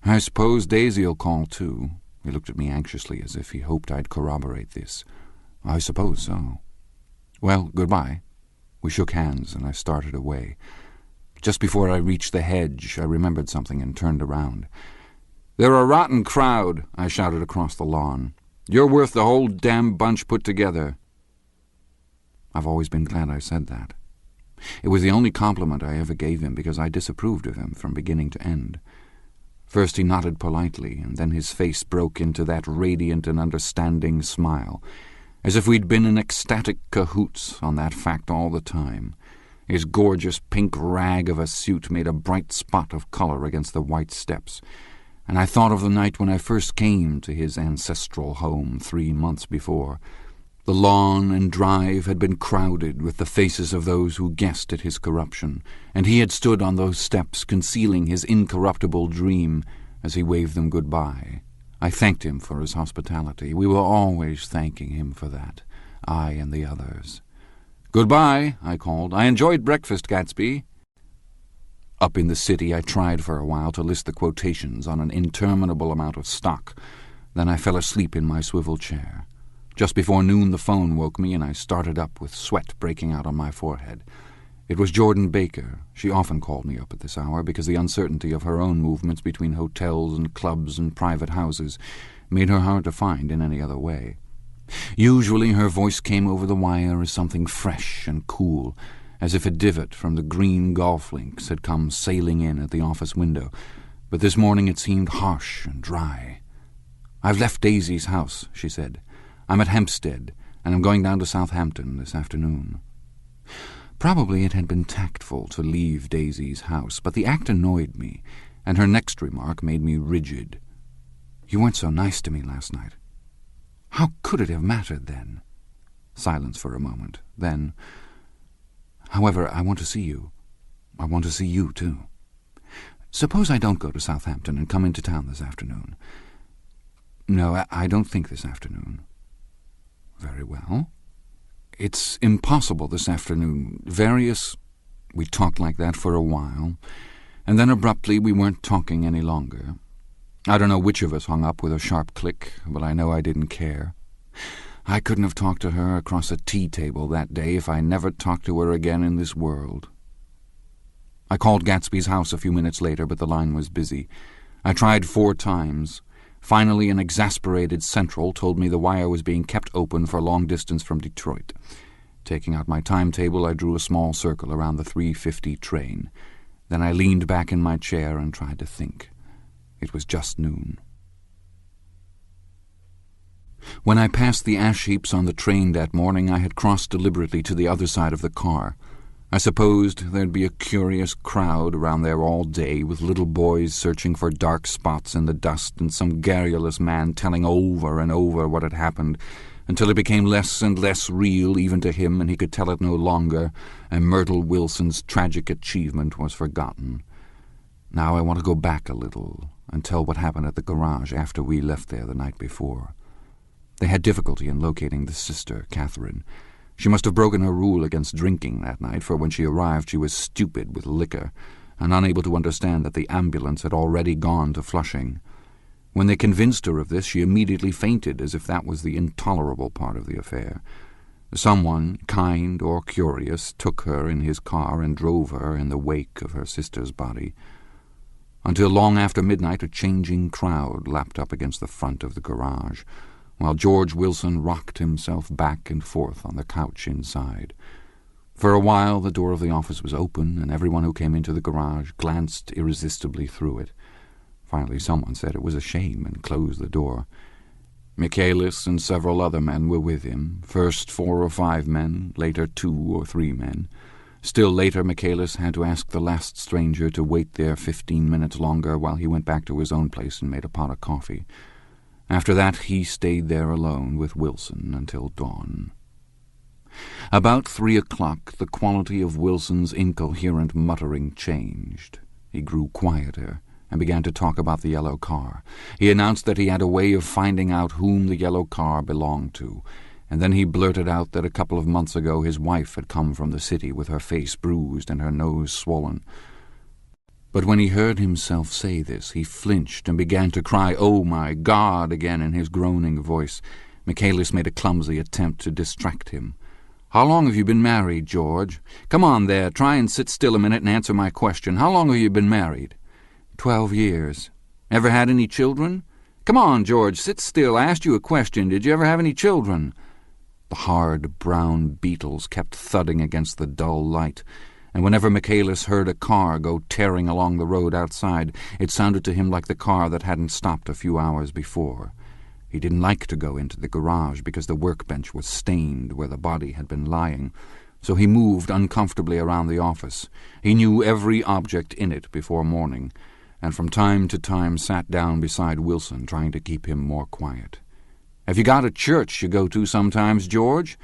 "I suppose Daisy'll call too." He looked at me anxiously, as if he hoped I'd corroborate this. "I suppose so." "Well, goodbye." We shook hands, and I started away. Just before I reached the hedge, I remembered something and turned around. "They're a rotten crowd," I shouted across the lawn. "You're worth the whole damn bunch put together." I've always been glad I said that. It was the only compliment I ever gave him, because I disapproved of him from beginning to end. First he nodded politely, and then his face broke into that radiant and understanding smile, as if we'd been in ecstatic cahoots on that fact all the time. His gorgeous pink rag of a suit made a bright spot of colour against the white steps, and I thought of the night when I first came to his ancestral home 3 months before. The lawn and drive had been crowded with the faces of those who guessed at his corruption, and he had stood on those steps concealing his incorruptible dream as he waved them goodbye. I thanked him for his hospitality. We were always thanking him for that, I and the others. "Goodbye," I called. "I enjoyed breakfast, Gatsby." Up in the city I tried for a while to list the quotations on an interminable amount of stock. Then I fell asleep in my swivel chair. Just before noon the phone woke me, and I started up with sweat breaking out on my forehead. It was Jordan Baker. She often called me up at this hour because the uncertainty of her own movements between hotels and clubs and private houses made her hard to find in any other way. Usually her voice came over the wire as something fresh and cool, as if a divot from the green golf links had come sailing in at the office window, but this morning it seemed harsh and dry. "I've left Daisy's house," she said. "I'm at Hampstead, and I'm going down to Southampton this afternoon." Probably it had been tactful to leave Daisy's house, but the act annoyed me, and her next remark made me rigid. "You weren't so nice to me last night." How could it have mattered then? Silence for a moment. Then, "However, I want to see you. I want to see you, too. Suppose I don't go to Southampton and come into town this afternoon." "No, I don't think this afternoon." "Very well. It's impossible this afternoon. We talked like that for a while, and then abruptly we weren't talking any longer. I don't know which of us hung up with a sharp click, but I know I didn't care. I couldn't have talked to her across a tea table that day if I never talked to her again in this world. I called Gatsby's house a few minutes later, but the line was busy. I tried 4 times. Finally, an exasperated central told me the wire was being kept open for long distance from Detroit. Taking out my timetable, I drew a small circle around the 3:50 train. Then I leaned back in my chair and tried to think. It was just noon. When I passed the ash heaps on the train that morning, I had crossed deliberately to the other side of the car. I supposed there'd be a curious crowd around there all day, with little boys searching for dark spots in the dust and some garrulous man telling over and over what had happened, until it became less and less real even to him, and he could tell it no longer, and Myrtle Wilson's tragic achievement was forgotten. Now I want to go back a little and tell what happened at the garage after we left there the night before. They had difficulty in locating the sister, Catherine. She must have broken her rule against drinking that night, for when she arrived she was stupid with liquor, and unable to understand that the ambulance had already gone to Flushing. When they convinced her of this, she immediately fainted, as if that was the intolerable part of the affair. Someone, kind or curious, took her in his car and drove her in the wake of her sister's body. Until long after midnight, a changing crowd lapped up against the front of the garage, while George Wilson rocked himself back and forth on the couch inside. For a while the door of the office was open, and everyone who came into the garage glanced irresistibly through it. Finally someone said it was a shame and closed the door. Michaelis and several other men were with him, first 4 or 5 men, later 2 or 3 men. Still later Michaelis had to ask the last stranger to wait there 15 minutes longer while he went back to his own place and made a pot of coffee. After that he stayed there alone with Wilson until dawn. About 3 o'clock the quality of Wilson's incoherent muttering changed. He grew quieter and began to talk about the yellow car. He announced that he had a way of finding out whom the yellow car belonged to, and then he blurted out that a couple of months ago his wife had come from the city with her face bruised and her nose swollen. But when he heard himself say this, he flinched and began to cry, "Oh, my God," again in his groaning voice. Michaelis made a clumsy attempt to distract him. "How long have you been married, George? Come on there, try and sit still a minute and answer my question. How long have you been married?" 12 years. Ever had any children? Come on, George, sit still. I asked you a question. Did you ever have any children? The hard brown beetles kept thudding against the dull light, and whenever Michaelis heard a car go tearing along the road outside, it sounded to him like the car that hadn't stopped a few hours before. He didn't like to go into the garage because the workbench was stained where the body had been lying, so he moved uncomfortably around the office. He knew every object in it before morning, and from time to time sat down beside Wilson, trying to keep him more quiet. "Have you got a church you go to sometimes, George?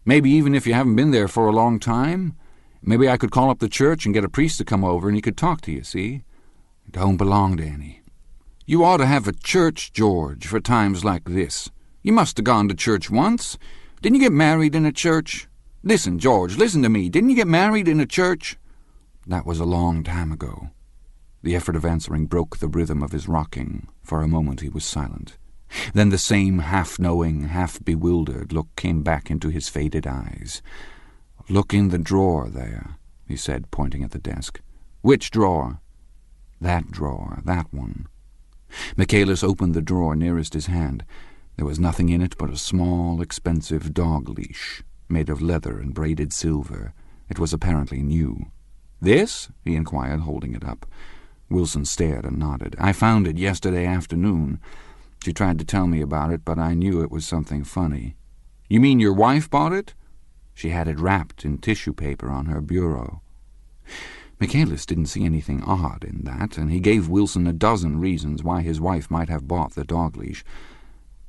Maybe even if you haven't been there for a long time? Maybe I could call up the church and get a priest to come over and he could talk to you, see? It don't belong to any. You ought to have a church, George, for times like this. You must have gone to church once. Didn't you get married in a church? Listen, George, listen to me. Didn't you get married in a church?" That was a long time ago. The effort of answering broke the rhythm of his rocking. For a moment he was silent. Then the same half-knowing, half-bewildered look came back into his faded eyes. "Look in the drawer there," he said, pointing at the desk. "Which drawer?" "That drawer, that one." Michaelis opened the drawer nearest his hand. There was nothing in it but a small, expensive dog leash, made of leather and braided silver. It was apparently new. "This?" he inquired, holding it up. Wilson stared and nodded. "I found it yesterday afternoon. She tried to tell me about it, but I knew it was something funny." "You mean your wife bought it?" "She had it wrapped in tissue paper on her bureau." Michaelis didn't see anything odd in that, and he gave Wilson a dozen reasons why his wife might have bought the dog-leash.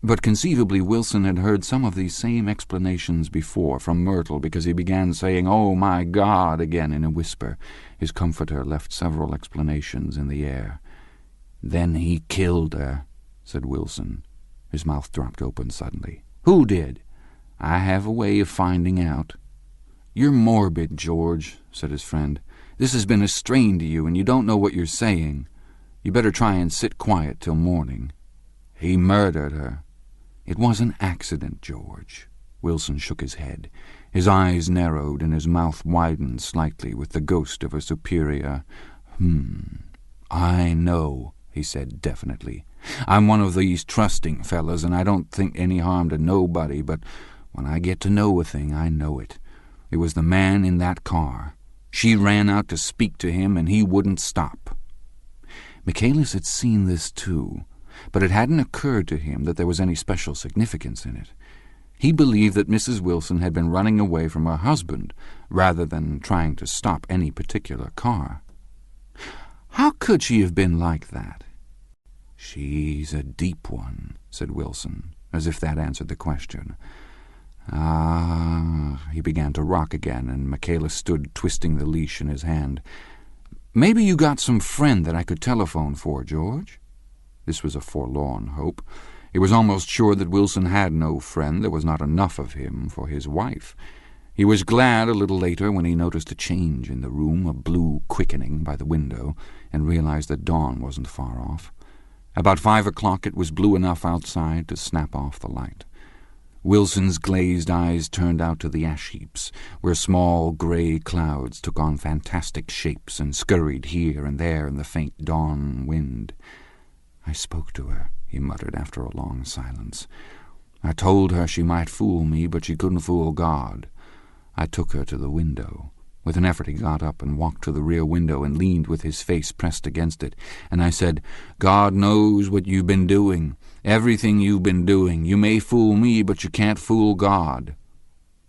But conceivably Wilson had heard some of these same explanations before from Myrtle, because he began saying, "Oh, my God," again in a whisper. His comforter left several explanations in the air. "Then he killed her," said Wilson. His mouth dropped open suddenly. "Who did?" "I have a way of finding out." "You're morbid, George," said his friend. "This has been a strain to you, and you don't know what you're saying. You better try and sit quiet till morning." "He murdered her." "It was an accident, George." Wilson shook his head. His eyes narrowed and his mouth widened slightly with the ghost of a superior "I know," he said definitely. "I'm one of these trusting fellas, and I don't think any harm to nobody, but when I get to know a thing, I know it. It was the man in that car. She ran out to speak to him, and he wouldn't stop." Michaelis had seen this too, but it hadn't occurred to him that there was any special significance in it. He believed that Mrs. Wilson had been running away from her husband rather than trying to stop any particular car. How could she have been like that? "She's a deep one," said Wilson, as if that answered the question. He began to rock again, and Michaelis stood twisting the leash in his hand. "Maybe you got some friend that I could telephone for, George?" This was a forlorn hope. He was almost sure that Wilson had no friend. There was not enough of him for his wife. He was glad a little later when he noticed a change in the room, a blue quickening by the window, and realized that dawn wasn't far off. About 5 o'clock it was blue enough outside to snap off the light. Wilson's glazed eyes turned out to the ash-heaps, where small grey clouds took on fantastic shapes and scurried here and there in the faint dawn wind. "I spoke to her," he muttered after a long silence. "I told her she might fool me, but she couldn't fool God. I took her to the window." With an effort he got up and walked to the rear window and leaned with his face pressed against it, and I said, "God knows what you've been doing. Everything you've been doing. You may fool me, but you can't fool God."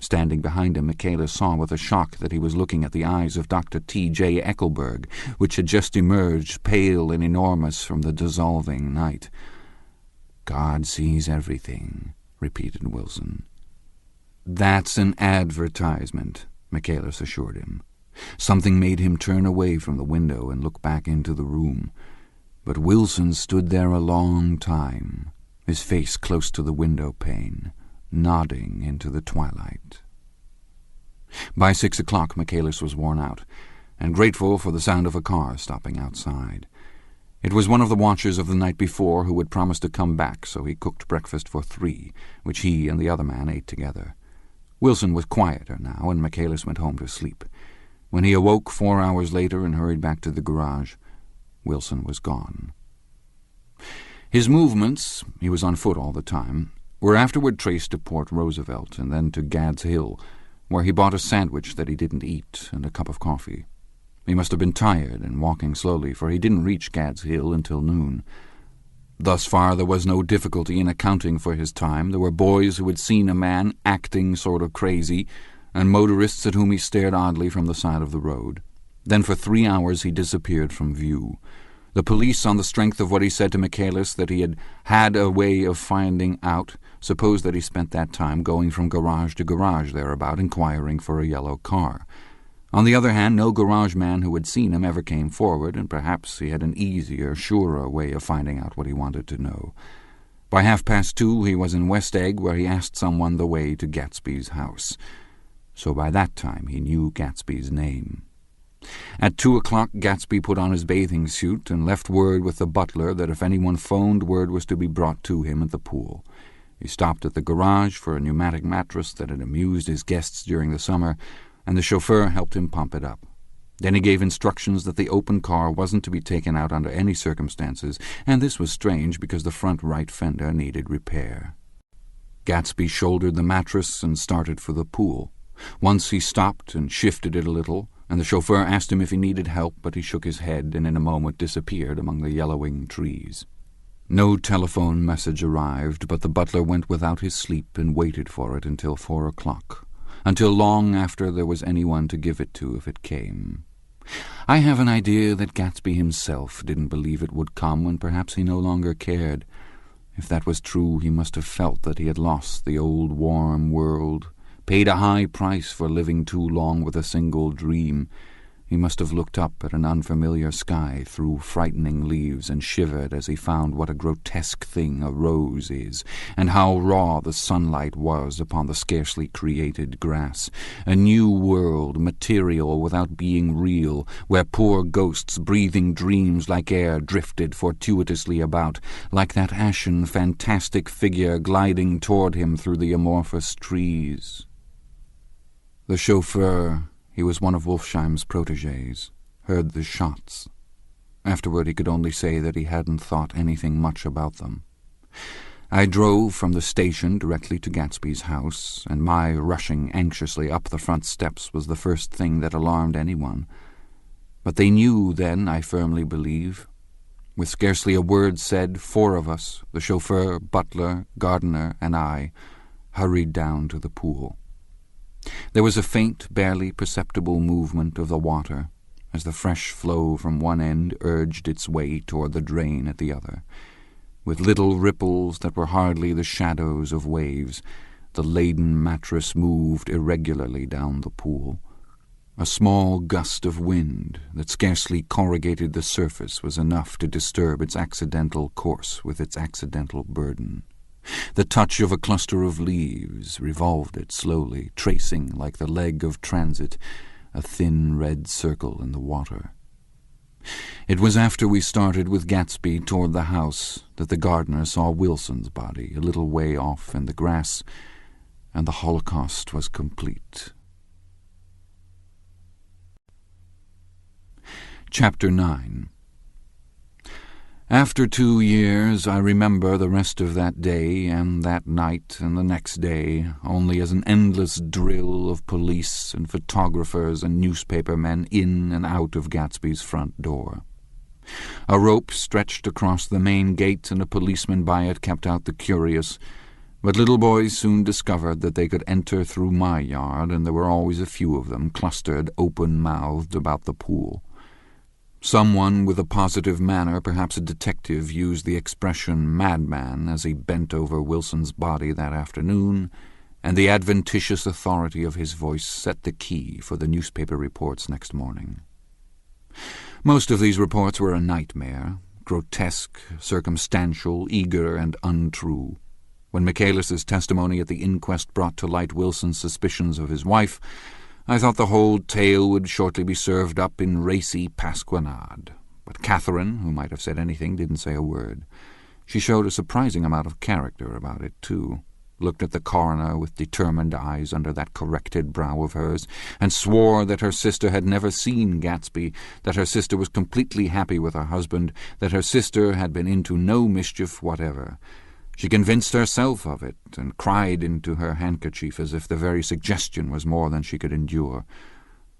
Standing behind him, Michaelis saw with a shock that he was looking at the eyes of Dr. T.J. Eckelberg, which had just emerged, pale and enormous, from the dissolving night. "God sees everything," repeated Wilson. "That's an advertisement," Michaelis assured him. Something made him turn away from the window and look back into the room. But Wilson stood there a long time, his face close to the window pane, nodding into the twilight. By 6 o'clock Michaelis was worn out, and grateful for the sound of a car stopping outside. It was one of the watchers of the night before who had promised to come back, so he cooked breakfast for 3, which he and the other man ate together. Wilson was quieter now, and Michaelis went home to sleep. When he awoke 4 hours later and hurried back to the garage, Wilson was gone. His movements, he was on foot all the time, were afterward traced to Port Roosevelt and then to Gad's Hill, where he bought a sandwich that he didn't eat and a cup of coffee. He must have been tired and walking slowly, for he didn't reach Gad's Hill until noon. Thus far there was no difficulty in accounting for his time. There were boys who had seen a man acting sort of crazy, and motorists at whom he stared oddly from the side of the road. Then for 3 hours he disappeared from view. The police, on the strength of what he said to Michaelis that he had a way of finding out, supposed that he spent that time going from garage to garage thereabout, inquiring for a yellow car. On the other hand, no garage man who had seen him ever came forward, and perhaps he had an easier, surer way of finding out what he wanted to know. By 2:30 he was in West Egg, where he asked someone the way to Gatsby's house. So by that time he knew Gatsby's name. At 2:00 Gatsby put on his bathing suit and left word with the butler that if anyone phoned, word was to be brought to him at the pool. He stopped at the garage for a pneumatic mattress that had amused his guests during the summer, and the chauffeur helped him pump it up. Then he gave instructions that the open car wasn't to be taken out under any circumstances, and this was strange because the front right fender needed repair. Gatsby shouldered the mattress and started for the pool. Once he stopped and shifted it a little, and the chauffeur asked him if he needed help, but he shook his head and in a moment disappeared among the yellowing trees. No telephone message arrived, but the butler went without his sleep and waited for it until 4:00, until long after there was anyone to give it to if it came. I have an idea that Gatsby himself didn't believe it would come, and perhaps he no longer cared. If that was true, he must have felt that he had lost the old warm world, paid a high price for living too long with a single dream. He must have looked up at an unfamiliar sky through frightening leaves and shivered as he found what a grotesque thing a rose is, and how raw the sunlight was upon the scarcely created grass. A new world, material without being real, where poor ghosts breathing dreams like air drifted fortuitously about, like that ashen, fantastic figure gliding toward him through the amorphous trees. The chauffeur, he was one of Wolfsheim's protégés, heard the shots. Afterward he could only say that he hadn't thought anything much about them. I drove from the station directly to Gatsby's house, and my rushing anxiously up the front steps was the first thing that alarmed anyone. But they knew then, I firmly believe. With scarcely a word said, 4 of us, the chauffeur, butler, gardener, and I, hurried down to the pool. There was a faint, barely perceptible movement of the water as the fresh flow from one end urged its way toward the drain at the other. With little ripples that were hardly the shadows of waves, the laden mattress moved irregularly down the pool. A small gust of wind that scarcely corrugated the surface was enough to disturb its accidental course with its accidental burden. The touch of a cluster of leaves revolved it slowly, tracing, like the leg of transit, a thin red circle in the water. It was after we started with Gatsby toward the house that the gardener saw Wilson's body a little way off in the grass, and the Holocaust was complete. Chapter 9. After 2 years, I remember the rest of that day and that night and the next day only as an endless drill of police and photographers and newspapermen in and out of Gatsby's front door. A rope stretched across the main gate, and a policeman by it kept out the curious, but little boys soon discovered that they could enter through my yard, and there were always a few of them clustered open-mouthed about the pool. Someone with a positive manner, perhaps a detective, used the expression madman as he bent over Wilson's body that afternoon, and the adventitious authority of his voice set the key for the newspaper reports next morning. Most of these reports were a nightmare, grotesque, circumstantial, eager, and untrue. When Michaelis's testimony at the inquest brought to light Wilson's suspicions of his wife, I thought the whole tale would shortly be served up in racy pasquinade. But Catherine, who might have said anything, didn't say a word. She showed a surprising amount of character about it, too, looked at the coroner with determined eyes under that corrected brow of hers, and swore that her sister had never seen Gatsby, that her sister was completely happy with her husband, that her sister had been into no mischief whatever. She convinced herself of it, and cried into her handkerchief as if the very suggestion was more than she could endure.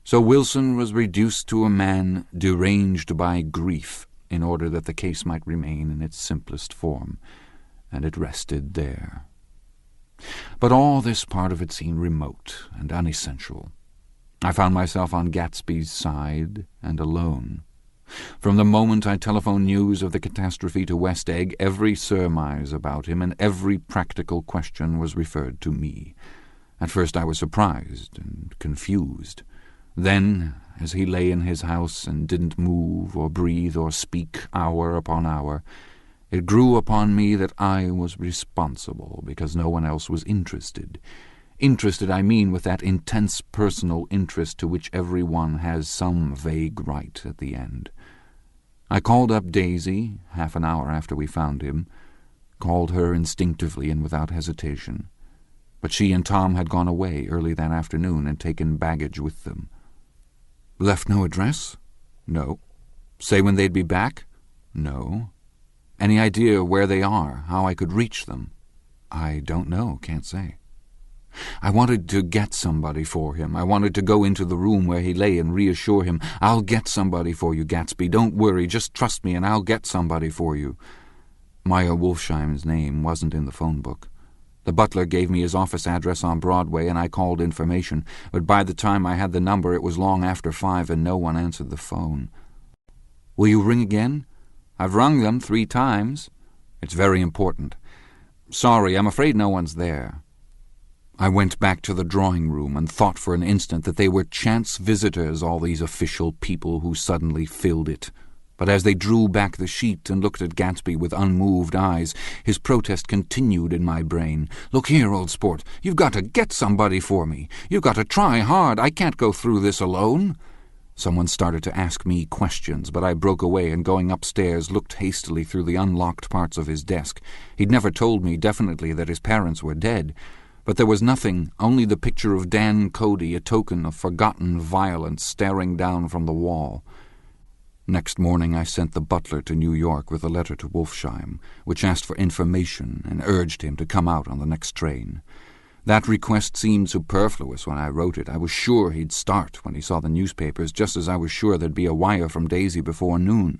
So Wilson was reduced to a man deranged by grief, in order that the case might remain in its simplest form, and it rested there. But all this part of it seemed remote and unessential. I found myself on Gatsby's side and alone. From the moment I telephoned news of the catastrophe to West Egg, every surmise about him and every practical question was referred to me. At first I was surprised and confused. Then, as he lay in his house and didn't move or breathe or speak hour upon hour, it grew upon me that I was responsible because no one else was interested. Interested, I mean, with that intense personal interest to which every one has some vague right at the end. I called up Daisy, half an hour after we found him, called her instinctively and without hesitation. But she and Tom had gone away early that afternoon and taken baggage with them. Left no address? No. Say when they'd be back? No. Any idea where they are, how I could reach them? I don't know, can't say. I wanted to get somebody for him. I wanted to go into the room where he lay and reassure him, "I'll get somebody for you, Gatsby. Don't worry, just trust me and I'll get somebody for you." Meyer Wolfsheim's name wasn't in the phone book. The butler gave me his office address on Broadway and I called information, but by the time I had the number it was long after 5 and no one answered the phone. "Will you ring again?" "I've rung them 3 times. It's very important. Sorry, I'm afraid no one's there." I went back to the drawing room and thought for an instant that they were chance visitors, all these official people who suddenly filled it. But as they drew back the sheet and looked at Gatsby with unmoved eyes, his protest continued in my brain. "Look here, old sport, you've got to get somebody for me. You've got to try hard. I can't go through this alone." Someone started to ask me questions, but I broke away and going upstairs looked hastily through the unlocked parts of his desk. He'd never told me definitely that his parents were dead. But there was nothing, only the picture of Dan Cody, a token of forgotten violence, staring down from the wall. Next morning I sent the butler to New York with a letter to Wolfsheim, which asked for information and urged him to come out on the next train. That request seemed superfluous when I wrote it. I was sure he'd start when he saw the newspapers, just as I was sure there'd be a wire from Daisy before noon.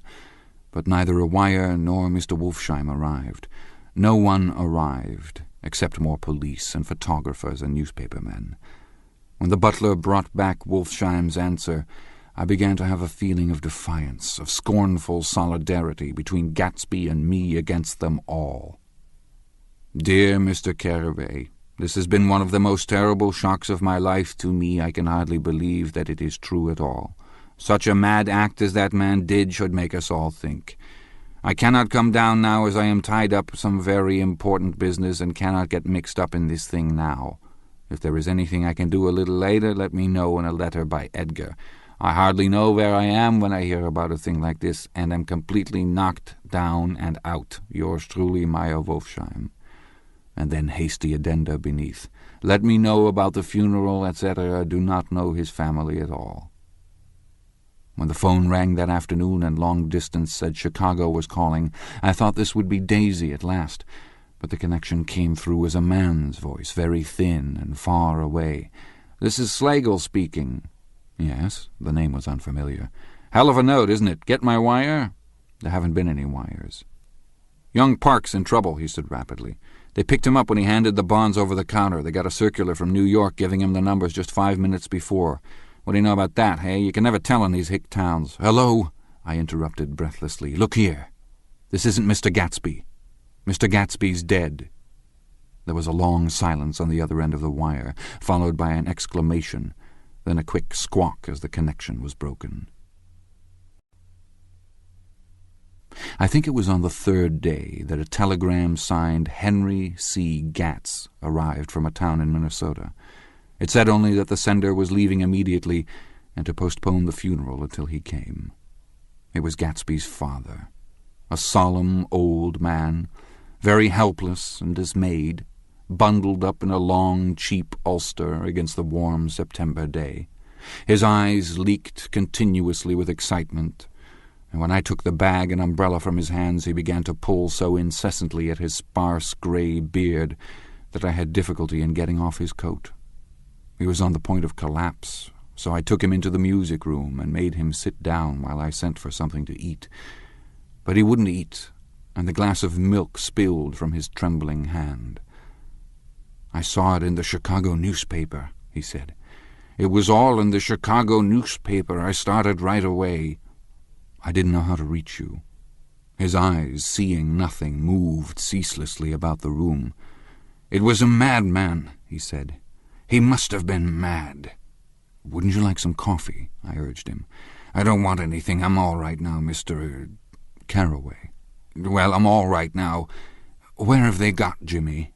But neither a wire nor Mr. Wolfsheim arrived. No one arrived, except more police and photographers and newspapermen. When the butler brought back Wolfsheim's answer, I began to have a feeling of defiance, of scornful solidarity between Gatsby and me against them all. "Dear Mr. Carraway, this has been one of the most terrible shocks of my life to me. I can hardly believe that it is true at all. Such a mad act as that man did should make us all think. I cannot come down now as I am tied up with some very important business and cannot get mixed up in this thing now. If there is anything I can do a little later, let me know in a letter by Edgar. I hardly know where I am when I hear about a thing like this, and am completely knocked down and out. Yours truly, Meyer Wolfsheim." And then hasty addenda beneath. "Let me know about the funeral, etc. Do not know his family at all." When the phone rang that afternoon and long distance said Chicago was calling, I thought this would be Daisy at last, but the connection came through as a man's voice, very thin and far away. "This is Slagle speaking." "Yes," the name was unfamiliar. "Hell of a note, isn't it? Get my wire?" "There haven't been any wires." "Young Park's in trouble," he said rapidly. "They picked him up when he handed the bonds over the counter. They got a circular from New York giving him the numbers just 5 minutes before. What do you know about that, hey? You can never tell in these hick towns." "Hello," I interrupted breathlessly. "Look here. This isn't Mr. Gatsby. Mr. Gatsby's dead." There was a long silence on the other end of the wire, followed by an exclamation, then a quick squawk as the connection was broken. I think it was on the 3rd day that a telegram signed Henry C. Gatz arrived from a town in Minnesota. It said only that the sender was leaving immediately and to postpone the funeral until he came. It was Gatsby's father, a solemn old man, very helpless and dismayed, bundled up in a long, cheap ulster against the warm September day. His eyes leaked continuously with excitement, and when I took the bag and umbrella from his hands he began to pull so incessantly at his sparse grey beard that I had difficulty in getting off his coat. He was on the point of collapse, so I took him into the music room and made him sit down while I sent for something to eat. But he wouldn't eat, and the glass of milk spilled from his trembling hand. "I saw it in the Chicago newspaper," he said. "It was all in the Chicago newspaper. I started right away. I didn't know how to reach you." His eyes, seeing nothing, moved ceaselessly about the room. "It was a madman," he said. "He must have been mad." "Wouldn't you like some coffee?" I urged him. "I don't want anything. I'm all right now, Mr. Carroway." "Well, I'm all right now. Where have they got Jimmy?"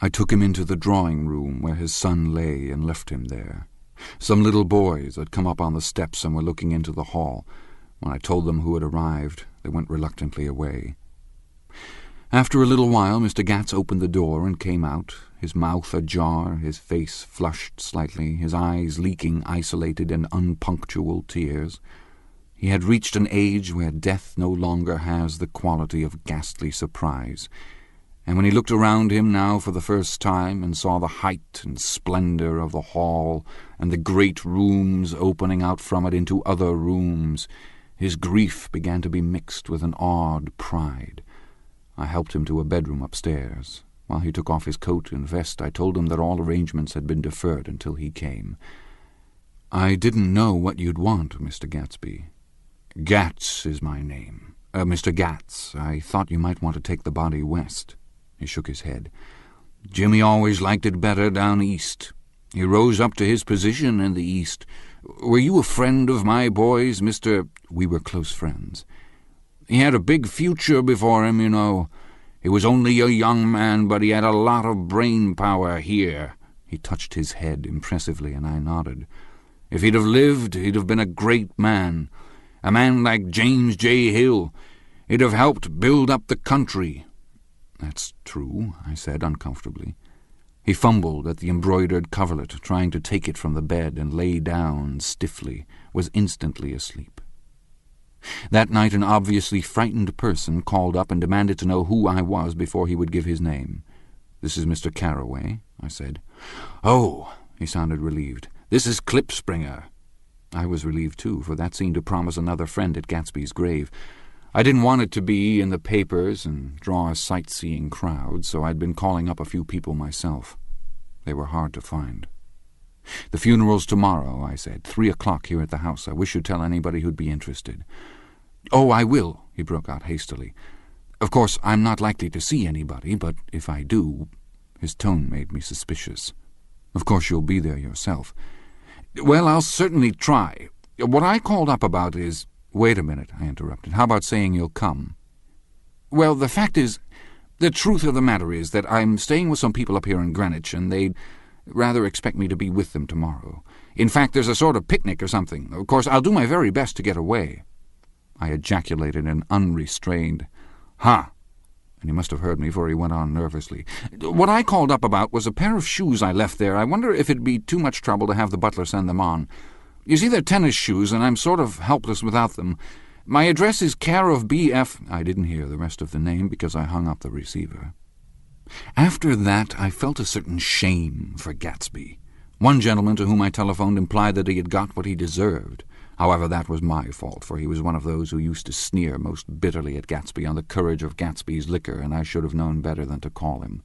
I took him into the drawing-room where his son lay and left him there. Some little boys had come up on the steps and were looking into the hall. When I told them who had arrived, they went reluctantly away. After a little while, Mr. Gatz opened the door and came out, his mouth ajar, his face flushed slightly, his eyes leaking isolated and unpunctual tears. He had reached an age where death no longer has the quality of ghastly surprise, and when he looked around him now for the first time and saw the height and splendor of the hall and the great rooms opening out from it into other rooms, his grief began to be mixed with an awed pride. I helped him to a bedroom upstairs. While he took off his coat and vest, I told him that all arrangements had been deferred until he came. "I didn't know what you'd want, Mr. Gatsby." "Gatz is my name. Mr. Gatz, I thought you might want to take the body west." He shook his head. "Jimmy always liked it better down east. He rose up to his position in the east. Were you a friend of my boy's, Mr.?" "We were close friends." "He had a big future before him, you know. He was only a young man, but he had a lot of brain power here." He touched his head impressively, and I nodded. "If he'd have lived, he'd have been a great man. A man like James J. Hill. He'd have helped build up the country." "That's true," I said uncomfortably. He fumbled at the embroidered coverlet, trying to take it from the bed, and lay down stiffly, was instantly asleep. That night an obviously frightened person called up and demanded to know who I was before he would give his name. "This is Mr. Carroway," I said. "Oh," he sounded relieved. "This is Klipspringer." I was relieved too, for that seemed to promise another friend at Gatsby's grave. I didn't want it to be in the papers and draw a sightseeing crowd, so I'd been calling up a few people myself. They were hard to find. "The funeral's tomorrow," I said. 3:00 here at the house. I wish you'd tell anybody who'd be interested." "Oh, I will," he broke out hastily. "Of course, I'm not likely to see anybody, but if I do—" His tone made me suspicious. "Of course you'll be there yourself." "Well, I'll certainly try. What I called up about is—" "Wait a minute," I interrupted. "How about saying you'll come?" "Well, the fact is, the truth of the matter is that I'm staying with some people up here in Greenwich, and they'd rather expect me to be with them tomorrow. In fact, there's a sort of picnic or something. Of course, I'll do my very best to get away." I ejaculated an unrestrained "Ha!" and he must have heard me, for he went on nervously. "What I called up about was a pair of shoes I left there. I wonder if it'd be too much trouble to have the butler send them on. You see, they're tennis shoes, and I'm sort of helpless without them. My address is care of B.F. I didn't hear the rest of the name because I hung up the receiver. After that, I felt a certain shame for Gatsby. One gentleman to whom I telephoned implied that he had got what he deserved. However, that was my fault, for he was one of those who used to sneer most bitterly at Gatsby on the courage of Gatsby's liquor, and I should have known better than to call him.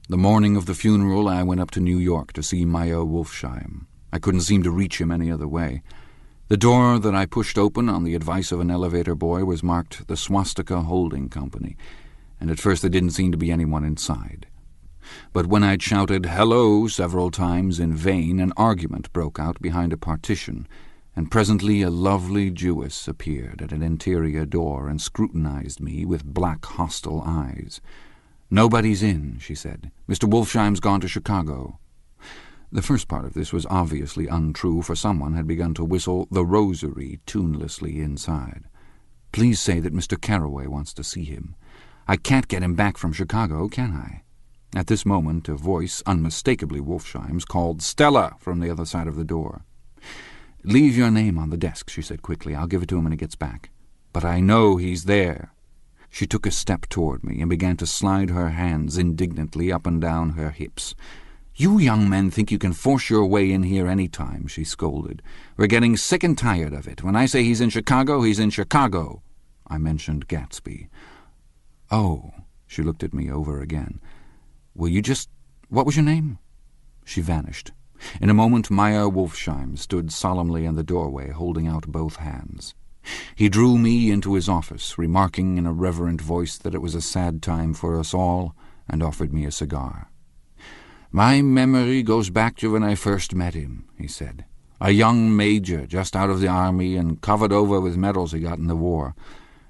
The morning of the funeral, I went up to New York to see Meyer Wolfsheim. I couldn't seem to reach him any other way. The door that I pushed open on the advice of an elevator boy was marked the Swastika Holding Company, and at first there didn't seem to be anyone inside. But when I'd shouted "hello" several times in vain, an argument broke out behind a partition, and presently a lovely Jewess appeared at an interior door and scrutinized me with black, hostile eyes. "Nobody's in," she said. "Mr. Wolfsheim's gone to Chicago." The first part of this was obviously untrue, for someone had begun to whistle "The Rosary" tunelessly inside. "Please say that Mr. Carroway wants to see him. I can't get him back from Chicago, can I?" At this moment a voice, unmistakably Wolfsheim's, called "Stella" from the other side of the door. "Leave your name on the desk," she said quickly. "I'll give it to him when he gets back." "But I know he's there." She took a step toward me and began to slide her hands indignantly up and down her hips. "You young men think you can force your way in here any time," she scolded. "We're getting sick and tired of it. When I say he's in Chicago, he's in Chicago." I mentioned Gatsby. "Oh," she looked at me over again. "Will you just... What was your name?" She vanished. In a moment Meyer Wolfsheim stood solemnly in the doorway, holding out both hands. He drew me into his office, remarking in a reverent voice that it was a sad time for us all, and offered me a cigar. "My memory goes back to when I first met him," he said. "A young major, just out of the army and covered over with medals he got in the war.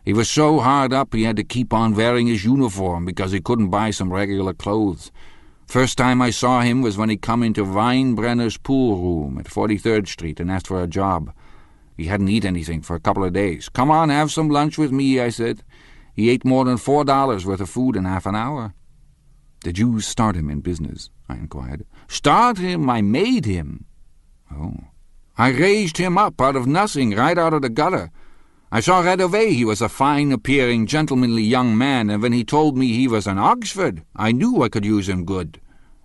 He was so hard up he had to keep on wearing his uniform because he couldn't buy some regular clothes. First time I saw him was when he come into Weinbrenner's pool room at 43rd Street and asked for a job. He hadn't eaten anything for a couple of days. 'Come on, have some lunch with me,' I said. He ate more than $4 worth of food in half an hour." "Did you start him in business?" I inquired. "Start him? I made him." "Oh." "I raised him up out of nothing, right out of the gutter. I saw right away he was a fine-appearing, gentlemanly young man, and when he told me he was in Oxford, I knew I could use him good.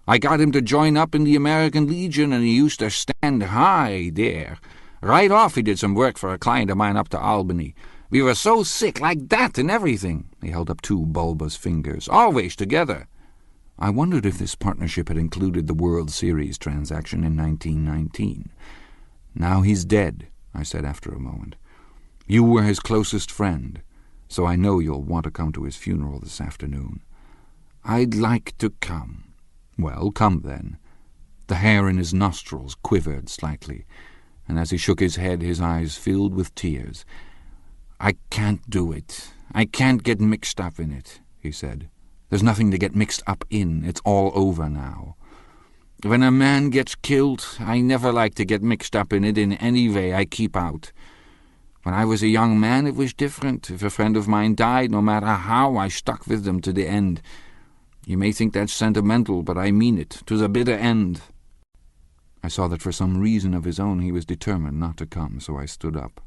I got him to join up in the American Legion, and he used to stand high there. Right off he did some work for a client of mine up to Albany. We were so sick, like that and everything." He held up two bulbous fingers. "Always together." I wondered if this partnership had included the World Series transaction in 1919. "Now he's dead," I said after a moment. "You were his closest friend, so I know you'll want to come to his funeral this afternoon." "I'd like to come." "Well, come then." The hair in his nostrils quivered slightly, and as he shook his head his eyes filled with tears. "I can't do it. I can't get mixed up in it," he said. "There's nothing to get mixed up in. It's all over now. When a man gets killed, I never like to get mixed up in it in any way. I keep out. When I was a young man, it was different. If a friend of mine died, no matter how, I stuck with them to the end. You may think that's sentimental, but I mean it, to the bitter end." I saw that for some reason of his own he was determined not to come, so I stood up.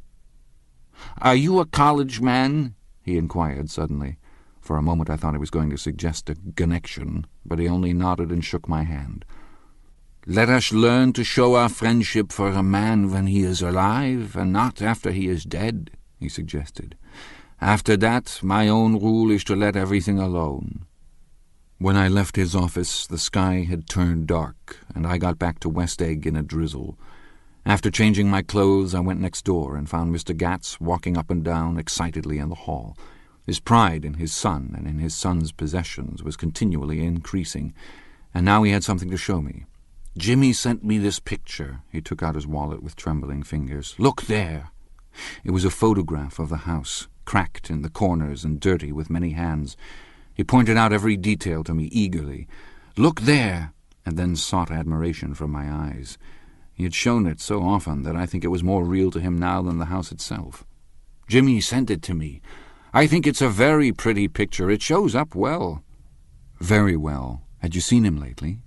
"Are you a college man?" he inquired suddenly. For a moment I thought he was going to suggest a connection, but he only nodded and shook my hand. "Let us learn to show our friendship for a man when he is alive, and not after he is dead," he suggested. "After that, my own rule is to let everything alone." When I left his office, the sky had turned dark, and I got back to West Egg in a drizzle. After changing my clothes, I went next door and found Mr. Gatz walking up and down excitedly in the hall. His pride in his son and in his son's possessions was continually increasing, and now he had something to show me. "Jimmy sent me this picture." He took out his wallet with trembling fingers. "Look there." It was a photograph of the house, cracked in the corners and dirty with many hands. He pointed out every detail to me eagerly. "Look there," and then sought admiration from my eyes. He had shown it so often that I think it was more real to him now than the house itself. "Jimmy sent it to me. I think it's a very pretty picture. It shows up well." "Very well. Had you seen him lately?"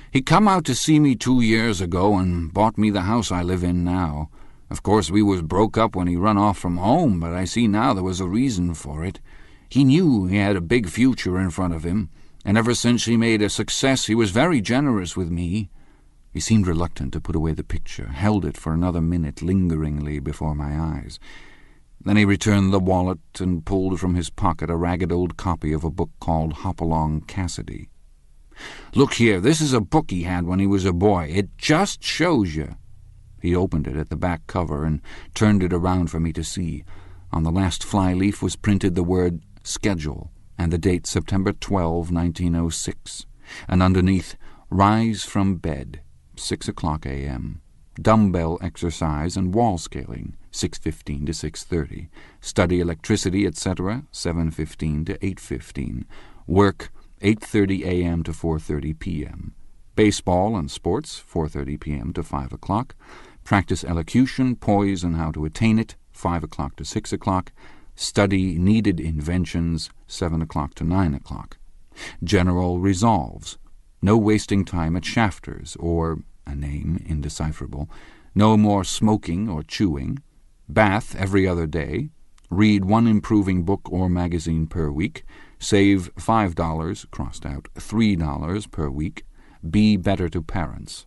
"He come out to see me 2 years ago and bought me the house I live in now. Of course, we was broke up when he run off from home, but I see now there was a reason for it. He knew he had a big future in front of him, and ever since he made a success he was very generous with me." He seemed reluctant to put away the picture, held it for another minute lingeringly before my eyes. Then he returned the wallet and pulled from his pocket a ragged old copy of a book called Hopalong Cassidy. "Look here, this is a book he had when he was a boy. It just shows you." He opened it at the back cover and turned it around for me to see. On the last flyleaf was printed the word Schedule, and the date September 12, 1906, and underneath, "Rise from bed, 6 o'clock a.m. Dumbbell exercise and wall scaling, 6:15 to 6:30. Study electricity, etc., 7:15 to 8:15. Work, 8:30 a.m. to 4:30 p.m. Baseball and sports, 4:30 p.m. to 5 o'clock. Practice elocution, poise, and how to attain it, 5 o'clock to 6 o'clock. Study needed inventions, 7 o'clock to 9 o'clock. General resolves. No wasting time at Shafter's, or, a name indecipherable. No more smoking or chewing. Bath every other day. Read one improving book or magazine per week. Save $5, crossed out, $3 per week. Be better to parents.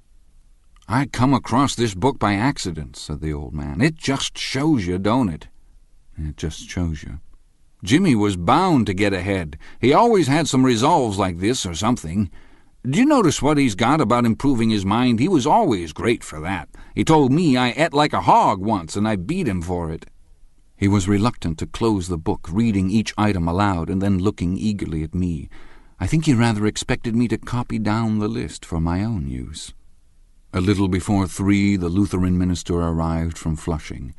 "I come across this book by accident," said the old man. "It just shows you, don't it?" It just shows you. Jimmy was bound to get ahead. He always had some resolves like this or something. Do you notice what he's got about improving his mind? He was always great for that. He told me I ate like a hog once, and I beat him for it. He was reluctant to close the book, reading each item aloud and then looking eagerly at me. I think he rather expected me to copy down the list for my own use. A little before 3, the Lutheran minister arrived from Flushing,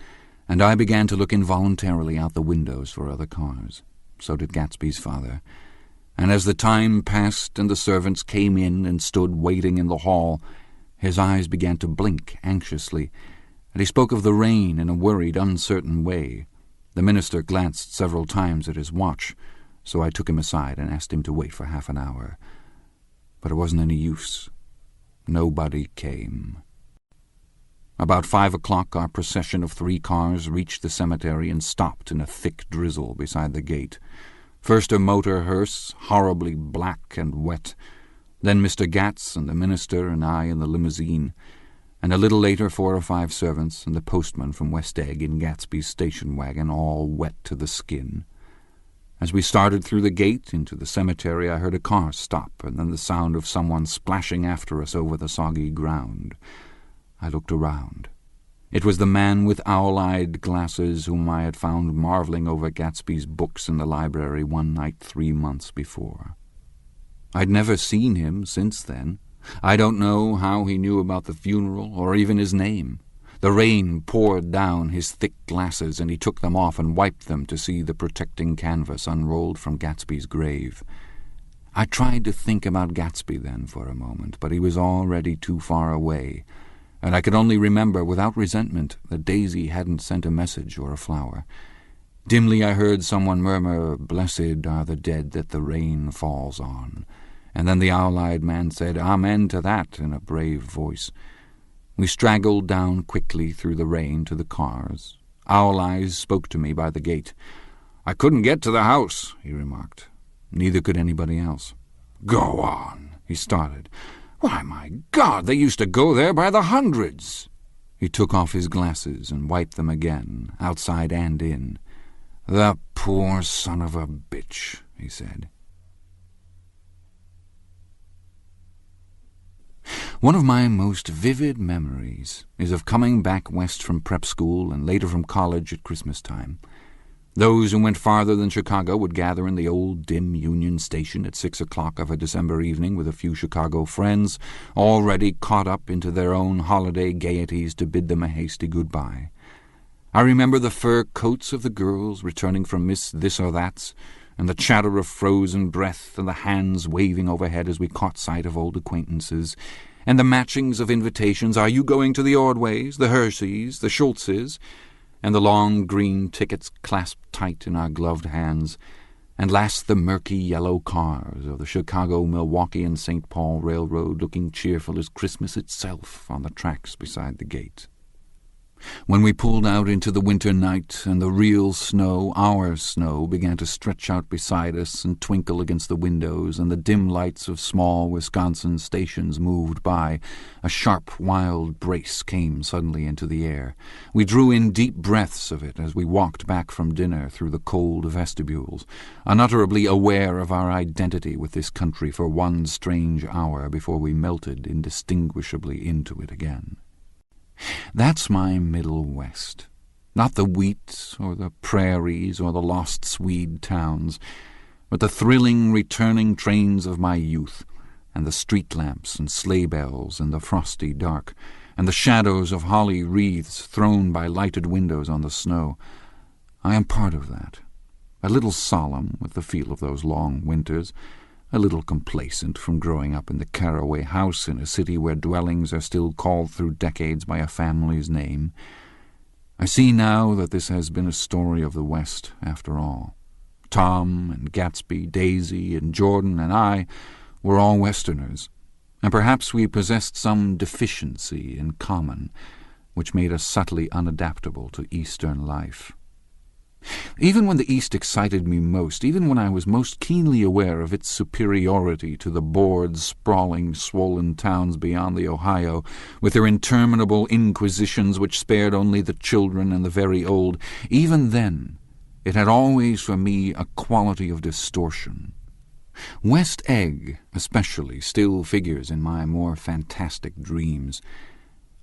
and I began to look involuntarily out the windows for other cars. So did Gatsby's father. And as the time passed and the servants came in and stood waiting in the hall, his eyes began to blink anxiously, and he spoke of the rain in a worried, uncertain way. The minister glanced several times at his watch, so I took him aside and asked him to wait for half an hour. But it wasn't any use. Nobody came. About 5 o'clock, our procession of 3 cars reached the cemetery and stopped in a thick drizzle beside the gate. First a motor hearse, horribly black and wet, then Mr. Gatz and the minister and I in the limousine, and a little later 4 or 5 servants and the postman from West Egg in Gatsby's station wagon, all wet to the skin. As we started through the gate into the cemetery, I heard a car stop, and then the sound of someone splashing after us over the soggy ground. I looked around. It was the man with owl-eyed glasses whom I had found marvelling over Gatsby's books in the library one night 3 months before. I'd never seen him since then. I don't know how he knew about the funeral, or even his name. The rain poured down his thick glasses, and he took them off and wiped them to see the protecting canvas unrolled from Gatsby's grave. I tried to think about Gatsby then for a moment, but he was already too far away, and I could only remember without resentment that Daisy hadn't sent a message or a flower. Dimly I heard someone murmur, "Blessed are the dead that the rain falls on," and then the owl-eyed man said, "Amen to that," in a brave voice. We straggled down quickly through the rain to the cars. Owl Eyes spoke to me by the gate. "I couldn't get to the house," he remarked. Neither could anybody else. "Go on," he started. "Why, my God, they used to go there by the hundreds." He took off his glasses and wiped them again, outside and in. "The poor son of a bitch," he said. One of my most vivid memories is of coming back west from prep school and later from college at Christmas time. Those who went farther than Chicago would gather in the old dim Union Station at 6 o'clock of a December evening with a few Chicago friends, already caught up into their own holiday gaieties to bid them a hasty goodbye. I remember the fur coats of the girls returning from Miss This or That's, and the chatter of frozen breath and the hands waving overhead as we caught sight of old acquaintances, and the matchings of invitations, "Are you going to the Ordways, the Hersheys, the Schultzes?" and the long green tickets clasped tight in our gloved hands, and last the murky yellow cars of the Chicago, Milwaukee, and St. Paul Railroad looking cheerful as Christmas itself on the tracks beside the gate. When we pulled out into the winter night and the real snow, our snow, began to stretch out beside us and twinkle against the windows, and the dim lights of small Wisconsin stations moved by, a sharp, wild brace came suddenly into the air. We drew in deep breaths of it as we walked back from dinner through the cold vestibules, unutterably aware of our identity with this country for one strange hour before we melted indistinguishably into it again. That's my Middle West, not the wheat or the prairies or the lost Swede towns, but the thrilling returning trains of my youth, and the street lamps and sleigh bells in the frosty dark, and the shadows of holly wreaths thrown by lighted windows on the snow. I am part of that, a little solemn with the feel of those long winters, a little complacent from growing up in the Caraway house in a city where dwellings are still called through decades by a family's name. I see now that this has been a story of the West after all. Tom and Gatsby, Daisy and Jordan and I were all Westerners, and perhaps we possessed some deficiency in common, which made us subtly unadaptable to Eastern life. Even when the East excited me most, even when I was most keenly aware of its superiority to the bored, sprawling, swollen towns beyond the Ohio, with their interminable inquisitions which spared only the children and the very old, even then It had always for me a quality of distortion. West Egg, especially, still figures in my more fantastic dreams.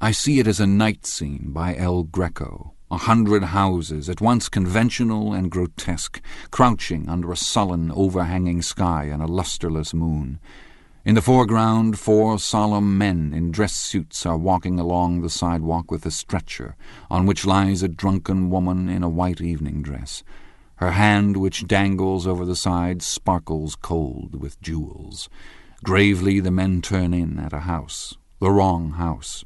I see it as a night scene by El Greco, 100 houses, at once conventional and grotesque, crouching under a sullen, overhanging sky and a lustreless moon. In the foreground, 4 solemn men in dress suits are walking along the sidewalk with a stretcher, on which lies a drunken woman in a white evening dress. Her hand, which dangles over the side, sparkles cold with jewels. Gravely the men turn in at a house, the wrong house,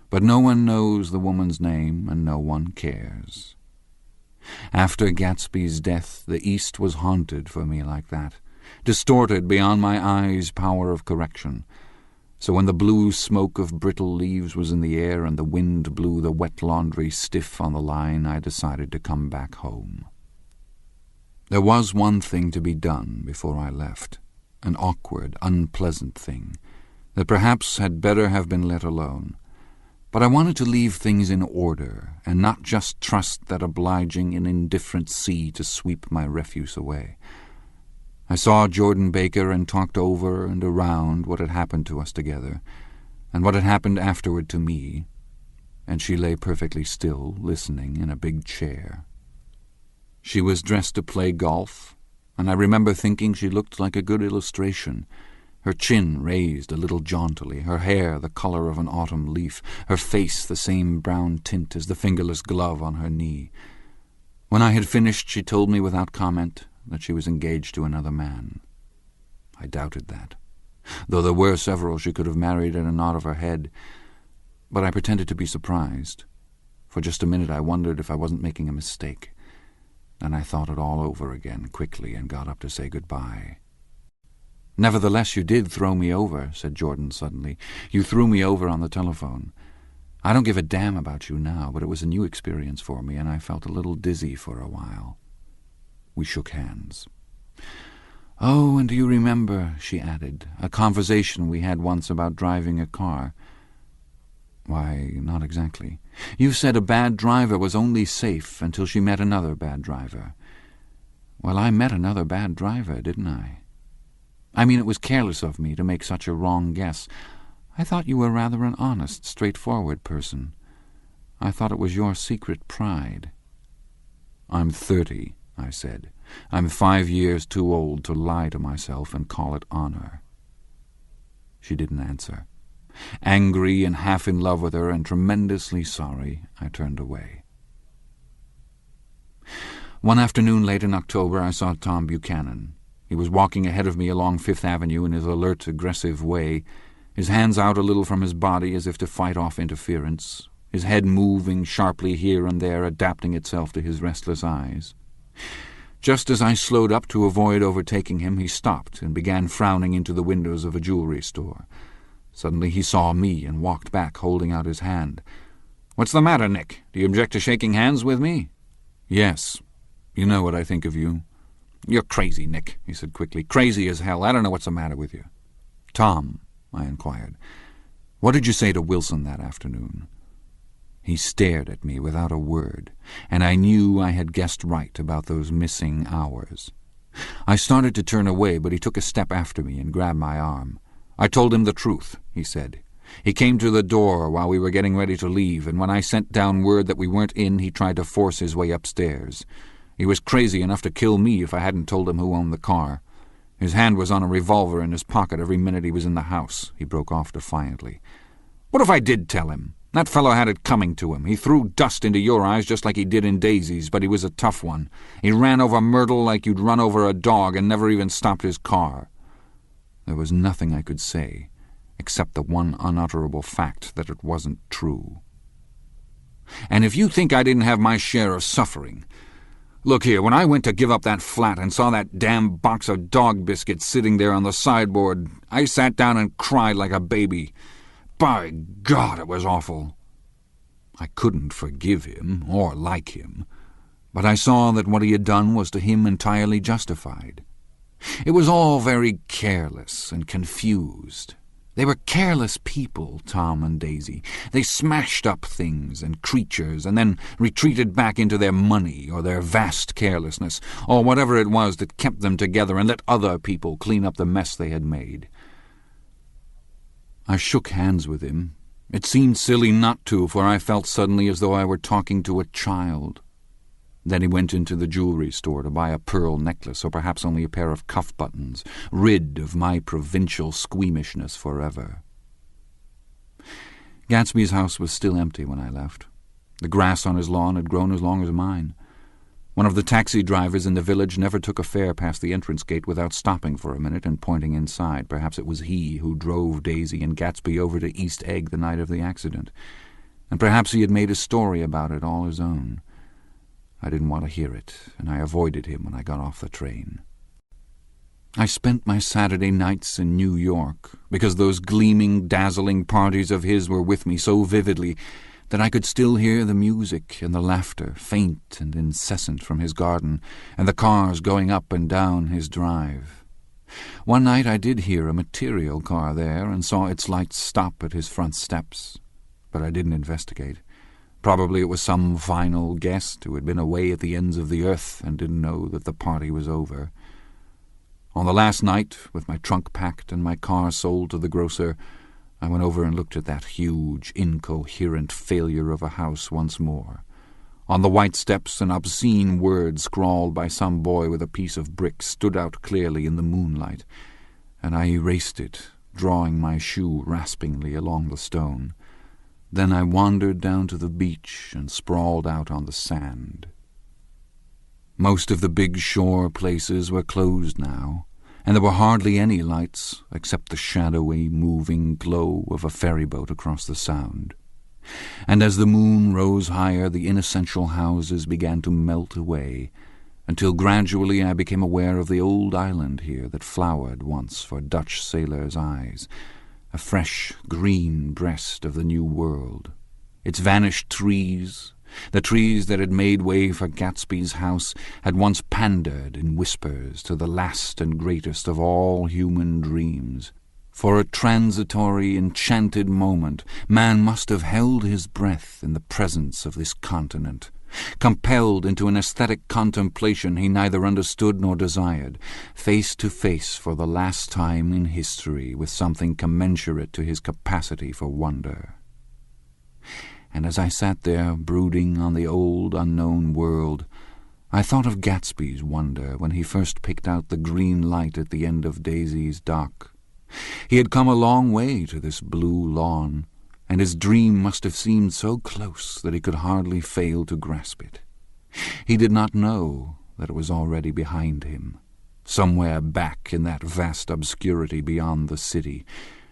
but no one knows the woman's name and no one cares. After Gatsby's death, the East was haunted for me like that, distorted beyond my eyes' power of correction. So when the blue smoke of brittle leaves was in the air and the wind blew the wet laundry stiff on the line, I decided to come back home. There was one thing to be done before I left, an awkward, unpleasant thing, that perhaps had better have been let alone. But I wanted to leave things in order, and not just trust that obliging and indifferent sea to sweep my refuse away. I saw Jordan Baker and talked over and around what had happened to us together, and what had happened afterward to me, and she lay perfectly still, listening in a big chair. She was dressed to play golf, and I remember thinking she looked like a good illustration, her chin raised a little jauntily, her hair the color of an autumn leaf, her face the same brown tint as the fingerless glove on her knee. When I had finished, she told me without comment that she was engaged to another man. I doubted that, though there were several she could have married at a nod of her head, but I pretended to be surprised. For just a minute I wondered if I wasn't making a mistake. Then I thought it all over again quickly and got up to say goodbye. "Nevertheless, you did throw me over," said Jordan suddenly. "You threw me over on the telephone. I don't give a damn about you now, but it was a new experience for me, and I felt a little dizzy for a while." We shook hands. "Oh, and do you remember," she added, "a conversation we had once about driving a car?" "Why, not exactly." "You said a bad driver was only safe until she met another bad driver." "Well, I met another bad driver, didn't I? I mean, it was careless of me to make such a wrong guess. I thought you were rather an honest, straightforward person. I thought it was your secret pride." "I'm 30, I said. "I'm 5 years too old to lie to myself and call it honor." She didn't answer. Angry and half in love with her and tremendously sorry, I turned away. One afternoon late in October, I saw Tom Buchanan. He was walking ahead of me along Fifth Avenue in his alert, aggressive way, his hands out a little from his body as if to fight off interference, his head moving sharply here and there, adapting itself to his restless eyes. Just as I slowed up to avoid overtaking him, he stopped and began frowning into the windows of a jewelry store. Suddenly he saw me and walked back, holding out his hand. "What's the matter, Nick? Do you object to shaking hands with me?" "Yes. You know what I think of you." "You're crazy, Nick," he said quickly. "Crazy as hell. I don't know what's the matter with you." "Tom," I inquired, "what did you say to Wilson that afternoon?" He stared at me without a word, and I knew I had guessed right about those missing hours. I started to turn away, but he took a step after me and grabbed my arm. "I told him the truth," he said. "He came to the door while we were getting ready to leave, and when I sent down word that we weren't in, he tried to force his way upstairs. He was crazy enough to kill me if I hadn't told him who owned the car. His hand was on a revolver in his pocket every minute he was in the house," he broke off defiantly. "What if I did tell him? That fellow had it coming to him. He threw dust into your eyes just like he did in Daisy's, but he was a tough one. He ran over Myrtle like you'd run over a dog and never even stopped his car." There was nothing I could say, except the one unutterable fact that it wasn't true. "And if you think I didn't have my share of suffering... Look here, when I went to give up that flat and saw that damn box of dog biscuits sitting there on the sideboard, I sat down and cried like a baby. By God, it was awful." I couldn't forgive him or like him, but I saw that what he had done was to him entirely justified. It was all very careless and confused. They were careless people, Tom and Daisy. They smashed up things and creatures and then retreated back into their money or their vast carelessness, or whatever it was that kept them together and let other people clean up the mess they had made. I shook hands with him. It seemed silly not to, for I felt suddenly as though I were talking to a child. Then he went into the jewelry store to buy a pearl necklace, or perhaps only a pair of cuff buttons, rid of my provincial squeamishness forever. Gatsby's house was still empty when I left. The grass on his lawn had grown as long as mine. One of the taxi drivers in the village never took a fare past the entrance gate without stopping for a minute and pointing inside. Perhaps it was he who drove Daisy and Gatsby over to East Egg the night of the accident. And perhaps he had made a story about it all his own. I didn't want to hear it, and I avoided him when I got off the train. I spent my Saturday nights in New York, because those gleaming, dazzling parties of his were with me so vividly that I could still hear the music and the laughter, faint and incessant, from his garden, and the cars going up and down his drive. One night I did hear a material car there, and saw its lights stop at his front steps, but I didn't investigate. Probably it was some final guest who had been away at the ends of the earth and didn't know that the party was over. On the last night, with my trunk packed and my car sold to the grocer, I went over and looked at that huge, incoherent failure of a house once more. On the white steps, an obscene word scrawled by some boy with a piece of brick stood out clearly in the moonlight, and I erased it, drawing my shoe raspingly along the stone. Then I wandered down to the beach and sprawled out on the sand. Most of the big shore places were closed now, and there were hardly any lights except the shadowy, moving glow of a ferryboat across the Sound. And as the moon rose higher, the inessential houses began to melt away, until gradually I became aware of the old island here that flowered once for Dutch sailors' eyes, a fresh green breast of the New World. Its vanished trees, the trees that had made way for Gatsby's house, had once pandered in whispers to the last and greatest of all human dreams. For a transitory, enchanted moment, man must have held his breath in the presence of this continent, compelled into an aesthetic contemplation he neither understood nor desired, face to face for the last time in history with something commensurate to his capacity for wonder. And as I sat there, brooding on the old unknown world, I thought of Gatsby's wonder when he first picked out the green light at the end of Daisy's dock. He had come a long way to this blue lawn, and his dream must have seemed so close that he could hardly fail to grasp it. He did not know that it was already behind him, somewhere back in that vast obscurity beyond the city,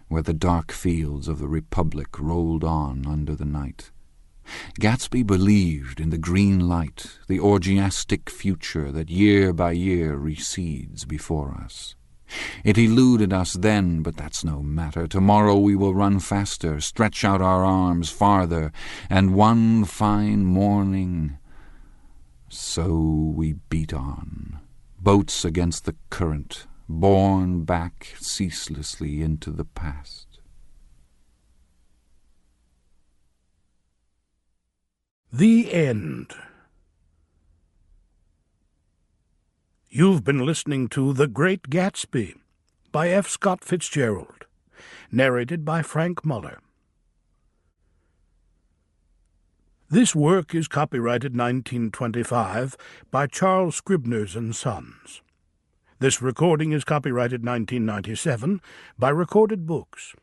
where the dark fields of the Republic rolled on under the night. Gatsby believed in the green light, the orgiastic future that year by year recedes before us. It eluded us then, but that's no matter. Tomorrow we will run faster, stretch out our arms farther, and one fine morning... So we beat on, boats against the current, borne back ceaselessly into the past. The End. You've been listening to The Great Gatsby by F Scot Fitzgerald, narrated by Frank Muller. This work is copyrighted 1925 by Charles Scribners and Sons. This recording is copyrighted 1997 by Recorded Books.